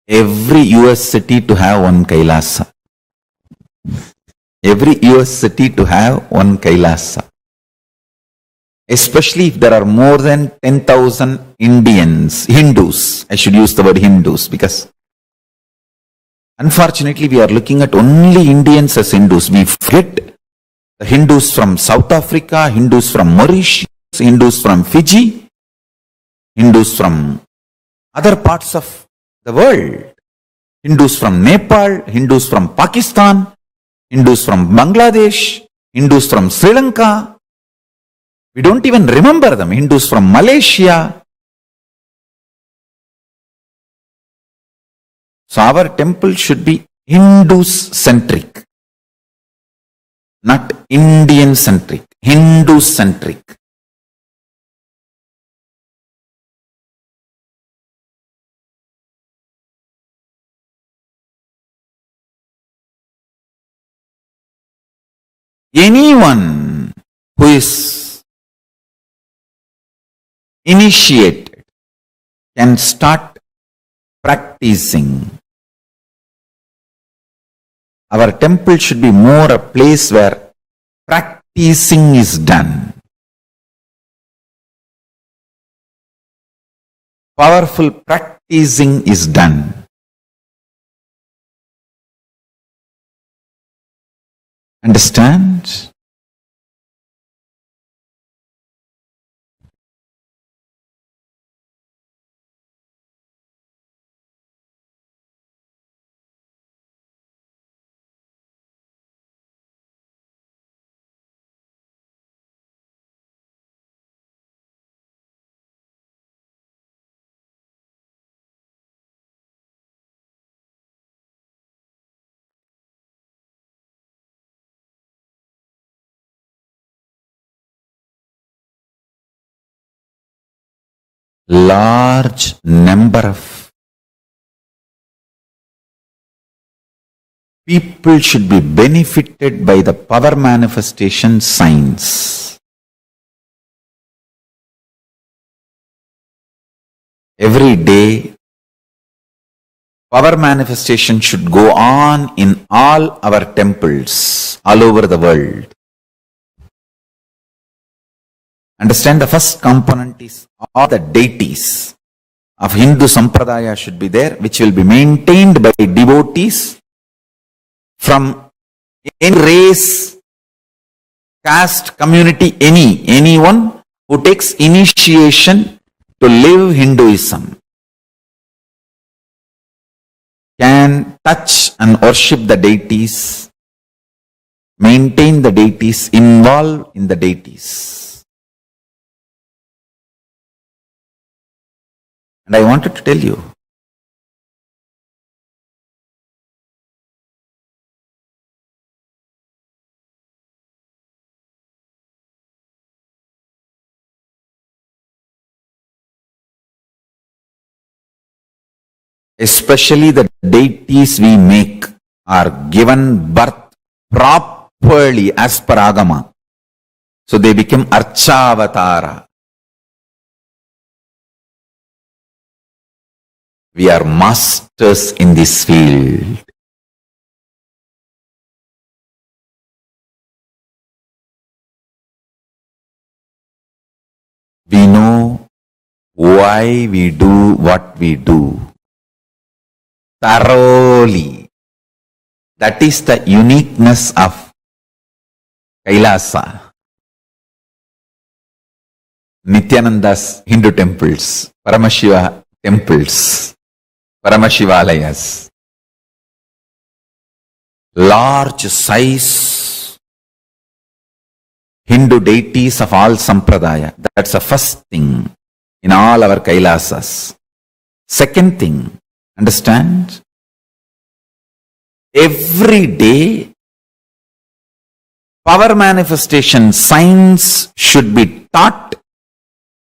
every US city to have one Kailasa. Every US city to have one Kailasa. Especially if there are more than 10,000 Hindus. I should use the word Hindus because unfortunately we are looking at only Indians as Hindus. We forget the Hindus from South Africa, Hindus from Mauritius, Hindus from Fiji, Hindus from other parts of the world. Hindus from Nepal, Hindus from Pakistan, Hindus from Bangladesh, Hindus from Sri Lanka. We don't even remember them. Hindus from Malaysia. So our temple should be Hindus-centric, not Indian-centric, Hindu-centric. Anyone who is initiated can start practicing. Our temple should be more a place where practicing is done. Powerful practicing is done. Understand? Large number of people should be benefited by the power manifestation signs. Every day, power manifestation should go on in all our temples all over the world. Understand, the first component is all the deities of Hindu Sampradaya should be there, which will be maintained by devotees from any race, caste, community, anyone who takes initiation to live Hinduism can touch and worship the deities maintain the deities, involve in the deities. And I wanted to tell you, especially the deities we make are given birth properly as per Agama. So they become Archavatara. We are masters in this field. We know why we do what we do thoroughly. That is the uniqueness of Kailasa. Nithyananda's Hindu temples, Paramashiva temples, Paramashivalayas, large size Hindu deities of all sampradaya. That's the first thing in all our Kailasas. Second thing, understand? Every day, power manifestation science should be taught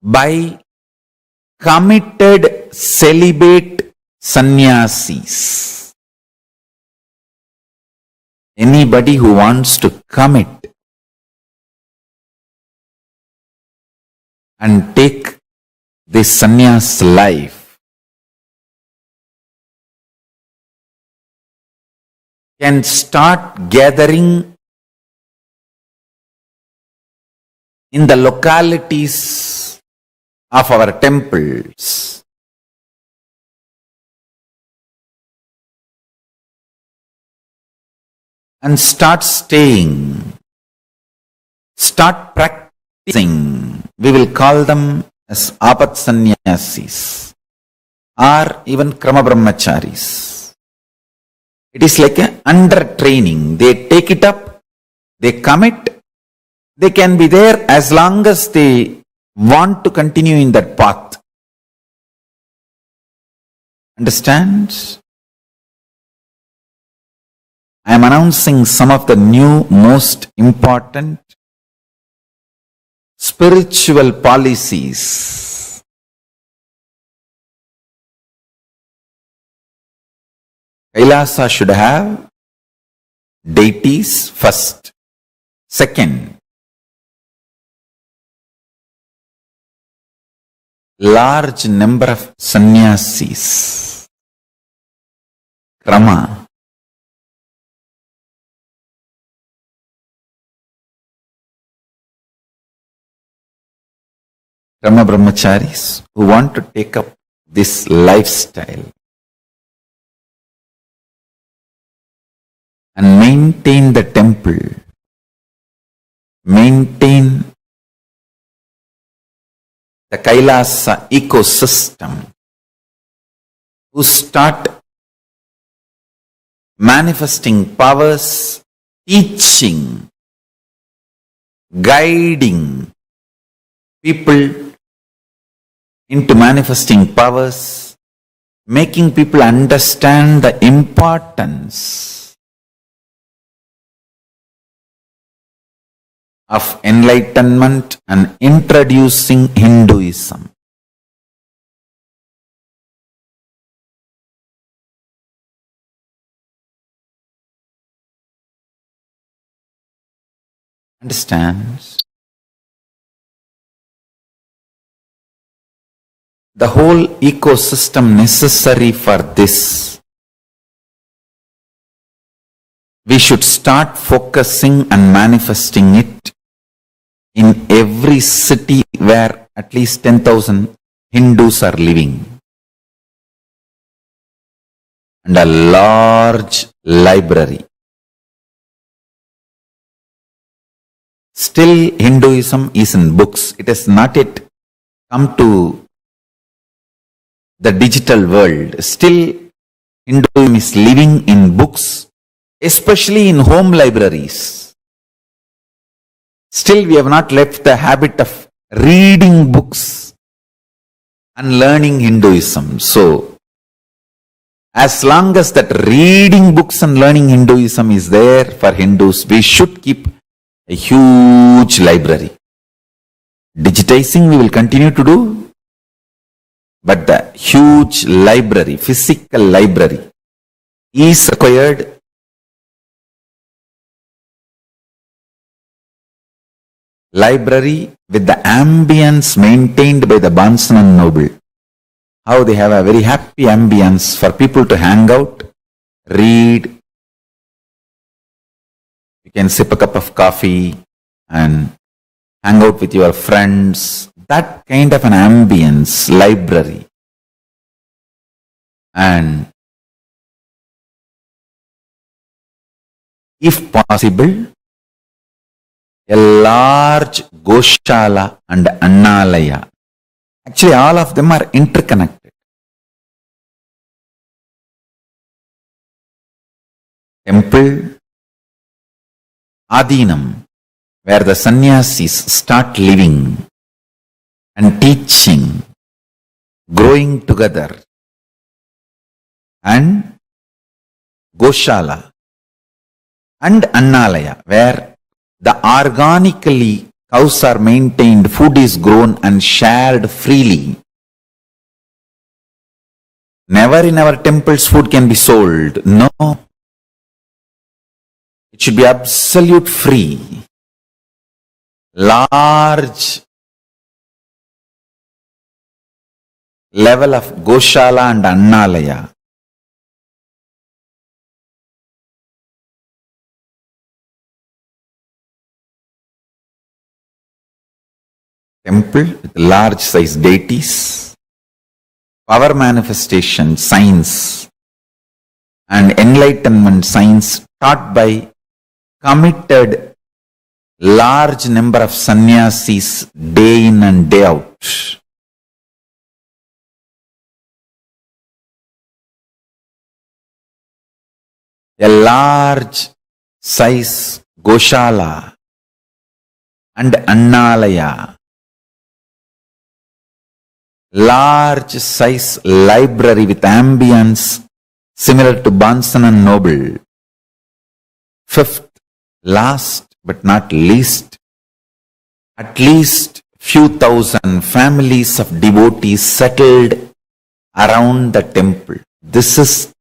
by committed celibate sannyasis. Anybody who wants to commit and take this sannyas life can start gathering in the localities of our temples. And start staying, start practicing. We will call them as apat sannyasis or even krama brahmacharis. It is like an under training. They take it up, they commit, they can be there as long as they want to continue in that path. Understand? I am announcing some of the new most important spiritual policies. Kailasa should have deities first. Second, large number of sannyasis. Krama. Krama brahmacharis who want to take up this lifestyle and maintain the temple, maintain the Kailasa ecosystem, who start manifesting powers, teaching, guiding people into manifesting powers, making people understand the importance of enlightenment and introducing Hinduism. Understands? The whole ecosystem necessary for this. We should start focusing and manifesting it in every city where at least 10,000 Hindus are living. And a large library. Still Hinduism is in books. It has not yet come to the digital world. Still Hinduism is living in books, especially in home libraries. Still, we have not left the habit of reading books and learning Hinduism. So, as long as that reading books and learning Hinduism is there for Hindus, we should keep a huge library. Digitizing we will continue to do, but the huge library, physical library is required. Library with the ambience maintained by the Bansan and Noble. How they have a very happy ambience for people to hang out, read. You can sip a cup of coffee and hang out with your friends. That kind of an ambience, library. And if possible, a large Goshala and Annalaya. Actually, all of them are interconnected. Temple, Adinam, where the sannyasis start living and teaching, growing together, and Goshala and Annalaya, where the organically cows are maintained, food is grown and shared freely. Never in our temples food can be sold. No. It should be absolute free. Large level of Goshala and Annalaya. Temple with large size deities, power manifestation, science, and enlightenment science taught by committed large number of sannyasis day in and day out. A large size Goshala and Annalaya. Large size library with ambience similar to Bansan and Noble. Fifth, last but not least, at least few thousand families of devotees settled around the temple. This is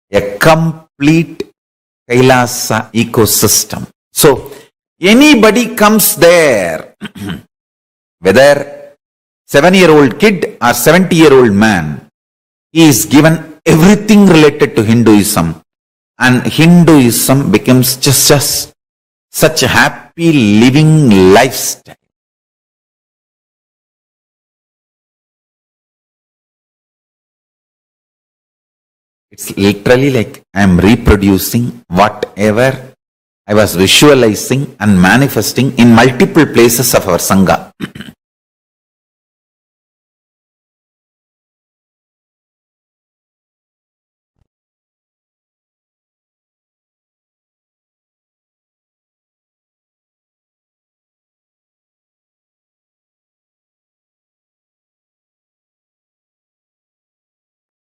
a complete Kailasa ecosystem. So, anybody comes there, whether 7-year-old kid or 70-year-old man, he is given everything related to Hinduism, and Hinduism becomes just such a happy living lifestyle. It's literally like I am reproducing whatever I was visualizing and manifesting in multiple places of our Sangha.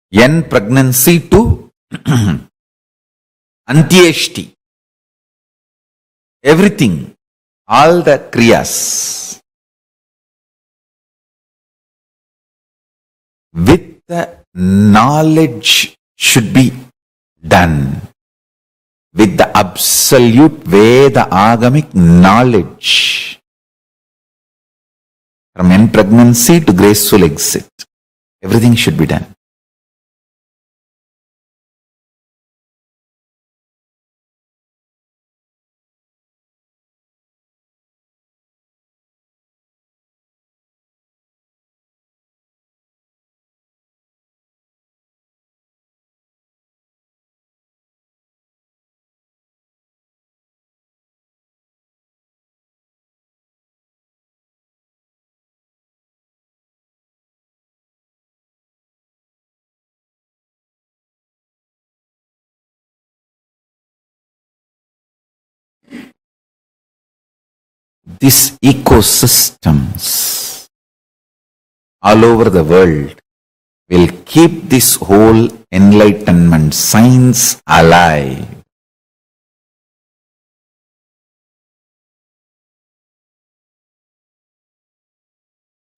N pregnancy to Antyeshti. Everything, all the kriyas. With the knowledge should be done. With the absolute Veda agamic knowledge. From N pregnancy to graceful exit. Everything should be done. these ecosystems all over the world will keep this whole enlightenment science alive.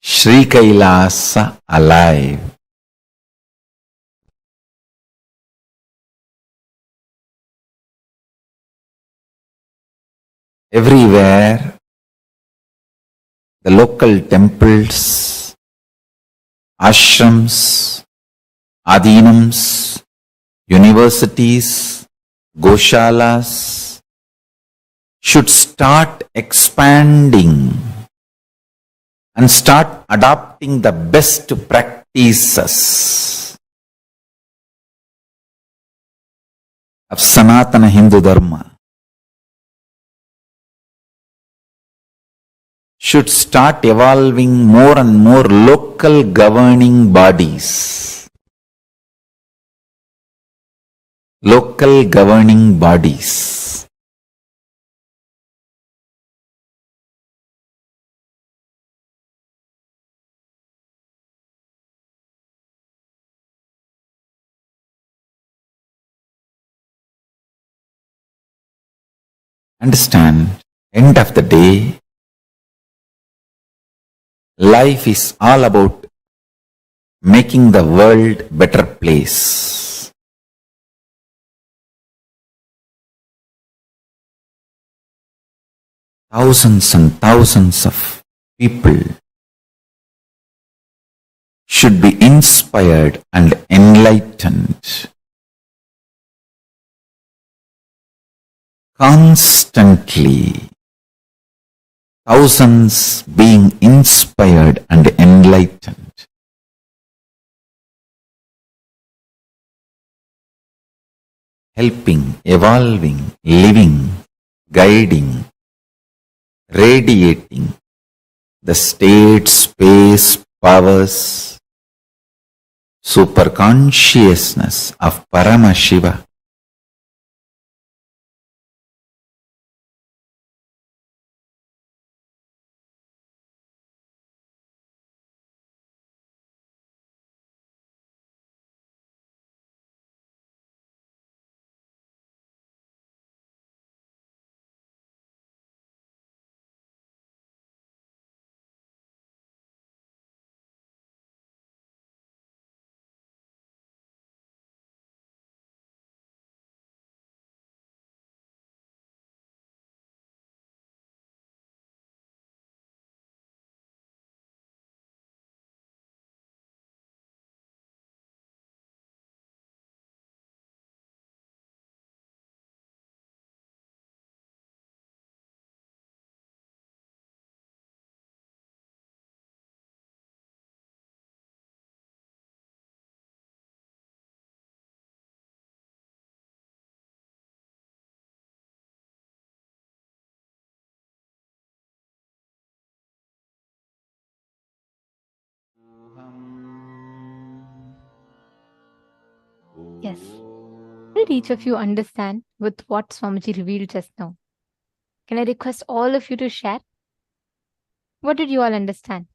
Sri Kailasa alive. Everywhere, the local temples, ashrams, adhinams, universities, goshalas should start expanding and start adopting the best practices of Sanatana Hindu Dharma. Should start evolving more and more local governing bodies. Local governing bodies. Understand, end of the day, life is all about making the world a better place. Thousands and thousands of people should be inspired and enlightened. Constantly, thousands being inspired and enlightened. Helping, evolving, living, guiding, radiating the state, space, powers, superconsciousness of Paramashiva. Yes. Did each of you understand with what Swamiji revealed just now? Can I request all of you to share? What did you all understand?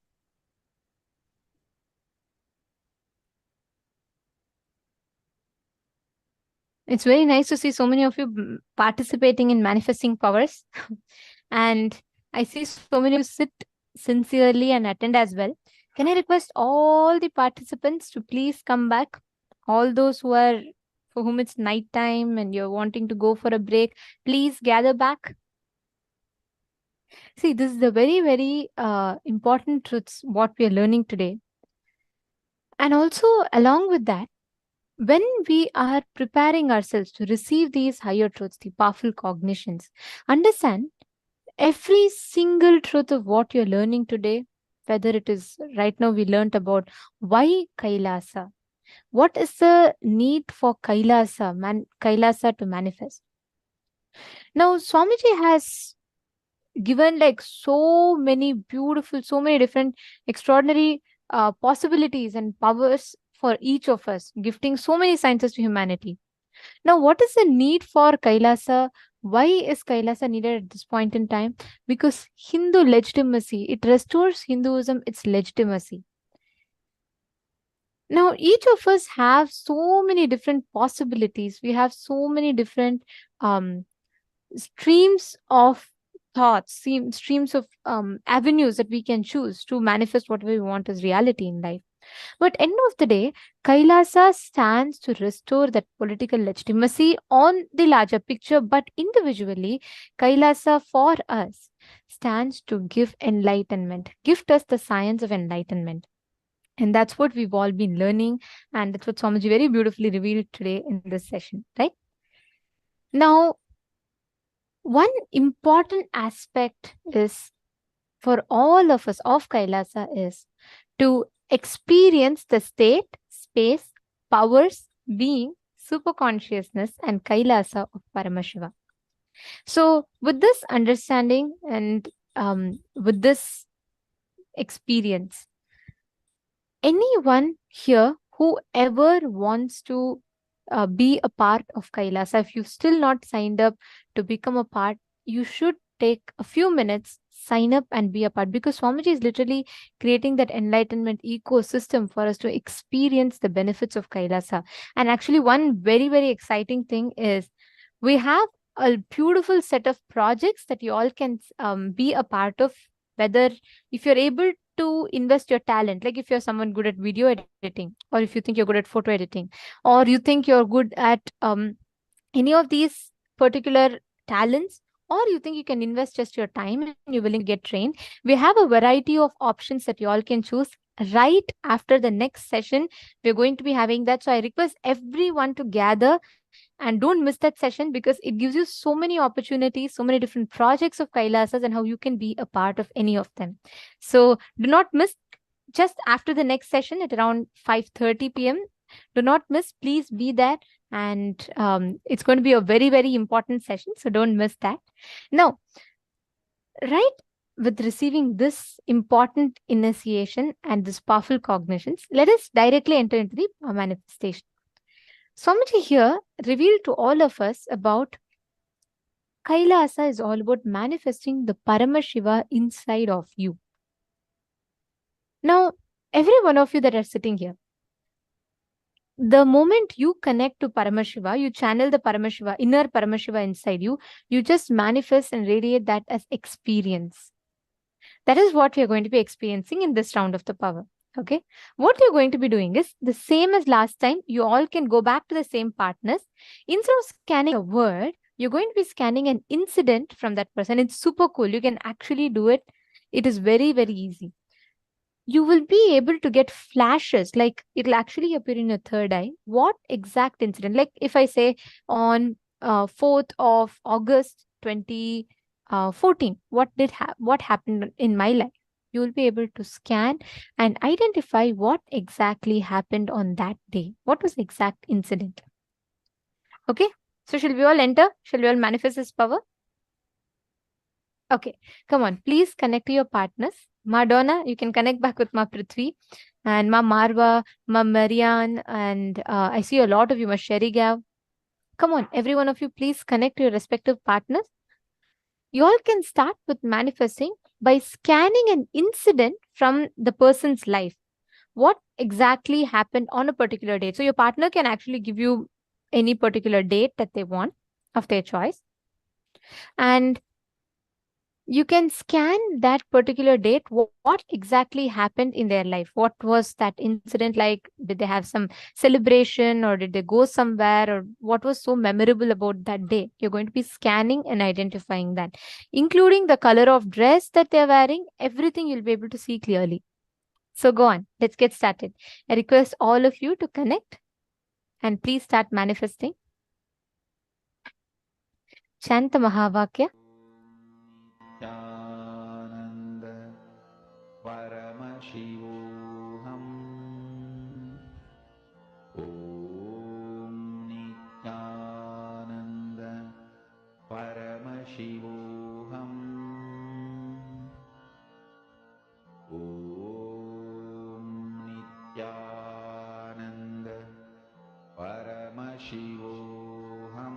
It's very nice to see so many of you participating in manifesting powers. And I see so many of you sit sincerely and attend as well. Can I request all the participants to please come back? All those for whom it's night time and you're wanting to go for a break, please gather back. See, this is the very, very important truths what we are learning today. And also along with that, when we are preparing ourselves to receive these higher truths, the powerful cognitions, understand every single truth of what you're learning today, whether it is right now we learned about why Kailasa, what is the need for Kailasa to manifest. Now, Swamiji has given like so many beautiful, so many different extraordinary possibilities and powers for each of us, gifting so many sciences to humanity. Now, what is the need for Kailasa Why is Kailasa needed at this point in time? Because Hindu legitimacy, it restores Hinduism its legitimacy. Now, each of us have so many different possibilities. We have so many different streams of thoughts, streams of avenues that we can choose to manifest what we want as reality in life. But end of the day, Kailasa stands to restore that political legitimacy on the larger picture, but individually, Kailasa for us stands to give enlightenment, gift us the science of enlightenment. And that's what we've all been learning, and that's what Swamiji very beautifully revealed today in this session, right? Now, one important aspect is for all of us of Kailasa is to experience the state, space, powers, being, superconsciousness, and Kailasa of Paramashiva. So, with this understanding and with this experience, anyone here who ever wants to be a part of Kailasa, if you've still not signed up to become a part, you should take a few minutes, sign up and be a part, because Swamiji is literally creating that enlightenment ecosystem for us to experience the benefits of Kailasa. And actually, one very, very exciting thing is we have a beautiful set of projects that you all can be a part of, whether if you're able to invest your talent, like if you're someone good at video editing, or if you think you're good at photo editing, or you think you're good at any of these particular talents, or you think you can invest just your time and you're willing to get trained, we have a variety of options that you all can choose. Right after the next session, we're going to be having that. So I request everyone to gather and don't miss that session, because it gives you so many opportunities, so many different projects of Kailasas, and how you can be a part of any of them. So do not miss. Just after the next session at around 5:30 p.m. Do not miss. Please be there. And it's going to be a very, very important session. So don't miss that. Now, right with receiving this important initiation and this powerful cognitions, let us directly enter into the manifestation. Swamiji here revealed to all of us about Kailasa is all about manifesting the Paramashiva inside of you. Now, every one of you that are sitting here, the moment you connect to Paramashiva, you channel the Paramashiva, inner Paramashiva inside you, you just manifest and radiate that as experience. That is what we are going to be experiencing in this round of the power. Okay. What you're going to be doing is the same as last time. You all can go back to the same partners. Instead of scanning a word, you're going to be scanning an incident from that person. It's super cool. You can actually do it. It is very, very easy. You will be able to get flashes, like it'll actually appear in your third eye. What exact incident? Like if I say on 4th of August 2014, what happened in my life? You will be able to scan and identify what exactly happened on that day. What was the exact incident? Okay. So shall we all enter? Shall we all manifest this power? Okay. Come on. Please connect to your partners. Madonna, you can connect back with Ma Prithvi and Ma Marva, Ma Marianne, and I see a lot of you, Ma Sherigav. Come on, every one of you, please connect to your respective partners. You all can start with manifesting by scanning an incident from the person's life. What exactly happened on a particular date? So your partner can actually give you any particular date that they want of their choice. And you can scan that particular date. What exactly happened in their life? What was that incident like? Did they have some celebration, or did they go somewhere, or what was so memorable about that day? You're going to be scanning and identifying that, including the color of dress that they're wearing. Everything you'll be able to see clearly. So go on. Let's get started. I request all of you to connect and please start manifesting. Chant the Mahavakya. Nithyananda Paramashivoham Om Nithyananda Paramashivoham Om Nithyananda Paramashivoham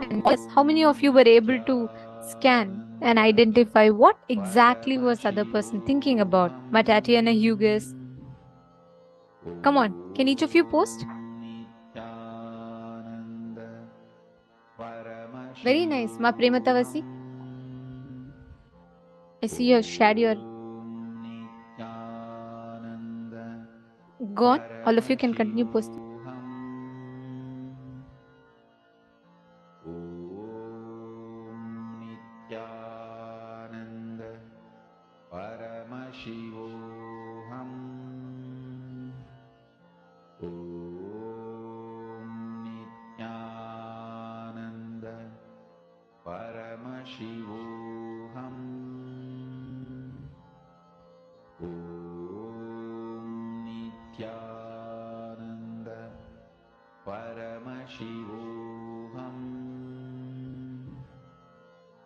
And yes, how many of you were able to scan and identify what exactly was other person thinking about? My Tatiana Hughes. Come on, can each of you post? Very nice. Ma Prematavasi. I see you shared your. Go on. All of you can continue posting. Paramashivoham. Om Nithyananda. Paramashivoham. Om Nithyananda. Paramashivoham.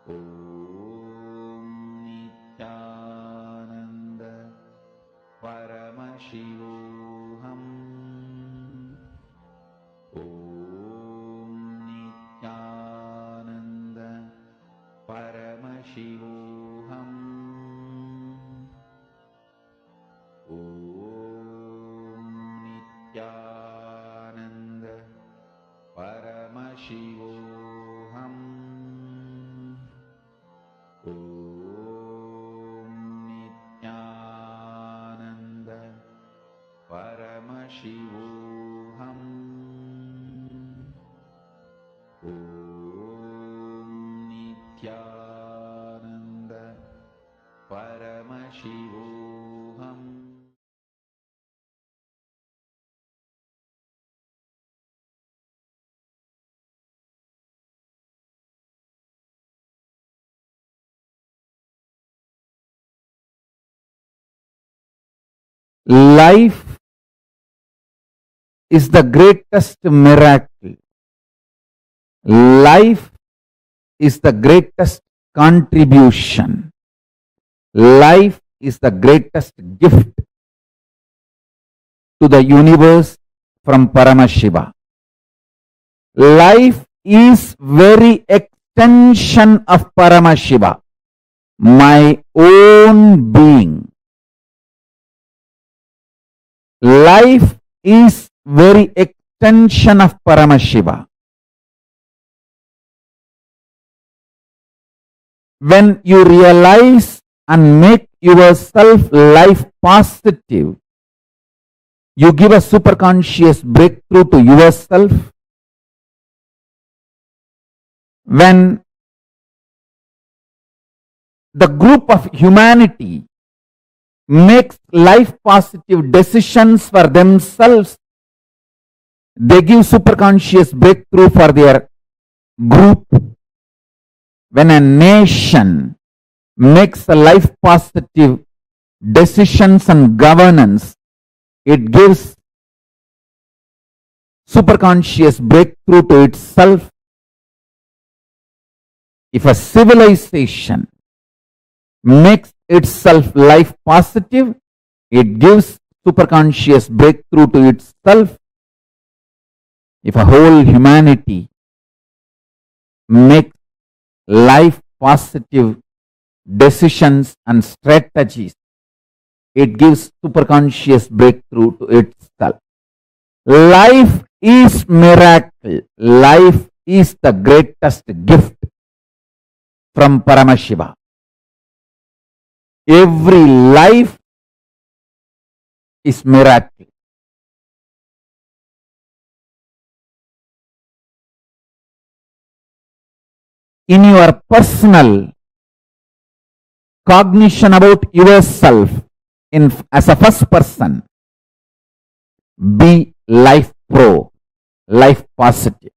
Om Nithyananda. Paramashivoham. Om Nithyananda. Paramashivoham. Om Nithyananda. Paramashivoham. Om Nithyananda. Paramashivoham. Om Nithyananda. Paramashivoham. Life is the greatest miracle. Life is the greatest contribution. Life is the greatest gift to the universe from Paramashiva. Life is very extension of Paramashiva, my own being. Life is very extension of Paramashiva. When you realize and make yourself life positive, you give a superconscious breakthrough to yourself. When the group of humanity makes life positive decisions for themselves, they give superconscious breakthrough for their group. When a nation makes a life positive decisions and governance, it gives superconscious breakthrough to itself. If a civilization makes itself life positive, it gives superconscious breakthrough to itself. If a whole humanity makes life positive decisions and strategies, it gives superconscious breakthrough to itself. Life is miracle. Life is the greatest gift from Paramashiva. Every life is miracle. In your personal cognition about yourself, as a first person, be life pro, life positive.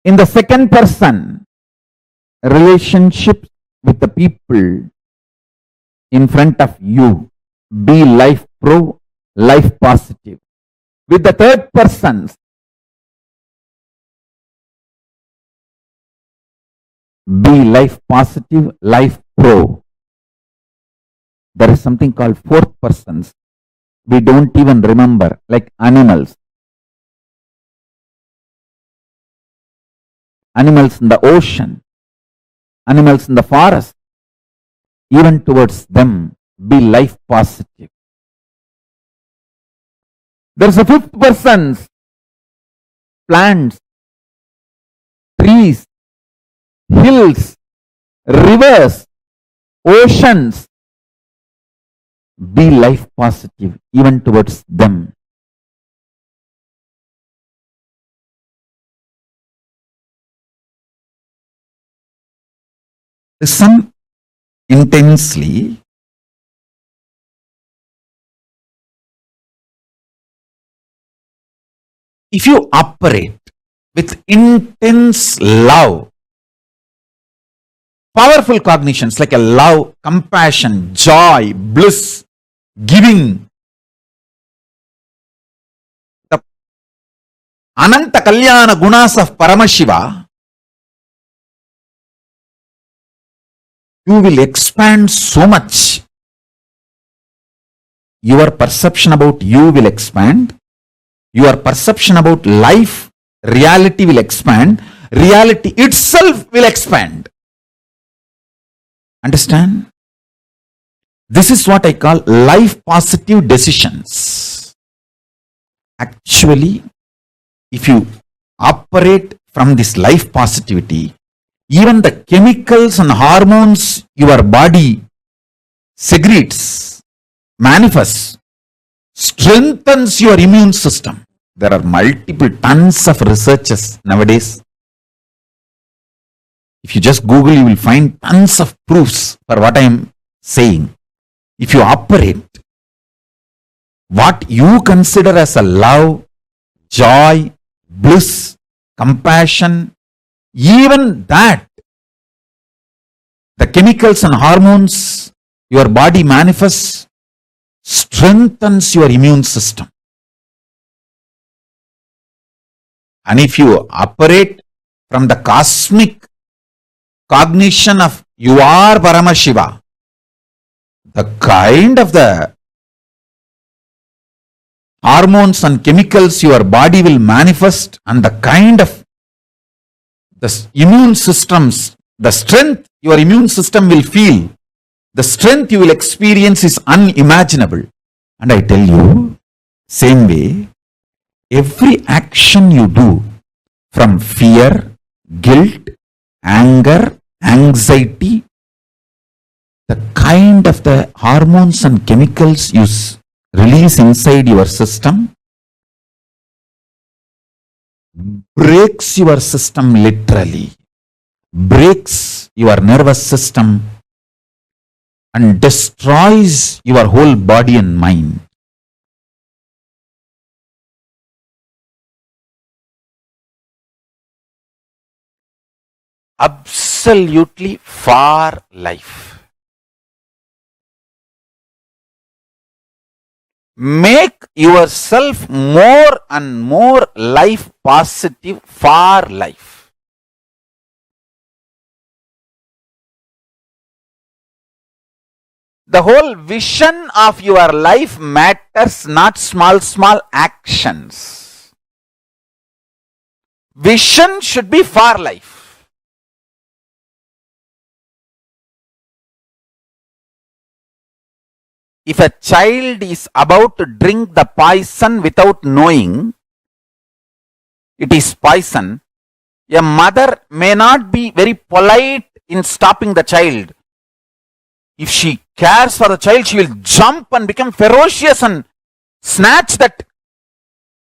In the second person, relationships with the people in front of you, be life pro, life positive. With the third persons, be life positive, life pro. There is something called fourth persons. We don't even remember, like animals. animals in the ocean, animals in the forest, even towards them, be life positive. There's a fifth person, plants, trees, hills, rivers, oceans, be life positive even towards them. Listen intensely. If you operate with intense love, powerful cognitions like a love, compassion, joy, bliss, giving, the Ananta Kalyana Gunas of Paramaśiva, you will expand so much. Your perception about you will expand. Your perception about life, reality will expand. Reality itself will expand. Understand? This is what I call life positive decisions. Actually, if you operate from this life positivity, even the chemicals and hormones your body secretes, manifests, strengthens your immune system. There are multiple tons of researches nowadays. If you just Google, you will find tons of proofs for what I am saying. If you operate what you consider as a love, joy, bliss, compassion, even that, the chemicals and hormones your body manifests, strengthens your immune system. And if you operate from the cosmic cognition of you are Paramashiva, the kind of the hormones and chemicals your body will manifest and the kind of the immune systems, the strength your immune system will feel, the strength you will experience is unimaginable. And I tell you, same way, every action you do from fear, guilt, anger, anxiety, the kind of the hormones and chemicals you release inside your system breaks your system literally, breaks your nervous system and destroys your whole body and mind. Absolutely for life. Make yourself more and more life positive for life. The whole vision of your life matters, not small actions. Vision should be for life. If a child is about to drink the poison without knowing it is poison, a mother may not be very polite in stopping the child. If she cares for the child, she will jump and become ferocious and snatch that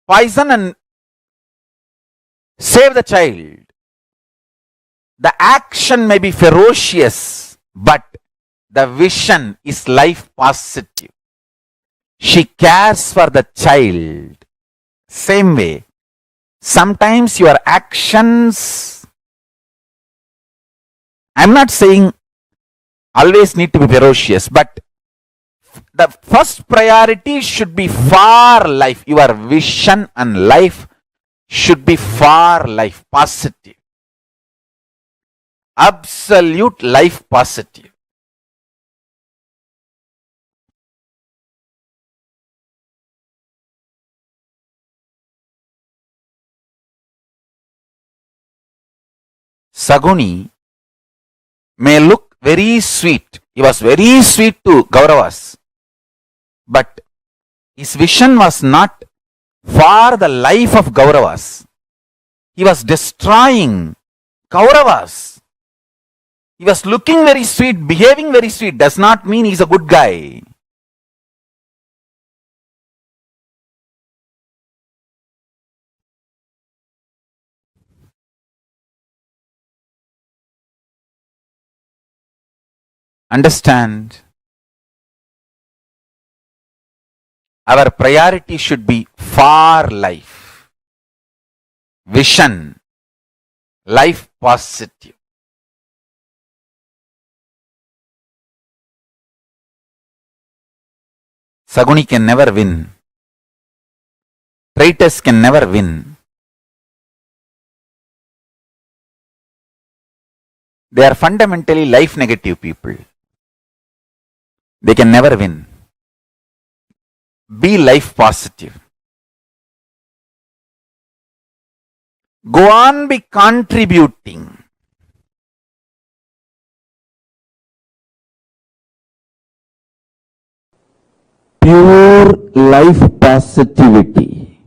poison and save the child. The action may be ferocious, but the vision is life positive. She cares for the child. Same way, sometimes your actions, I'm not saying always need to be ferocious, but the first priority should be for life. Your vision and life should be for life, positive. Absolute life positive. Saguni may look very sweet. He was very sweet to Kauravas. But his vision was not for the life of Kauravas. He was destroying Kauravas. He was looking very sweet, behaving very sweet. Does not mean he's a good guy. Understand? Our priority should be for life. Vision. Life positive. Saguni can never win. Traitors can never win. They are fundamentally life negative people. They can never win. Be life positive. Go on, be contributing. Pure life positivity.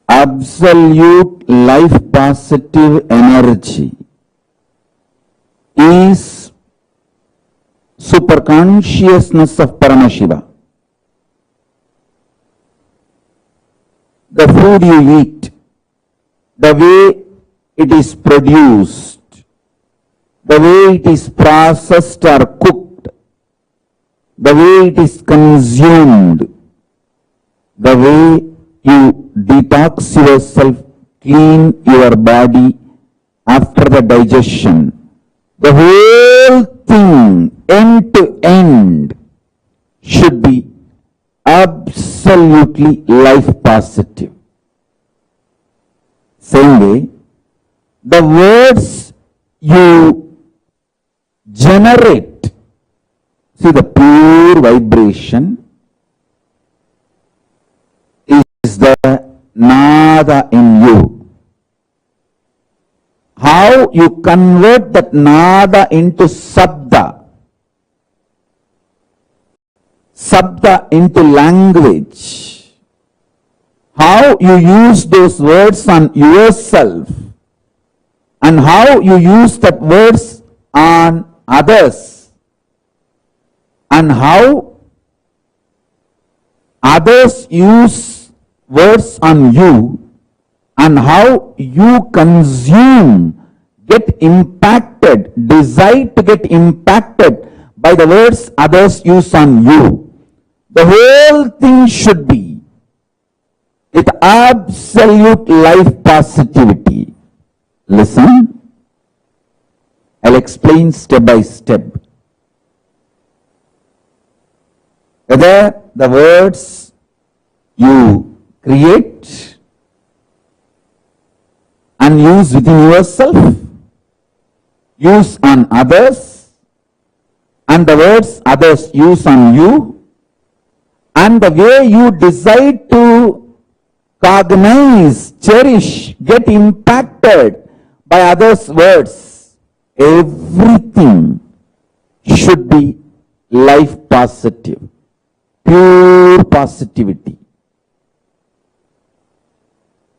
Absolute life positive energy is superconsciousness of Paramashiva. The food you eat, the way it is produced, the way it is processed or cooked, the way it is consumed, the way you detox yourself, clean your body after the digestion, the whole thing, end to end, should be absolutely life positive. Same way, the words you generate, see the pure vibration is the nada in you. How you convert that nada into sabda, sabda into language, how you use those words on yourself and how you use that words on others and how others use words on you and how you consume, get impacted, decide to get impacted by the words others use on you. The whole thing should be with absolute life positivity. Listen, I'll explain step by step. Whether the words you create and use within yourself, use on others, and the words others use on you, and the way you decide to cognize, cherish, get impacted by others' words, everything should be life positive, pure positivity.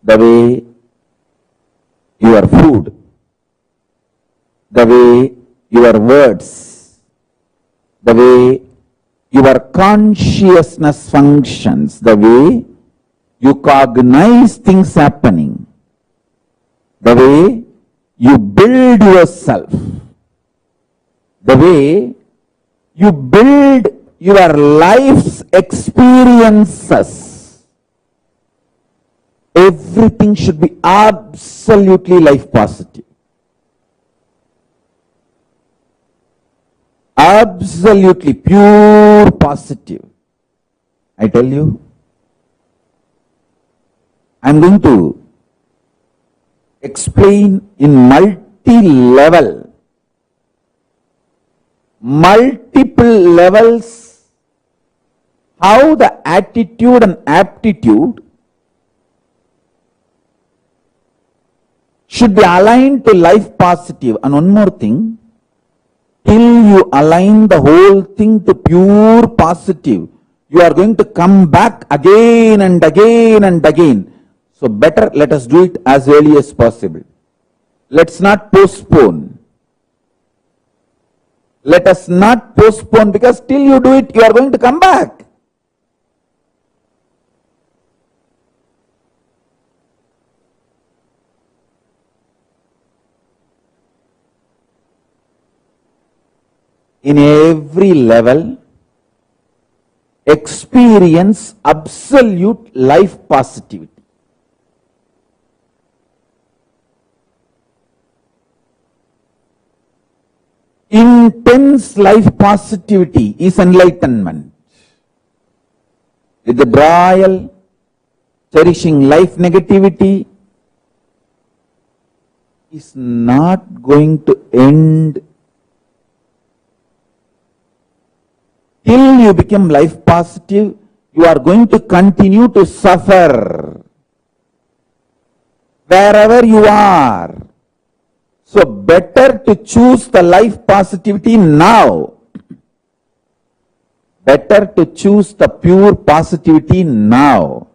The way your food, the way your words, the way your consciousness functions, the way you cognize things happening, the way you build yourself, the way you build your life's experiences, everything should be absolutely life positive. Absolutely pure positive. I tell you, I'm going to explain in multi-level, multiple levels, how the attitude and aptitude should be aligned to life positive. And one more thing, till you align the whole thing to pure positive, you are going to come back again and again and again. So better let us do it as early as possible. Let's not postpone. Let us not postpone, because till you do it, you are going to come back. In every level, experience absolute life positivity. Intense life positivity is enlightenment. With the denial, cherishing life negativity is not going to end till you become life positive. You are going to continue to suffer wherever you are. So better to choose the life positivity now. Better to choose the pure positivity now.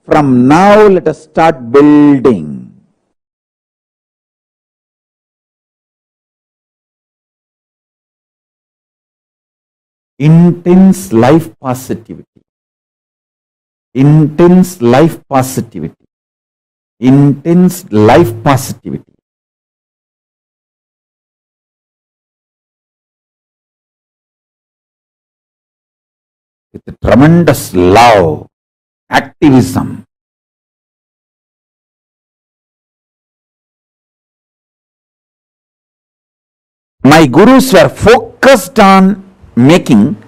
From now, let us start building. Intense life positivity. Intense life positivity. Intense life positivity. With tremendous love, activism. My gurus were focused on making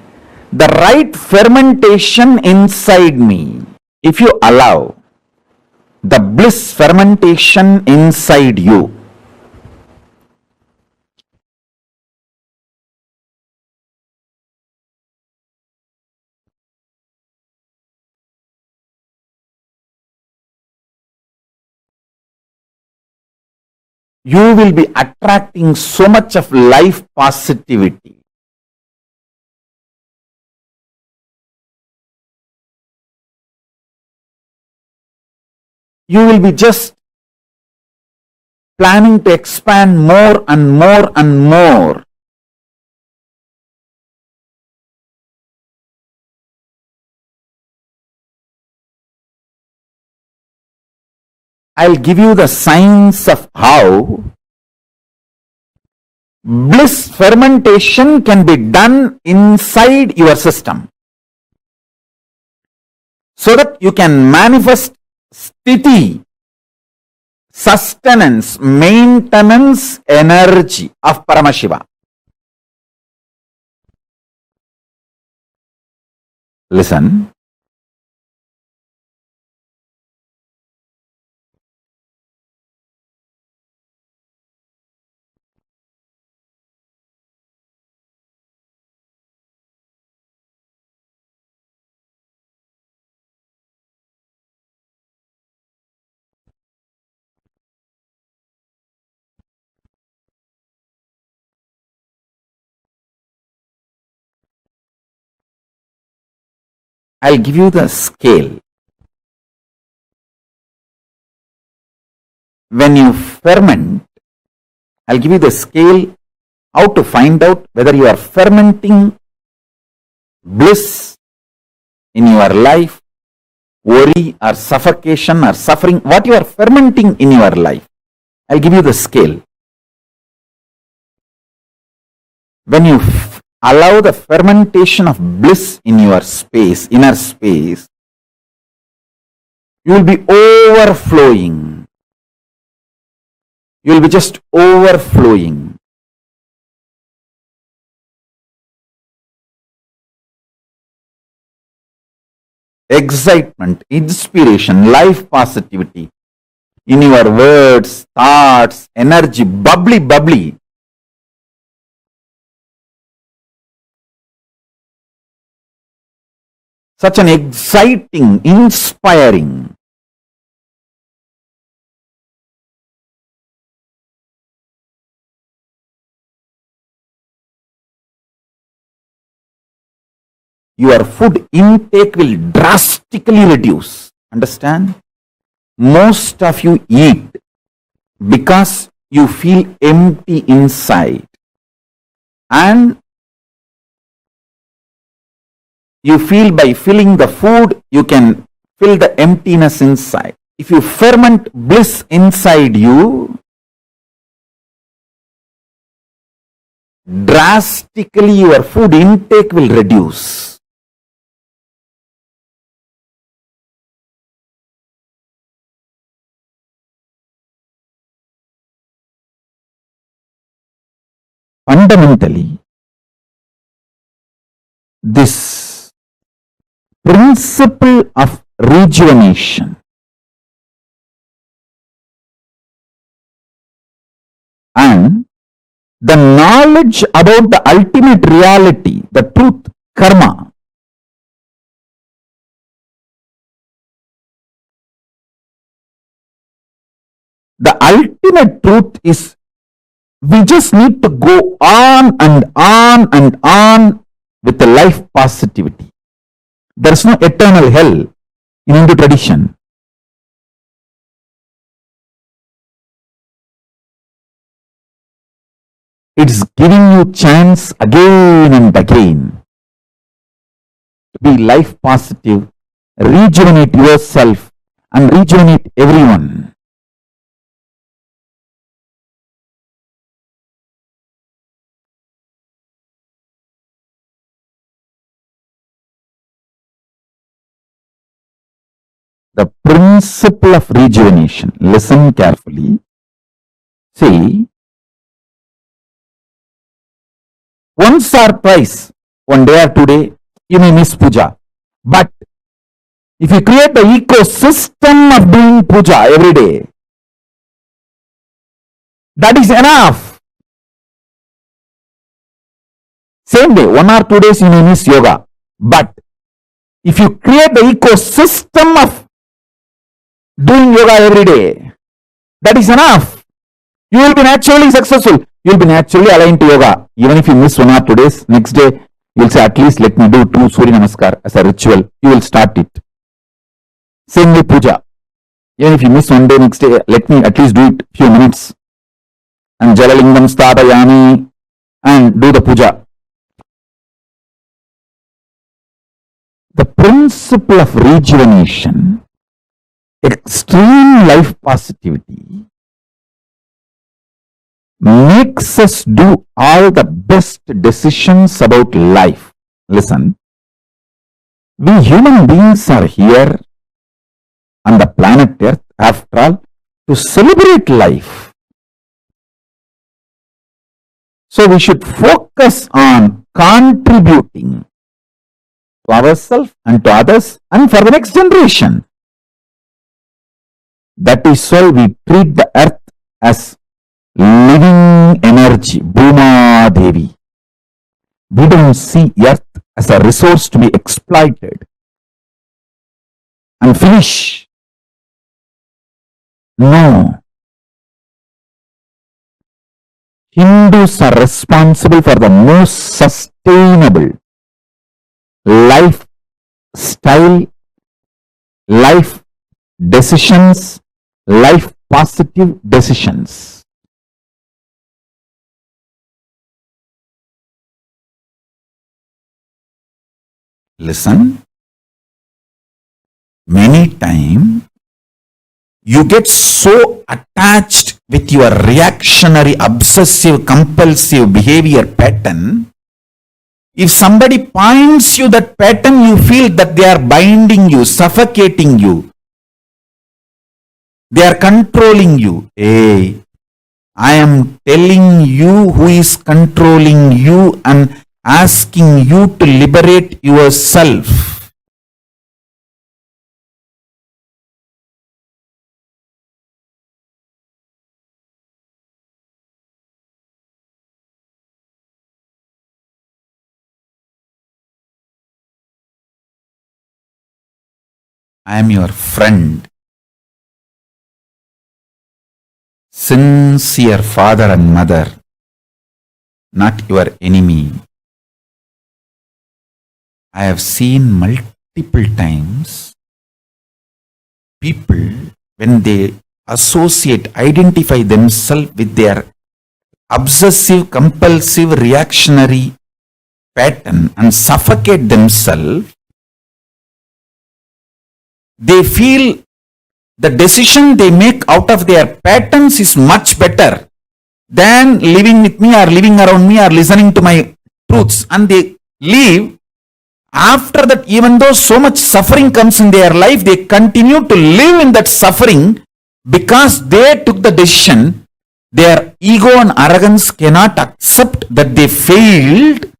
the right fermentation inside me. If you allow the bliss fermentation inside you, you will be attracting so much of life positivity. You will be just planning to expand more and more and more. I'll give you the science of how bliss fermentation can be done inside your system, so that you can manifest sthiti, sustenance, maintenance energy of Paramashiva. Listen. I'll give you the scale. When you ferment, I'll give you the scale how to find out whether you are fermenting bliss in your life, worry or suffocation or suffering, what you are fermenting in your life. I'll give you the scale. When you allow the fermentation of bliss in your space, inner space, you will be overflowing. You will be just overflowing. Excitement, inspiration, life positivity in your words, thoughts, energy, bubbly, bubbly. Such an exciting, inspiring. your food intake will drastically reduce. Understand? Most of you eat because you feel empty inside, and you feel by filling the food you can fill the emptiness inside. If you ferment bliss inside you, drastically your food intake will reduce. Fundamentally, this principle of rejuvenation and the knowledge about the ultimate reality, the truth, karma, the ultimate truth is we just need to go on and on and on with the life positivity. There is no eternal hell in Hindu tradition. It's giving you chance again and again to be life positive, rejuvenate yourself and rejuvenate everyone. The principle of rejuvenation. Listen carefully. See, once or twice, one day or 2 days, you may miss puja. But if you create the ecosystem of doing puja every day, that is enough. Same day, 1 or 2 days you may miss yoga. But if you create the ecosystem of doing yoga every day, that is enough. You will be naturally successful. You will be naturally aligned to yoga. Even if you miss 1 or 2 days, next day you will say, at least let me do 2 Surya Namaskar as a ritual. You will start it. Same way puja. Even if you miss 1 day, next day, let me at least do it few minutes. And Jalalingam Stapayami and do the puja. The principle of rejuvenation, extreme life positivity, makes us do all the best decisions about life. Listen, we human beings are here on the planet Earth, after all, to celebrate life. So we should focus on contributing to ourselves and to others and for the next generation. That is why we treat the earth as living energy, Bhuma Devi. We don't see earth as a resource to be exploited and finish. No. Hindus are responsible for the most sustainable lifestyle, life decisions, life positive decisions. Listen, many times you get so attached with your reactionary, obsessive, compulsive behavior pattern. If somebody points you that pattern, you feel that they are binding you, suffocating you. They are controlling you. Hey, I am telling you who is controlling you and asking you to liberate yourself. I am your friend, sincere father and mother, not your enemy. I have seen multiple times people, when they identify themselves with their obsessive, compulsive, reactionary pattern and suffocate themselves, they feel the decision they make out of their patterns is much better than living with me or living around me or listening to my truths. And they leave. After that, even though so much suffering comes in their life, they continue to live in that suffering because they took the decision. Their ego and arrogance cannot accept that they failed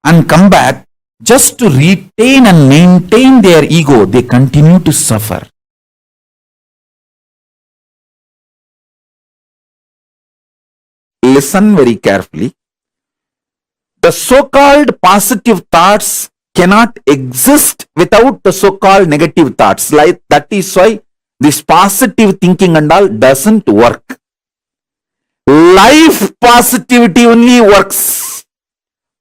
and come back. Just to retain and maintain their ego, they continue to suffer. Listen very carefully. The so-called positive thoughts cannot exist without the so-called negative thoughts. Like that is why this positive thinking and all doesn't work. Life positivity only works.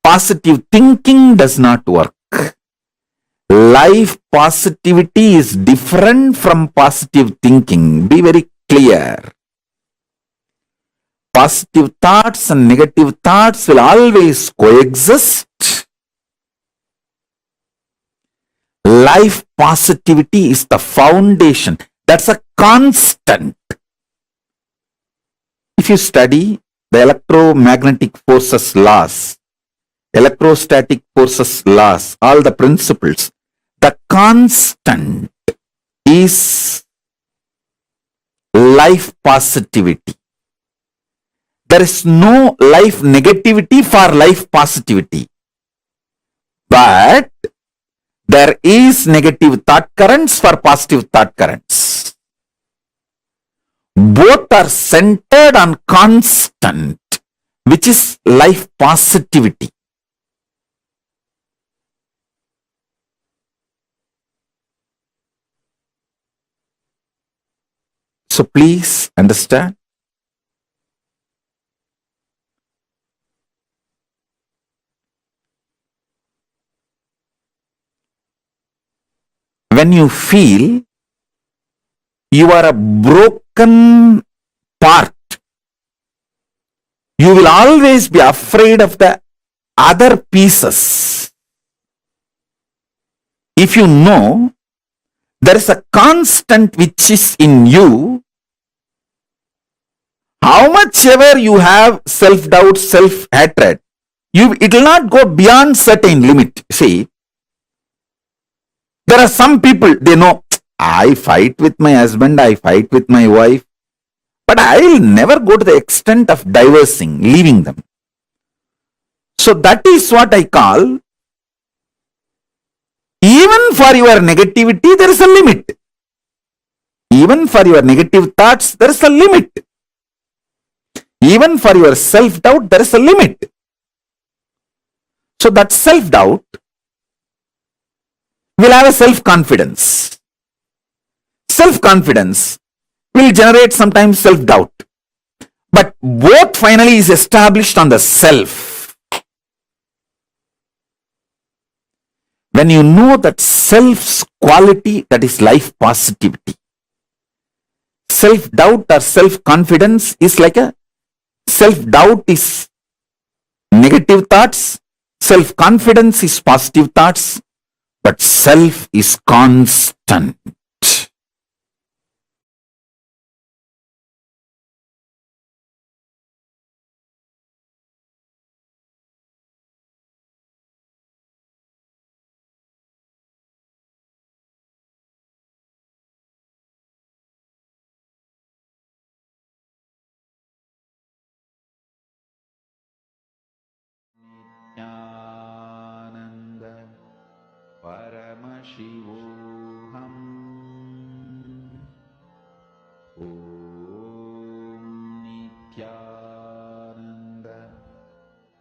Positive thinking does not work. Life positivity is different from positive thinking. Be very clear. Positive thoughts and negative thoughts will always coexist. Life positivity is the foundation. That's a constant. If you study the electromagnetic forces laws, electrostatic forces laws, all the principles, the constant is life positivity. There is no life negativity for life positivity. But there is negative thought currents for positive thought currents. Both are centered on constant, which is life positivity. So please understand. When you feel you are a broken part, you will always be afraid of the other pieces. If you know there is a constant which is in you, how much ever you have self-doubt, self-hatred, it will not go beyond certain limit. See, there are some people, they know, I fight with my husband, I fight with my wife, but I will never go to the extent of divorcing, leaving them. So that is what I call, even for your negativity, there is a limit. Even for your negative thoughts, there is a limit. Even for your self-doubt, there is a limit. So that self-doubt will have a self-confidence. Self-confidence will generate sometimes self-doubt. But both finally is established on the self. When you know that self's quality, that is life positivity. Self-doubt or self-confidence is like a self-doubt is negative thoughts, self-confidence is positive thoughts, but self is constant. Nithyananda Paramashivoham Om Nithyananda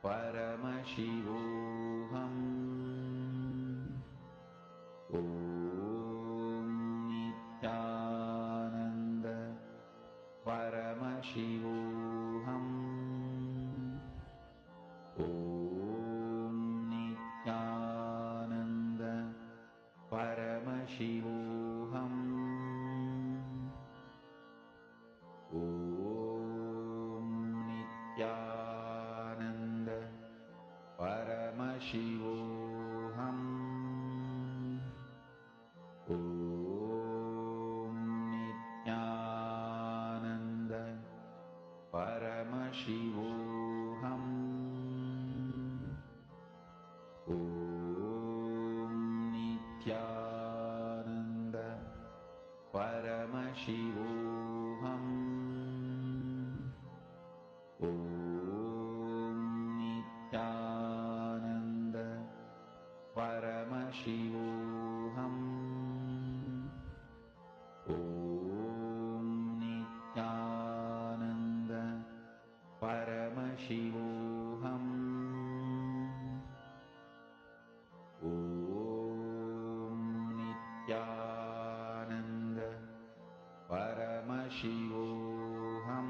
Paramashivoham Om Nithyananda Paramashivoham Om Nithyananda Paramashivoham. Om Nithyananda Paramashivoham. Om Nithyananda Paramashivoham. Om Nithyananda Paramashivoham. Om Nithyananda Paramashivoham. Om Nithyananda Paramashivoham.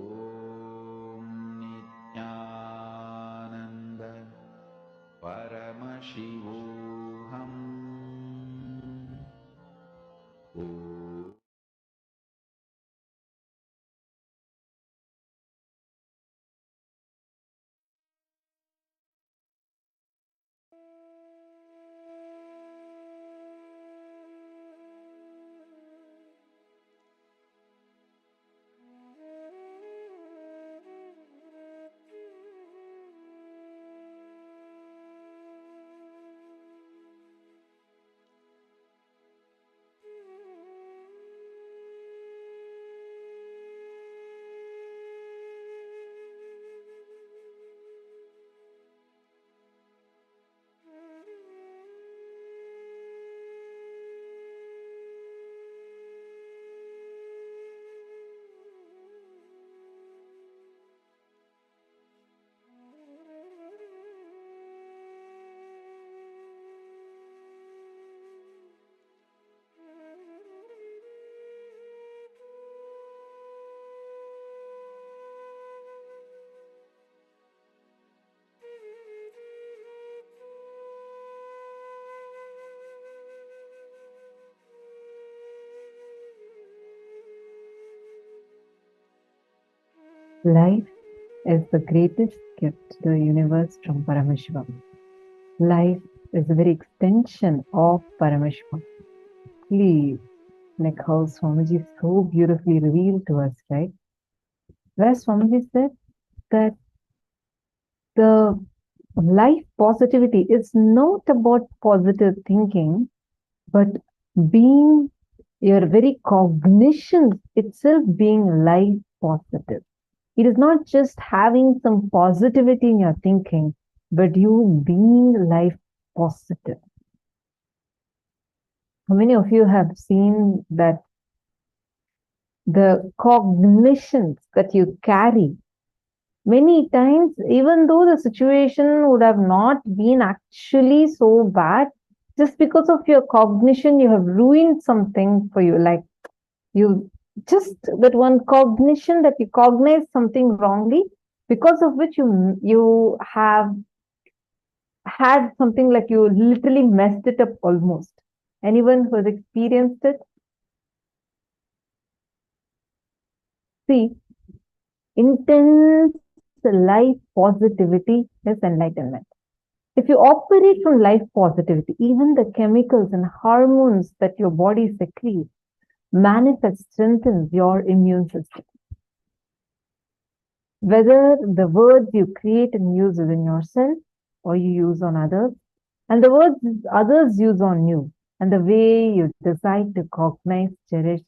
Om Nithyananda Paramashivoham. Om Life is the greatest gift to the universe from Paramashiva. Life is the very extension of Paramashiva. Please, like how Swamiji so beautifully revealed to us, right? Where Swamiji said that the life positivity is not about positive thinking, but being your very cognition itself being life positive. It is not just having some positivity in your thinking, but you being life positive. How many of you have seen that the cognitions that you carry, many times, even though the situation would have not been actually so bad, just because of your cognition, you have ruined something for you. Like you just that one cognition that you cognize something wrongly, because of which you have had something like you literally messed it up almost. Anyone who has experienced it? See, intense life positivity is enlightenment. If you operate from life positivity, even the chemicals and hormones that your body secretes manifest, strengthens your immune system. Whether the words you create and use within yourself or you use on others, and the words others use on you, and the way you decide to cognize, cherish,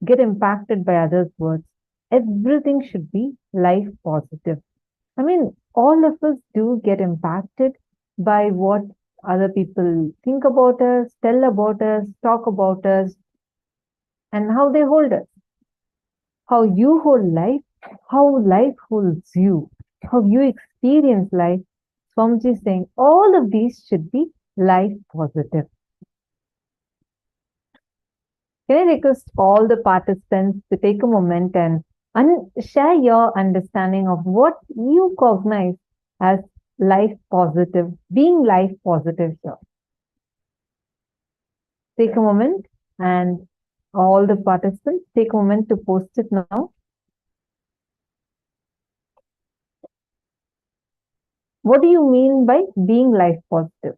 get impacted by others' words, everything should be life positive. I mean, all of us do get impacted by what other people think about us, tell about us, talk about us, and how they hold us. How you hold life, how life holds you, how you experience life. Swamiji is saying all of these should be life positive. Can I request all the participants to take a moment and share your understanding of what you cognize as life positive, being life positive here. Take a moment, and all the participants take a moment to post it now. What do you mean by being life positive?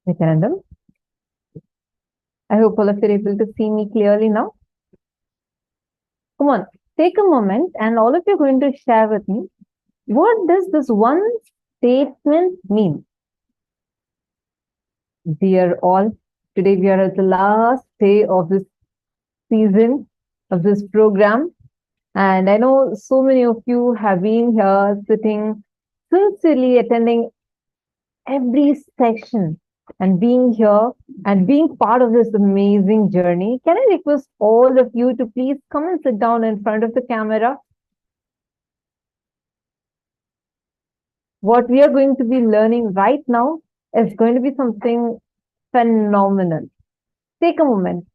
Nithyananda, I hope all of you are able to see me clearly now. Come on, take a moment and all of you are going to share with me, what does this one statement mean? Dear all, today we are at the last day of this season, of this program. And I know so many of you have been here sitting, sincerely attending every session and being here and being part of this amazing journey. Can I request all of you to please come and sit down in front of the camera? What we are going to be learning right now is going to be something phenomenal. Take a moment.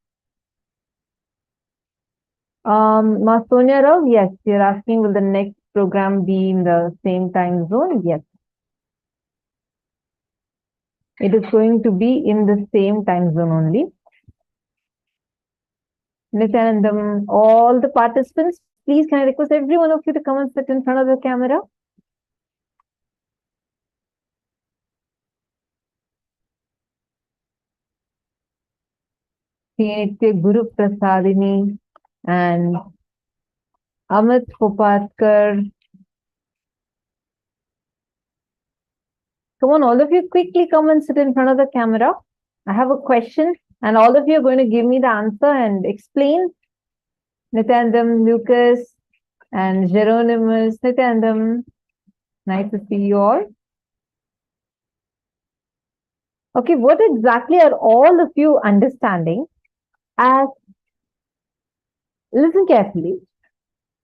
Sonia Rao, yes, you're asking, will the next program be in the same time zone? Yes. It is going to be in the same time zone only. Nithyanandam, all the participants, please can I request every one of you to come and sit in front of the camera? Guru Prasadini and Amit Kopatkar. Come on, all of you quickly come and sit in front of the camera. I have a question and all of you are going to give me the answer and explain. Nithyanandam, Lucas and Geronimus. Nithyanandam, nice to see you all. Okay, what exactly are all of you understanding as, listen carefully.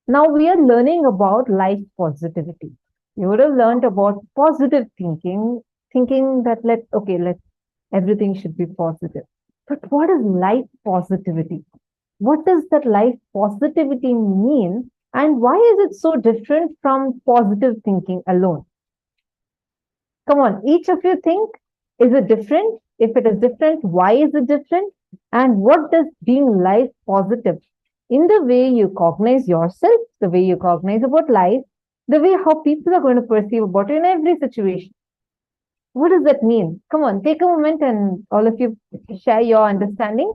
Now we are learning about life positivity. You would have learned about positive thinking that everything should be positive. But what is life positivity? What does that life positivity mean? And why is it so different from positive thinking alone? Come on, each of you think, is it different? If it is different, why is it different? And what does being life positive in the way you cognize yourself, the way you cognize about life, the way how people are going to perceive about it in every situation? What does that mean? Come on, take a moment and all of you share your understanding.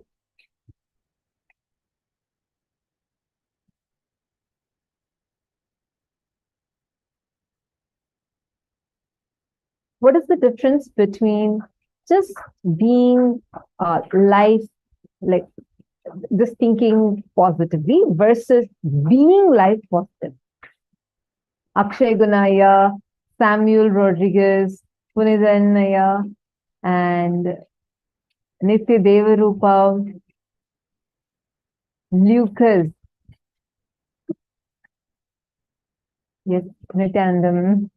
What is the difference between just being life, like just thinking positively versus being life positive? Akshay Gunaya, Samuel Rodriguez, Punizanaya, and Nitya Devarupa, Lucas. Yes, Nithyanandam.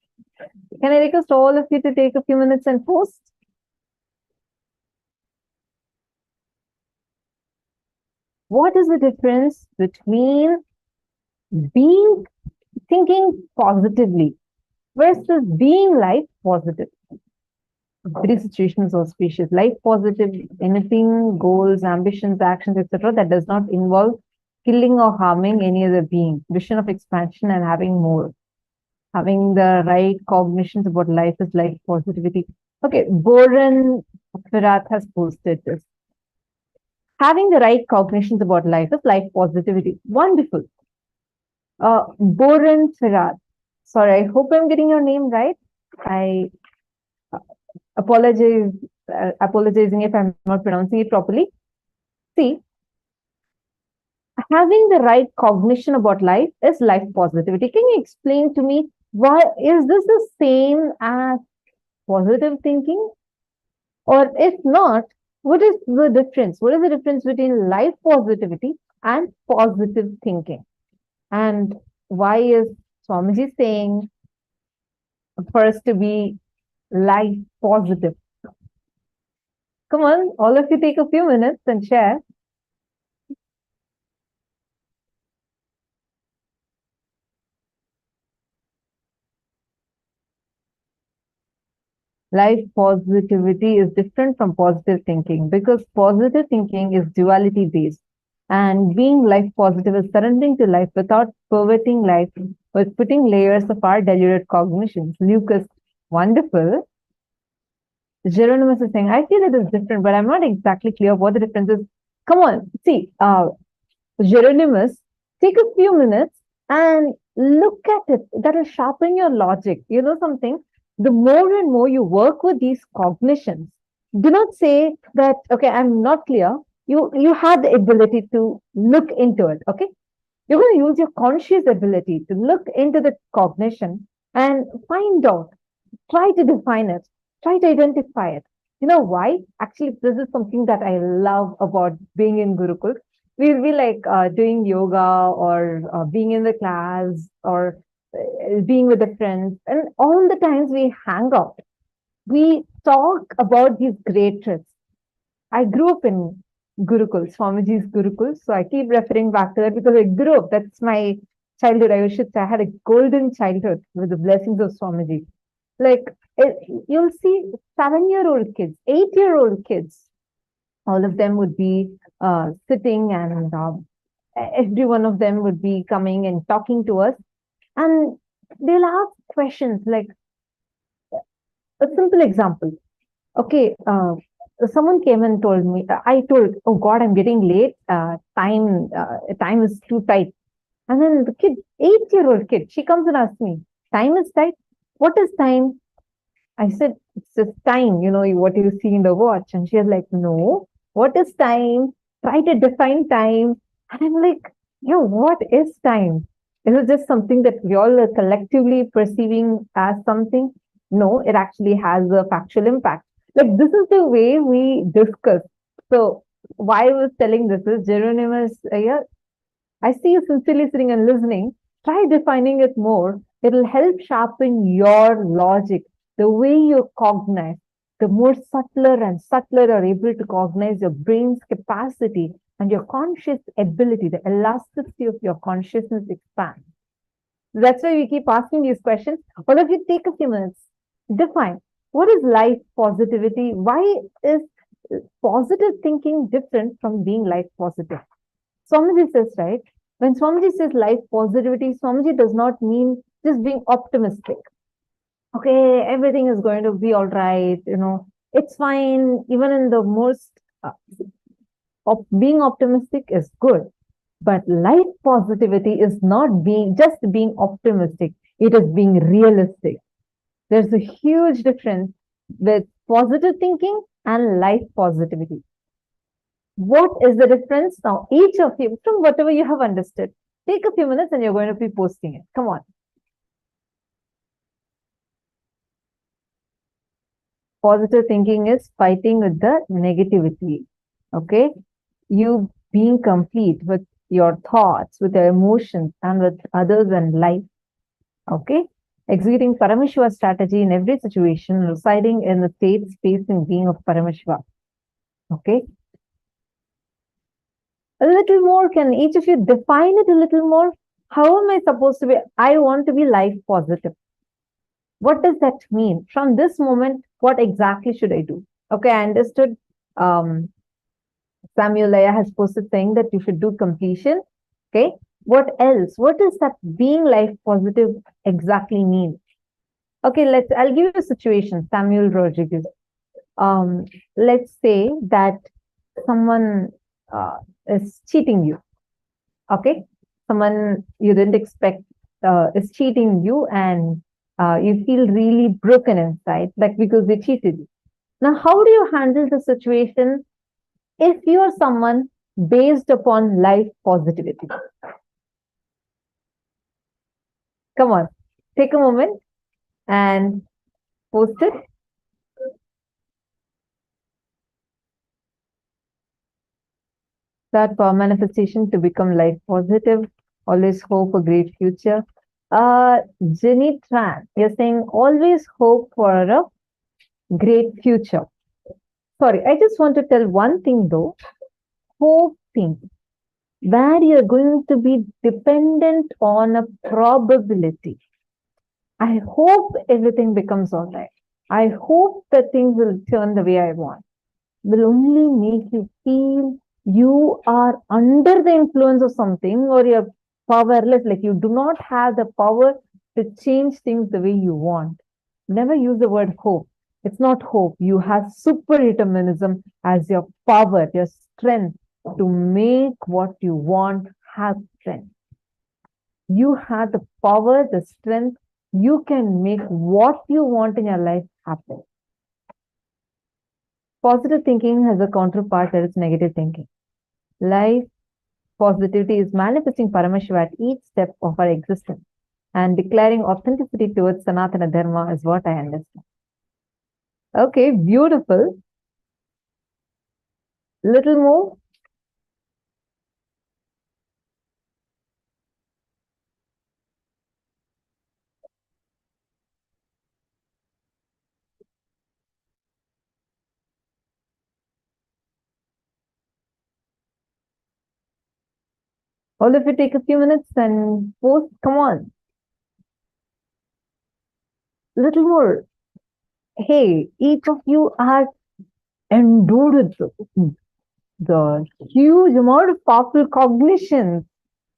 Can I request all of you to take a few minutes and post? What is the difference between thinking positively versus being life positive? Very situations auspicious. Life positive, anything, goals, ambitions, actions, etc., that does not involve killing or harming any other being. Vision of expansion and having more. Having the right cognitions about life is life positivity. Okay, Boran Firat has posted this. Having the right cognitions about life is life positivity. Wonderful. Boran Firat. Sorry, I hope I'm getting your name right. I apologizing if I'm not pronouncing it properly. See, having the right cognition about life is life positivity. Can you explain to me why is this the same as positive thinking? Or if not, what is the difference? What is the difference between life positivity and positive thinking? And why is Swamiji saying for us to be life positive? Come on, all of you take a few minutes and share. Life positivity is different from positive thinking because positive thinking is duality based. And being life positive is surrendering to life without perverting life, with putting layers of our deluded cognitions. Lucas, wonderful. Geronimus is saying, I feel it is different, but I'm not exactly clear what the difference is. Come on, see, Geronimus, take a few minutes and look at it. That will sharpen your logic. You know something? The more and more you work with these cognitions, do not say that, okay, I'm not clear. You have the ability to look into it, okay? You're going to use your conscious ability to look into the cognition and find out, try to define it, try to identify it. You know why? Actually, this is something that I love about being in Gurukul. We'll be like doing yoga or being in the class or being with the friends. And all the times we hang out, we talk about these great trips. I grew up in Gurukul, Swamiji's Gurukul. So I keep referring back to that because I grew up. That's my childhood. I should say I had a golden childhood with the blessings of Swamiji. Like you'll see 7-year-old kids, 8-year-old kids, all of them would be sitting and every one of them would be coming and talking to us. And they'll ask questions like, a simple example. Okay, someone came and told me, I told, oh God, I'm getting late. Time is too tight. And then the kid, 8-year-old kid, she comes and asks me, time is tight? What is time? I said, it's just time, you know, what you see in the watch. And she was like, no, what is time? Try to define time. And I'm like, yo, what is time? Is it just something that we all are collectively perceiving as something? No, it actually has a factual impact. Like this is the way we discuss. So why I was telling this is Geronimus, yeah, I see you sincerely sitting and listening. Try defining it more. It'll help sharpen your logic, the way you cognize. The more subtler and subtler you're able to cognize, your brain's capacity and your conscious ability, the elasticity of your consciousness expands. That's why we keep asking these questions. All of you take a few minutes. Define. What is life positivity? Why is positive thinking different from being life positive? Swamiji says, right? When Swamiji says life positivity, Swamiji does not mean just being optimistic. Okay, everything is going to be all right. You know, it's fine. Even in the most being optimistic is good. But life positivity is not just being optimistic. It is being realistic. There's a huge difference with positive thinking and life positivity. What is the difference? Now, each of you, from whatever you have understood, take a few minutes and you're going to be posting it. Come on. Positive thinking is fighting with the negativity. Okay? You being complete with your thoughts, with your emotions, and with others and life. Okay? Executing Paramaśiva strategy in every situation, residing in the state, space, and being of Paramashiva. Okay? A little more, can each of you define it a little more? How am I supposed to be? I want to be life positive. What does that mean? From this moment, what exactly should I do? Okay, I understood. Samuelaya has posted saying that you should do completion. Okay, what else? What does that being life positive exactly mean? Okay, I'll give you a situation, Samuel Rodriguez. Let's say that someone is cheating you. Okay, someone you didn't expect is cheating you, and you feel really broken inside, like because they cheated you. Now, how do you handle the situation if you are someone based upon life positivity? Come on, take a moment and post it. That manifestation to become life positive, always hope a great future. Jenny Tran, you're saying always hope for a great future. Sorry, I just want to tell one thing though. Hoping where you're going to be dependent on a probability. I hope everything becomes all right. I hope that things will turn the way I want. Will only make you feel you are under the influence of something, or you're powerless, like you do not have the power to change things the way you want. Never use the word hope. It's not hope. You have super determinism as your power, your strength to make what you want happen. You have the power, the strength. You can make what you want in your life happen. Positive thinking has a counterpart, that is negative thinking. Life positivity is manifesting Paramashiva at each step of our existence and declaring authenticity towards Sanatana Dharma is what I understand. Okay, beautiful. Little more. All of you take a few minutes and post, come on. Little more. Hey, each of you are endured with the huge amount of powerful cognition.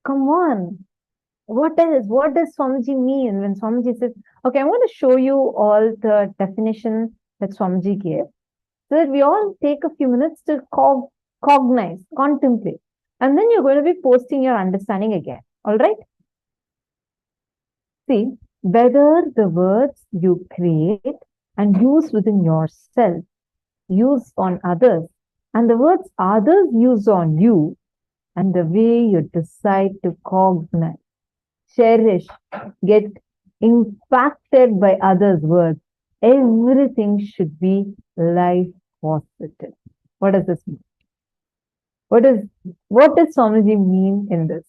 Come on. What does Swamiji mean when Swamiji says, okay, I'm going to show you all the definition that Swamiji gave, so that we all take a few minutes to cognize, contemplate. And then you're going to be posting your understanding again. All right? See, whether the words you create and use within yourself, use on others, and the words others use on you, and the way you decide to cognize, cherish, get impacted by others' words, everything should be life positive. What does this mean? What does Swamiji mean in this?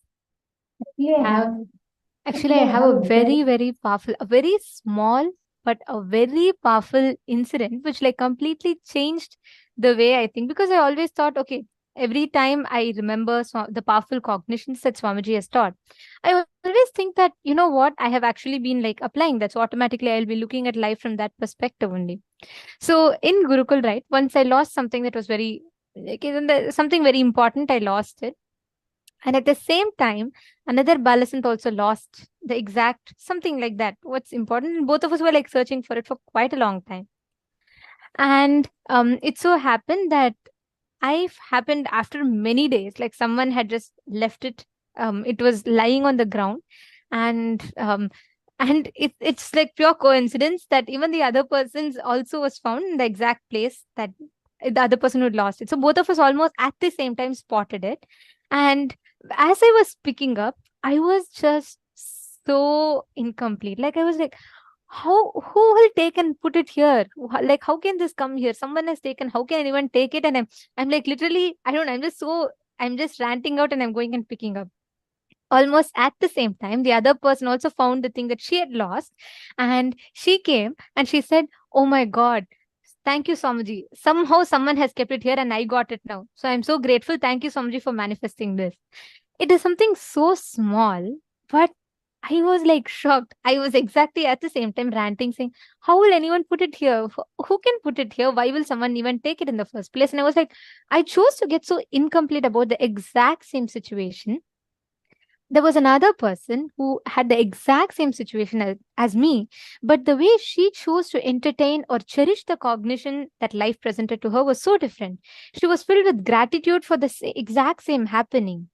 Actually, I have a very, very powerful, a very small, but a very powerful incident, which like completely changed the way I think. Because I always thought, okay, every time I remember the powerful cognitions that Swamiji has taught, I always think that, you know what, I have actually been like applying that. So automatically I'll be looking at life from that perspective only. So in Gurukul, right, once I lost something that was very, like, something very important, I lost it. And at the same time, another Balasant also lost the exact something like that. What's important? And both of us were like searching for it for quite a long time. And it so happened that happened after many days, like someone had just left it. It was lying on the ground, and it's like pure coincidence that even the other person's also was found in the exact place that the other person who had lost it. So both of us almost at the same time spotted it. And as I was picking up, I was just so incomplete. Like I was like, who will take and put it here? Like, how can this come here? Someone has taken, how can anyone take it? And I'm like, literally, I don't know, I'm just ranting out and I'm going and picking up. Almost at the same time, the other person also found the thing that she had lost, and she came and she said, oh my God, thank you, Swamiji. Somehow someone has kept it here and I got it now. So I'm so grateful. Thank you, Swamiji, for manifesting this. It is something so small, but I was like shocked. I was exactly at the same time ranting, saying, how will anyone put it here? Who can put it here? Why will someone even take it in the first place? And I was like, I chose to get so incomplete about the exact same situation. There was another person who had the exact same situation as me, but the way she chose to entertain or cherish the cognition that life presented to her was so different. She was filled with gratitude for the exact same happening.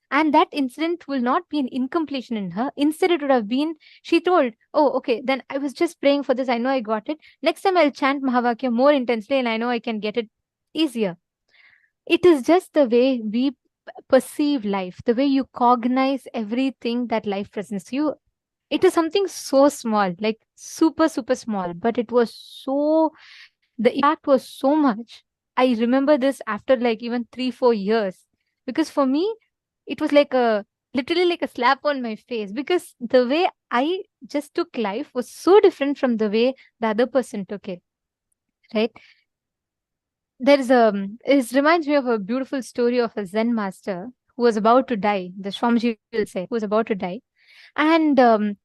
And that incident will not be an incompletion in her. Instead, it would have been, she told, oh, okay, then I was just praying for this. I know I got it. Next time I'll chant Mahavakya more intensely and I know I can get it easier. It is just the way we perceive life, the way you cognize everything that life presents to you. It is something so small, like super, super small, but it was so, the impact was so much. I remember this after like even 3-4 years, because for me, it was like literally like a slap on my face, because the way I just took life was so different from the way the other person took it, right? There's it reminds me of a beautiful story of a Zen master who was about to die. The Swamiji will say, who was about to die. And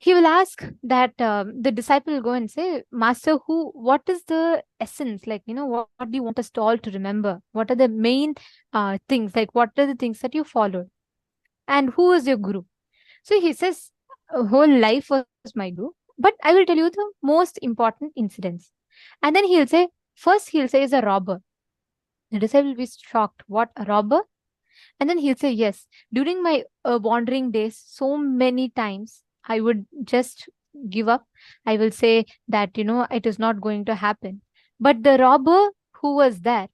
he will ask that the disciple will go and say, Master, what is the essence? Like, what do you want us to all to remember? What are the main things? Like, what are the things that you followed? And who is your guru? So he says, whole life was my guru, but I will tell you the most important incidents. And then he'll say, first he'll say is a robber. The disciple will be shocked. What, a robber? And then he'll say, yes, during my wandering days, so many times I would just give up. I will say that, it is not going to happen. But the robber who was there,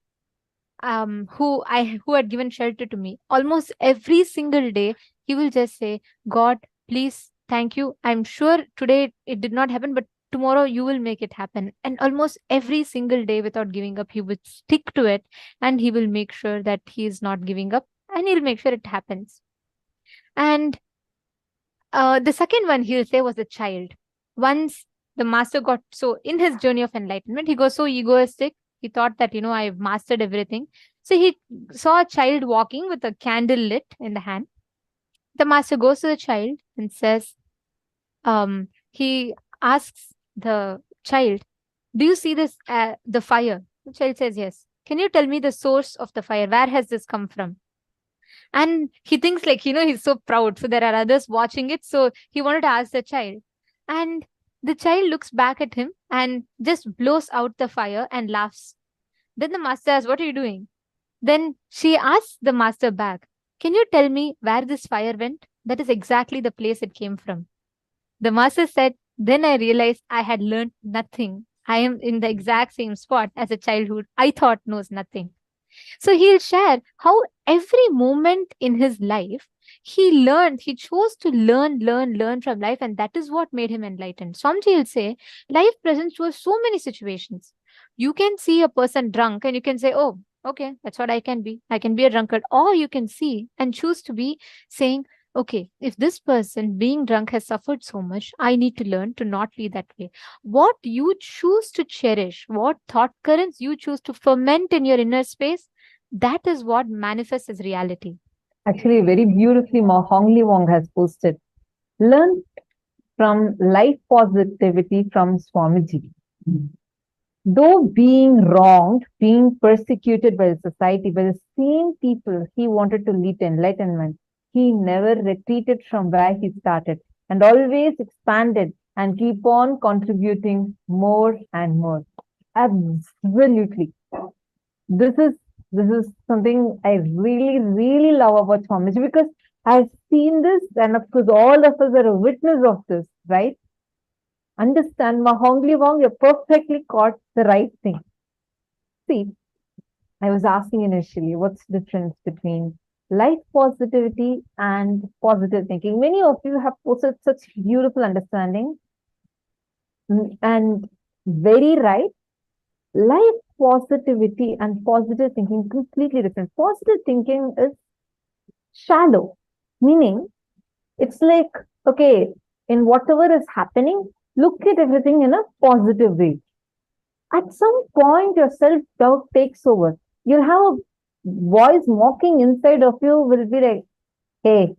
who had given shelter to me, almost every single day, he will just say, God, please, thank you. I'm sure today it did not happen, but tomorrow you will make it happen. And almost every single day, without giving up, he would stick to it, and he will make sure that he is not giving up, and he'll make sure it happens. And the second one he'll say was a child. Once the master got so, in his journey of enlightenment, he got so egoistic. He thought that, I've mastered everything. So he saw a child walking with a candle lit in the hand. The master goes to the child and says, he asks the child, do you see this, the fire? The child says, yes. Can you tell me the source of the fire? Where has this come from? And he thinks like, he's so proud. So there are others watching it. So he wanted to ask the child. And the child looks back at him and just blows out the fire and laughs. Then the master asks, what are you doing? Then she asks the master back, can you tell me where this fire went? That is exactly the place it came from. The master said, then I realized I had learned nothing. I am in the exact same spot as a child who I thought knows nothing. So he'll share how every moment in his life, he chose to learn from life. And that is what made him enlightened. Swamiji will say, life presents to us so many situations. You can see a person drunk and you can say, oh, okay, that's what I can be. I can be a drunkard. Or you can see and choose to be saying, okay, if this person being drunk has suffered so much, I need to learn to not be that way. What you choose to cherish, what thought currents you choose to ferment in your inner space, that is what manifests as reality. Actually, very beautifully, Mahā Wong has posted, learn from life positivity from Swamiji. Though being wronged, being persecuted by the society, by the same people he wanted to lead to enlightenment, he never retreated from where he started and always expanded and keep on contributing more and more. Absolutely. This is something I really, really love about Swamiji, because I've seen this, and of course all of us are a witness of this, right? Understand, Mahā Wong, you perfectly caught the right thing. See, I was asking initially, what's the difference between life positivity and positive thinking? Many of you have posted such beautiful understanding, and very right. Life positivity and positive thinking completely different. Positive thinking is shallow, meaning it's like, okay, in whatever is happening, look at everything in a positive way. At some point, your self-doubt takes over. You'll have a voice mocking inside of you, will be like, hey,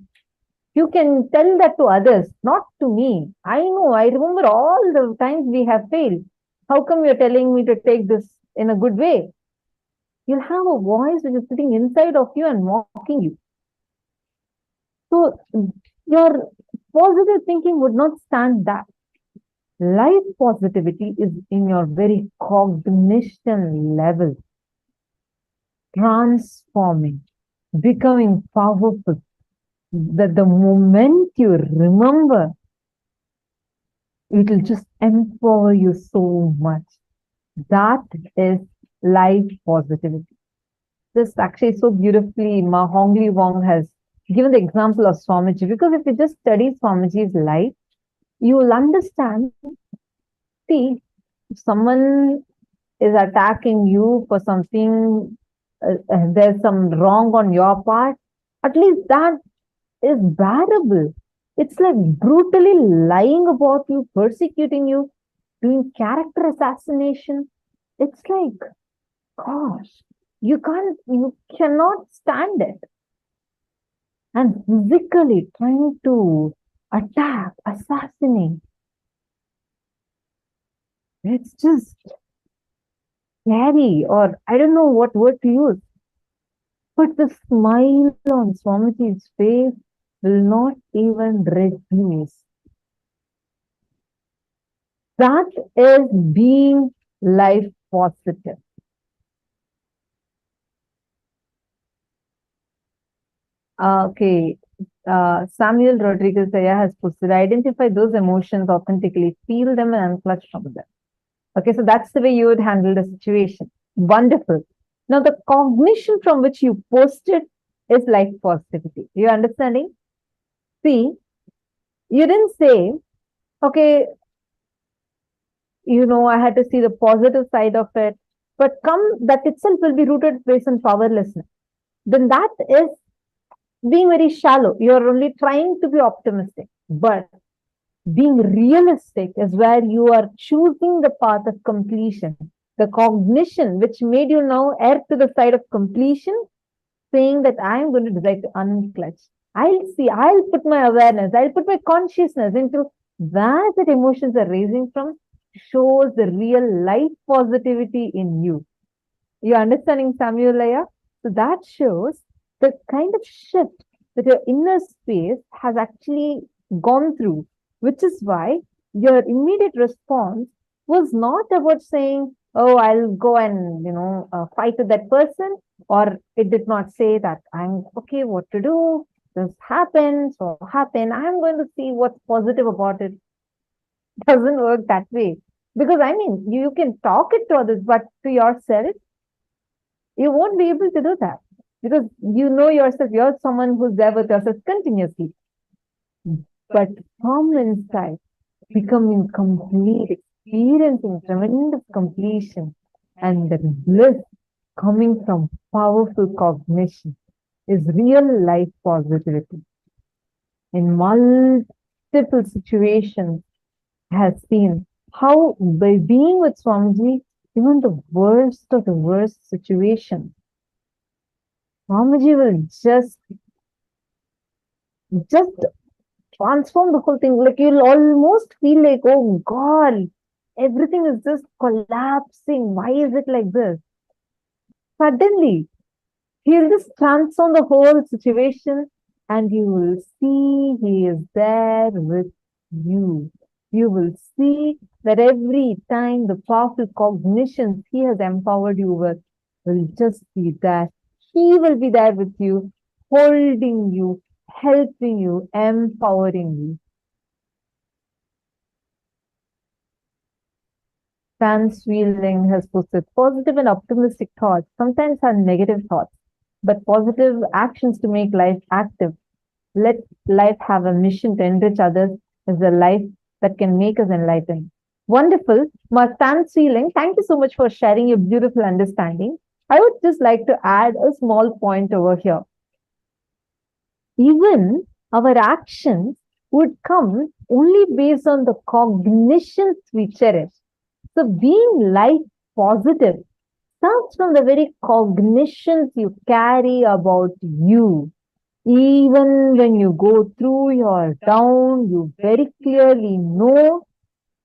you can tell that to others, not to me. I know, I remember all the times we have failed. How come you're telling me to take this in a good way? You'll have a voice which is sitting inside of you and mocking you. So your positive thinking would not stand that. Life positivity is in your very cognition level, transforming, becoming powerful. That the moment you remember, it will just empower you so much. That is life positivity. This actually so beautifully, Mahā Wong has given the example of Swamiji, because if you just study Swamiji's life, you will understand. See, if someone is attacking you for something, there's some wrong on your part, at least that is bearable. It's like brutally lying about you, persecuting you, doing character assassination. It's like, gosh, you cannot stand it. And physically trying to attack, assassinate. It's just scary, or I don't know what word to use. But the smile on Swamiji's face will not even reduce. That is being life positive. Okay. Samuel Rodriguez has posted, identify those emotions authentically, feel them and unclutch from them. Okay, so that's the way you would handle the situation. Wonderful. Now, the cognition from which you posted is life positivity. You understanding? See, you didn't say, okay, I had to see the positive side of it, but that itself will be rooted based on powerlessness. Then that is being very shallow. You're only trying to be optimistic, but being realistic is where you are choosing the path of completion. The cognition which made you now err to the side of completion, saying that I am going to decide to unclutch. I'll put my awareness, I'll put my consciousness into where the emotions are raising from, shows the real life positivity in you. You're understanding, Samuel? So that shows the kind of shift that your inner space has actually gone through, which is why your immediate response was not about saying, oh, I'll go and, fight with that person, or it did not say that I'm okay, what to do, this happened, so happened, I'm going to see what's positive about it. Doesn't work that way. Because you can talk it to others, but to yourself, you won't be able to do that. Because you know yourself, you're someone who's there with yourself continuously. But from inside, becoming complete, experiencing tremendous completion, and the bliss coming from powerful cognition is real life positivity. In multiple situations, I have seen how by being with Swamiji, even the worst of the worst situations, Swamiji will just transform the whole thing. Like you'll almost feel like, oh God, everything is just collapsing. Why is it like this? Suddenly, he'll just transform the whole situation and you will see he is there with you. You will see that every time the powerful cognitions he has empowered you with will just be there. He will be there with you, holding you, helping you, empowering you. Franz Wheeling has posted, positive and optimistic thoughts sometimes are negative thoughts, but positive actions to make life active. Let life have a mission to enrich others is a life that can make us enlightened. Wonderful. Franz Wheeling, thank you so much for sharing your beautiful understanding. I would just like to add a small point over here. Even our actions would come only based on the cognitions we cherish. So being life positive starts from the very cognitions you carry about you. Even when you go through your down, you very clearly know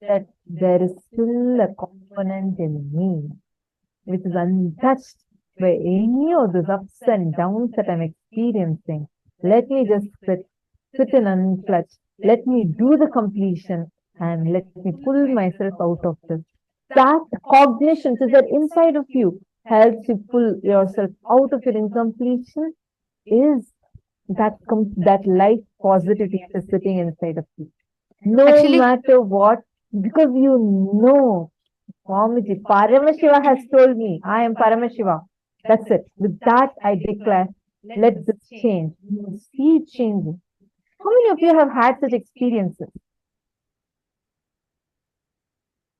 that there is still a component in me which is untouched by any of those ups and downs that I'm experiencing. Let me just sit sit in unclutch. Let me do the completion and let me pull myself out of this. That cognition is that inside of you helps you pull yourself out of your incompletion is that life positivity is sitting inside of you. No Actually- matter what, because you know, Swamiji, Paramashiva has told me, I am Paramashiva. That's it. With that, I declare, let this change. You will see it changing. How many of you have had such experiences?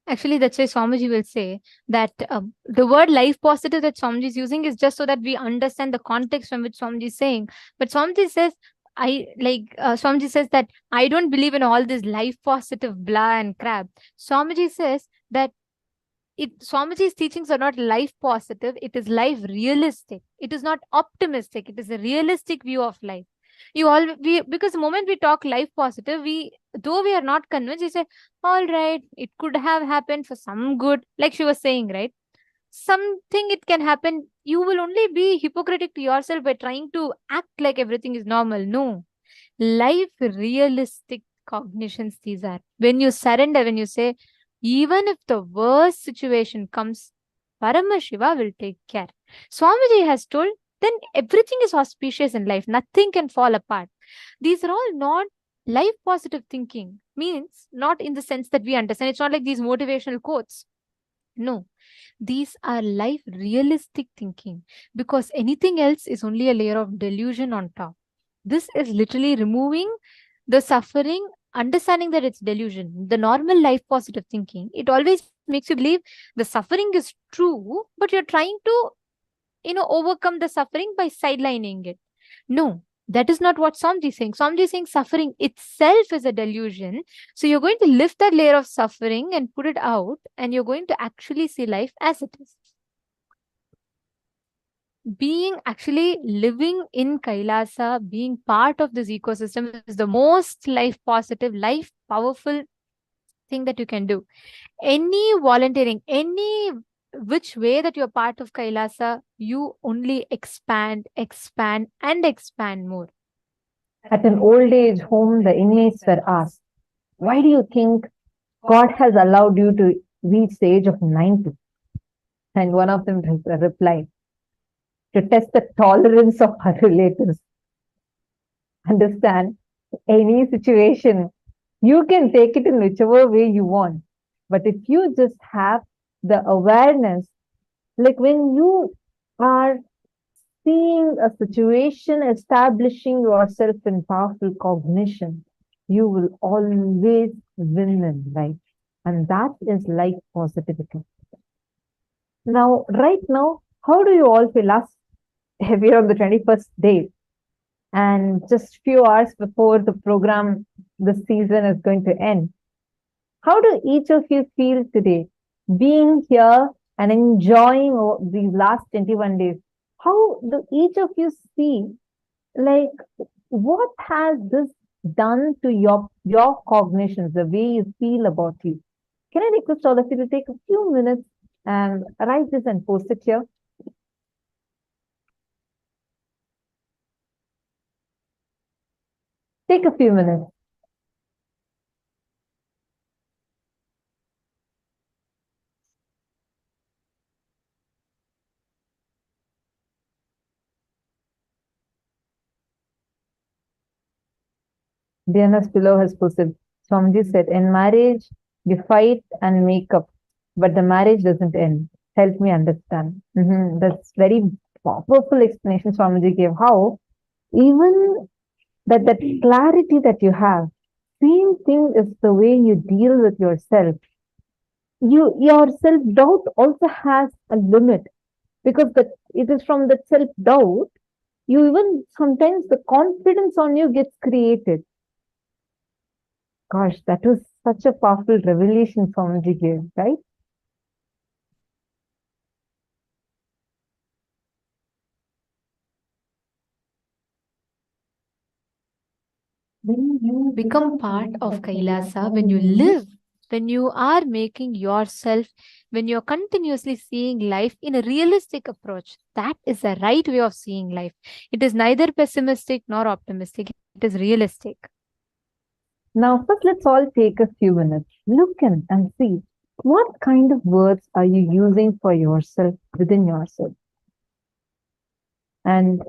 Actually, that's why Swamiji will say that the word life positive that Swamiji is using is just so that we understand the context from which Swamiji is saying. But Swamiji says, Swamiji says that I don't believe in all this life positive blah and crap. Swamiji says that Swamiji's teachings are not life positive, it is life realistic. It is not optimistic, it is a realistic view of life. Because the moment we talk life positive, though we are not convinced, we say, all right, it could have happened for some good, like she was saying, right? Something it can happen. You will only be hypocritic to yourself by trying to act like everything is normal. No. Life realistic cognitions these are. When you surrender, when you say, even if the worst situation comes, Paramashiva will take care. Swamiji has told, then everything is auspicious in life. Nothing can fall apart. These are all not life positive thinking. Means not in the sense that we understand. It's not like these motivational quotes. No. These are life realistic thinking, because anything else is only a layer of delusion on top. This is literally removing the suffering, understanding that it's delusion. The normal life positive thinking, it always makes you believe the suffering is true, but you're trying to, overcome the suffering by sidelining it. No, that is not what Swamiji is saying. Swamiji is saying suffering itself is a delusion. So you're going to lift that layer of suffering and put it out, and you're going to actually see life as it is. Being actually living in Kailasa, being part of this ecosystem is the most life positive, life powerful thing that you can do. Any volunteering, any which way that you're part of Kailasa, you only expand, and expand more. At an old age home, the inmates were asked, why do you think God has allowed you to reach the age of 90? And one of them replied, to test the tolerance of our relatives. Understand, any situation, you can take it in whichever way you want. But if you just have the awareness, like when you are seeing a situation, establishing yourself in powerful cognition, you will always win in life. And that is life positivity. Now, right now, how do you all feel? We are on the 21st day, and just few hours before the program, the season is going to end. How do each of you feel today, being here and enjoying these last 21 days? How do each of you see, like, what has this done to your cognitions, the way you feel about you? Can I request all of you to take a few minutes and write this and post it here? Take a few minutes. Diana's below has posted, Swamiji said, in marriage, you fight and make up, but the marriage doesn't end. Help me understand. That's very powerful explanation Swamiji gave. How even that clarity that you have, same thing is the way you deal with yourself. Your self-doubt also has a limit, because it is from that self-doubt, you even sometimes the confidence on you gets created. Gosh, that was such a powerful revelation Swamiji gave, right? When you become part of Kailasa, when you live when you are making yourself, when you're continuously seeing life in a realistic approach, that is the right way of seeing life. It is neither pessimistic nor optimistic, it is realistic. Now, first, let's all take a few minutes. Look in and see what kind of words are you using for yourself, within yourself. And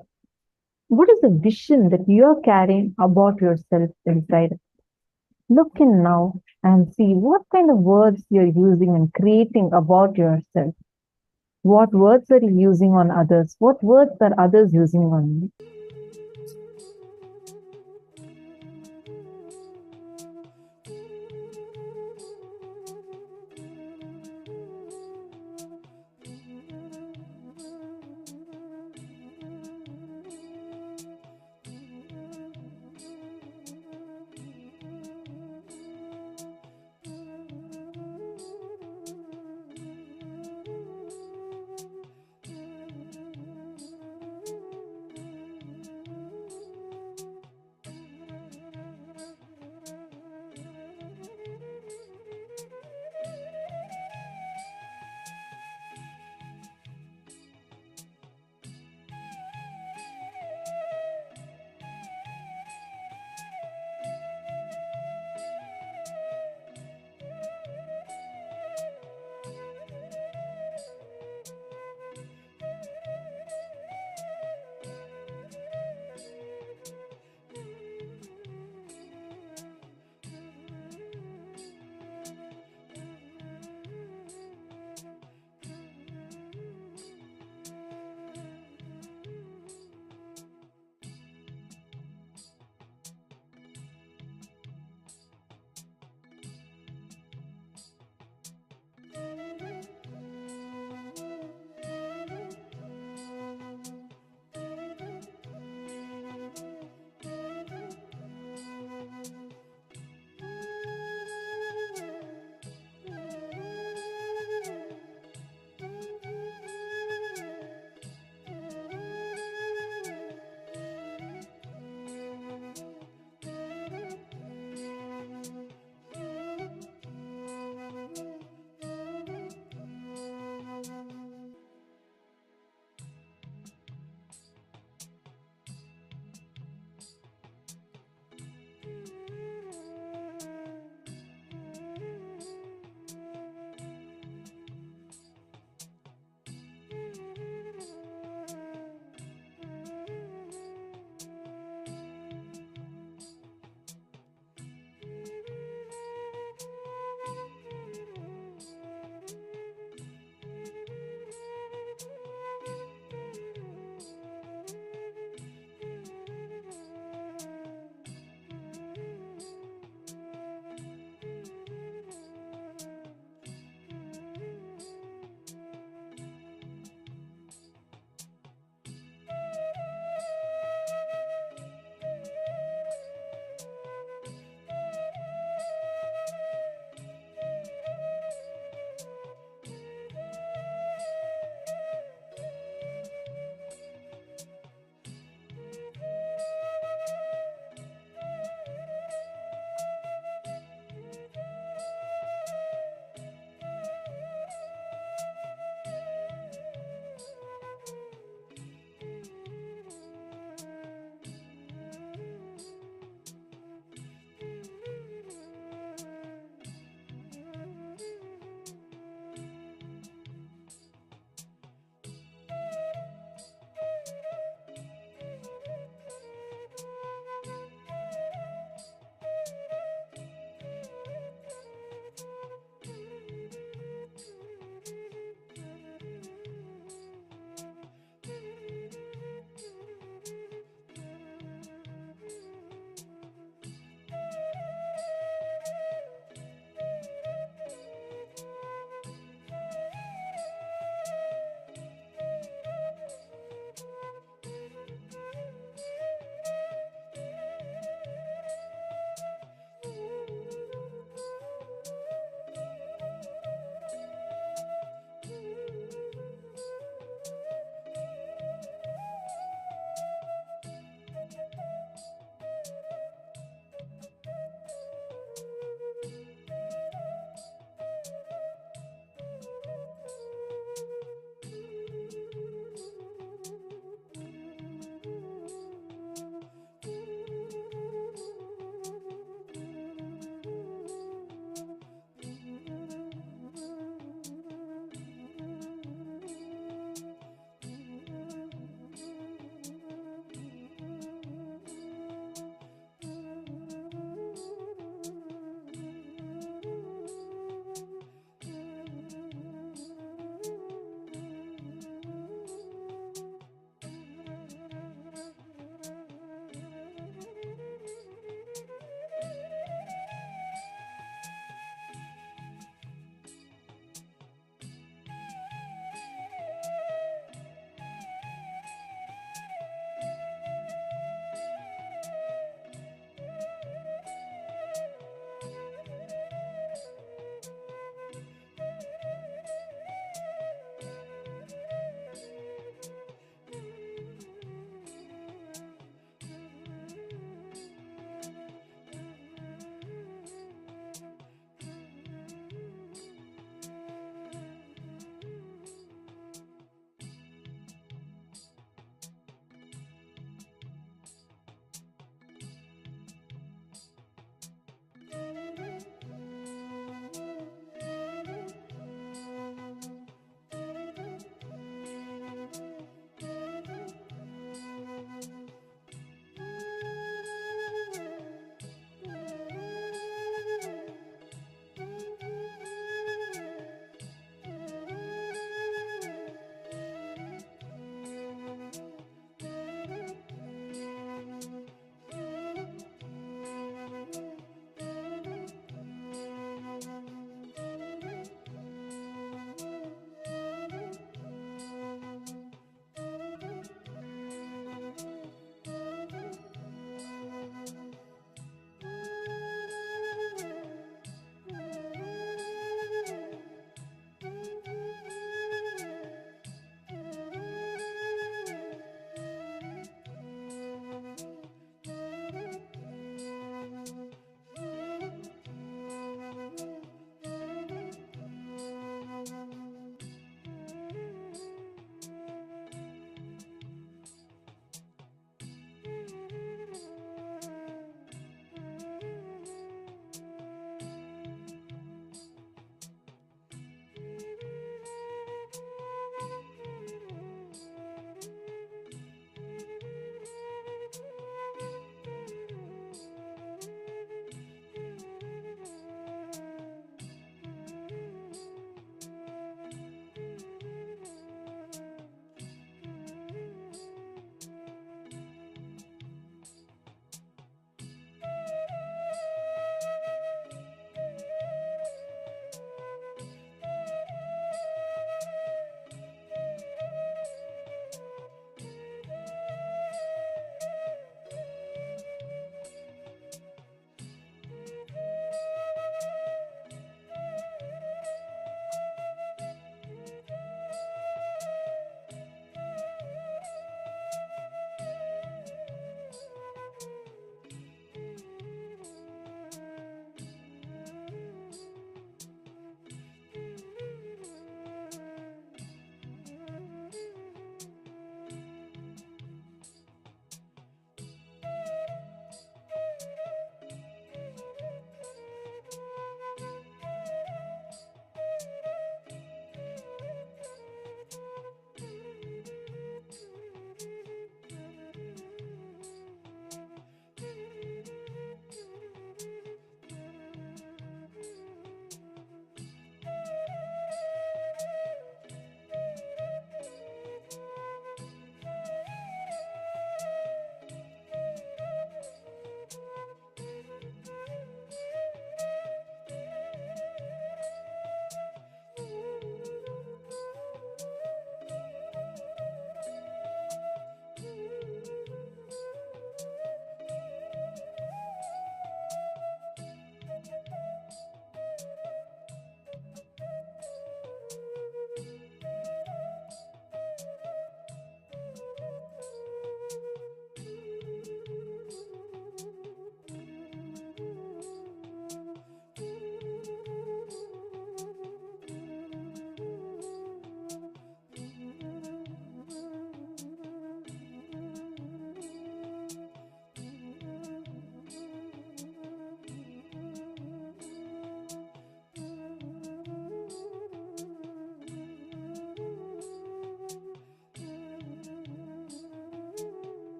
what is the vision that you are carrying about yourself inside? Look in now and see what kind of words you're using and creating about yourself. What words are you using on others? What words are others using on you?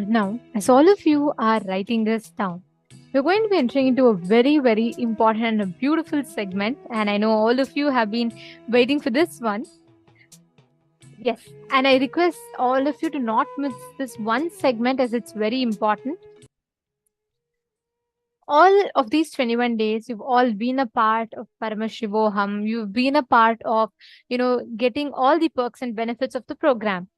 Now, as all of you are writing this down, we're going to be entering into a very, very important and a beautiful segment. And I know all of you have been waiting for this one. Yes, and I request all of you to not miss this one segment as it's very important. All of these 21 days, you've all been a part of Paramashivoham. You've been a part of, getting all the perks and benefits of the program.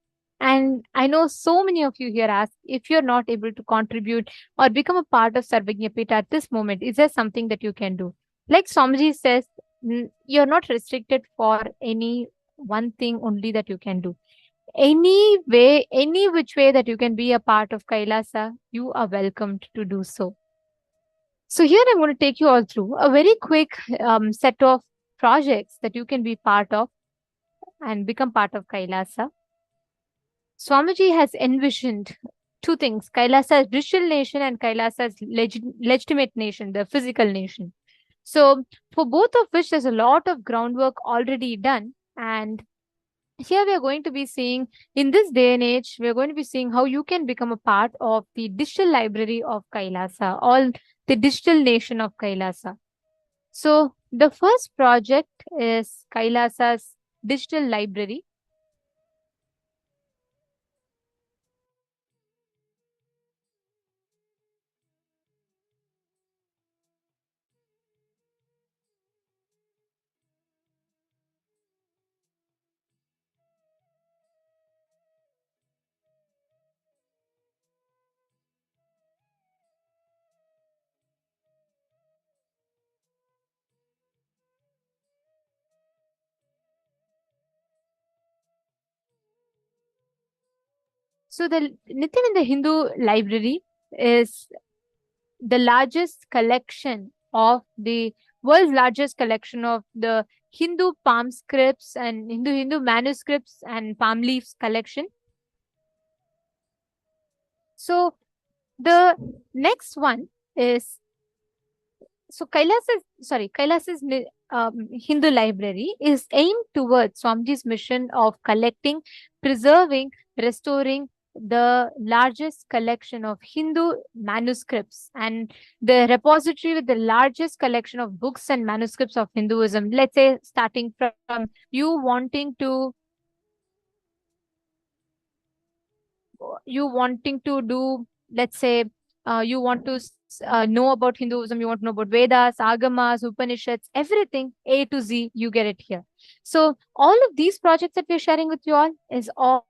And I know so many of you here ask if you're not able to contribute or become a part of Sarvajñapita at this moment, is there something that you can do? Like Swamiji says, you're not restricted for any one thing only that you can do. Any way, any which way that you can be a part of Kailasa, you are welcomed to do so. So here I'm going to take you all through a very quick set of projects that you can be part of and become part of Kailasa. Swamiji has envisioned two things: Kailasa's digital nation and Kailasa's legitimate nation, the physical nation. So for both of which, there's a lot of groundwork already done. And here we are going to be seeing, in this day and age, we're going to be seeing how you can become a part of the digital library of Kailasa, all the digital nation of Kailasa. So the first project is Kailasa's digital library. So the Nithyananda Hindu Library is the largest collection of the world's largest collection of the Hindu palm scripts and Hindu manuscripts and palm leaves collection. So the next one is, so Kailasa's Hindu library is aimed towards Swamiji's mission of collecting, preserving, restoring the largest collection of Hindu manuscripts and the repository with the largest collection of books and manuscripts of Hinduism. Let's say starting from you wanting to do, let's say, you want to know about Hinduism, you want to know about Vedas, Agamas, Upanishads, everything A to Z, you get it here. So all of these projects that we're sharing with you all is all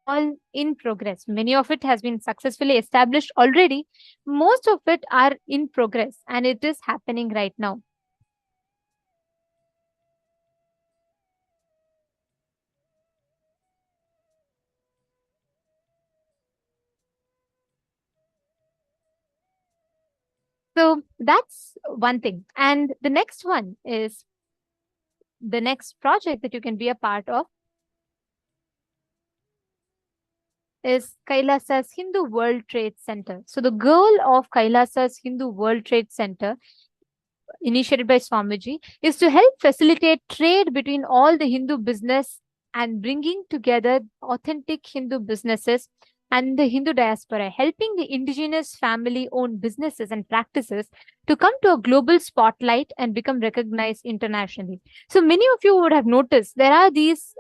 in progress. Many of it has been successfully established already. Most of it are in progress and it is happening right now. So that's one thing. And the next one is the next project that you can be a part of is Kailasa's Hindu World Trade Center. So the goal of Kailasa's Hindu World Trade Center, initiated by Swamiji, is to help facilitate trade between all the Hindu business and bringing together authentic Hindu businesses and the Hindu diaspora, helping the indigenous family-owned businesses and practices to come to a global spotlight and become recognized internationally. So many of you would have noticed there are these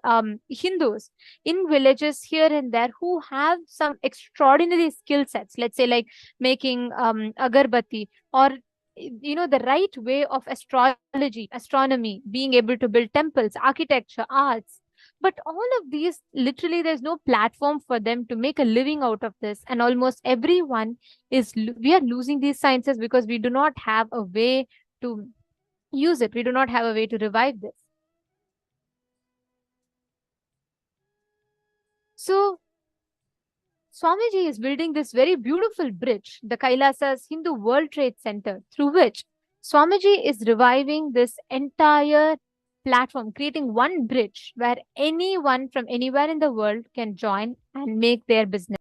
Hindus in villages here and there who have some extraordinary skill sets, let's say like making agarbatti, or the right way of astrology, astronomy, being able to build temples, architecture, arts. But all of these, literally, there's no platform for them to make a living out of this. And almost everyone we are losing these sciences because we do not have a way to use it. We do not have a way to revive this. So Swamiji is building this very beautiful bridge, the Kailasa's Hindu World Trade Center, through which Swamiji is reviving this entire platform, creating one bridge where anyone from anywhere in the world can join and make their business.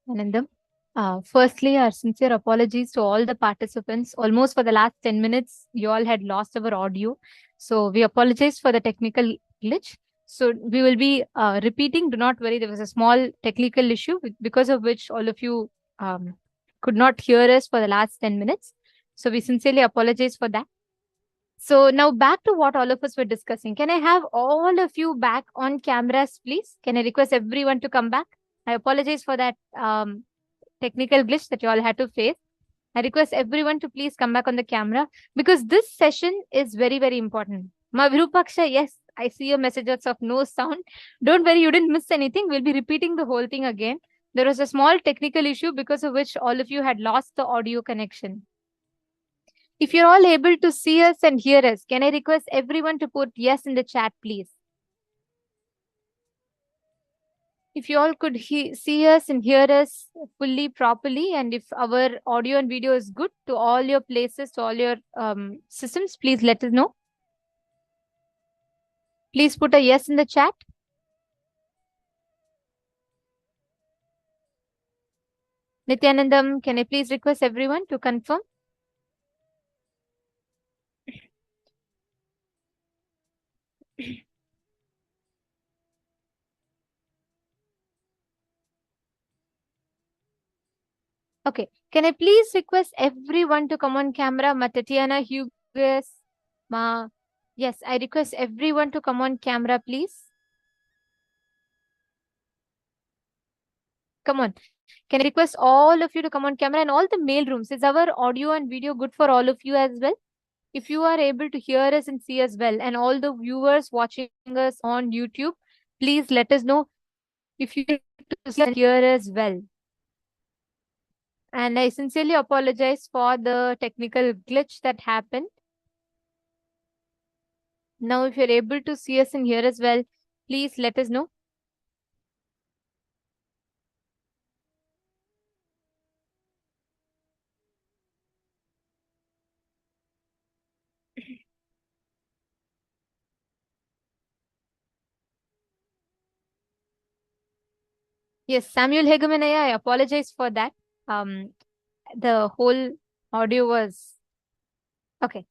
Anandam. Firstly, our sincere apologies to all the participants. Almost for the last 10 minutes, you all had lost our audio. So we apologize for the technical glitch. So we will be repeating. Do not worry. There was a small technical issue because of which all of you could not hear us for the last 10 minutes. So we sincerely apologize for that. So now back to what all of us were discussing. Can I have all of you back on cameras, please? Can I request everyone to come back? I apologize for that technical glitch that you all had to face. I request everyone to please come back on the camera because this session is very, very important. Ma Virupaksha, yes, I see your messages of no sound. Don't worry, you didn't miss anything. We'll be repeating the whole thing again. There was a small technical issue because of which all of you had lost the audio connection. If you're all able to see us and hear us, can I request everyone to put yes in the chat, please? If you all could see us and hear us fully, properly, and if our audio and video is good to all your places, to all your systems, please let us know. Please put a yes in the chat. Nithyanandam, can I please request everyone to confirm? Okay, can I please request everyone to come on camera? Tatiana, Hughes, Ma. Yes, I request everyone to come on camera, please. Come on. Can I request all of you to come on camera and all the mail rooms? Is our audio and video good for all of you as well? If you are able to hear us and see us well, and all the viewers watching us on YouTube, please let us know if you can hear us well. And I sincerely apologize for the technical glitch that happened. Now, if you're able to see us and hear us well, please let us know. Yes, Samuel Hegemanaya, I apologize for that. The whole audio was okay.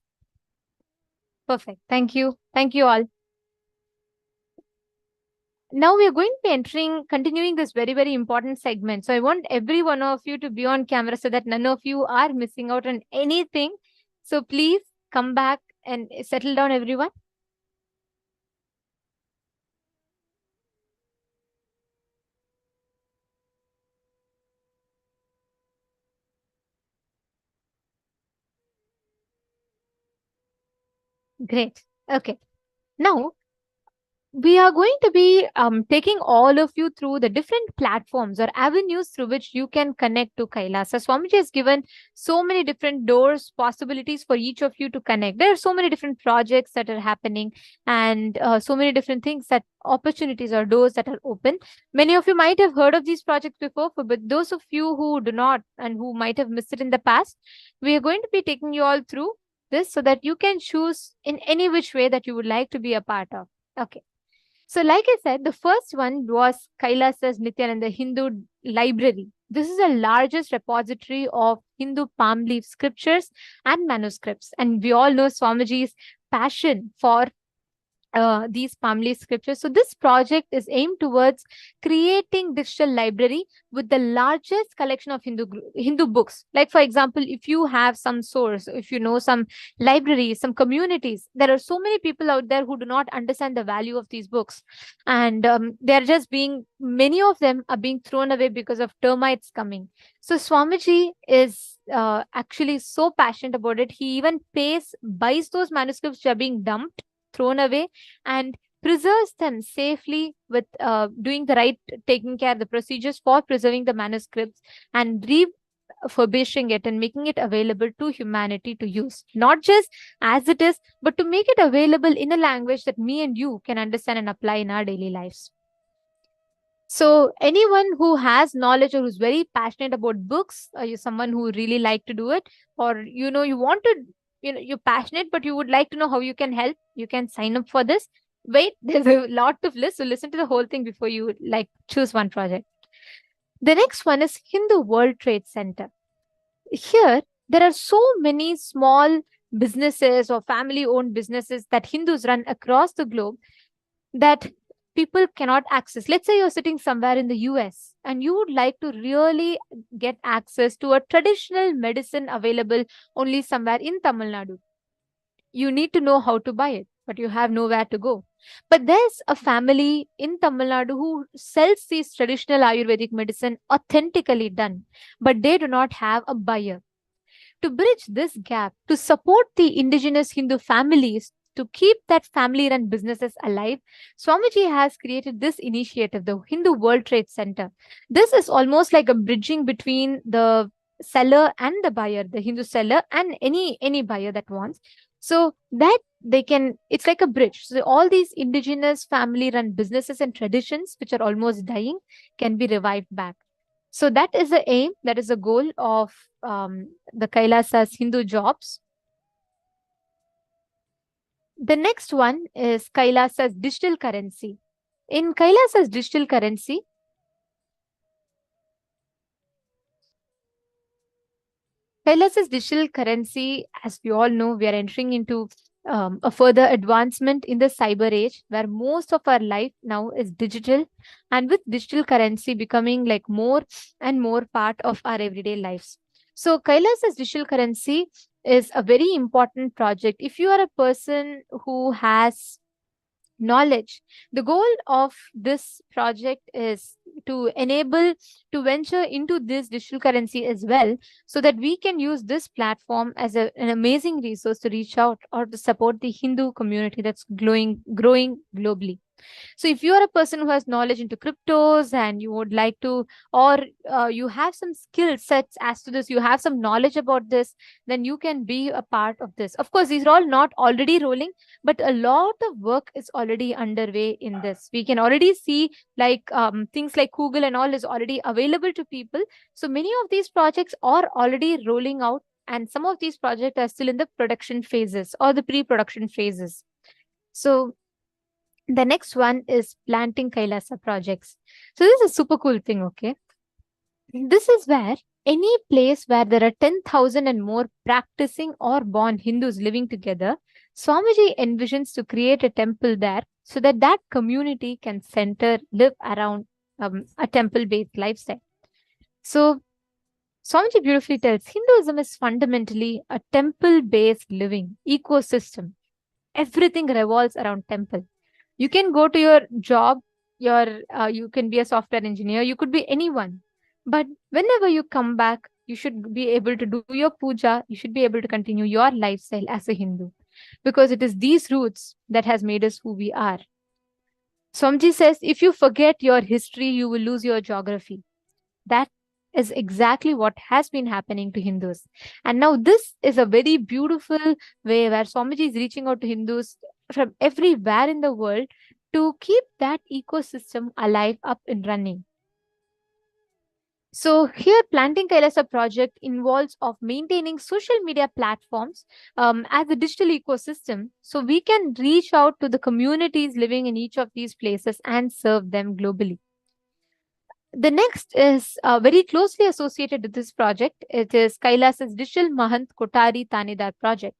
Perfect. Thank you. Thank you all. Now we are going to be continuing this very, very important segment. So I want every one of you to be on camera so that none of you are missing out on anything. So please come back and settle down, everyone. Great. Okay. Now, we are going to be taking all of you through the different platforms or avenues through which you can connect to Kailasa. Swamiji has given so many different doors, possibilities for each of you to connect. There are so many different projects that are happening and so many different things, that opportunities or doors that are open. Many of you might have heard of these projects before, but those of you who do not and who might have missed it in the past, we are going to be taking you all through this so that you can choose in any which way that you would like to be a part of. Okay. So like I said, the first one was Kailasa's Nithyananda Hindu Library. This is the largest repository of Hindu palm leaf scriptures and manuscripts. And we all know Swamiji's passion for these palm leaf scriptures. So this project is aimed towards creating digital library with the largest collection of Hindu books. Like, for example, if you have some source, if you know some libraries, some communities, there are so many people out there who do not understand the value of these books. And they're just many of them are being thrown away because of termites coming. So Swamiji is actually so passionate about it. He even buys those manuscripts which are being dumped, thrown away, and preserves them safely with taking care of the procedures for preserving the manuscripts and refurbishing it and making it available to humanity to use, not just as it is, but to make it available in a language that me and you can understand and apply in our daily lives. So anyone who has knowledge or who's very passionate about books, or you're someone who really like to do it, or you want to, you're passionate, but you would like to know how you can help, you can sign up for this. Wait, there's a lot of lists, so listen to the whole thing before you choose one project. The next one is Hindu World Trade Center. Here, there are so many small businesses or family-owned businesses that Hindus run across the globe that people cannot access. Let's say you're sitting somewhere in the US and you would like to really get access to a traditional medicine available only somewhere in Tamil Nadu. You need to know how to buy it, but you have nowhere to go. But there's a family in Tamil Nadu who sells these traditional Ayurvedic medicine authentically done, but they do not have a buyer. To bridge this gap, to support the indigenous Hindu families, to keep that family-run businesses alive, Swamiji has created this initiative, the Hindu World Trade Center. This is almost like a bridging between the seller and the buyer, the Hindu seller and any buyer that wants. So that they can, it's like a bridge. So all these indigenous family-run businesses and traditions, which are almost dying, can be revived back. So that is the aim, that is the goal of the KAILASA's Hindu jobs. The next one is KAILASA's digital currency. In KAILASA's digital currency, as we all know, we are entering into a further advancement in the cyber age where most of our life now is digital, and with digital currency becoming like more and more part of our everyday lives. So KAILASA's digital currency is a very important project. If you are a person who has knowledge, the goal of this project is to enable to venture into this digital currency as well, so that we can use this platform as an amazing resource to reach out or to support the Hindu community that's growing globally. So if you are a person who has knowledge into cryptos and you would like to, or you have some skill sets as to this, you have some knowledge about this, then you can be a part of this. Of course, these are all not already rolling, but a lot of work is already underway in this. We can already see like things like Google and all is already available to people. So many of these projects are already rolling out, and some of these projects are still in the production phases or the pre-production phases. So the next one is planting KAILASA projects. So this is a super cool thing, okay? This is where any place where there are 10,000 and more practicing or born Hindus living together, Swamiji envisions to create a temple there so that that community can live around a temple-based lifestyle. So Swamiji beautifully tells, Hinduism is fundamentally a temple-based living ecosystem. Everything revolves around temple. You can go to your job, you can be a software engineer, you could be anyone. But whenever you come back, you should be able to do your puja, you should be able to continue your lifestyle as a Hindu. Because it is these roots that has made us who we are. Swamiji says, if you forget your history, you will lose your geography. That is exactly what has been happening to Hindus. And now this is a very beautiful way where Swamiji is reaching out to Hindus from everywhere in the world to keep that ecosystem alive, up and running. So here, Planting KAILASA project involves of maintaining social media platforms as a digital ecosystem, so we can reach out to the communities living in each of these places and serve them globally. The next is very closely associated with this project. It is KAILASA's Digital Mahant Kotari Tanedar project.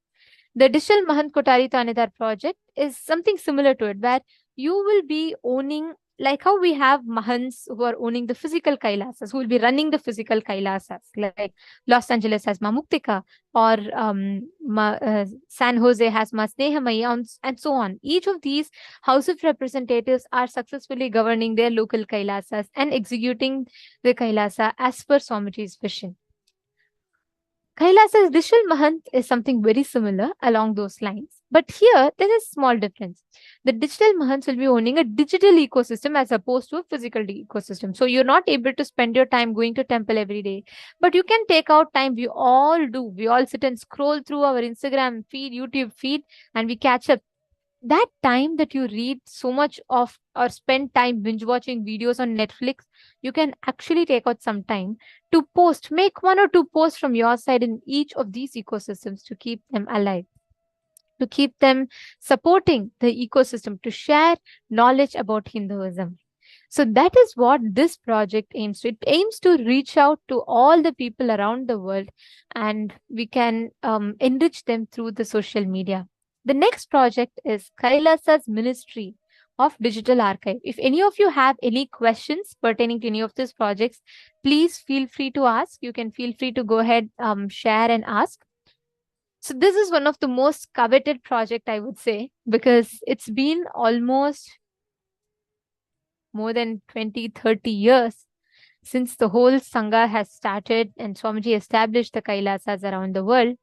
The Digital Mahant Kotari Tanedar project is something similar to it, where you will be owning, like how we have Mahants who are owning the physical Kailasas, who will be running the physical Kailasas, like Los Angeles has Ma Muktika, or San Jose has Ma Snehamai, and so on. Each of these House of Representatives are successfully governing their local Kailasas and executing the Kailasa as per Swamiji's vision. KAILASA's digital Mahant is something very similar along those lines. But here, there is a small difference. The digital Mahants will be owning a digital ecosystem as opposed to a physical ecosystem. So you're not able to spend your time going to temple every day. But you can take out time. We all do. We all sit and scroll through our Instagram feed, YouTube feed, and we catch up. That time that you read so much of or spend time binge watching videos on Netflix, you can actually take out some time to post, make 1 or 2 posts from your side in each of these ecosystems to keep them alive, to keep them supporting the ecosystem, to share knowledge about Hinduism. So that is what this project aims to. It aims to reach out to all the people around the world, and we can enrich them through the social media. The next project is KAILASA's Ministry of Digital Archive. If any of you have any questions pertaining to any of these projects, please feel free to ask. You can feel free to go ahead, share and ask. So this is one of the most coveted project, I would say, because it's been almost more than 20-30 years since the whole Sangha has started and Swamiji established the Kailasas around the world.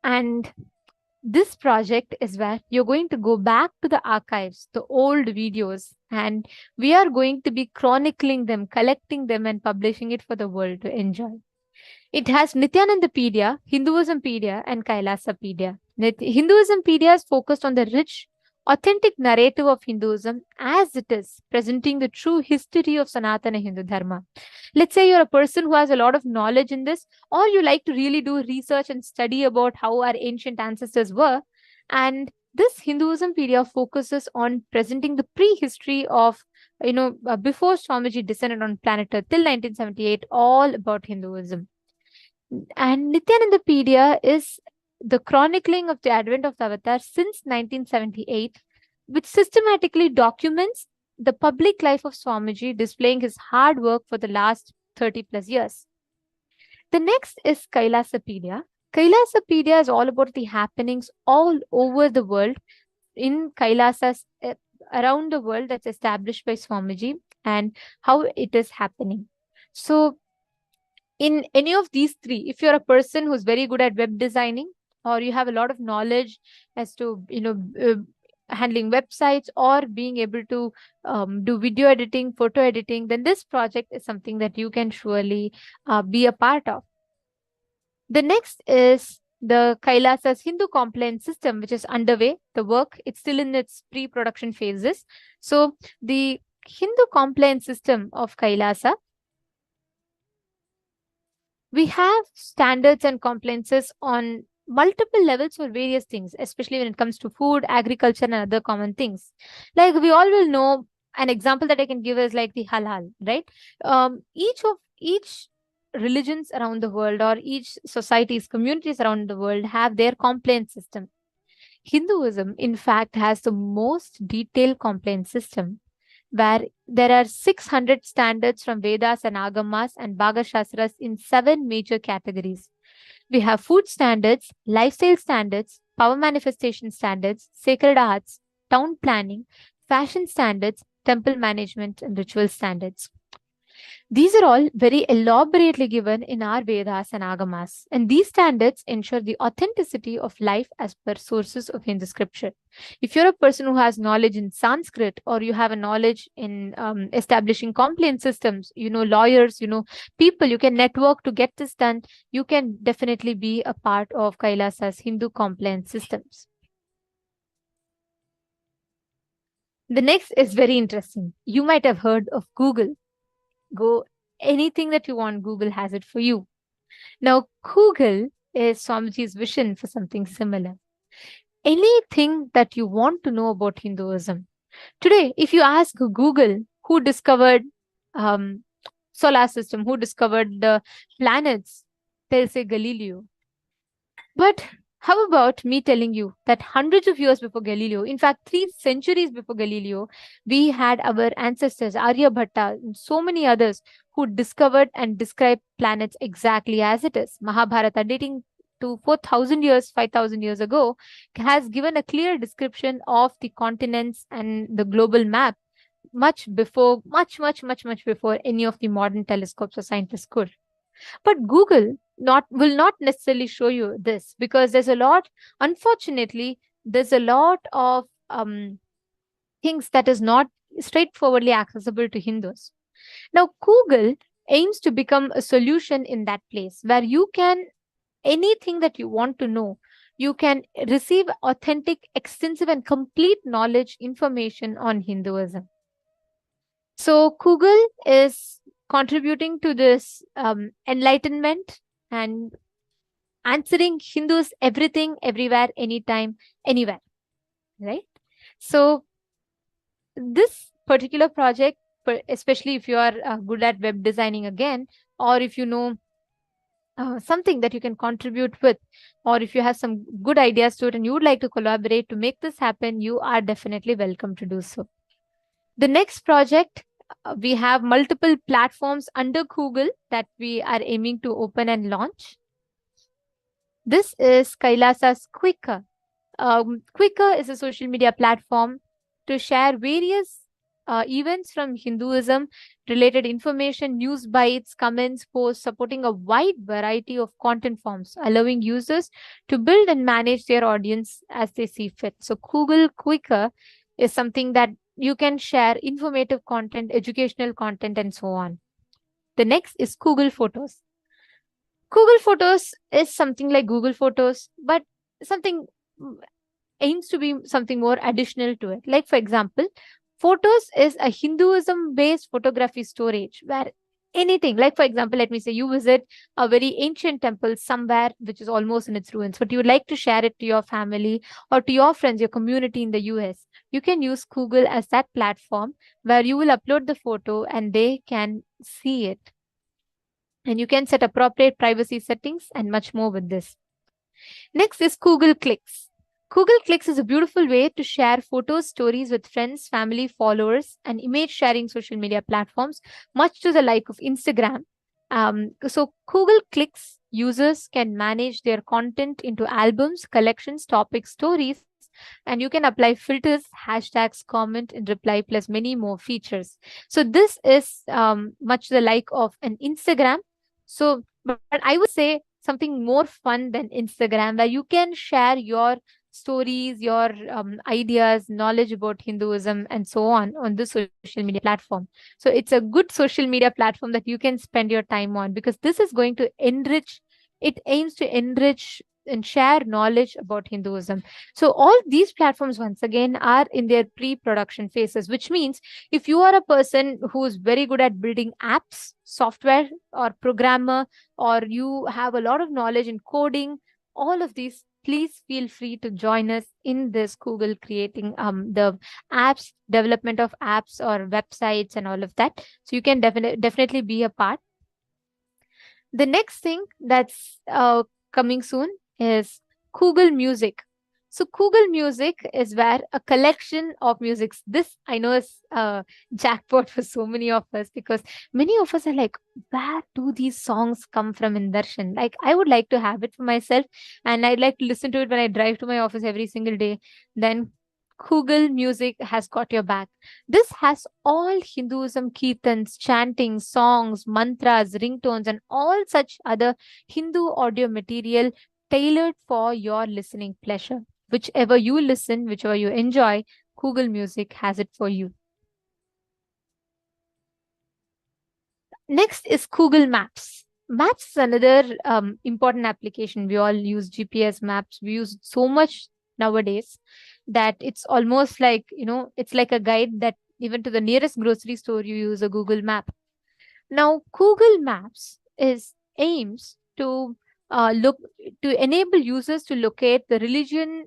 And this project is where you're going to go back to the archives, the old videos, and we are going to be chronicling them, collecting them, and publishing it for the world to enjoy. It has Nithyanandapedia, Hinduismpedia, and Kailasapedia. Hinduismpedia is focused on the rich, authentic narrative of Hinduism as it is, presenting the true history of Sanatana Hindu Dharma. Let's say you're a person who has a lot of knowledge in this, or you like to really do research and study about how our ancient ancestors were. And this Hinduismpedia focuses on presenting the prehistory of, before Swamiji descended on planet Earth till 1978, all about Hinduism. And Nithyanandapedia is the chronicling of the advent of the avatar since 1978, which systematically documents the public life of Swamiji, displaying his hard work for the last 30 plus years. The next is Kailasapedia. Kailasapedia is all about the happenings all over the world in Kailasas around the world that's established by Swamiji and how it is happening. So in any of these three, if you're a person who's very good at web designing, or you have a lot of knowledge as to, handling websites or being able to do video editing, photo editing, then this project is something that you can surely be a part of. The next is the Kailasa's Hindu compliance system, which is underway. The work, it's still in its pre-production phases. So the Hindu compliance system of Kailasa, we have standards and compliances on multiple levels for various things, especially when it comes to food, agriculture, and other common things. Like we all will know, an example that I can give is like the halal, right? Each religions around the world or each societies, communities around the world have their compliance system. Hinduism, in fact, has the most detailed compliance system, where there are 600 standards from Vedas and Agamas and Bhaga Shastras in 7 major categories. We have food standards, lifestyle standards, power manifestation standards, sacred arts, town planning, fashion standards, temple management, and ritual standards. These are all very elaborately given in our Vedas and Agamas, and these standards ensure the authenticity of life as per sources of Hindu scripture. If you're a person who has knowledge in Sanskrit, or you have a knowledge in establishing compliance systems, lawyers, people, you can network to get this done, you can definitely be a part of Kailasa's Hindu compliance systems. The next is very interesting. You might have heard of Google. Go anything that you want, Google has it for you. Now, Google is Swamiji's vision for something similar. Anything that you want to know about Hinduism. Today, if you ask Google who discovered solar system, who discovered the planets, they'll say Galileo. But how about me telling you that hundreds of years before Galileo, in fact, 3 centuries before Galileo, we had our ancestors, Aryabhatta, and so many others who discovered and described planets exactly as it is. Mahabharata, dating to 4,000 years, 5,000 years ago, has given a clear description of the continents and the global map much before any of the modern telescopes or scientists could. But Google will not necessarily show you this, because unfortunately, there's a lot of things that is not straightforwardly accessible to Hindus. Now, Google aims to become a solution in that place where you can, anything that you want to know, you can receive authentic, extensive, and complete knowledge, information on Hinduism. So Google is contributing to this enlightenment and answering Hindus everything, everywhere, anytime, anywhere, right? So this particular project especially if you are good at web designing again, or if you know something that you can contribute with, or if you have some good ideas to it and you would like to collaborate to make this happen, you are definitely welcome to do so. The next project, we have multiple platforms under Google that we are aiming to open and launch. This is KAILASA's Quicker. Quicker is a social media platform to share various events from Hinduism related information, news bites, comments, posts, supporting a wide variety of content forms, allowing users to build and manage their audience as they see fit. So Google Quicker is something that you can share informative content, educational content, and so on. The next is Google Photos. Google Photos is something like Google Photos, but something aims to be something more additional to it. Like, for example, Photos is a Hinduism-based photography storage where anything, like, for example, let me say you visit a very ancient temple somewhere which is almost in its ruins, but you would like to share it to your family or to your friends, your community in the US. You can use Google as that platform where you will upload the photo and they can see it. And you can set appropriate privacy settings and much more with this. Next is Google Clicks. Google Clicks is a beautiful way to share photos, stories with friends, family, followers, and image sharing social media platforms, much to the like of Instagram. So Google Clicks users can manage their content into albums, collections, topics, stories, and you can apply filters, hashtags, comment, and reply, plus many more features. So this is much the like of an Instagram. So, but I would say something more fun than Instagram, where you can share your stories, your ideas, knowledge about Hinduism, and so on this social media platform. So it's a good social media platform that you can spend your time on, because this is going to enrich, it aims to enrich and share knowledge about Hinduism. So all these platforms, once again, are in their pre-production phases, which means if you are a person who is very good at building apps, software, or programmer, or you have a lot of knowledge in coding, all of these, please feel free to join us in this Google creating the apps, development of apps or websites and all of that. So you can definitely be a part. The next thing that's coming soon is Google Music. So Google Music is where a collection of musics. This I know is jackpot for so many of us, because many of us are like, where do these songs come from in Darshan? Like, I would like to have it for myself, and I'd like to listen to it when I drive to my office every single day. Then Google Music has got your back. This has all Hinduism kirtans, chanting, songs, mantras, ringtones, and all such other Hindu audio material tailored for your listening pleasure. Whichever you listen, whichever you enjoy, Google Music has it for you. Next is Google Maps. Maps is another important application. We all use GPS maps. We use so much nowadays that it's almost like, it's like a guide that even to the nearest grocery store, you use a Google map. Now, Google Maps aims to enable users to locate the regional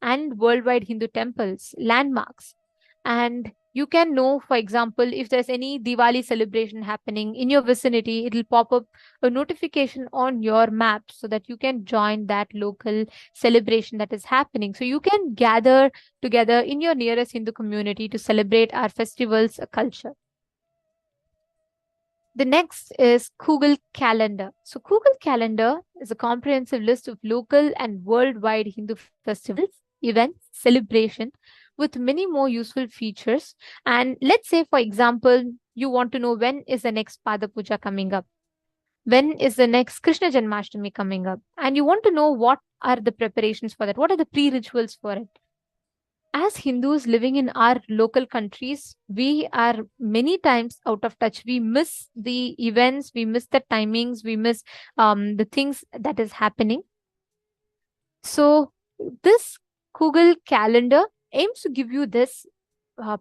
and worldwide Hindu temples, landmarks. And you can know, for example, if there's any Diwali celebration happening in your vicinity, it'll pop up a notification on your map so that you can join that local celebration that is happening. So you can gather together in your nearest Hindu community to celebrate our festivals, culture. The next is Google Calendar. So Google Calendar is a comprehensive list of local and worldwide Hindu festivals, events, celebration, with many more useful features. And let's say, for example, you want to know when is the next Pada Puja coming up, when is the next Krishna Janmashtami coming up, and you want to know what are the preparations for that, what are the pre-rituals for it. As Hindus living in our local countries, we are many times out of touch. We miss the events, we miss the timings, we miss the things that is happening. So this Google Calendar aims to give you this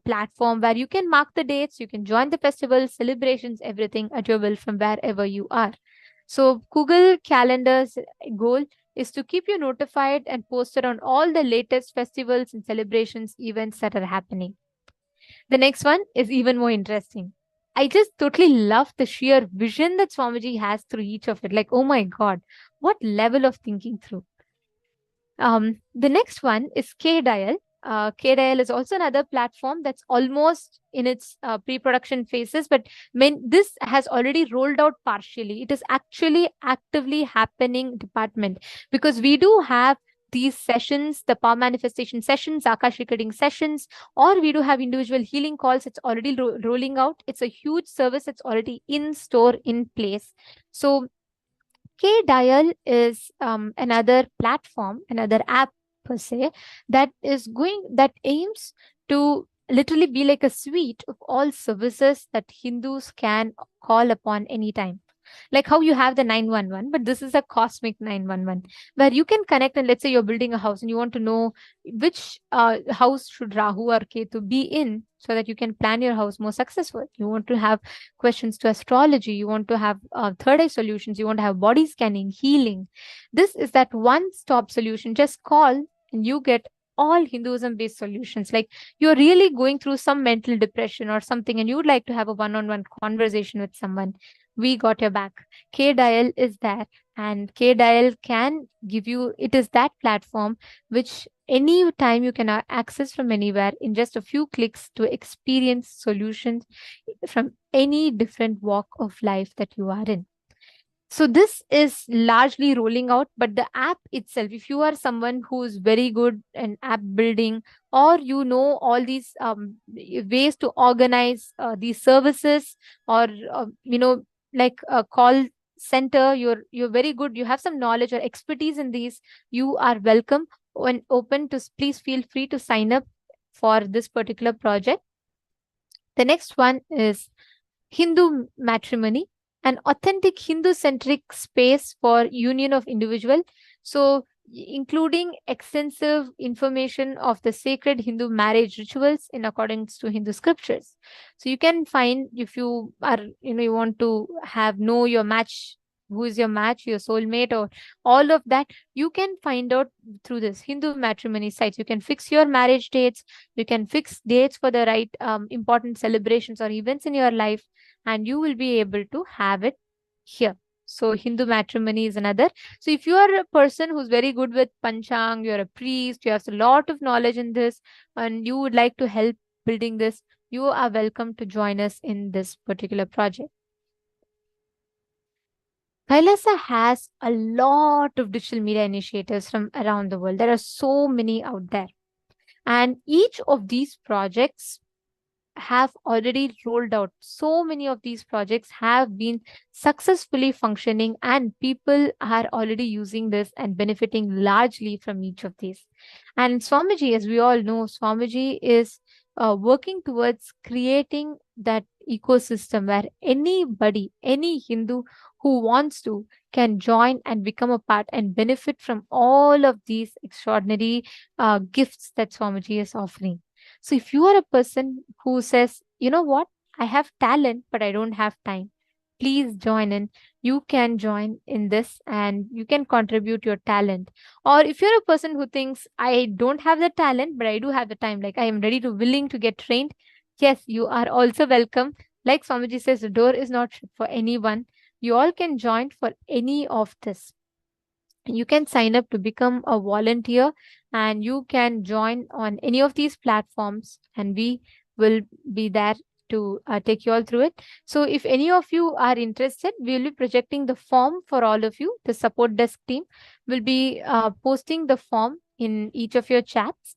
platform where you can mark the dates, you can join the festivals, celebrations, everything at your will from wherever you are. So Google Calendar's goal is to keep you notified and posted on all the latest festivals and celebrations events that are happening. The next one is even more interesting. I just totally love the sheer vision that Swamiji has through each of it. Like, oh my God, what level of thinking through. The next one is KDial. KDial is also another platform that's almost in its pre-production phases, but this has already rolled out partially. It is actually actively happening department, because we do have these sessions, the power manifestation sessions, Akash recording sessions, or we do have individual healing calls. It's already rolling out. It's a huge service. It's already in store, in place. So KDial is another platform, another app per se, that aims to literally be like a suite of all services that Hindus can call upon anytime. Like how you have the 911, but this is a cosmic 911 where you can connect. And let's say you're building a house and you want to know which house should Rahu or Ketu be in, so that you can plan your house more successful. You want to have questions to astrology, you want to have third eye solutions, you want to have body scanning, healing. This is that one-stop solution. Just call and you get all Hinduism based solutions. Like you're really going through some mental depression or something and you would like to have a one-on-one conversation with someone, we got your back. KDial is there, and KDial can give you, it is that platform which any time you can access from anywhere in just a few clicks to experience solutions from any different walk of life that you are in. So this is largely rolling out, but the app itself, if you are someone who is very good in app building, or you know all these ways to organize these services, or like a call center, you're very good, you have some knowledge or expertise in these, you are welcome and open to, please feel free to sign up for this particular project. The next one is Hindu matrimony, an authentic Hindu-centric space for union of individual. So including extensive information of the sacred Hindu marriage rituals in accordance to Hindu scriptures. So you can find, if you are, you want to know your match, who is your match, your soulmate, or all of that, you can find out through this Hindu matrimony sites. You can fix your marriage dates, you can fix dates for the right important celebrations or events in your life, and you will be able to have it here. So Hindu matrimony is another. So if you are a person who's very good with Panchang, you're a priest, you have a lot of knowledge in this, and you would like to help building this, you are welcome to join us in this particular project. KAILASA has a lot of digital media initiatives from around the world. There are so many out there. And each of these projects have already rolled out. So many of these projects have been successfully functioning, and people are already using this and benefiting largely from each of these. And Swamiji, as we all know, Swamiji is working towards creating that ecosystem where anybody, any Hindu who wants to, can join and become a part and benefit from all of these extraordinary gifts that Swamiji is offering. So if you are a person who says, you know what, I have talent, but I don't have time, please join in. You can join in this and you can contribute your talent. Or if you're a person who thinks, I don't have the talent, but I do have the time, like I am willing to get trained, yes, you are also welcome. Like Swamiji says, the door is not shut for anyone. You all can join for any of this. You can sign up to become a volunteer, and you can join on any of these platforms, and we will be there to take you all through it. So if any of you are interested, we will be projecting the form for all of you. The support desk team will be posting the form in each of your chats.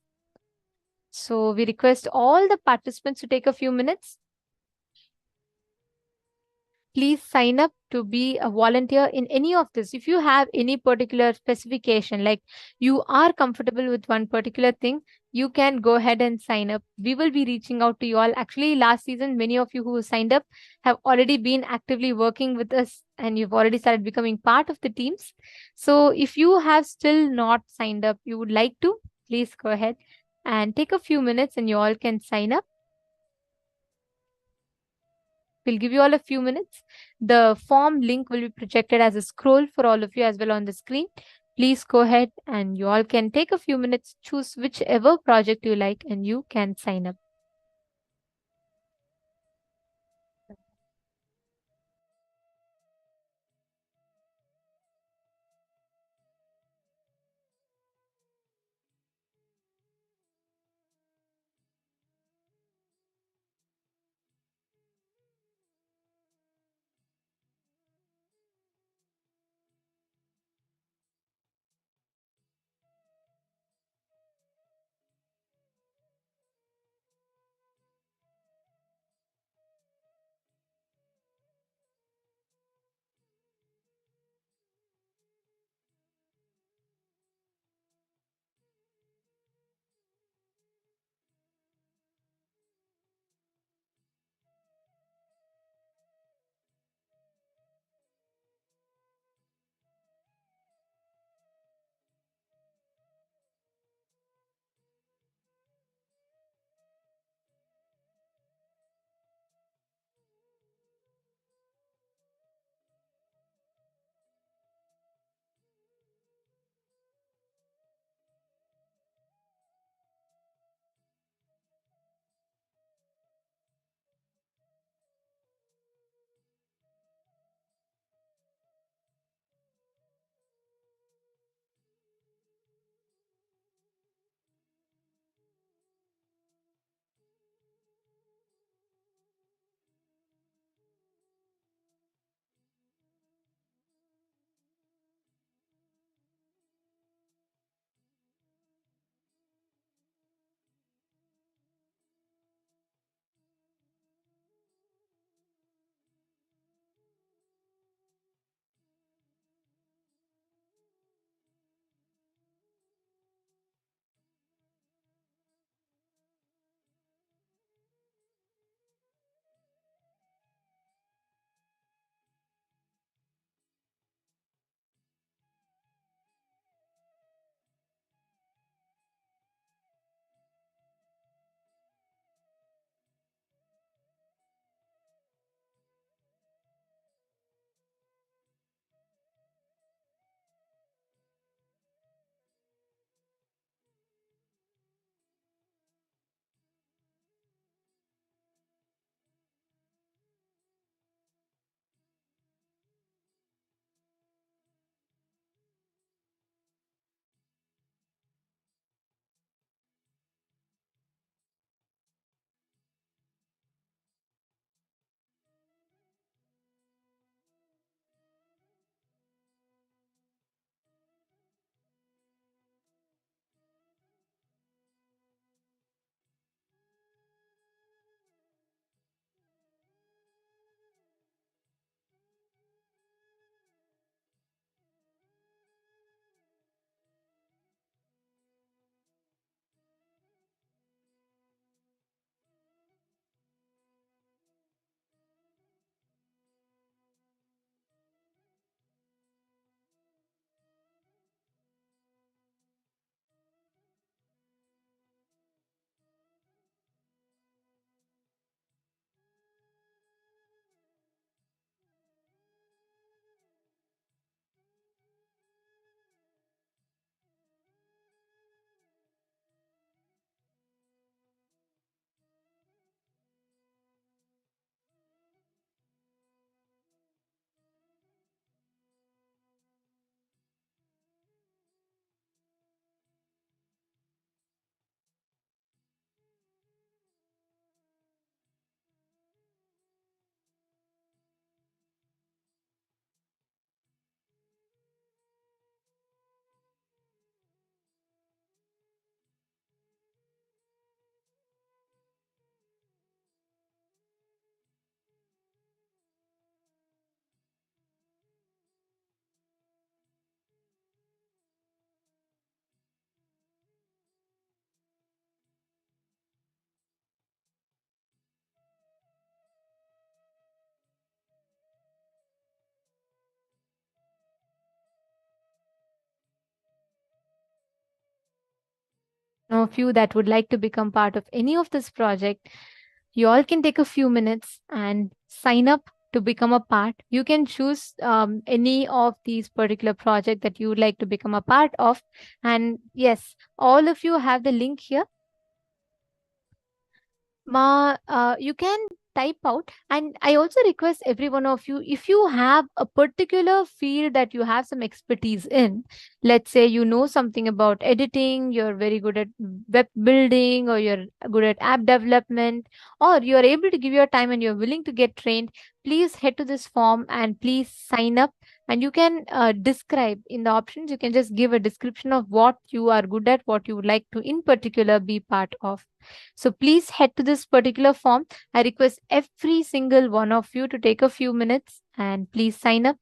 So we request all the participants to take a few minutes. Please sign up to be a volunteer in any of this. If you have any particular specification, like you are comfortable with one particular thing, you can go ahead and sign up. We will be reaching out to you all. Actually, last season, many of you who signed up have already been actively working with us, and you've already started becoming part of the teams. So if you have still not signed up, you would like to, please go ahead and take a few minutes and you all can sign up. We'll give you all a few minutes. The form link will be projected as a scroll for all of you as well on the screen. Please go ahead and you all can take a few minutes, choose whichever project you like, and you can sign up. of you that would like to become part of any of this project, you all can take a few minutes and sign up to become a part. You can choose any of these particular project that you would like to become a part of. And yes, all of you have the link here. You can type out, and I also request every one of you, if you have a particular field that you have some expertise in, let's say you know something about editing, you're very good at web building, or you're good at app development, or you're able to give your time and you're willing to get trained, please head to this form and please sign up. And you can describe in the options, you can just give a description of what you are good at, what you would like to in particular be part of. So please head to this particular form. I request every single one of you to take a few minutes and please sign up.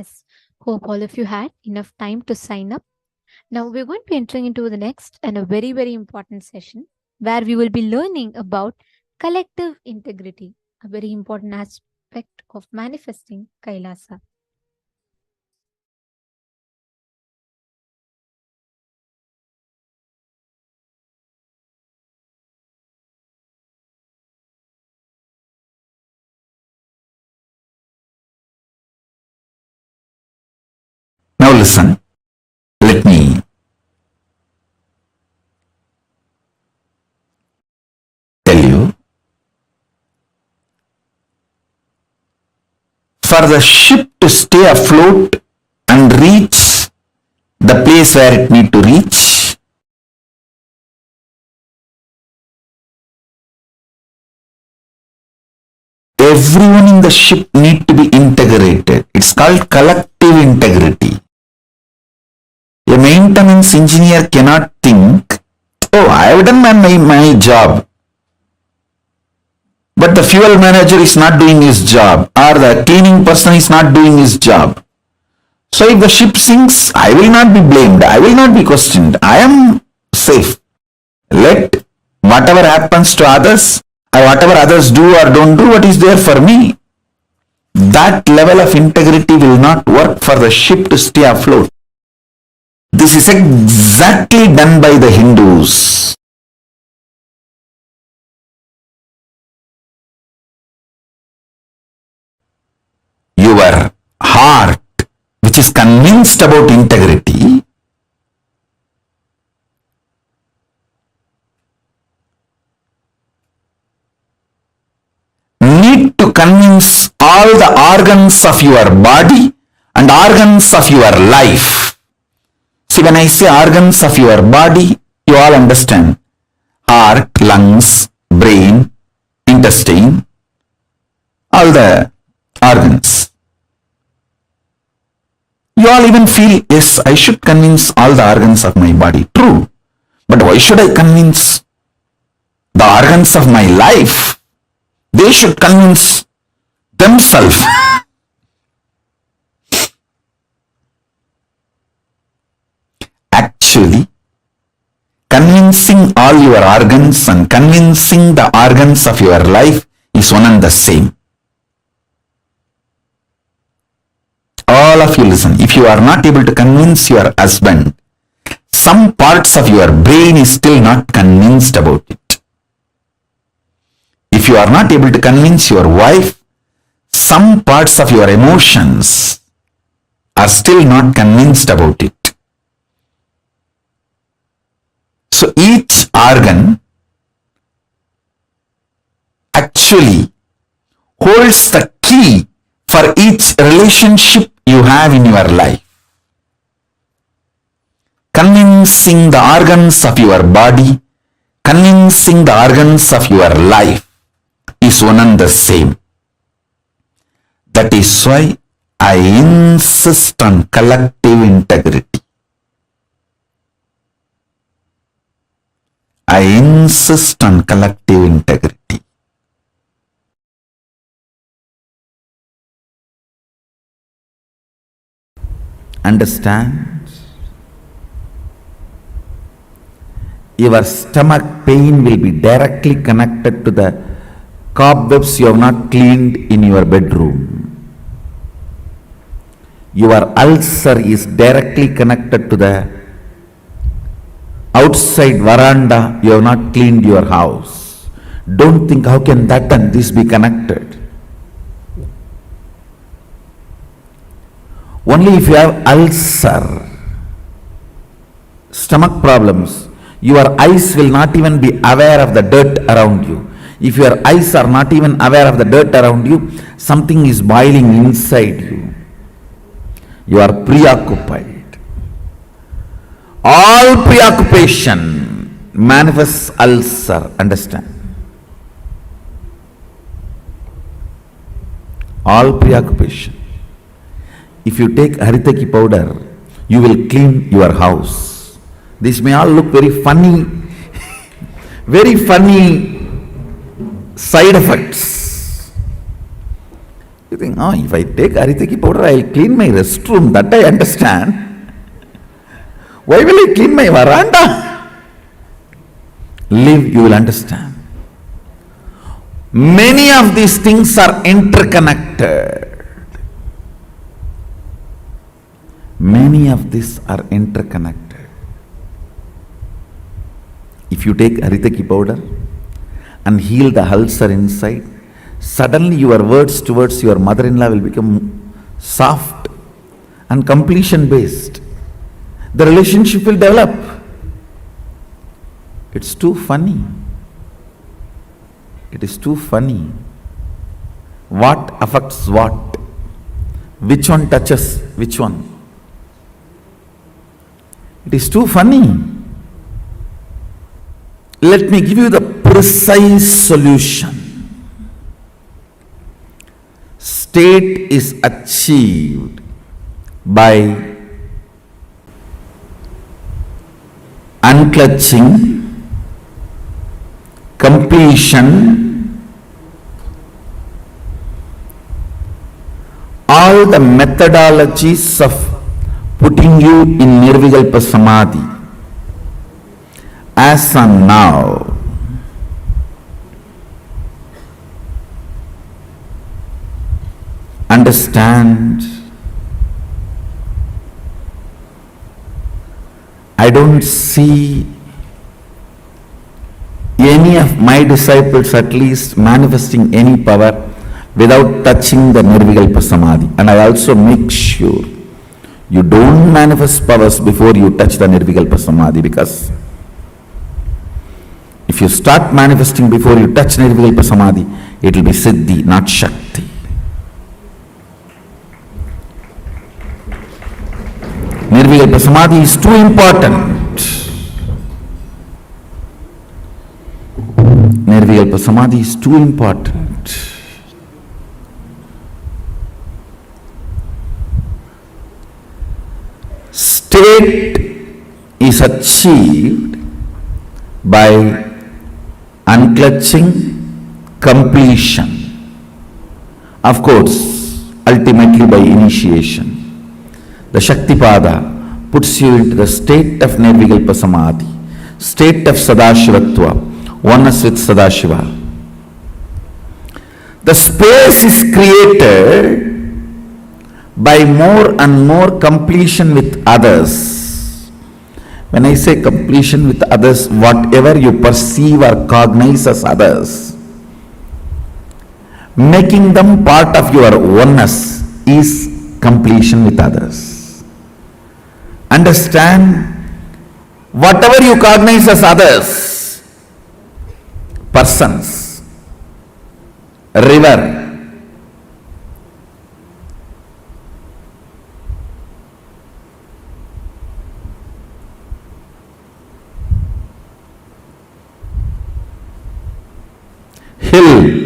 Yes. Hope all of you had enough time to sign up. Now we're going to be entering into the next and a very, very important session where we will be learning about collective integrity, a very important aspect of manifesting Kailasa. Now listen, let me tell you. For the ship to stay afloat and reach the place where it need to reach, everyone in the ship need to be integrated. It's called collective integrity. A maintenance engineer cannot think, oh, I have done my job, but the fuel manager is not doing his job, or the cleaning person is not doing his job. So if the ship sinks, I will not be blamed, I will not be questioned, I am safe. Let whatever happens to others, or whatever others do or don't do, what is there for me. That level of integrity will not work for the ship to stay afloat. This is exactly done by the Hindus. Your heart, which is convinced about integrity, need to convince all the organs of your body and organs of your life. See, when I say organs of your body, you all understand. Heart, lungs, brain, intestine, all the organs. You all even feel, yes, I should convince all the organs of my body. True. But why should I convince the organs of my life? They should convince themselves. Actually, convincing all your organs and convincing the organs of your life is one and the same. All of you listen, if you are not able to convince your husband, some parts of your brain is still not convinced about it. If you are not able to convince your wife, some parts of your emotions are still not convinced about it. So each organ actually holds the key for each relationship you have in your life. Convincing the organs of your body, convincing the organs of your life is one and the same. That is why I insist on collective integrity. I insist on collective integrity. Understand? Your stomach pain will be directly connected to the cobwebs you have not cleaned in your bedroom. Your ulcer is directly connected to the outside veranda you have not cleaned your house. Don't think how can that and this be connected. Only if you have ulcer, stomach problems, your eyes will not even be aware of the dirt around you. If your eyes are not even aware of the dirt around you, something is boiling inside you. You are preoccupied. All preoccupation manifests ulcer, understand? All preoccupation. If you take haritaki powder, you will clean your house. This may all look very funny, very funny side effects. You think, oh, if I take Aritaki powder, I'll clean my restroom. That I understand. Why will I clean my veranda? Live, you will understand. Many of these things are interconnected. Many of these are interconnected. If you take Aritaki powder and heal the ulcer inside, suddenly your words towards your mother-in-law will become soft and completion based. The relationship will develop. It's too funny. It is too funny. What affects what? Which one touches which one? It is too funny. Let me give you the precise solution. State is achieved by unclutching, completion, all the methodologies of putting you in Nirvikalpa Samadhi as and now. Understand, I don't see any of my disciples at least manifesting any power without touching the Nirvikalpa Samadhi. And I also make sure you don't manifest powers before you touch the Nirvikalpa Samadhi, because if you start manifesting before you touch Nirvikalpa Samadhi, it will be Siddhi, not Shakti. Nirvikalpa Samadhi is too important. Nirvikalpa Samadhi is too important. State is achieved by unclutching, completion. Of course, ultimately by initiation. The Shaktipada puts you into the state of Nirvikalpa Samadhi, state of Sadashiva Tattva, oneness with Sadashiva. The space is created by more and more completion with others. When I say completion with others, whatever you perceive or cognize as others, making them part of your oneness is completion with others. Understand, whatever you cognize as others, persons, river, hill,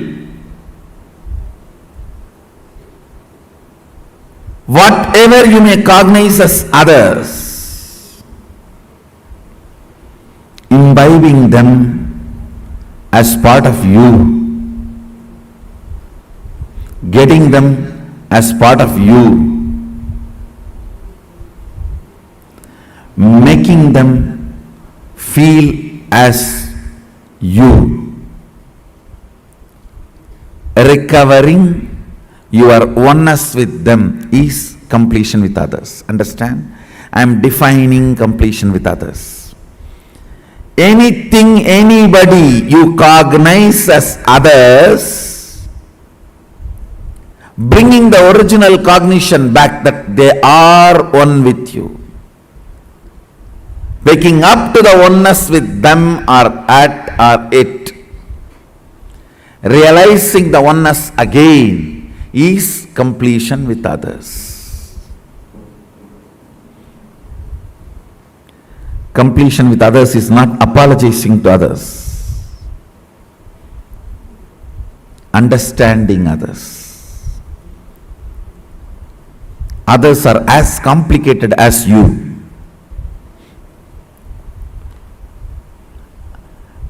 whatever you may cognize as others, imbibing them as part of you, getting them as part of you, making them feel as you, recovering your oneness with them is completion with others. Understand? I am defining completion with others. Anything, anybody you cognize as others, bringing the original cognition back that they are one with you, waking up to the oneness with them or at or it, realizing the oneness again is completion with others. Completion with others is not apologizing to others. Understanding others. Others are as complicated as you.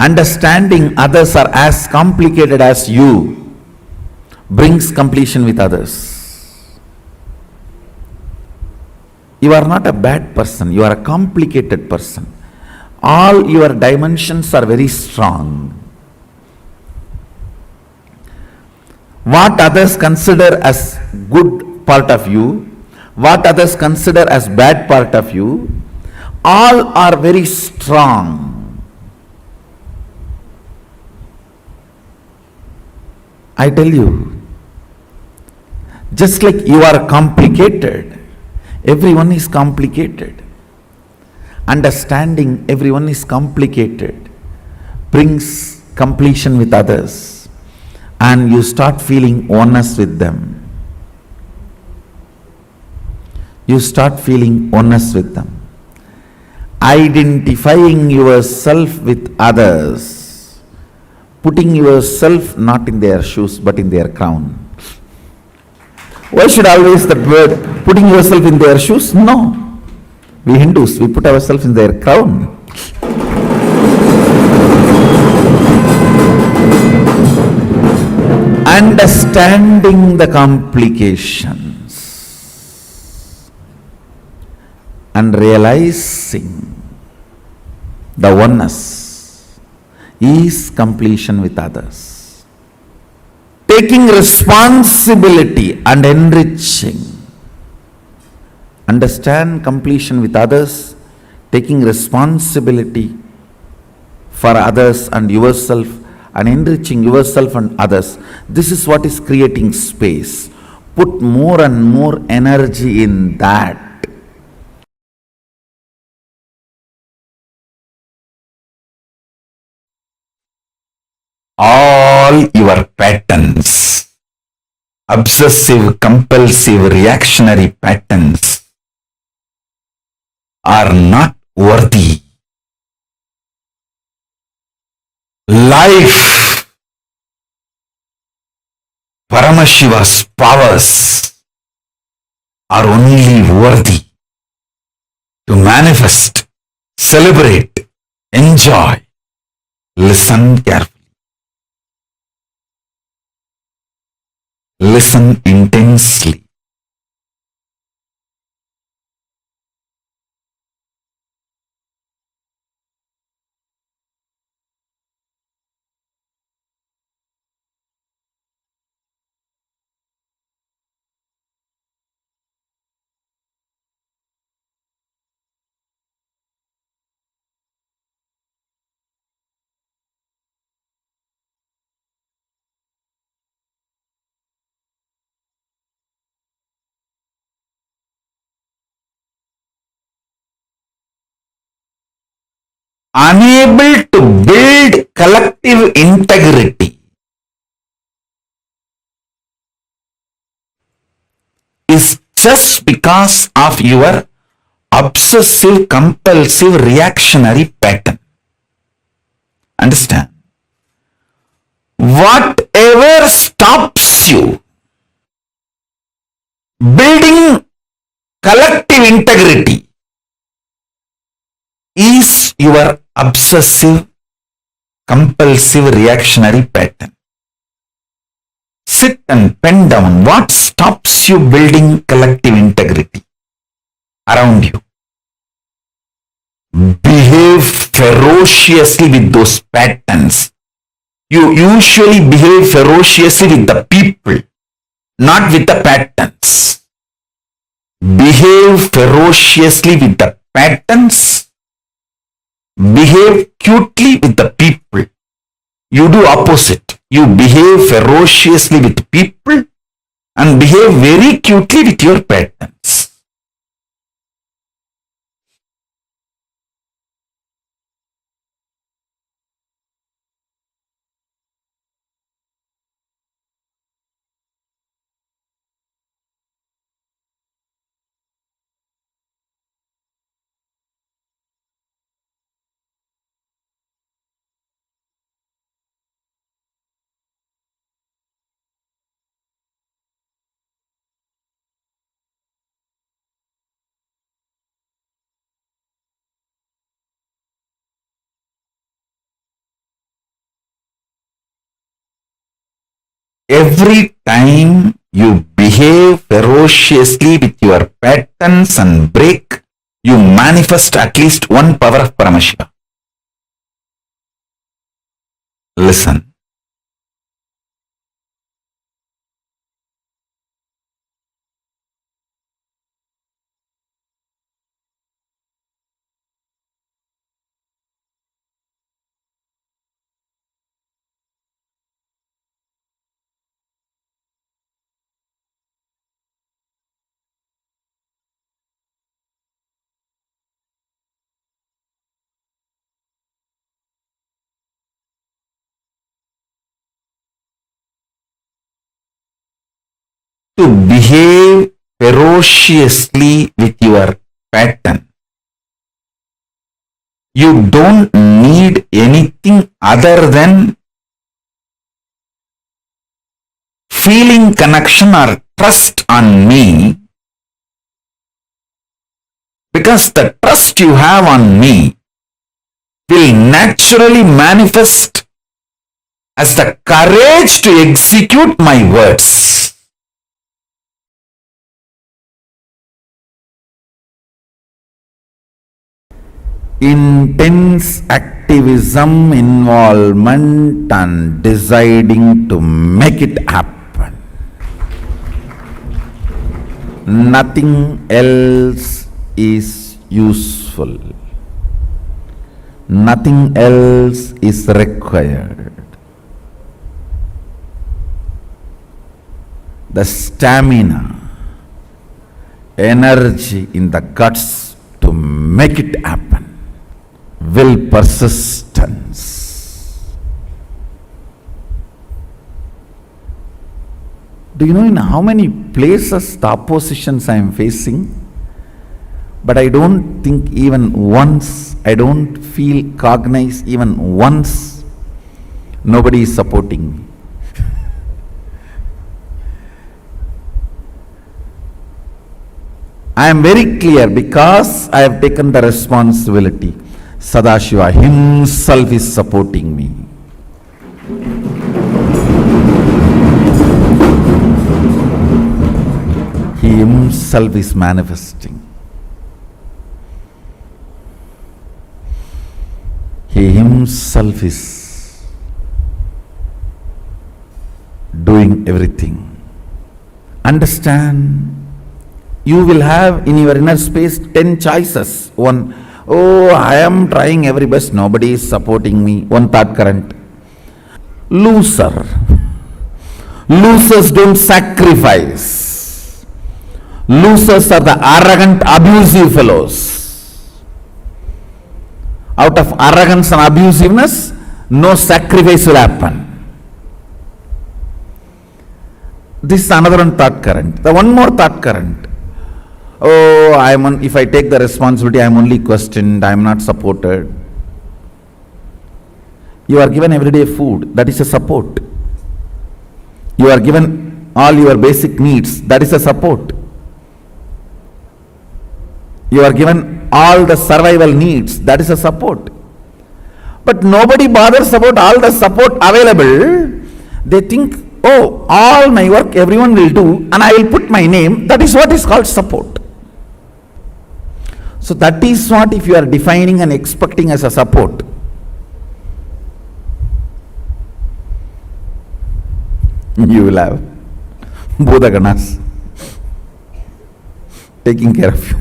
Understanding others are as complicated as you. brings completion with others. You are not a bad person, you are a complicated person. All your dimensions are very strong. What others consider as good part of you, what others consider as bad part of you, all are very strong. I tell you, just like you are complicated, everyone is complicated. Understanding everyone is complicated brings completion with others, and you start feeling oneness with them. You start feeling oneness with them. Identifying yourself with others, putting yourself not in their shoes but in their crown. Why should always that word, putting yourself in their shoes? No. We Hindus, we put ourselves in their crown. Understanding the complications and realizing the oneness is completion with others. Taking responsibility and enriching. Understand completion with others, taking responsibility for others and yourself, and enriching yourself and others. This is what is creating space. Put more and more energy in that. All your patterns, obsessive, compulsive, reactionary patterns, are not worthy. Life, Paramashiva's powers are only worthy to manifest, celebrate, enjoy. Listen carefully. Listen intensely. Unable to build collective integrity is just because of your obsessive, compulsive, reactionary pattern. Understand? Whatever stops you building collective integrity is your obsessive, compulsive, reactionary pattern. Sit and pen down what stops you building collective integrity around you. Behave ferociously with those patterns. You usually behave ferociously with the people, not with the patterns. Behave ferociously with the patterns. Behave cutely with the people. You do opposite. You behave ferociously with people and behave very cutely with your patterns. Every time you behave ferociously with your patterns and break, you manifest at least one power of Paramashiva. Listen. To behave ferociously with your pattern. You don't need anything other than feeling connection or trust on me, because the trust you have on me will naturally manifest as the courage to execute my words. Intense activism, involvement, and deciding to make it happen. Nothing else is useful. Nothing else is required. The stamina, energy in the guts to make it happen. Will, persistence. Do you know in how many places the oppositions I am facing? But I don't think even once, I don't feel cognized even once, nobody is supporting me. I am very clear because I have taken the responsibility. Sadashiva himself is supporting me. He himself is manifesting. He himself is doing everything. Understand, you will have in your inner space 10 choices. One, oh, I am trying every best, nobody is supporting me. One thought current. Loser. Losers don't sacrifice. Losers are the arrogant, abusive fellows. Out of arrogance and abusiveness, no sacrifice will happen. This is another one thought current. The one more thought current. Oh, if I take the responsibility, I am only questioned, I am not supported. You are given everyday food, that is a support. You are given all your basic needs, that is a support. You are given all the survival needs, that is a support. But nobody bothers about all the support available. They think, oh, all my work everyone will do and I will put my name, that is what is called support. So that is what if you are defining and expecting as a support. You will have Buddha Ganas taking care of you.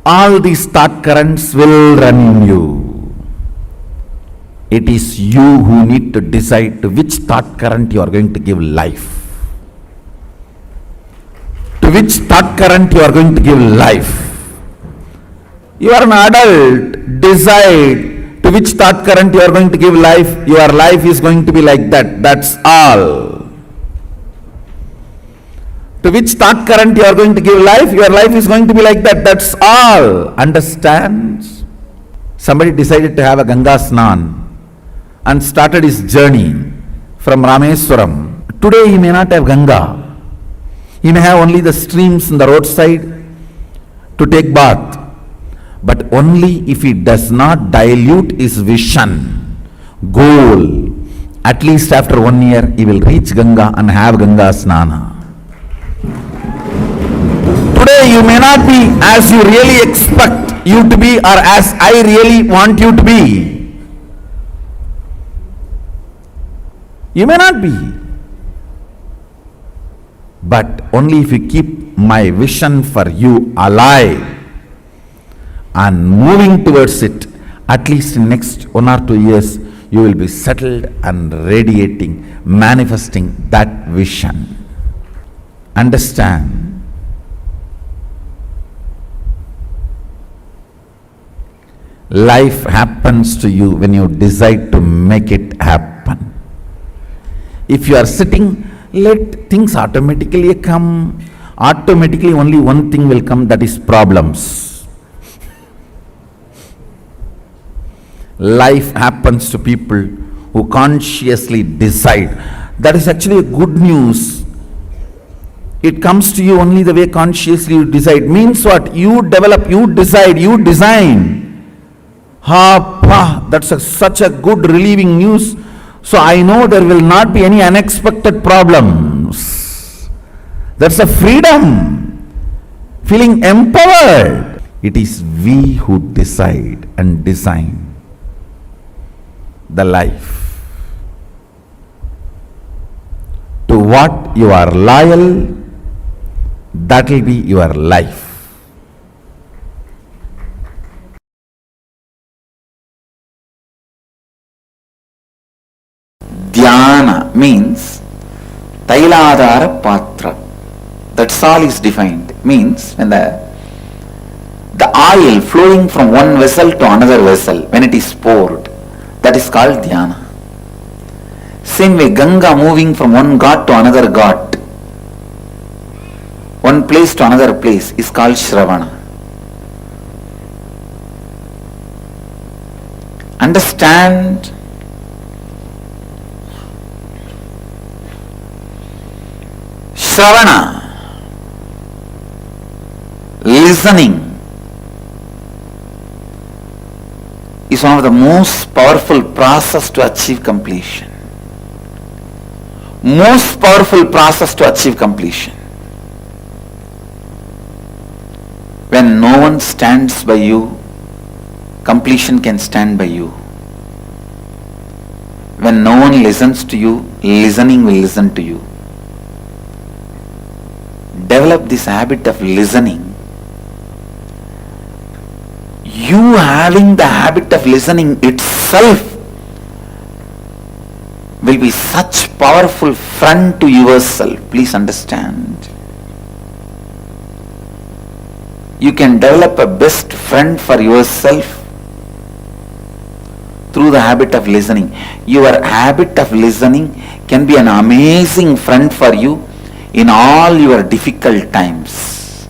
All these thought currents will run in you. It is you who need to decide to which thought current you are going to give life. To which thought current you are going to give life. You are an adult, decide to which thought current you are going to give life. Your life is going to be like that, that's all. To which thought current you are going to give life, your life is going to be like that, that's all. Understand? Somebody decided to have a Ganga Snan and started his journey from Rameswaram. Today he may not have Ganga. He may have only the streams in the roadside to take bath. but only if he does not dilute his vision, goal. At least after 1 year, he will reach Ganga and have Ganga Snana. Today you may not be as you really expect you to be or as I really want you to be. You may not be. But only if you keep my vision for you alive and moving towards it, at least in next 1 or 2 years, you will be settled and radiating, manifesting that vision. Understand? Life happens to you when you decide to make it happen. If you are sitting, let things automatically come. Automatically only one thing will come, that is problems. Life happens to people who consciously decide. That is actually a good news. It comes to you only the way consciously you decide. Means what? You develop, you decide, you design. That's such a good relieving news. So I know there will not be any unexpected problems. That's a freedom. Feeling empowered. It is we who decide and design the life. To what you are loyal, that will be your life. Dhyana means Tailadhara Patra. That's all is defined. Means when the oil flowing from one vessel to another vessel, when it is poured, that is called dhyana. Same way, Ganga moving from one ghat to another ghat, one place to another place, is called Shravana. Understand? Shravana, listening, is one of the most powerful process to achieve completion. Most powerful process to achieve completion. When no one stands by you, completion can stand by you. When no one listens to you, listening will listen to you. Develop this habit of listening. You having the habit of listening itself will be such powerful friend to yourself. Please understand. You can develop a best friend for yourself through the habit of listening. Your habit of listening can be an amazing friend for you in all your difficult times.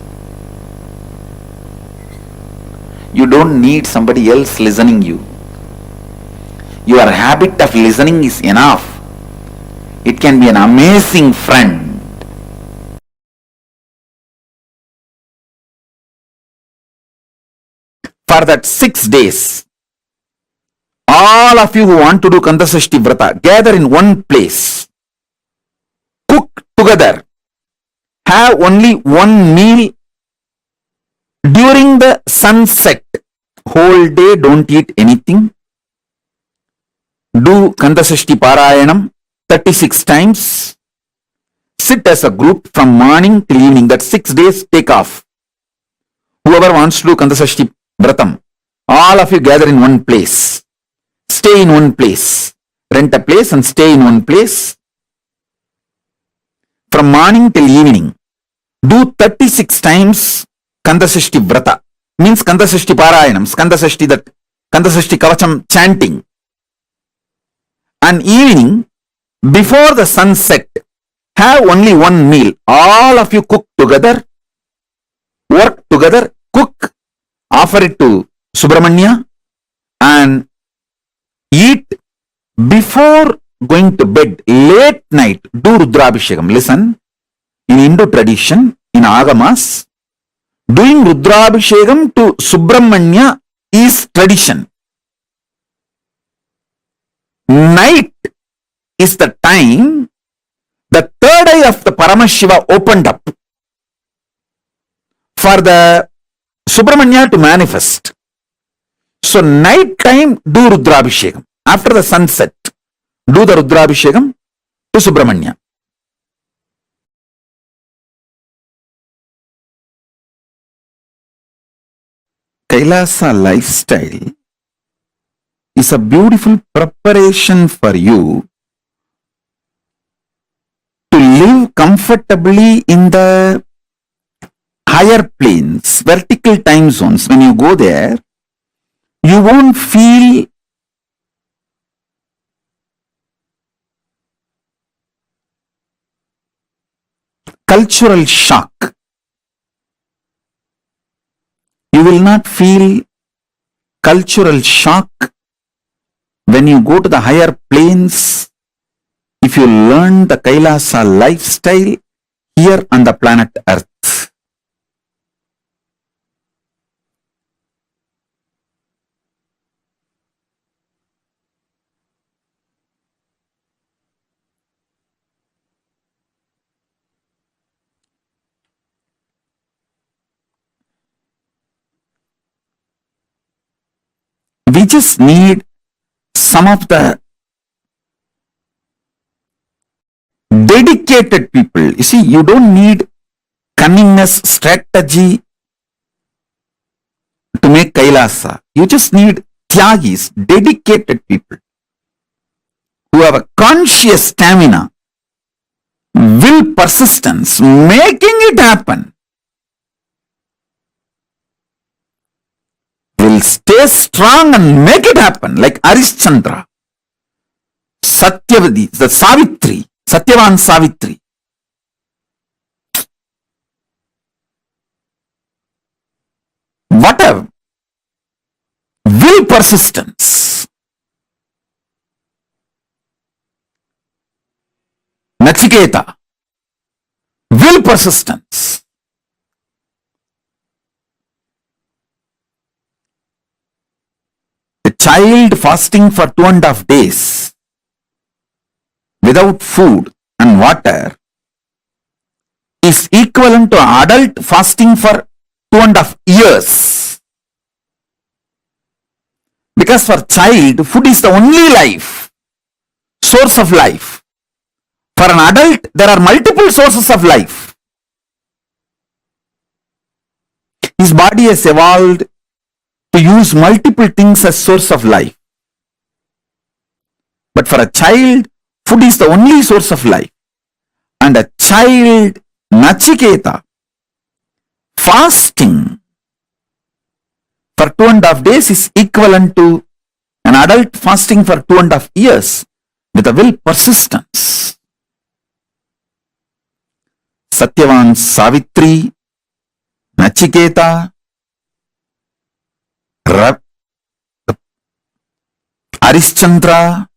You don't need somebody else listening you. Your habit of listening is enough. It can be an amazing friend. For that 6 days, all of you who want to do Kandasashti Vrata, gather in one place. Cook together. Have only one meal during the sunset. Whole day don't eat anything. Do Kandasashti Parayanam 36 times. Sit as a group from morning till evening. That 6 days take off. Whoever wants to do Kandasashti Vratam, all of you gather in one place. Stay in one place. Rent a place and stay in one place. From morning till evening, do 36 times Kandasashti Vrata. Means Kandasashti Parayanam, Kandasashti Kavacham chanting. And evening, before the sunset, have only one meal. All of you cook together, work together, cook, offer it to Subramanya, and eat before going to bed. Late night, do Rudrabhishekam. Listen, in Hindu tradition, in Agamas, Doing Rudrabhishekam to Subramanya is tradition. Night is the time the third eye of the Paramashiva opened up for the Subramanya to manifest. So night time do Rudrabhishekam. After the sunset, do the Rudrabhishekam to Subramanya. Kailasa lifestyle is a beautiful preparation for you to live comfortably in the higher planes, vertical time zones. When you go there, you won't feel cultural shock. You will not feel cultural shock when you go to the higher planes if you learn the Kailasa lifestyle here on the planet Earth. We just need some of the dedicated people. You see, you don't need cunningness, strategy to make Kailasa. You just need Tyagis, dedicated people who have a conscious stamina, will, persistence, making it happen. Will stay strong and make it happen, like Arishchandra, Satyavati, the Savitri, Satyavan Savitri. Whatever. Will, persistence. Nachiketa. Will, persistence. A child fasting for 2.5 days without food and water is equivalent to an adult fasting for 2.5 years. Because for child, food is the only life, source of life. For an adult, there are multiple sources of life. His body has evolved to use multiple things as source of life. But for a child, food is the only source of life. And a child, Nachiketa, fasting for 2.5 days is equivalent to an adult fasting for 2.5 years with a will, persistence. Satyavan Savitri, Nachiketa, Arishchandra,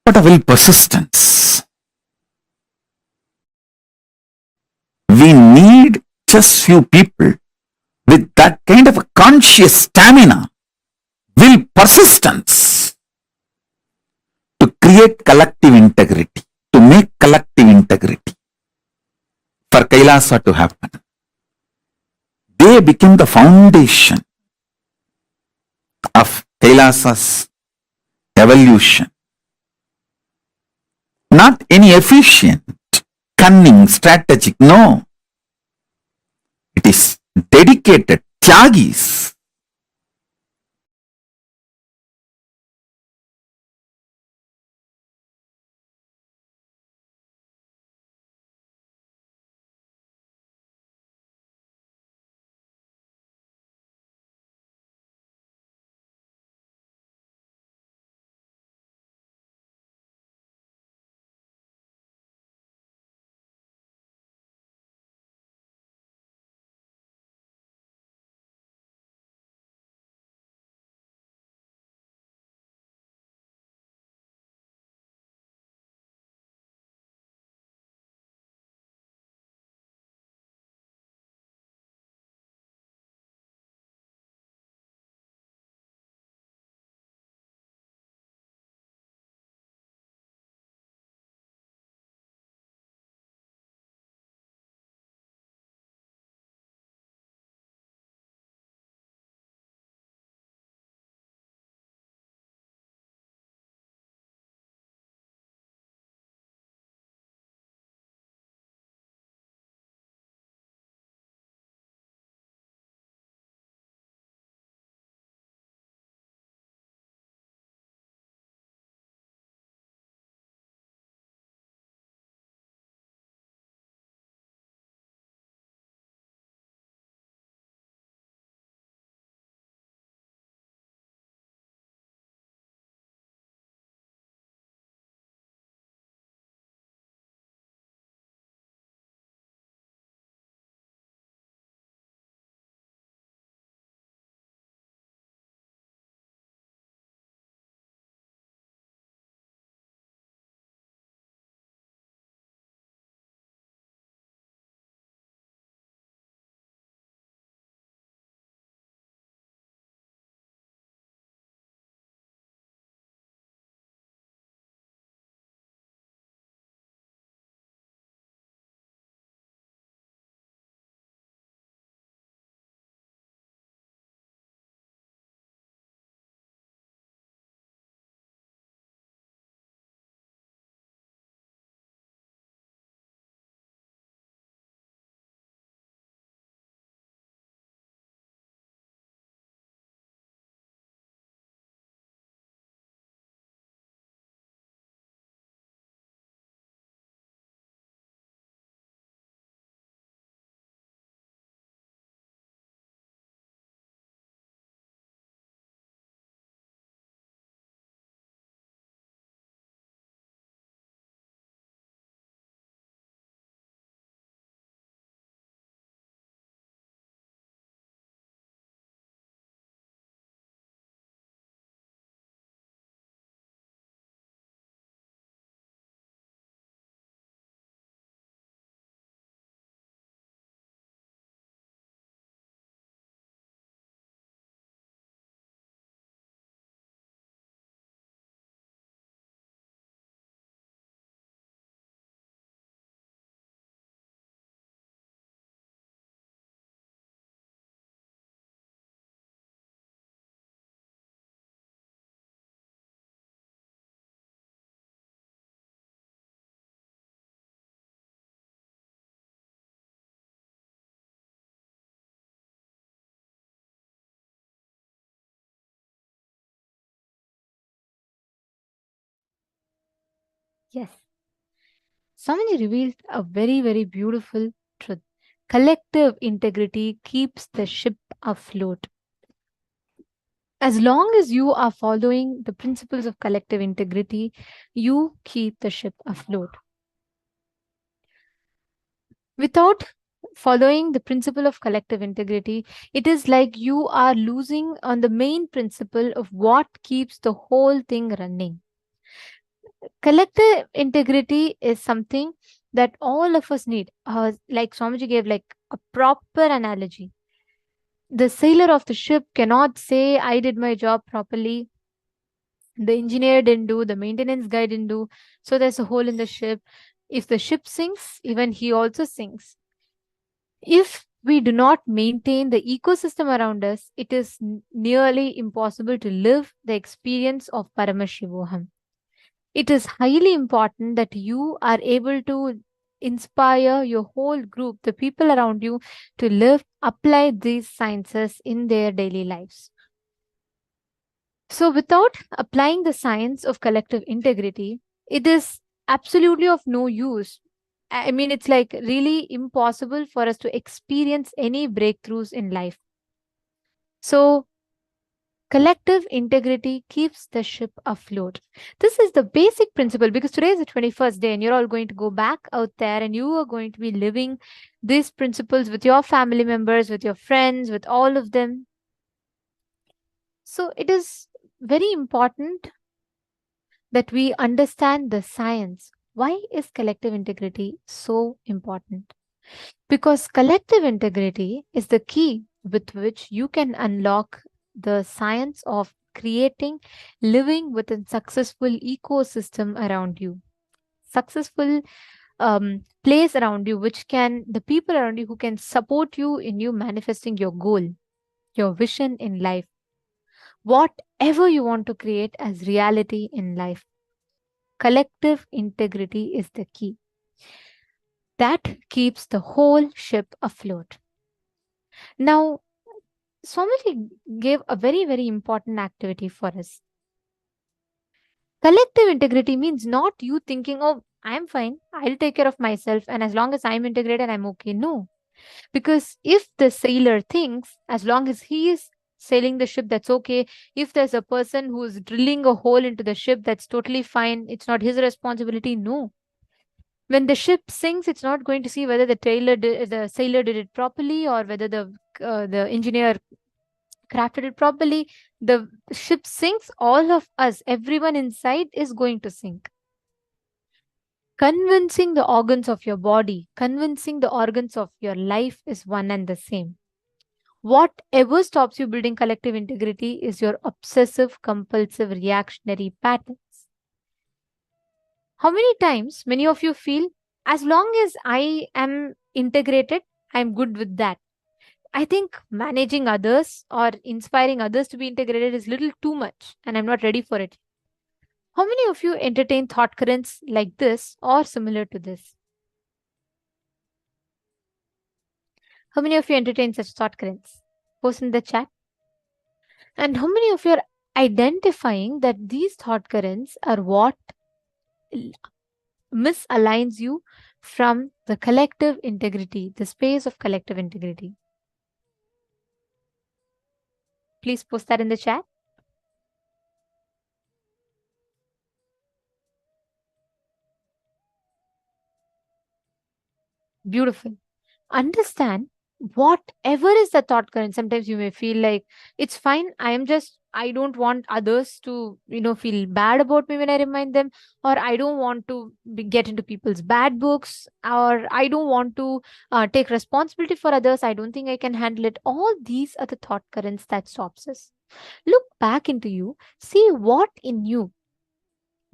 what a will, persistence. We need just few people with that kind of a conscious stamina, will, persistence to create collective integrity, to make collective integrity for Kailasa to happen. They become the foundation of Kailasa's evolution. Not any efficient, cunning, strategic, no. It is dedicated, Tyagis, Yes. Swamiji revealed a very, very beautiful truth. Collective integrity keeps the ship afloat. As long as you are following the principles of collective integrity, you keep the ship afloat. Without following the principle of collective integrity, it is like you are losing on the main principle of what keeps the whole thing running. Collective integrity is something that all of us need. Like Swamiji gave like a proper analogy. The sailor of the ship cannot say, I did my job properly. The engineer didn't do, the maintenance guy didn't do. So there's a hole in the ship. If the ship sinks, even he also sinks. If we do not maintain the ecosystem around us, it is nearly impossible to live the experience of Paramashivoham. It is highly important that you are able to inspire your whole group, the people around you, to live, apply these sciences in their daily lives. So, without applying the science of collective integrity, it is absolutely of no use. I mean, it's like really impossible for us to experience any breakthroughs in life. So, collective integrity keeps the ship afloat. This is the basic principle because today is the 21st day and you're all going to go back out there and you are going to be living these principles with your family members, with your friends, with all of them. So, it is very important that we understand the science. Why is collective integrity so important? Because collective integrity is the key with which you can unlock the science of creating, living with a successful ecosystem around you. Successful place around you, which can, the people around you who can support you in you manifesting your goal, your vision in life, whatever you want to create as reality in life. Collective integrity is the key. That keeps the whole ship afloat. Now, Swamiji gave a very, very important activity for us. Collective integrity means not you thinking, oh, I'm fine, I'll take care of myself, and as long as I'm integrated, I'm okay. No. Because if the sailor thinks, as long as he is sailing the ship, that's okay. If there's a person who's drilling a hole into the ship, that's totally fine. It's not his responsibility. No. When the ship sinks, it's not going to see whether the sailor did it properly or whether the engineer crafted it properly. The ship sinks, all of us, everyone inside is going to sink. Convincing the organs of your body, convincing the organs of your life is one and the same. Whatever stops you building collective integrity is your obsessive, compulsive, reactionary patterns. How many times many of you feel, as long as I am integrated, I'm good with that. I think managing others or inspiring others to be integrated is little too much and I'm not ready for it. How many of you entertain thought currents like this or similar to this? How many of you entertain such thought currents? Post in the chat. And how many of you are identifying that these thought currents are what misaligns you from the collective integrity, the space of collective integrity? Please post that in the chat. Beautiful. Understand whatever is the thought current. Sometimes you may feel like it's fine. I don't want others to, feel bad about me when I remind them, or I don't want to get into people's bad books, or I don't want to take responsibility for others. I don't think I can handle it. All these are the thought currents that stops us. Look back into you, see what in you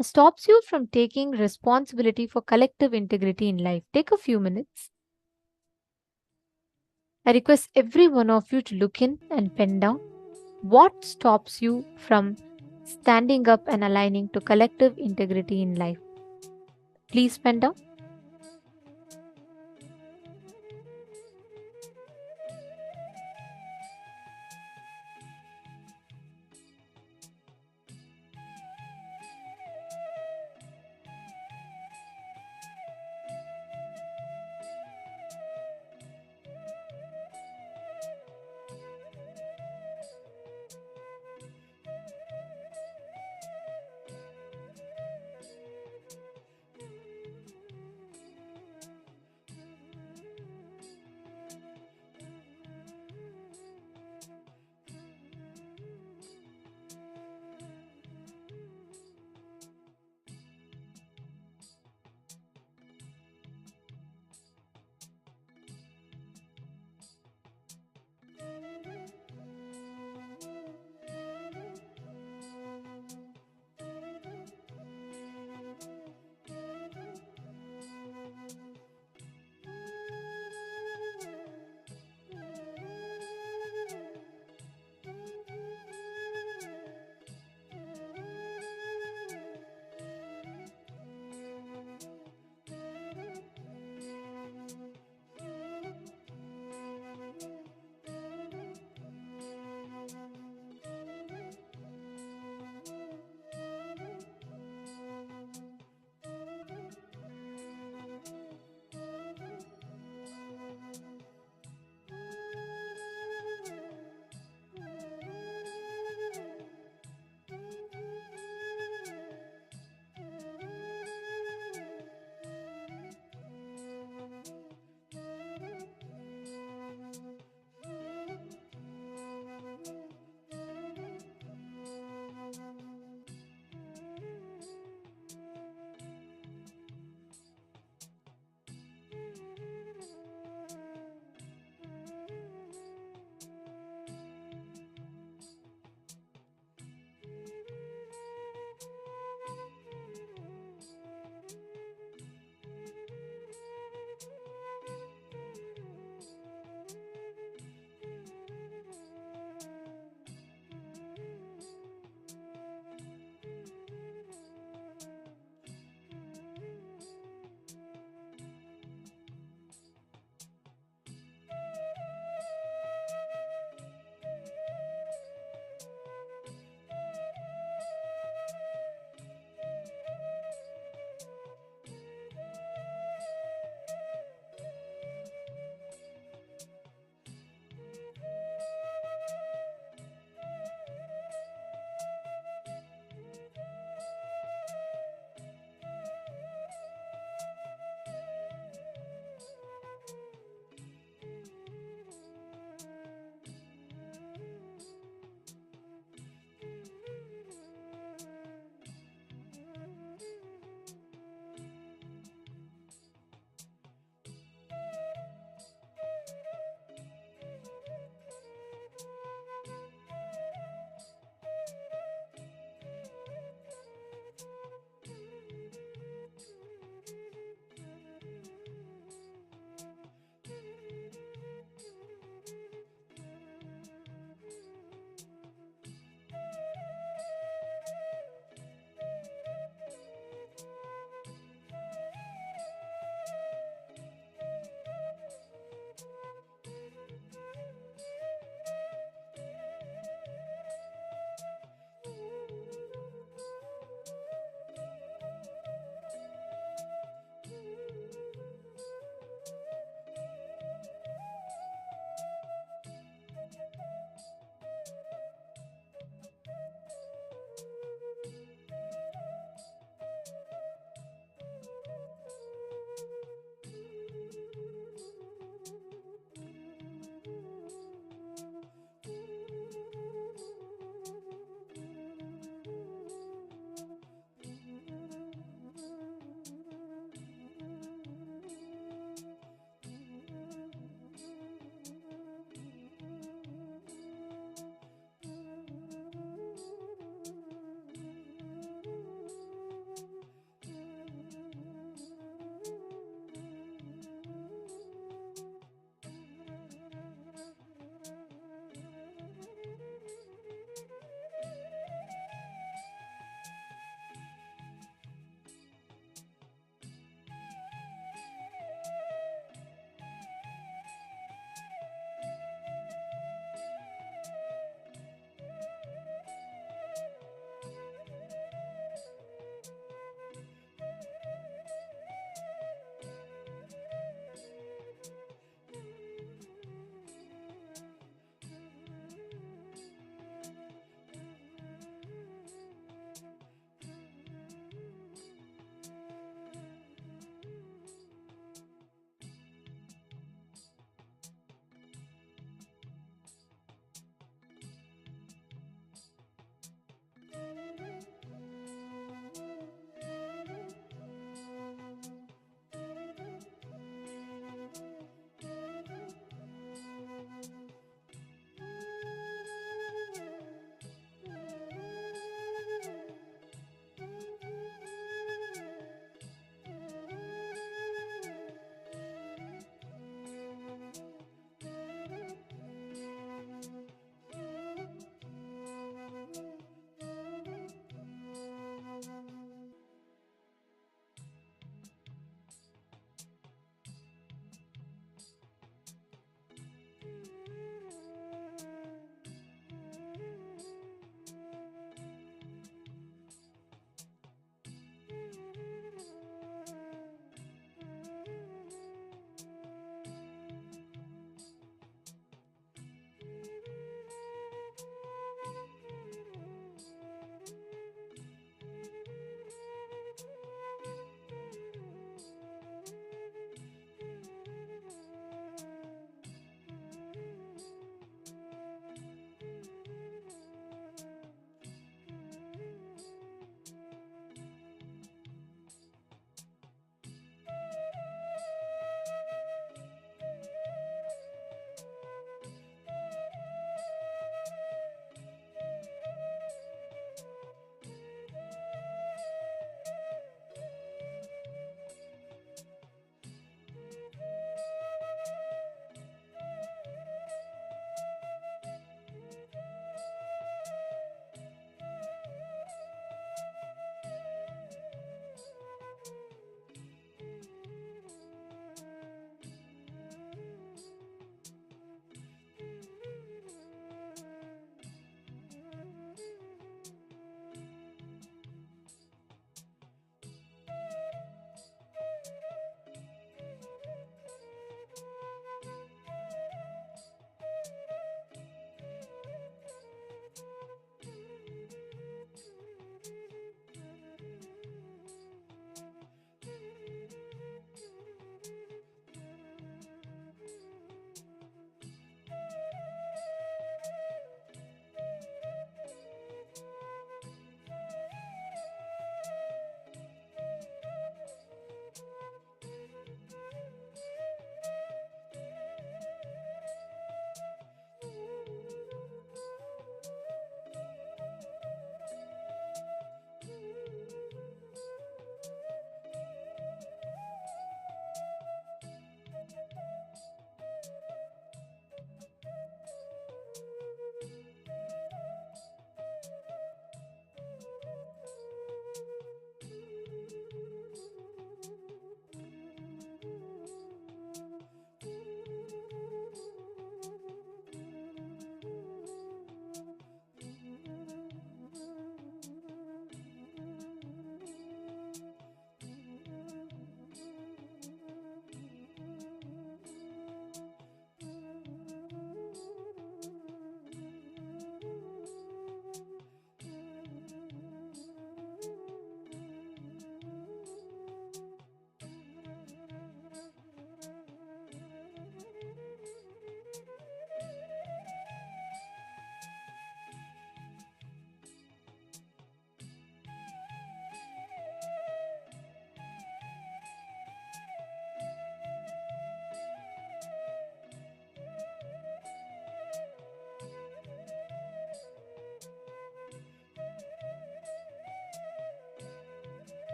stops you from taking responsibility for collective integrity in life. Take a few minutes. I request every one of you to look in and pen down what stops you from standing up and aligning to collective integrity in life. Please pen down.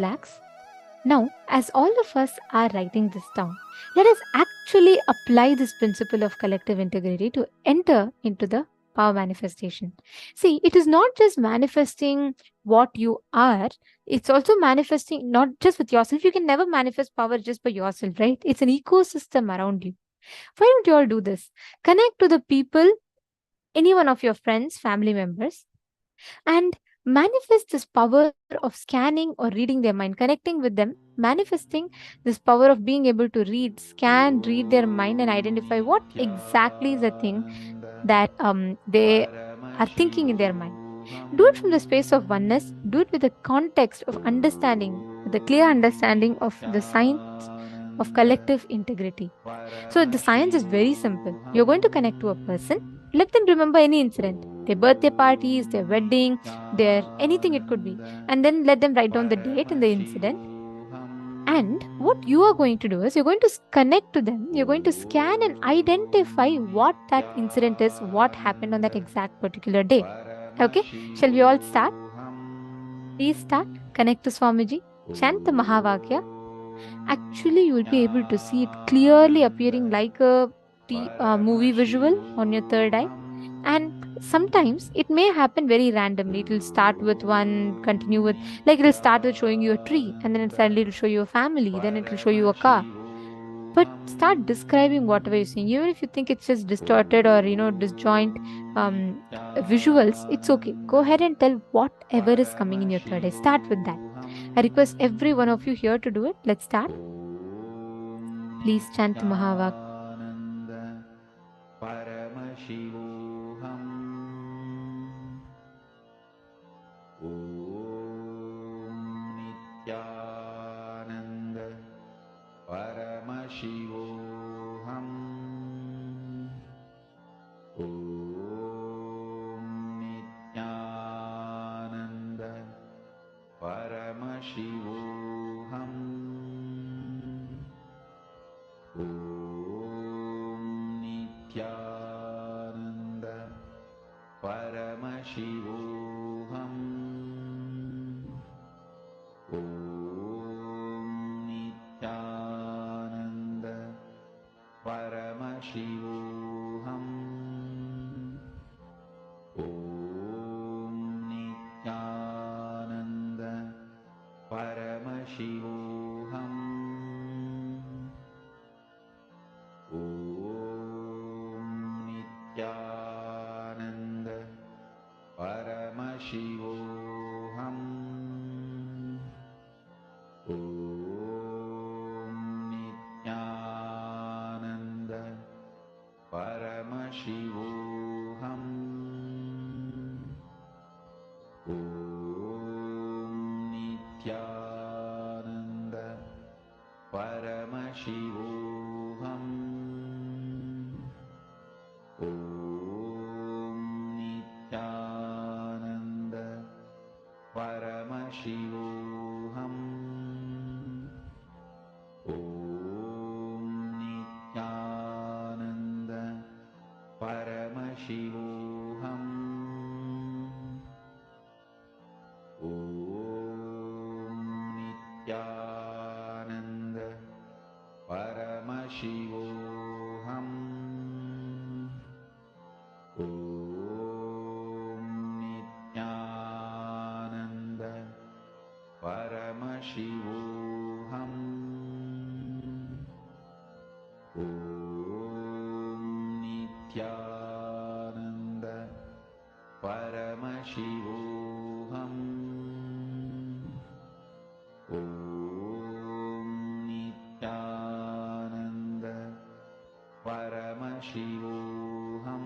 relax. Now, as all of us are writing this down, let us actually apply this principle of collective integrity to enter into the power manifestation. See, it is not just manifesting what you are, it's also manifesting not just with yourself. You can never manifest power just by yourself, right? It's an ecosystem around you. Why don't you all do this? Connect to the people, any one of your friends, family members, and manifest this power of scanning or reading their mind, connecting with them, manifesting this power of being able to read their mind and identify what exactly is the thing that they are thinking in their mind. Do it from the space of oneness. Do it with the context of understanding, with the clear understanding of the science of collective integrity. So the science is very simple. You're going to connect to a person. Let them remember any incident, their birthday parties, their wedding, their anything it could be. And then let them write down the date and the incident. And what you are going to do is you're going to connect to them. You're going to scan and identify what that incident is, what happened on that exact particular day. Okay, shall we all start? Please start. Connect to Swamiji. Chant the Mahavakya. Actually, you will be able to see it clearly appearing like a movie visual on your third eye. And sometimes it may happen very randomly. It will start with one, continue with, like it will start with showing you a tree, and then suddenly it will show you a family, then it will show you a car. But start describing whatever you're seeing. Even if you think it's just distorted or, disjoint visuals, it's okay. Go ahead and tell whatever is coming in your third eye. Start with that. I request every one of you here to do it. Let's start. Please chant the Mahavak. Paramashivoham. Om Nithyananda Paramashivoham. Om Nithyananda Paramashivoham. Om Nithyananda Paramashivoham. Om Nithyananda Paramashivoham. Om Nithyananda Paramashivoham. Om Nithyananda Paramashivoham. Om Nithyananda Paramashivoham. Om Nithyananda Paramashivoham. Om Nithyananda Paramashivoham. Om Nithyananda Paramashivoham. Om Nithyananda Paramashivoham. Om Nithyananda Paramashivoham. Om Nithyananda Paramashivoham. Om Nithyananda Paramashivoham.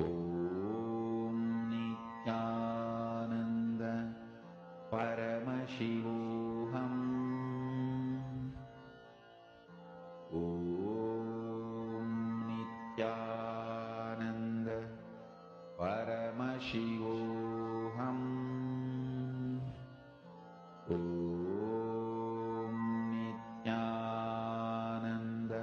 Om Nithyananda Paramashivoham. Om Nithyananda Paramashivoham. Om Nithyananda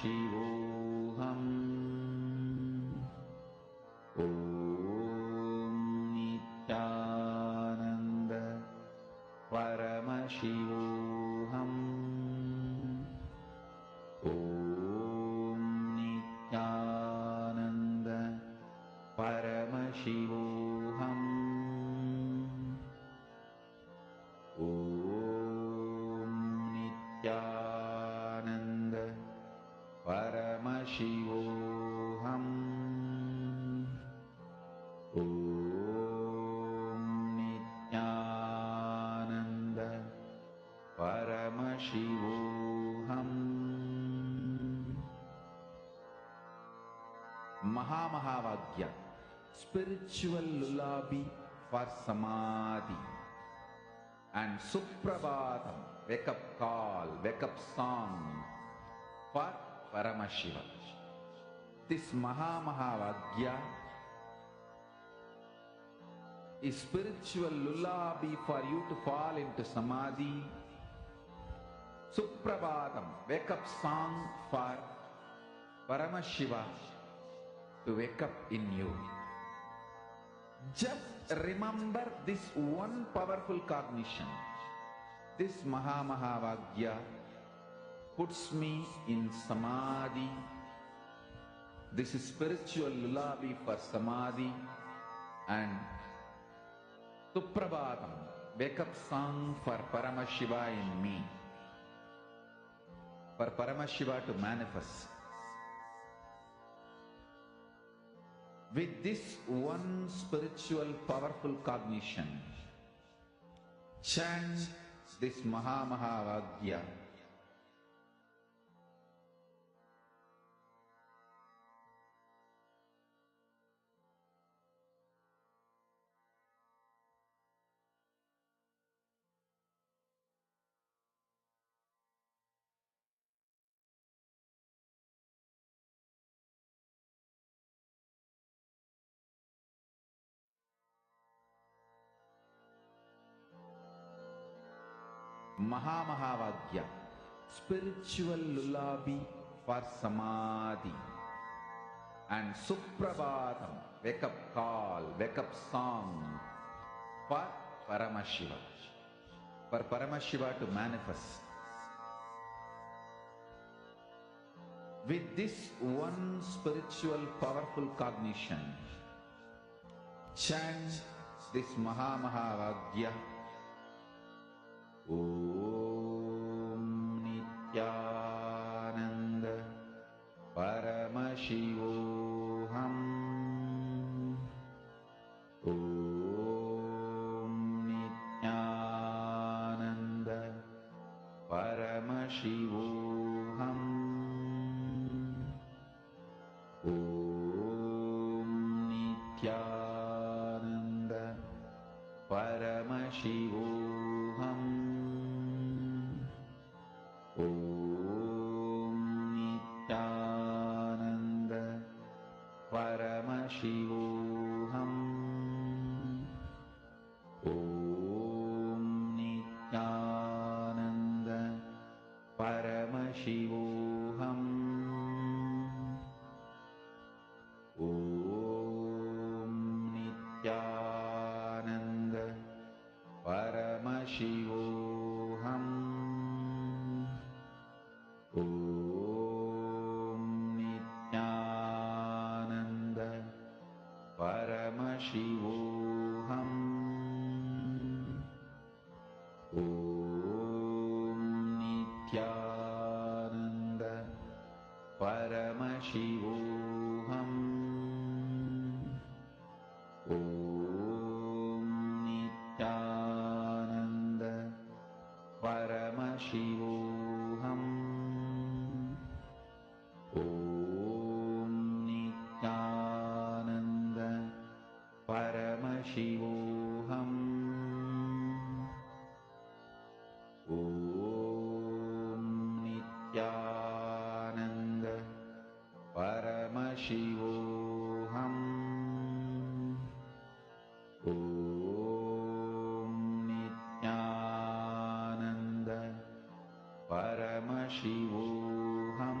Paramashivoham. Om Nithyananda Paramashivoham. Om Nithyananda Paramashivoham. Om Nithyananda Paramashivoham. Om Nithyananda Paramashivoham. Mahā spiritual lullaby for samadhi, and Suprabhatam, wake up call, wake up song for Paramashiva. This Mahā is spiritual lullaby for you to fall into samadhi. Suprabhatam, wake up song for Paramashiva to wake up in you. Just remember this one powerful cognition. This Mahā puts me in samadhi. This is spiritual lullaby for samadhi. And Suprabhatam, wake up song for Paramashiva in me. For Paramashiva to manifest. With this one spiritual powerful cognition, chant this Mahā. Mahā spiritual lullaby for samadhi, and Suprabhatam, wake up call, wake up song for Paramashiva. For Paramashiva to manifest. With this one spiritual powerful cognition, chant this Mahā. Om Nithyananda Paramashivoham. Om Nithyananda Paramashivoham. Om Nithyananda Paramashivoham. Om Nithyananda Paramashivoham. Om Nithyananda Paramashivoham. Om Nithyananda Paramashivoham. Om Nithyananda Paramashivoham. Om Nithyananda Paramashivoham. Om Nithyananda Paramashivoham. Om Nithyananda Paramashivoham. Om Nithyananda Paramashivoham. Om Nithyananda Paramashivoham.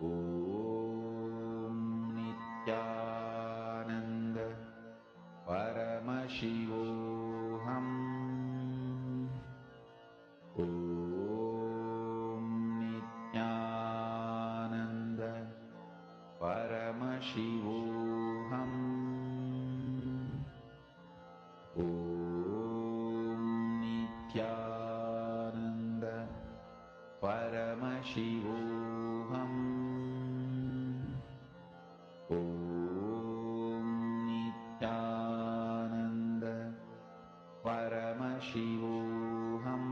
Om Nithyananda Paramashivoham. Om Nithyananda Paramashivoham. Om Nithyananda Paramashivoham. Om Nithyananda Paramashivoham.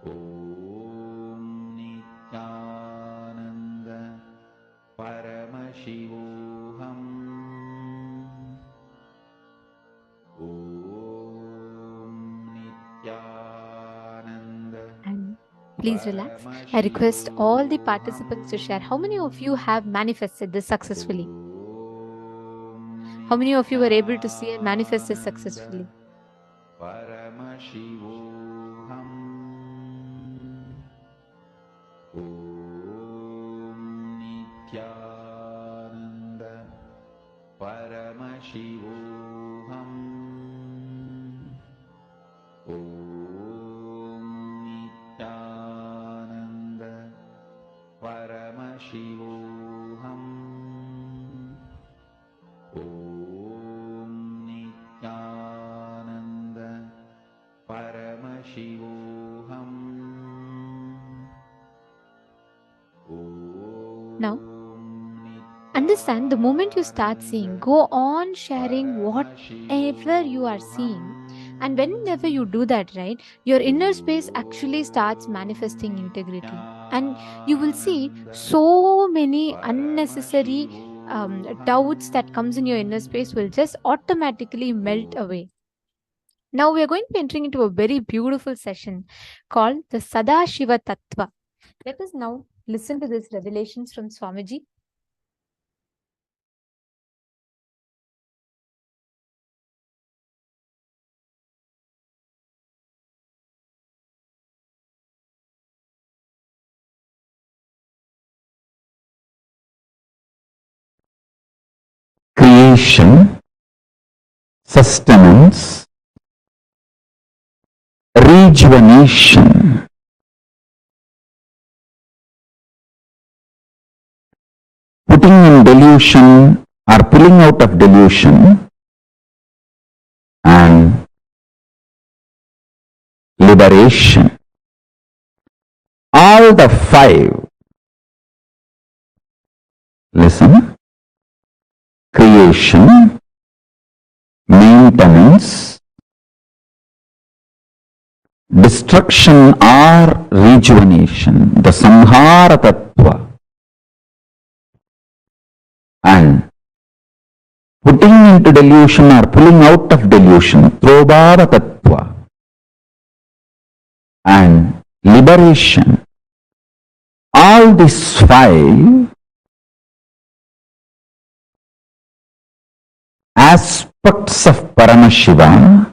Om Nithyananda Paramashivoham. Om Nithyananda. And please relax. I request all the participants to share how many of you have manifested this successfully. How many of you were able to see and manifest this successfully? Paramashivoham. Om Nithyananda Paramashivoham. Om Nithyananda Paramashivoham. Om Nithyananda Paramashivoham. Now, understand the moment you start seeing, go on sharing whatever you are seeing. And whenever you do that, right, your inner space actually starts manifesting integrity. And you will see so many unnecessary doubts that comes in your inner space will just automatically melt away. Now we are going to be entering into a very beautiful session called the Sadashiva Tattva. Let us now listen to these revelations from Swamiji. Creation, sustenance, rejuvenation, putting in delusion or pulling out of delusion, and liberation. All the five. Listen. Creation, maintenance, destruction or rejuvenation, the Samhara Tattva, and putting into delusion or pulling out of delusion, Throbhava Tattva, and liberation. All these five aspects of Paramashiva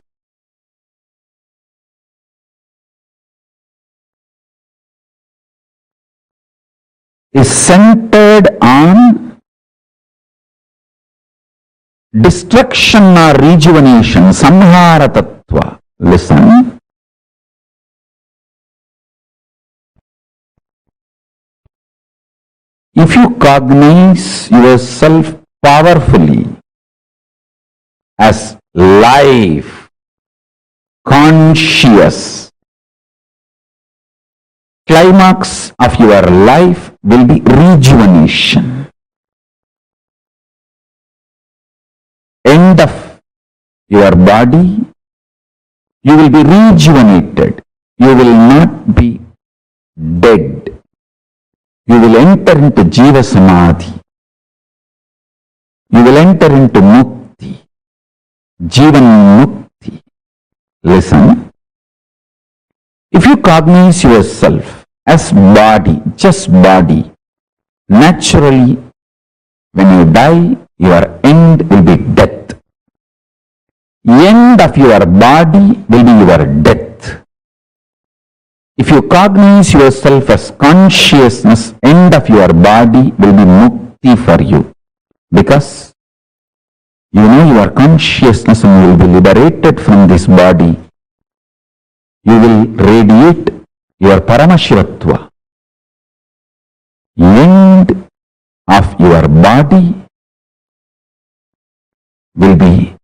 is centered on destruction or rejuvenation, Samhara Tattva. Listen. If you cognize yourself powerfully as life, conscious, climax of your life will be rejuvenation. End of your body, you will be rejuvenated. You will not be dead. You will enter into Jiva Samadhi. You will enter into Mukti, Jivan Mukti. Listen. If you cognize yourself as body, just body, naturally, when you die, your end will be death. End of your body will be your death. If you cognize yourself as consciousness, end of your body will be mukti for you. Because you know your consciousness and you will be liberated from this body. You will radiate your Paramashiva Tattva. End of your body will be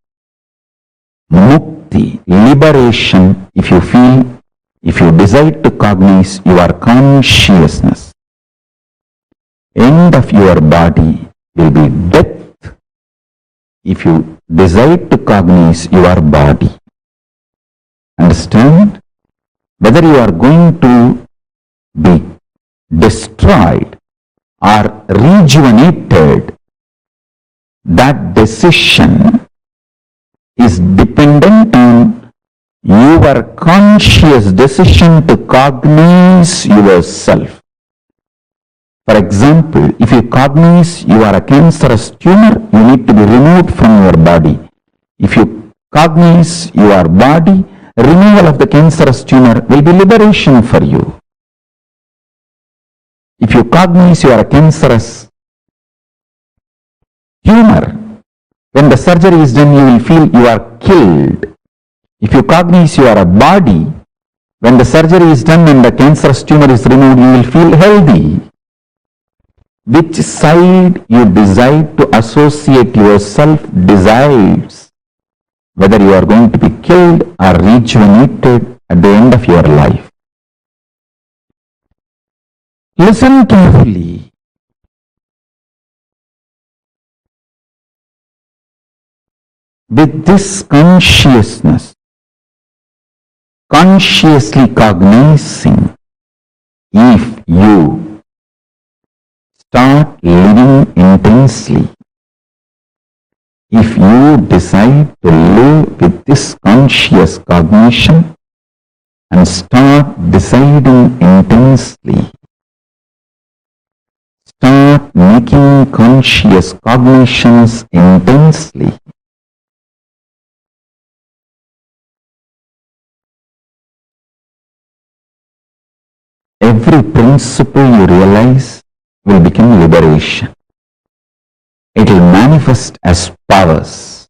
mukti, liberation, if you feel, if you decide to cognize your consciousness. End of your body will be death if you decide to cognize your body. Understand? Whether you are going to be destroyed or rejuvenated, that decision is dependent on your conscious decision to cognize yourself. For example, if you cognize you are a cancerous tumor, you need to be removed from your body. If you cognize your body, removal of the cancerous tumor will be liberation for you. If you cognize you are a cancerous tumor, when the surgery is done, you will feel you are killed. If you cognize you are a body, when the surgery is done and the cancerous tumor is removed, you will feel healthy. Which side you decide to associate yourself decides whether you are going to be killed or rejuvenated at the end of your life. Listen carefully. With this consciousness, consciously cognizing, if you start living intensely, if you decide to live with this conscious cognition and start deciding intensely, start making conscious cognitions intensely, every principle you realize will become liberation. It will manifest as powers.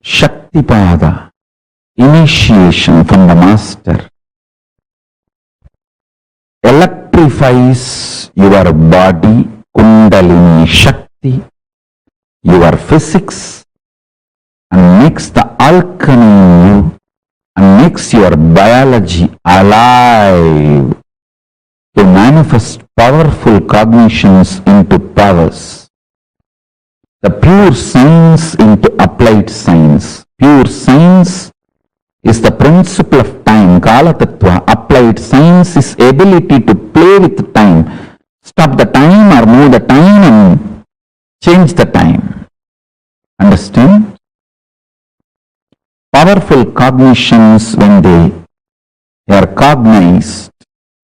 Shaktipada, initiation from the master, electrifies your body, Kundalini Shakti, your physics, and makes the alchemy in you and makes your biology alive to manifest powerful cognitions into powers. The pure science into applied science. Pure science is the principle of time, Kala Tattva. Applied science is ability to play with time, stop the time or move the time and change the time. Understand? Powerful cognitions, when they are cognized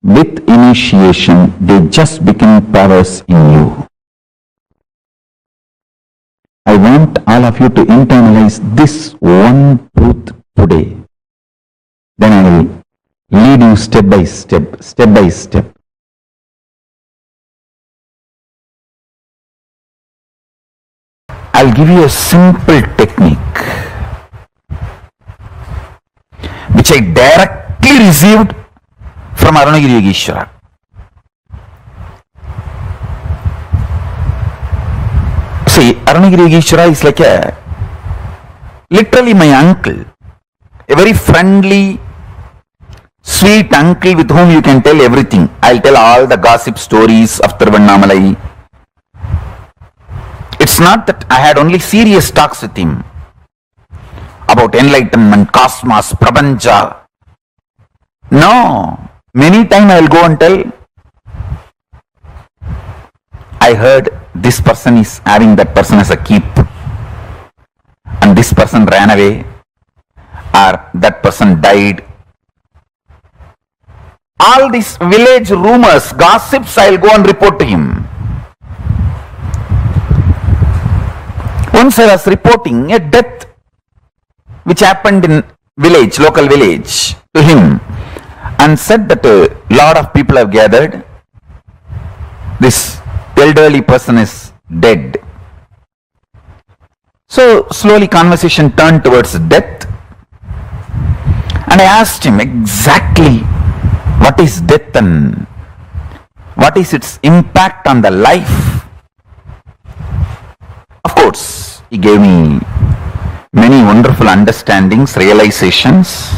with initiation, they just become powers in you. I want all of you to internalize this one truth today. Then I will lead you step by step, step by step. I'll give you a simple technique which I directly received from Arunagiri Yogeshwara. See, Arunagiri Yogeshwara is like literally my uncle, a very friendly, sweet uncle with whom you can tell everything. I'll tell all the gossip stories of Tiruvannamalai. It's not that I had only serious talks with him about enlightenment, cosmos, prapancha. No, many times I will go and tell, I heard this person is having that person as a keep and this person ran away or that person died. All these village rumors, gossips, I will go and report to him. Once I was reporting a death which happened in village, local village, to him, and said that a lot of people have gathered. This elderly person is dead. So slowly conversation turned towards death, and I asked him exactly what is death and what is its impact on the life. Of course, he gave me many wonderful understandings, realizations,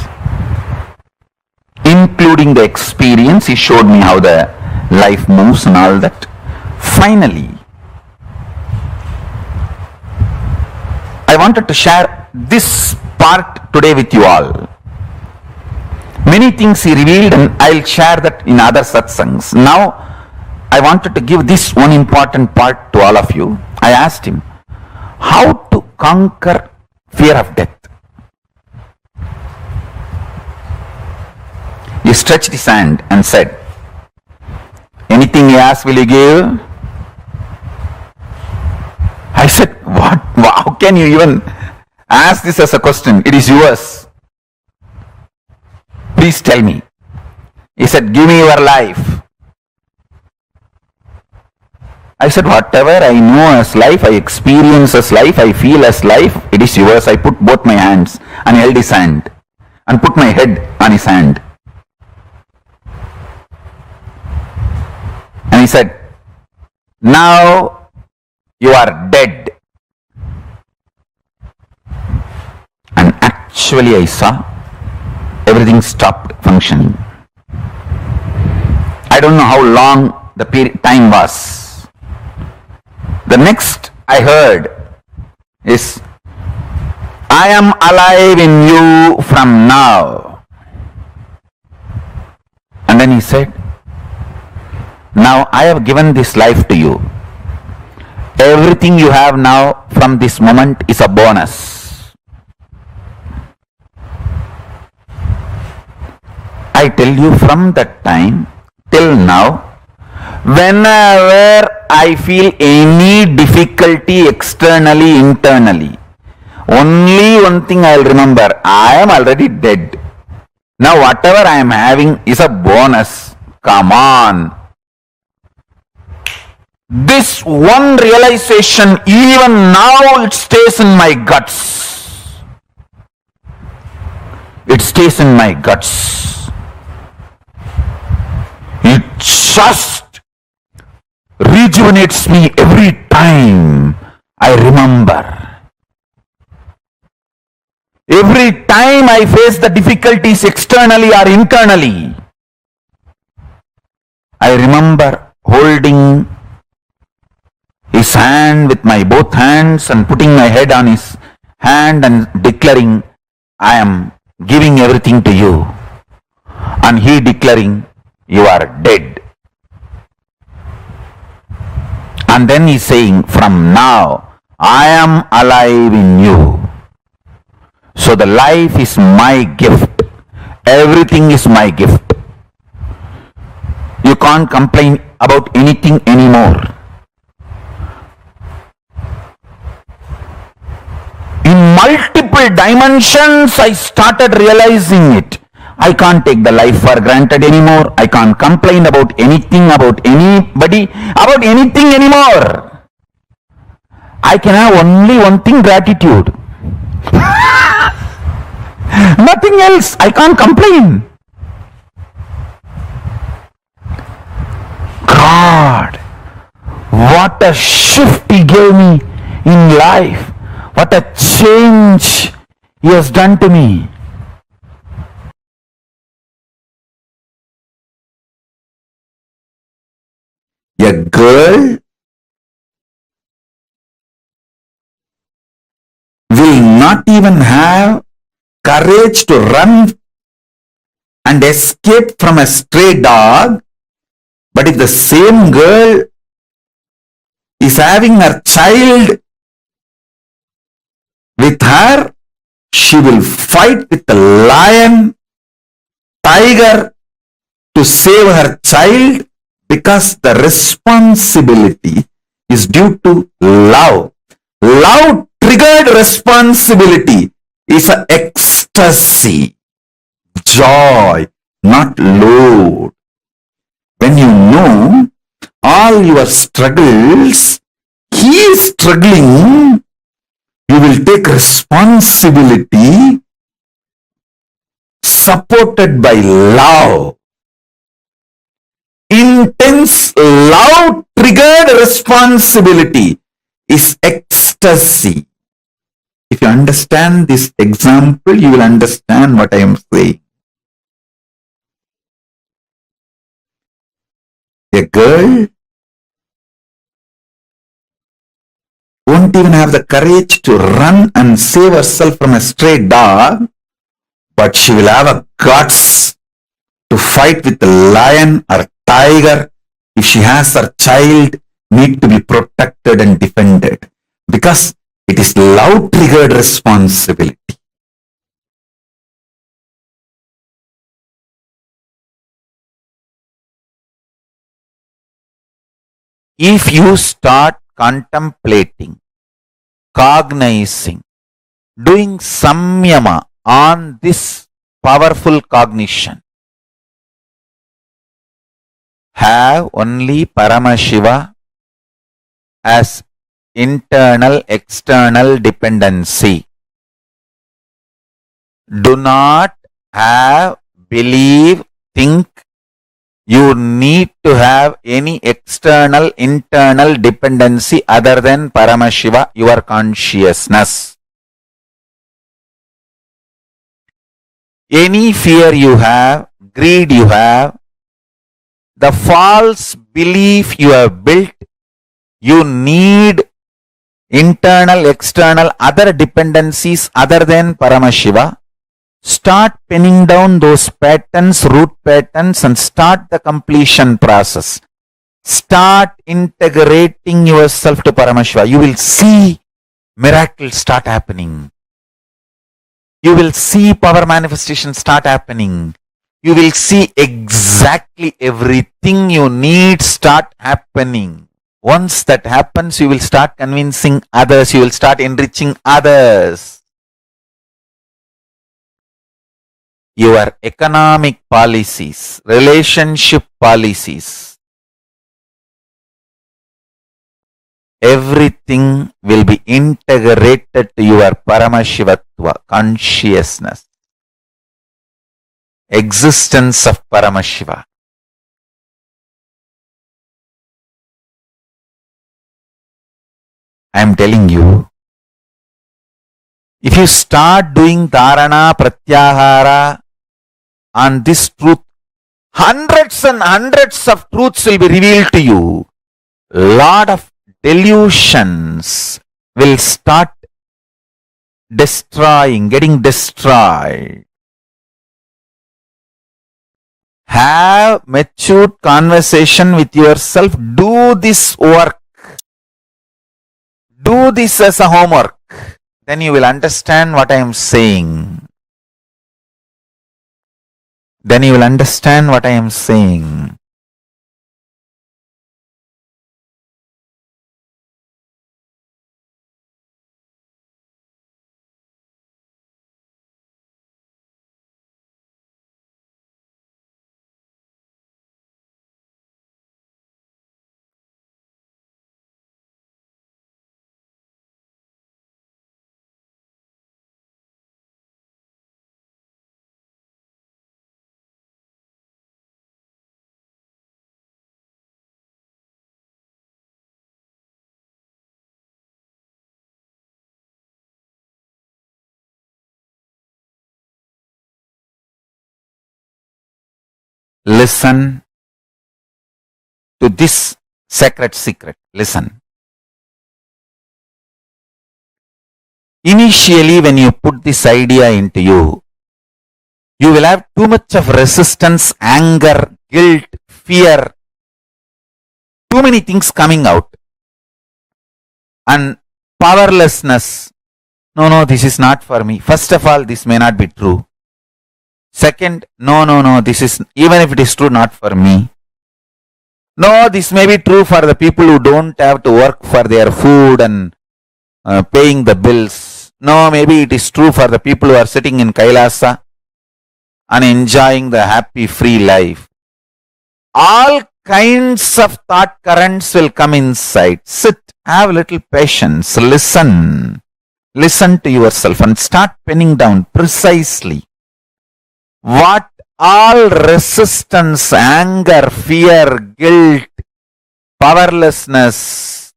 including the experience. He showed me how the life moves and all that. Finally, I wanted to share this part today with you all. Many things he revealed, and I'll share that in other satsangs. Now, I wanted to give this one important part to all of you. I asked him, how to conquer fear of death? He stretched his hand and said, anything he asks, will you give? I said, what? How can you even ask this as a question? It is yours. Please tell me. He said, give me your life. I said, whatever I know as life, I experience as life, I feel as life, it is yours. I put both my hands and held his hand and put my head on his hand. And he said, now you are dead. And actually I saw everything stopped functioning. I don't know how long the time was. The next I heard is, I am alive in you from now. And then he said, now I have given this life to you. Everything you have now from this moment is a bonus. I tell you, from that time till now, whenever I feel any difficulty externally, internally, only one thing I will remember, I am already dead. Now whatever I am having is a bonus. Come on. This one realization, even now it stays in my guts. It stays in my guts. It just rejuvenates me every time I remember. Every time I face the difficulties externally or internally, I remember holding his hand with my both hands and putting my head on his hand and declaring, I am giving everything to you. And he declaring, you are dead. And then he's saying, from now, I am alive in you. So the life is my gift. Everything is my gift. You can't complain about anything anymore. In multiple dimensions, I started realizing it. I can't take the life for granted anymore. I can't complain about anything, about anybody, about anything anymore. I can have only one thing, gratitude. Nothing else. I can't complain. God, what a shift He gave me in life. What a change He has done to me. A girl will not even have courage to run and escape from a stray dog, but if the same girl is having her child with her, she will fight with the lion, tiger to save her child, because the responsibility is due to love. Love triggered responsibility is an ecstasy, joy, not load. When you know all your struggles, he is struggling, you will take responsibility supported by love. Intense love triggered responsibility is ecstasy. If you understand this example, you will understand what I am saying. A girl won't even have the courage to run and save herself from a stray dog, but she will have a guts to fight with a lion or tiger if she has her child need to be protected and defended, because it is love triggered responsibility. If you start contemplating, cognizing, doing samyama on this powerful cognition, have only Paramashiva as internal external dependency. Do not have, believe, think you need to have any external internal dependency other than Paramashiva, your consciousness. Any fear you have, greed you have, the false belief you have built, you need internal, external, other dependencies other than Paramashiva. Start pinning down those patterns, root patterns, and start the completion process. Start integrating yourself to Paramashiva. You will see miracles start happening. You will see power manifestations start happening. You will see exactly everything you need start happening. Once that happens, you will start convincing others. You will start enriching others. Your economic policies, relationship policies, everything will be integrated to your Paramashiva Tattva, consciousness, existence of Paramashiva. I am telling you, if you start doing dharana, pratyahara on this truth, hundreds and hundreds of truths will be revealed to you. Lot of delusions will start destroying, getting destroyed. Have matured conversation with yourself. Do this work. Do this as a homework. Then you will understand what I am saying. Then you will understand what I am saying. Listen to this sacred secret. Listen. Initially, when you put this idea into you, you will have too much of resistance, anger, guilt, fear, too many things coming out. And powerlessness. No, this is not for me. First of all, this may not be true. Second, no, this is, even if it is true, not for me. No, this may be true for the people who don't have to work for their food and paying the bills. No, maybe it is true for the people who are sitting in Kailasa and enjoying the happy, free life. All kinds of thought currents will come inside. Sit, have a little patience, listen. Listen to yourself and start penning down precisely what all resistance, anger, fear, guilt, powerlessness,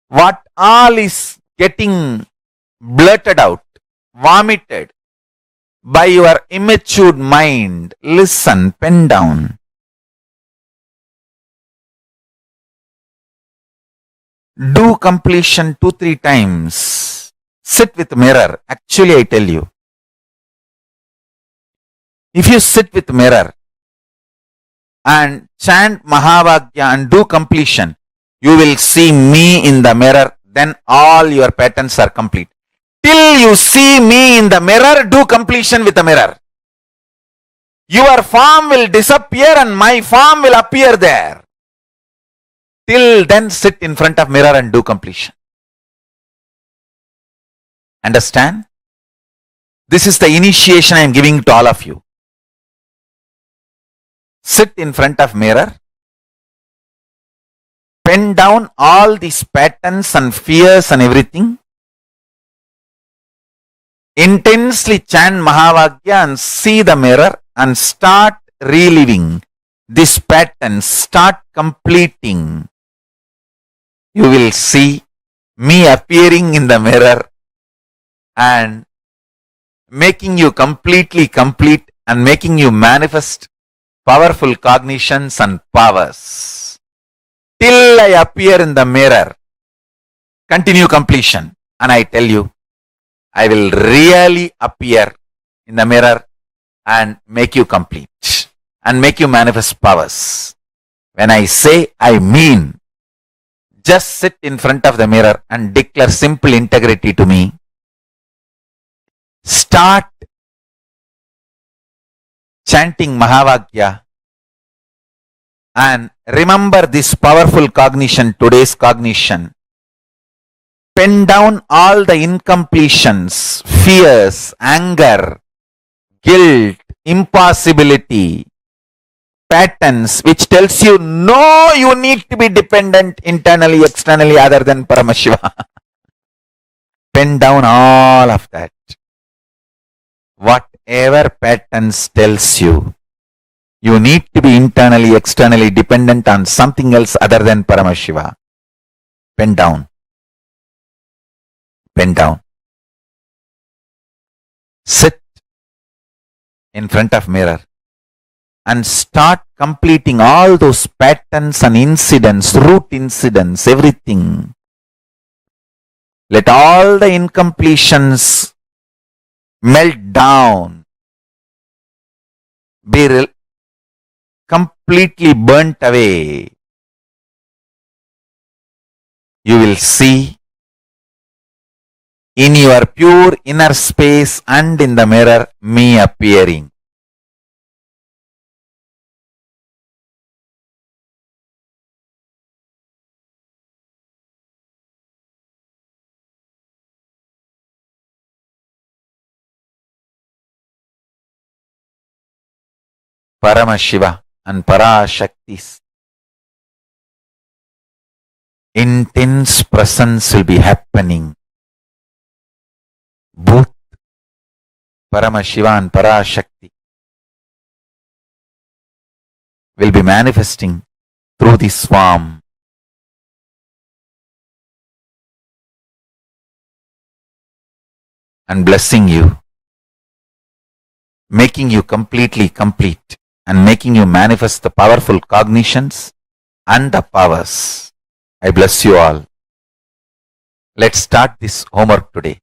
what all is getting blurted out, vomited by your immature mind. Listen, pen down. Do completion 2-3 times. Sit with mirror. Actually, I tell you, if you sit with mirror and chant Mahavagya and do completion, you will see me in the mirror. Then all your patterns are complete. Till you see me in the mirror, do completion with the mirror. Your form will disappear and my form will appear there. Till then, sit in front of mirror and do completion. Understand? This is the initiation I am giving to all of you. Sit in front of mirror. Pen down all these patterns and fears and everything. Intensely chant Mahavagya and see the mirror and start reliving this pattern. Start completing. You will see me appearing in the mirror and making you completely complete and making you manifest powerful cognitions and powers. Till I appear in the mirror, continue completion. And I tell you, I will really appear in the mirror and make you complete and make you manifest powers. When I say, I mean. Just sit in front of the mirror and declare simple integrity to me. Start chanting Mahavagya and remember this powerful cognition, today's cognition. Pen down all the incompletions, fears, anger, guilt, impossibility, patterns which tells you no, you need to be dependent internally, externally other than Paramashiva. Pen down all of that. Whatever patterns tells you, you need to be internally, externally dependent on something else other than Paramashiva. Pen down. Pen down. Sit in front of mirror and start completing all those patterns and incidents, root incidents, everything. Let all the incompletions melt down, be completely burnt away. You will see in your pure inner space and in the mirror me appearing. Paramashiva and Parashakti's intense presence will be happening. Both Paramashiva and Parashakti will be manifesting through this form. And blessing you, making you completely complete and making you manifest the powerful cognitions and the powers. I bless you all. Let's start this homework today.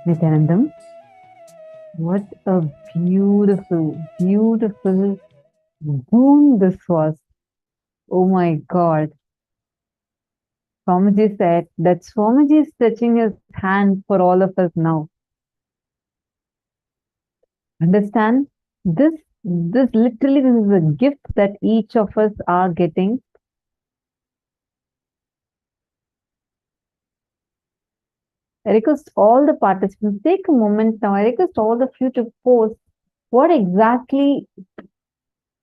Nithyanandam, what a beautiful, beautiful boon this was. Oh my God. Swamiji said that Swamiji is stretching his hand for all of us now. Understand? This literally, this is a gift that each of us are getting. I request all the participants, take a moment now. I request all of you to post what exactly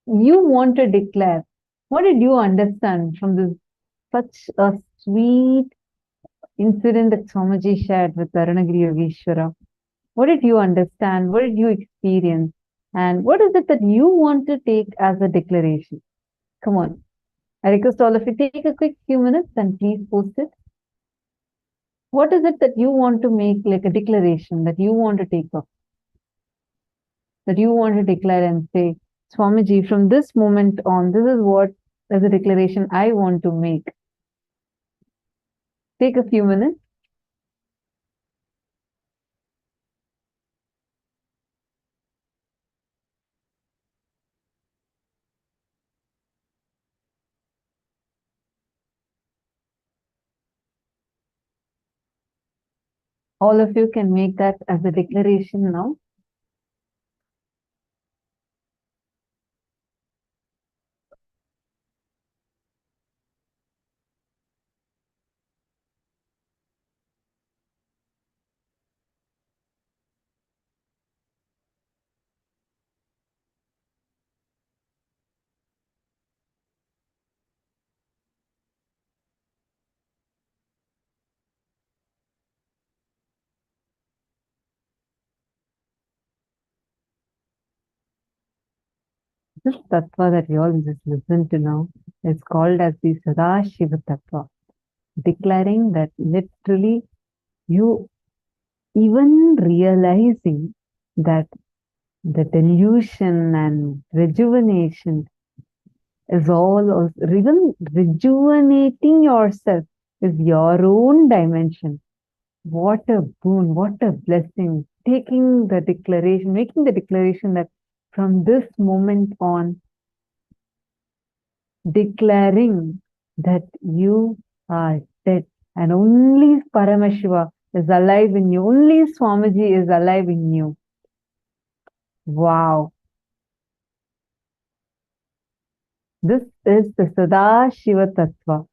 you want to declare. What did you understand from this such a sweet incident that Swamiji shared with Arunagiri Yogeshwara? What did you understand? What did you experience? And what is it that you want to take as a declaration? Come on. I request all of you take a quick few minutes and please post it. What is it that you want to make like a declaration that you want to take up? That you want to declare and say, Swamiji, from this moment on, this is what as a declaration I want to make. Take a few minutes. All of you can make that as a declaration now. This tattva that you all just listen to now is called as the Sadashiva Tattva, declaring that literally you even realizing that the delusion and rejuvenation is all, or even rejuvenating yourself is your own dimension. What a boon, what a blessing. Taking the declaration, making the declaration that from this moment on, declaring that you are dead and only Paramashiva is alive in you, only Swamiji is alive in you. Wow. This is the Sadashiva Tattva.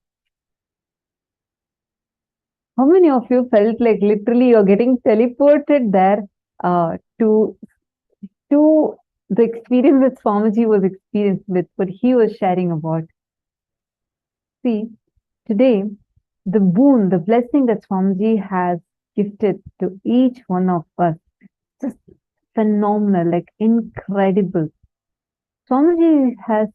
How many of you felt like literally you're getting teleported there to the experience that Swamiji was experienced with, what he was sharing about? See, today, the boon, the blessing that Swamiji has gifted to each one of us, just phenomenal, like incredible. Swamiji has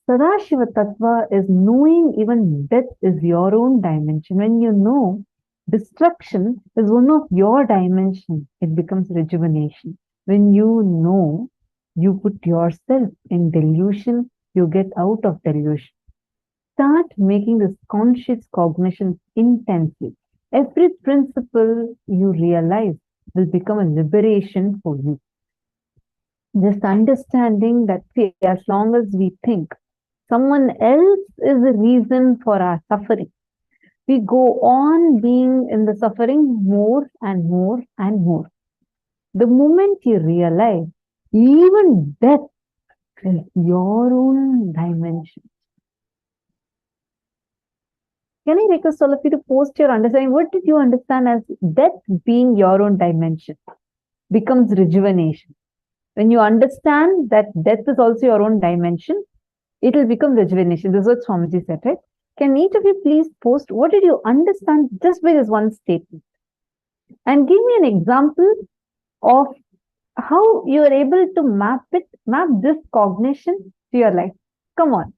Sadashiva Tattva is knowing even death is your own dimension. When you know destruction is one of your dimensions, it becomes rejuvenation. When you know, you put yourself in delusion, you get out of delusion. Start making this conscious cognition intensely. Every principle you realize will become a liberation for you. Just understanding that, see, as long as we think someone else is the reason for our suffering, we go on being in the suffering more and more and more. The moment you realize even death is your own dimension. Can I request all of you to post your understanding? What did you understand as death being your own dimension? Becomes rejuvenation. When you understand that death is also your own dimension, it will become rejuvenation. This is what Swamiji said, right? Can each of you please post what did you understand just by this one statement? And give me an example of how you are able to map this cognition to your life. Come on.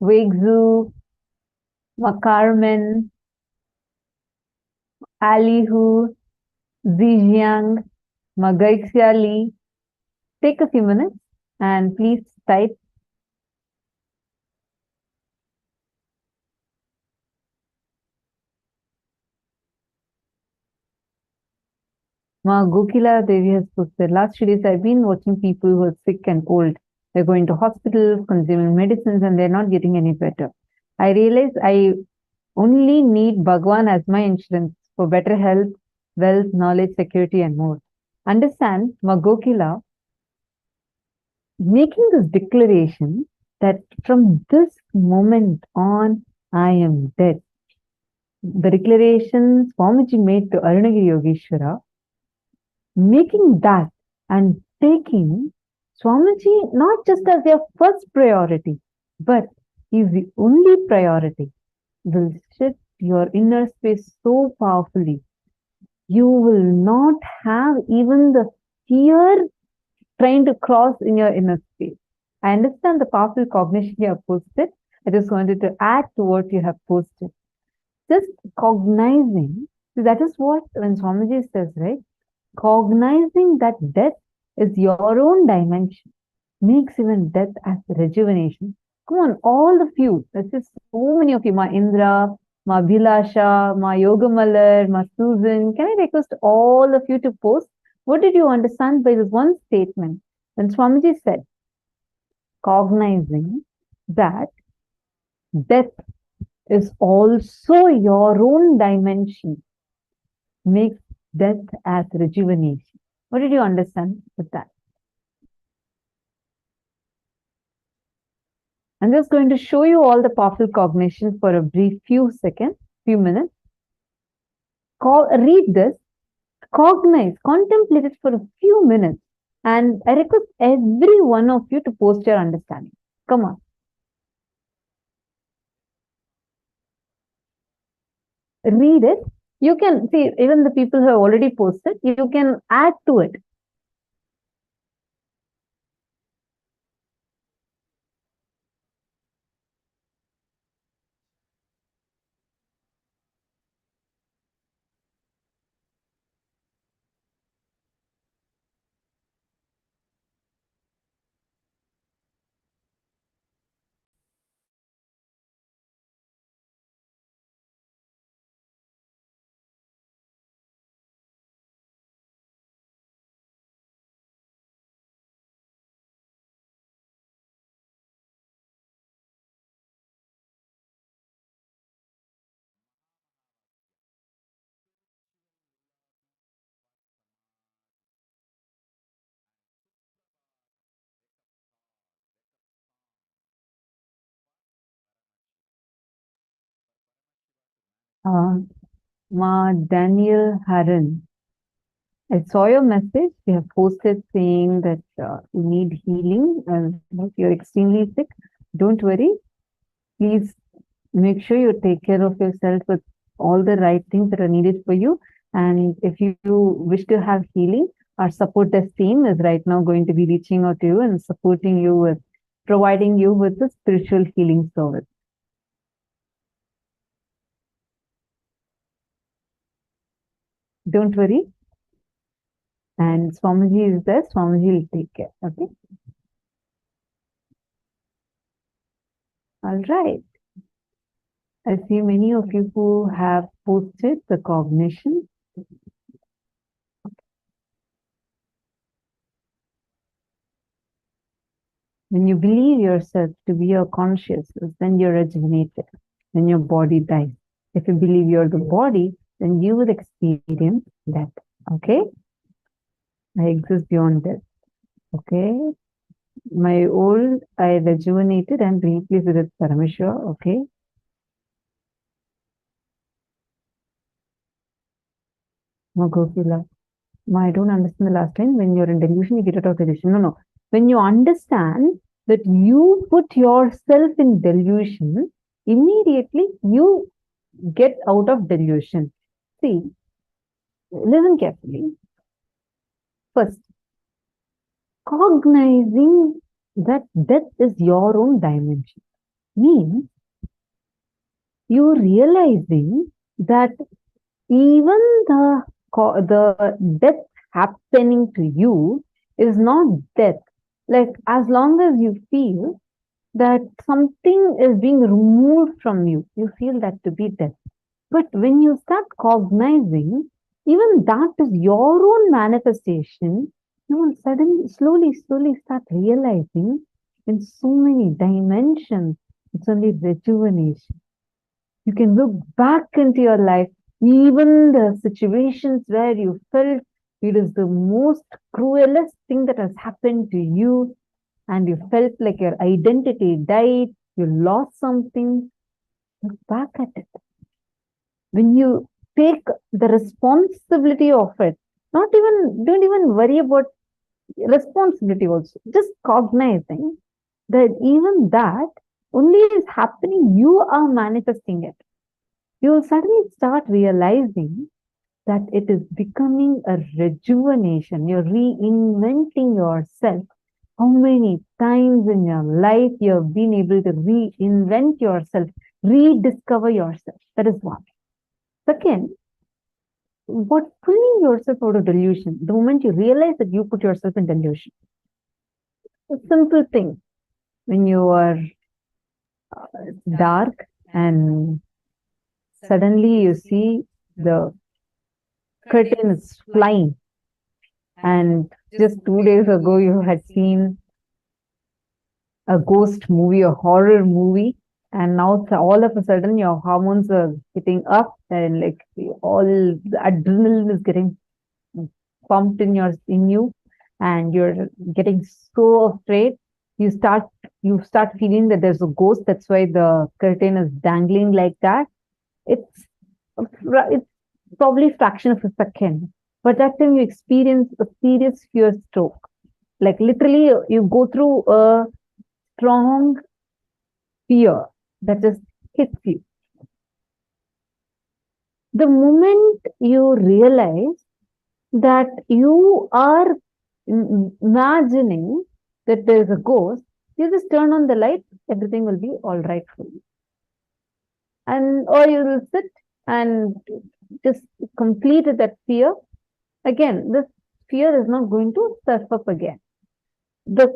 Wegzu, Makarman, Alihu, Zijiang, Magaixiali. Take a few minutes and please type. Ma Gokila Devi has posted, last 2 days I've been watching people who are sick and old. They're going to hospitals, consuming medicines, and they're not getting any better. I realize I only need Bhagwan as my insurance for better health, wealth, knowledge, security, and more. Understand, Ma Gokila, making this declaration that from this moment on, I am dead. The declaration Swamiji made to Arunagiri Yogeshwara, making that and taking Swamiji not just as their first priority, but is the only priority, will shift your inner space so powerfully. You will not have even the fear trying to cross in your inner space. I understand the powerful cognition you have posted. I just wanted to add to what you have posted. Just cognizing, that is what when Swamiji says, right? Cognizing that death is your own dimension makes even death as rejuvenation. Come on, all of you, there's just so many of you, Ma Indra, Ma Bhilasha, Ma Yogamalar, Ma Susan. Can I request all of you to post? What did you understand by this one statement? When Swamiji said, cognizing that death is also your own dimension, makes death as rejuvenation. What did you understand with that? I'm just going to show you all the powerful cognition for a brief few minutes. Read this, cognize, contemplate it for a few minutes, and I request every one of you to post your understanding. Come on. Read it. You can see, even the people who have already posted, you can add to it. Ma Daniel Haran, I saw your message. You have posted saying that you need healing and you're extremely sick. Don't worry. Please make sure you take care of yourself with all the right things that are needed for you. And if you wish to have healing, our support desk team is right now going to be reaching out to you and supporting you with providing you with the spiritual healing service. Don't worry. And Swamiji is there. Swamiji will take care. Okay. All right. I see many of you who have posted the cognition. When you believe yourself to be your consciousness, then you're rejuvenated. Then your body dies. If you believe you're the body, then you will experience death. Okay? I exist beyond death. Okay? My old, I rejuvenated and replaced with Paramaśiva. Okay? Magokila. I don't understand the last line. When you're in delusion, you get out of delusion. No. When you understand that you put yourself in delusion, immediately you get out of delusion. See, listen carefully. First, cognizing that death is your own dimension means you realizing that even the death happening to you is not death. Like, as long as you feel that something is being removed from you, you feel that to be death. But when you start cognizing even that is your own manifestation, you will suddenly, slowly start realizing in so many dimensions, it's only rejuvenation. You can look back into your life, even the situations where you felt it is the most cruelest thing that has happened to you, and you felt like your identity died, you lost something. Look back at it. When you take the responsibility of it, don't even worry about responsibility also. Just cognizing that even that only is happening, you are manifesting it. You will suddenly start realizing that it is becoming a rejuvenation. You're reinventing yourself. How many times in your life you have been able to reinvent yourself, rediscover yourself? That is one. Second, what pulling yourself out of delusion? The moment you realize that you put yourself in delusion. A simple thing. When you are dark and suddenly you see the curtain is flying, and just 2 days ago you had seen a ghost movie, a horror movie, and now all of a sudden your hormones are getting up, and like all the adrenaline is getting pumped in you, and you're getting so afraid. You start feeling that there's a ghost. That's why the curtain is dangling like that. It's probably a fraction of a second, but that time you experience a serious fear stroke. Like literally, you go through a strong fear that just hits you. The moment you realize that you are imagining that there's a ghost, you just turn on the light, everything will be all right for you. Or you will sit and just complete that fear. Again, this fear is not going to surf up again. The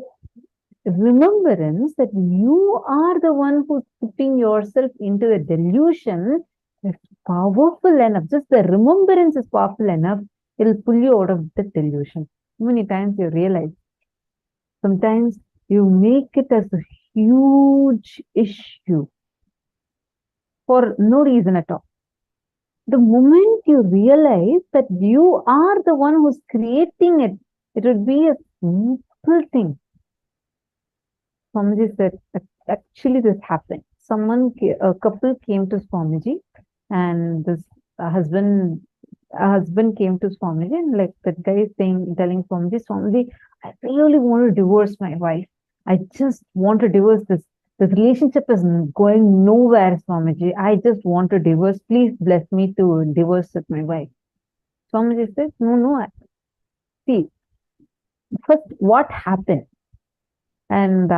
remembrance that you are the one who's putting yourself into the delusion is powerful enough. Just the remembrance is powerful enough. It'll pull you out of the delusion. How many times you realize? Sometimes you make it as a huge issue for no reason at all. The moment you realize that you are the one who's creating it, it would be a simple thing. Swamiji said, actually this happened. A couple came to Swamiji, and this husband came to Swamiji, and like that guy is telling Swamiji, Swamiji, I really want to divorce my wife. I just want to divorce this. This relationship is going nowhere, Swamiji. I just want to divorce. Please bless me to divorce with my wife. Swamiji says, no. See, first, what happened? And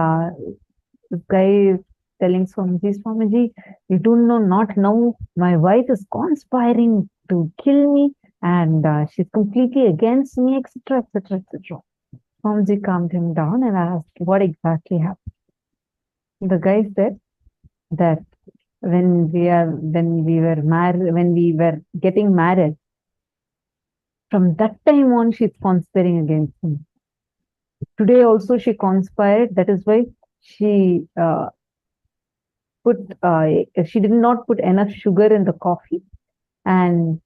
this guy is telling Swamiji, you do not know, my wife is conspiring to kill me, and she's completely against me, etc., etc., etc. Swamiji calmed him down and asked, what exactly happened? The guy said that when we were getting married, from that time on, she's conspiring against me. Today also she conspired. That is why she did not put enough sugar in the coffee, and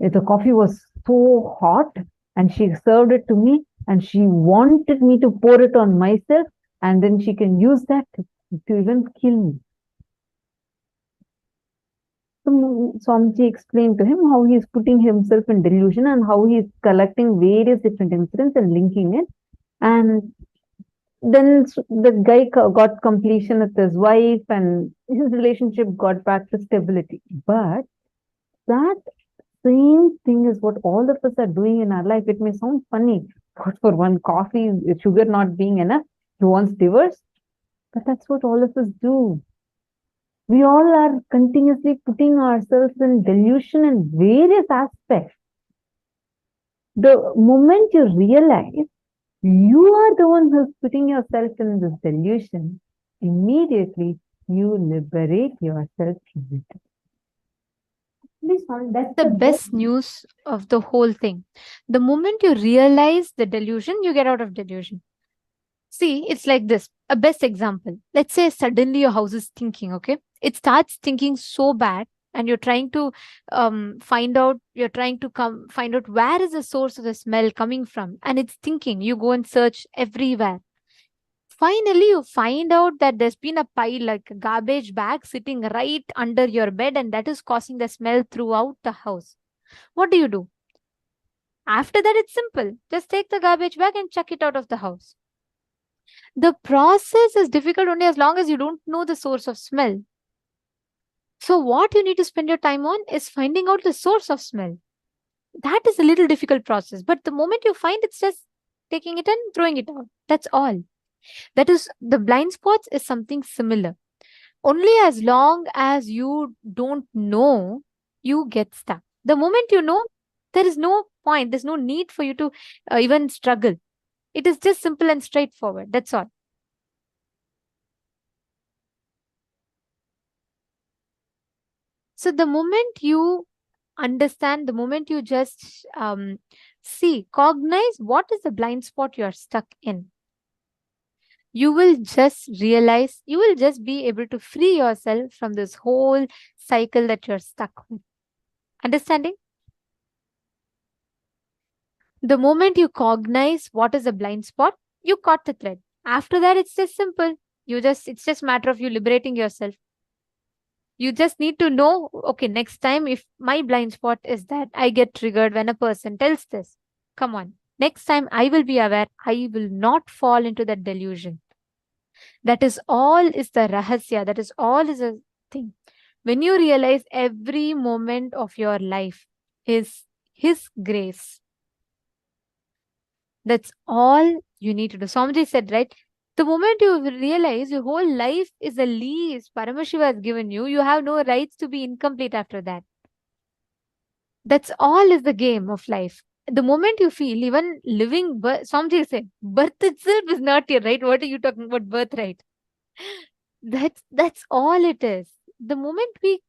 the coffee was so hot, and she served it to me, and she wanted me to pour it on myself, and then she can use that to even kill me. So Swamiji explained to him how he is putting himself in delusion and how he is collecting various different incidents and linking it. And then the guy got completion with his wife, and his relationship got back to stability. But that same thing is what all of us are doing in our life. It may sound funny, but for one coffee, sugar not being enough, he wants divorce. But that's what all of us do. We all are continuously putting ourselves in delusion in various aspects. The moment you realize you are the one who's putting yourself in this delusion, immediately you liberate yourself from it. That's The best news of the whole thing. The moment you realize the delusion, you get out of delusion. See, it's like this. A best example. Let's say suddenly your house is thinking, okay? It starts thinking so bad, and you're trying to find out where is the source of the smell coming from. And it's thinking, you go and search everywhere. Finally, you find out that there's been a pile, like a garbage bag, sitting right under your bed, and that is causing the smell throughout the house. What do? After that, it's simple. Just take the garbage bag and chuck it out of the house. The process is difficult only as long as you don't know the source of smell. So, what you need to spend your time on is finding out the source of smell. That is a little difficult process, but the moment you find, it's just taking it and throwing it out. That's all. That is, the blind spots is something similar. Only as long as you don't know, you get stuck. The moment you know, there is no point, there's no need for you to even struggle. It is just simple and straightforward. That's all. So the moment you understand, the moment you just cognize what is the blind spot you are stuck in, you will just realize, you will just be able to free yourself from this whole cycle that you're stuck with. Understanding? The moment you cognize what is a blind spot, you caught the thread. After that, it's just simple. It's just matter of you liberating yourself. You just need to know, okay, next time if my blind spot is that I get triggered when a person tells this, come on, next time I will be aware, I will not fall into that delusion. That is all is the rahasya. That is all is a thing. When you realize every moment of your life is His grace, that's all you need to do. Swamiji said, right? The moment you realize your whole life is a lease Paramashiva has given you, you have no rights to be incomplete after that. That's all is the game of life. The moment you feel even living birth, Swamiji said, birth itself is not your right. What are you talking about birthright? That's all it is. The moment we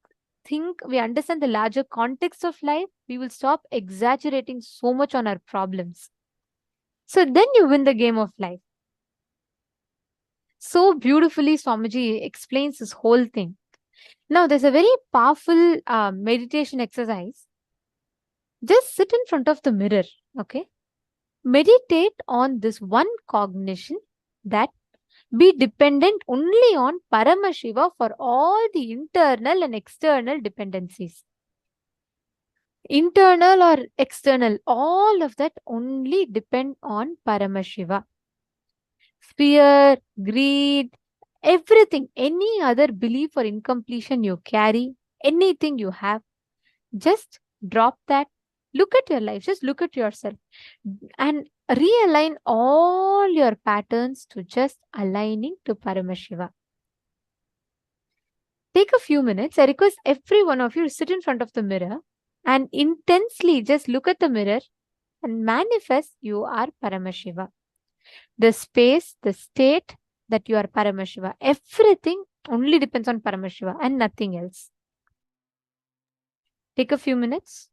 think we understand the larger context of life, we will stop exaggerating so much on our problems. So then you win the game of life. So beautifully, Swamiji explains this whole thing. Now, there's a very powerful meditation exercise. Just sit in front of the mirror, okay? Meditate on this one cognition that be dependent only on Paramashiva for all the internal and external dependencies. Internal or external, all of that only depend on Paramashiva. Fear, greed, everything, any other belief or incompletion you carry, anything you have, just drop that. Look at your life, just look at yourself and realign all your patterns to just aligning to Paramashiva. Take a few minutes. I request every one of you to sit in front of the mirror and intensely just look at the mirror and manifest you are Paramashiva. The space, the state that you are Paramashiva. Everything only depends on Paramashiva and nothing else. Take a few minutes.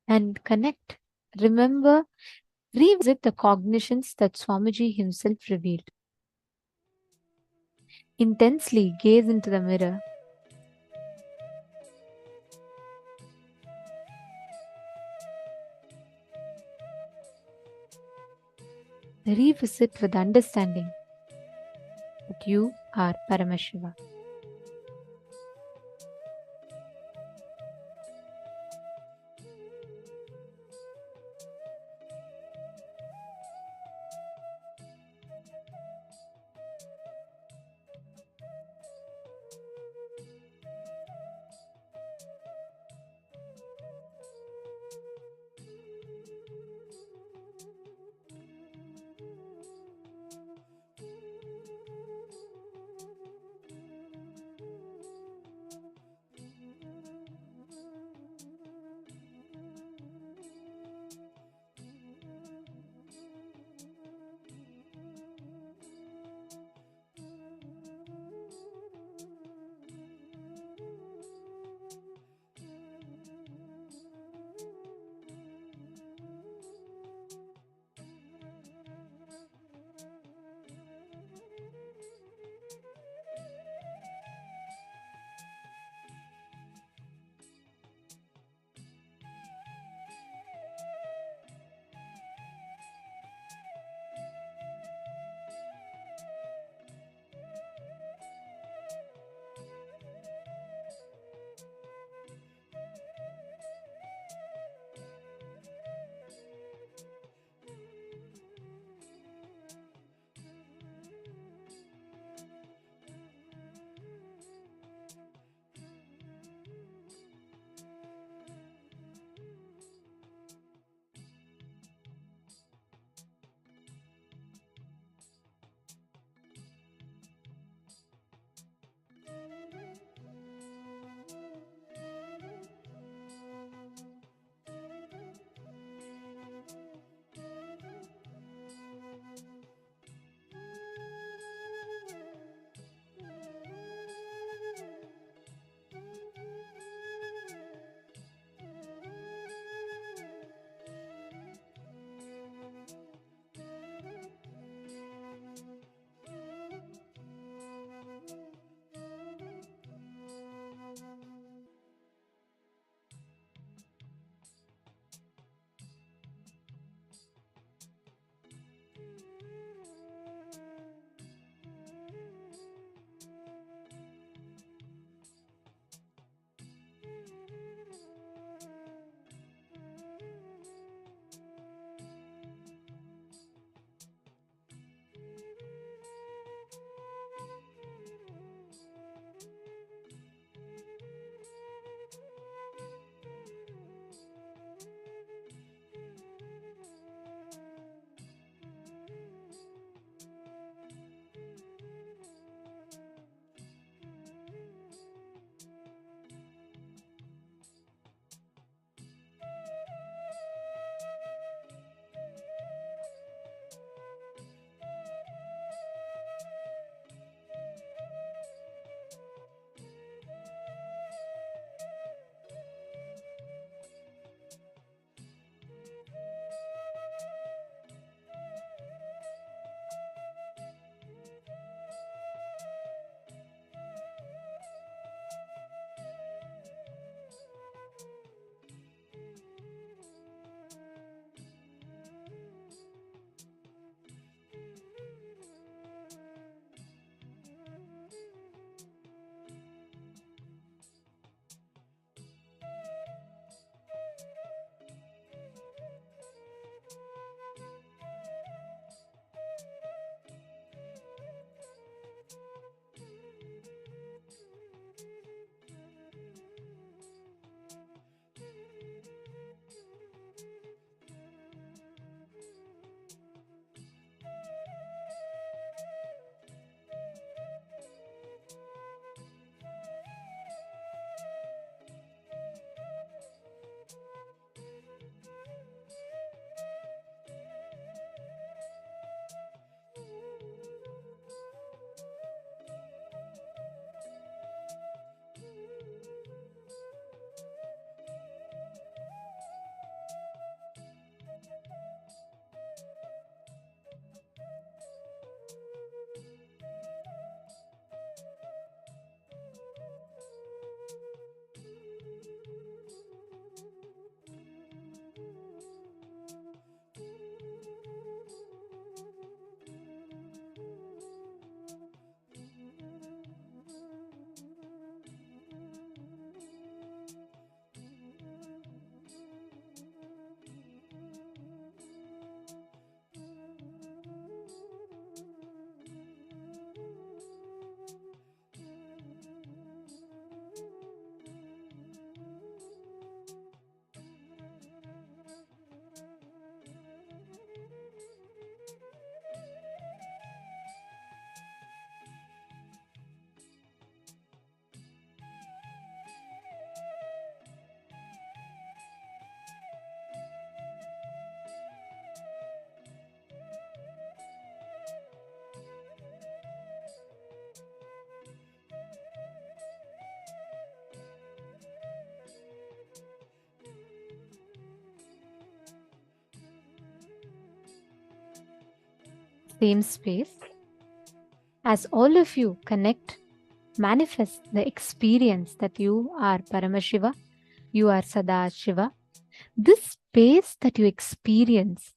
and connect. Remember, revisit the cognitions that Swamiji himself revealed. Intensely gaze into the mirror. Revisit with understanding that you are Paramashiva. same space, as all of you connect, manifest the experience that you are Paramashiva, you are Sadashiva. This space that you experience,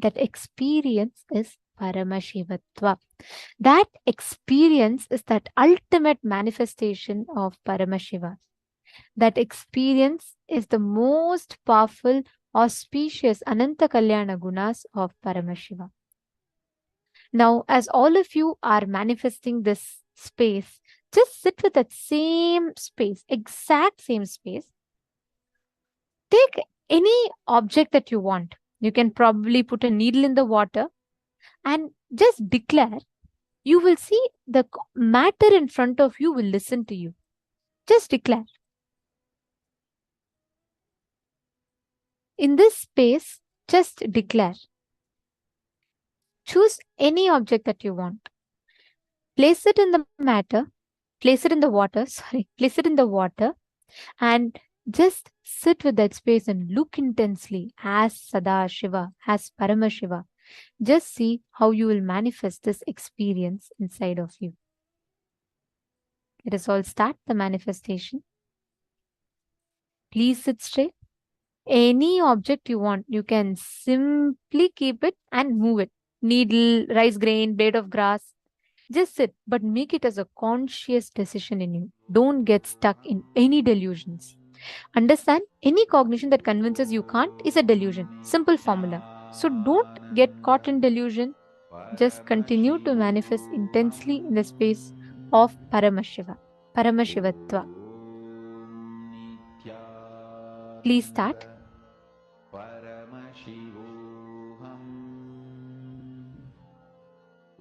that experience is Paramashivatva. That experience is that ultimate manifestation of Paramashiva. That experience is the most powerful, auspicious Ananta Kalyana Gunas of Paramashiva. Now, as all of you are manifesting this space, just sit with that same space, exact same space. Take any object that you want. You can probably put a needle in the water and just declare. You will see the matter in front of you will listen to you. Just declare. In this space, just declare. Choose any object that you want. Place it in the matter, place it in the water, place it in the water, and just sit with that space and look intensely as Sadashiva, as Paramashiva. Just see how you will manifest this experience inside of you. Let us all start the manifestation. Please sit straight. Any object you want, you can simply keep it and move it. Needle, rice grain, blade of grass. Just sit, but make it as a conscious decision in you. Don't get stuck in any delusions. Understand, any cognition that convinces you can't is a delusion. Simple formula. So don't get caught in delusion. Just continue to manifest intensely in the space of Paramashiva, Paramashivatva. Please start. Paramashivoham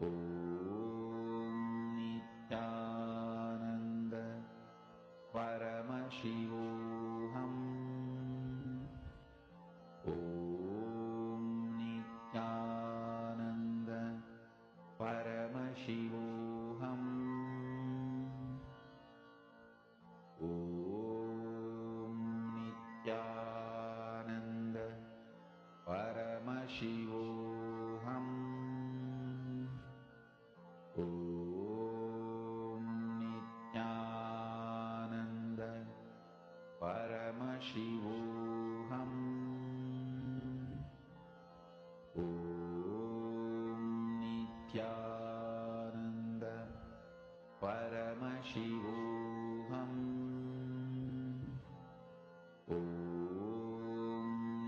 Om Nithyananda Paramashivoham Om Nithyananda Paramashivoham Om Nithyananda Paramashivoham Om Nithyananda Paramashivoham Om Nithyananda Paramashivoham Om Nithyananda Paramashivoham Om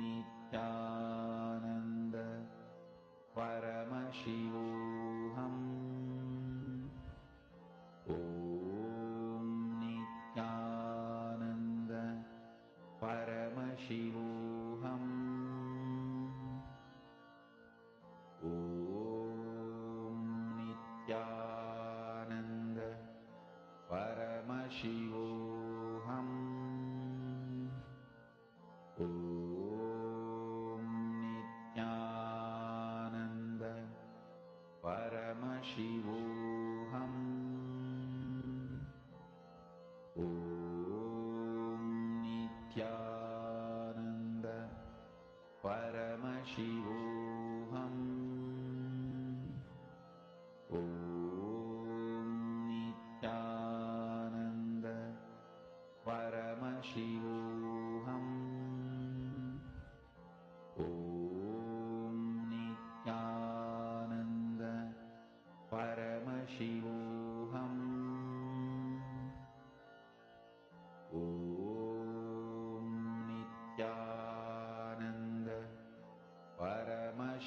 Nithyananda Paramashivoham Om Nithyananda Paramashivoham Om Nithyananda Paramashivoham Om Nithyananda Paramashivoham Om Nithyananda Paramashivoham Om Nithyananda Paramashivoham Om Nithyananda Paramashivoham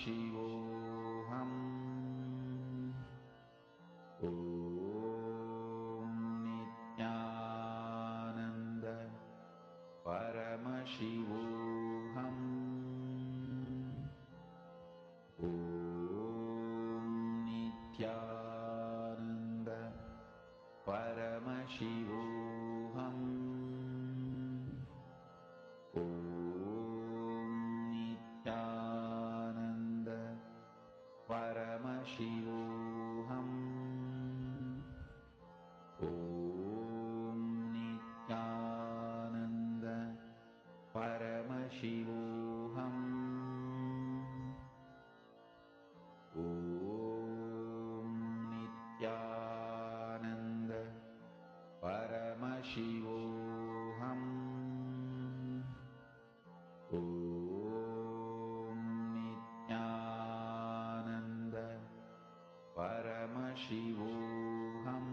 Om Nithyananda Paramashivoham Om Nithyananda Paramashivoham Om Nithyananda Paramashivoham Om Nithyananda Paramashivoham Om Nithyananda Paramashivoham.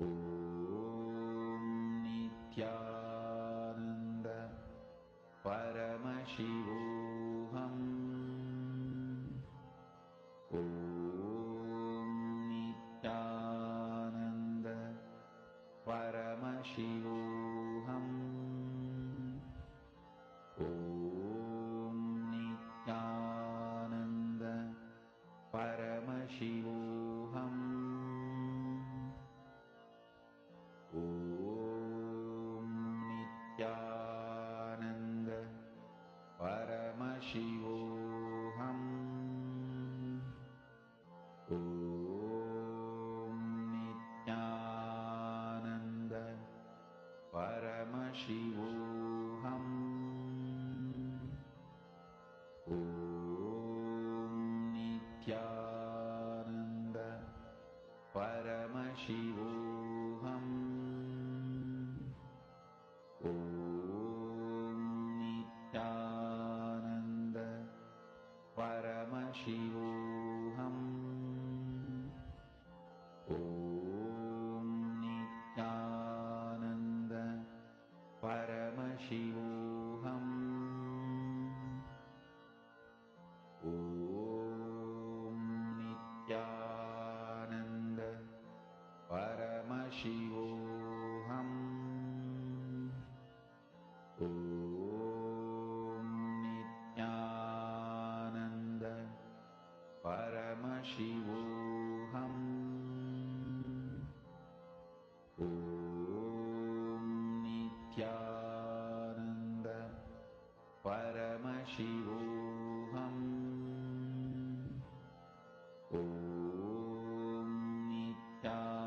Om Nithyananda Paramashivoham. Om Nithyananda Paramashivoham. Om Nithyananda Paramashivoham. Om Nithyananda Paramashivoham. Om Nithyananda Paramashivoham. Om Nithyananda Paramashivoham. Om Nithyananda Paramashivoham. Om Nithyananda Paramashivoham. Om Nithyananda Paramashivoham.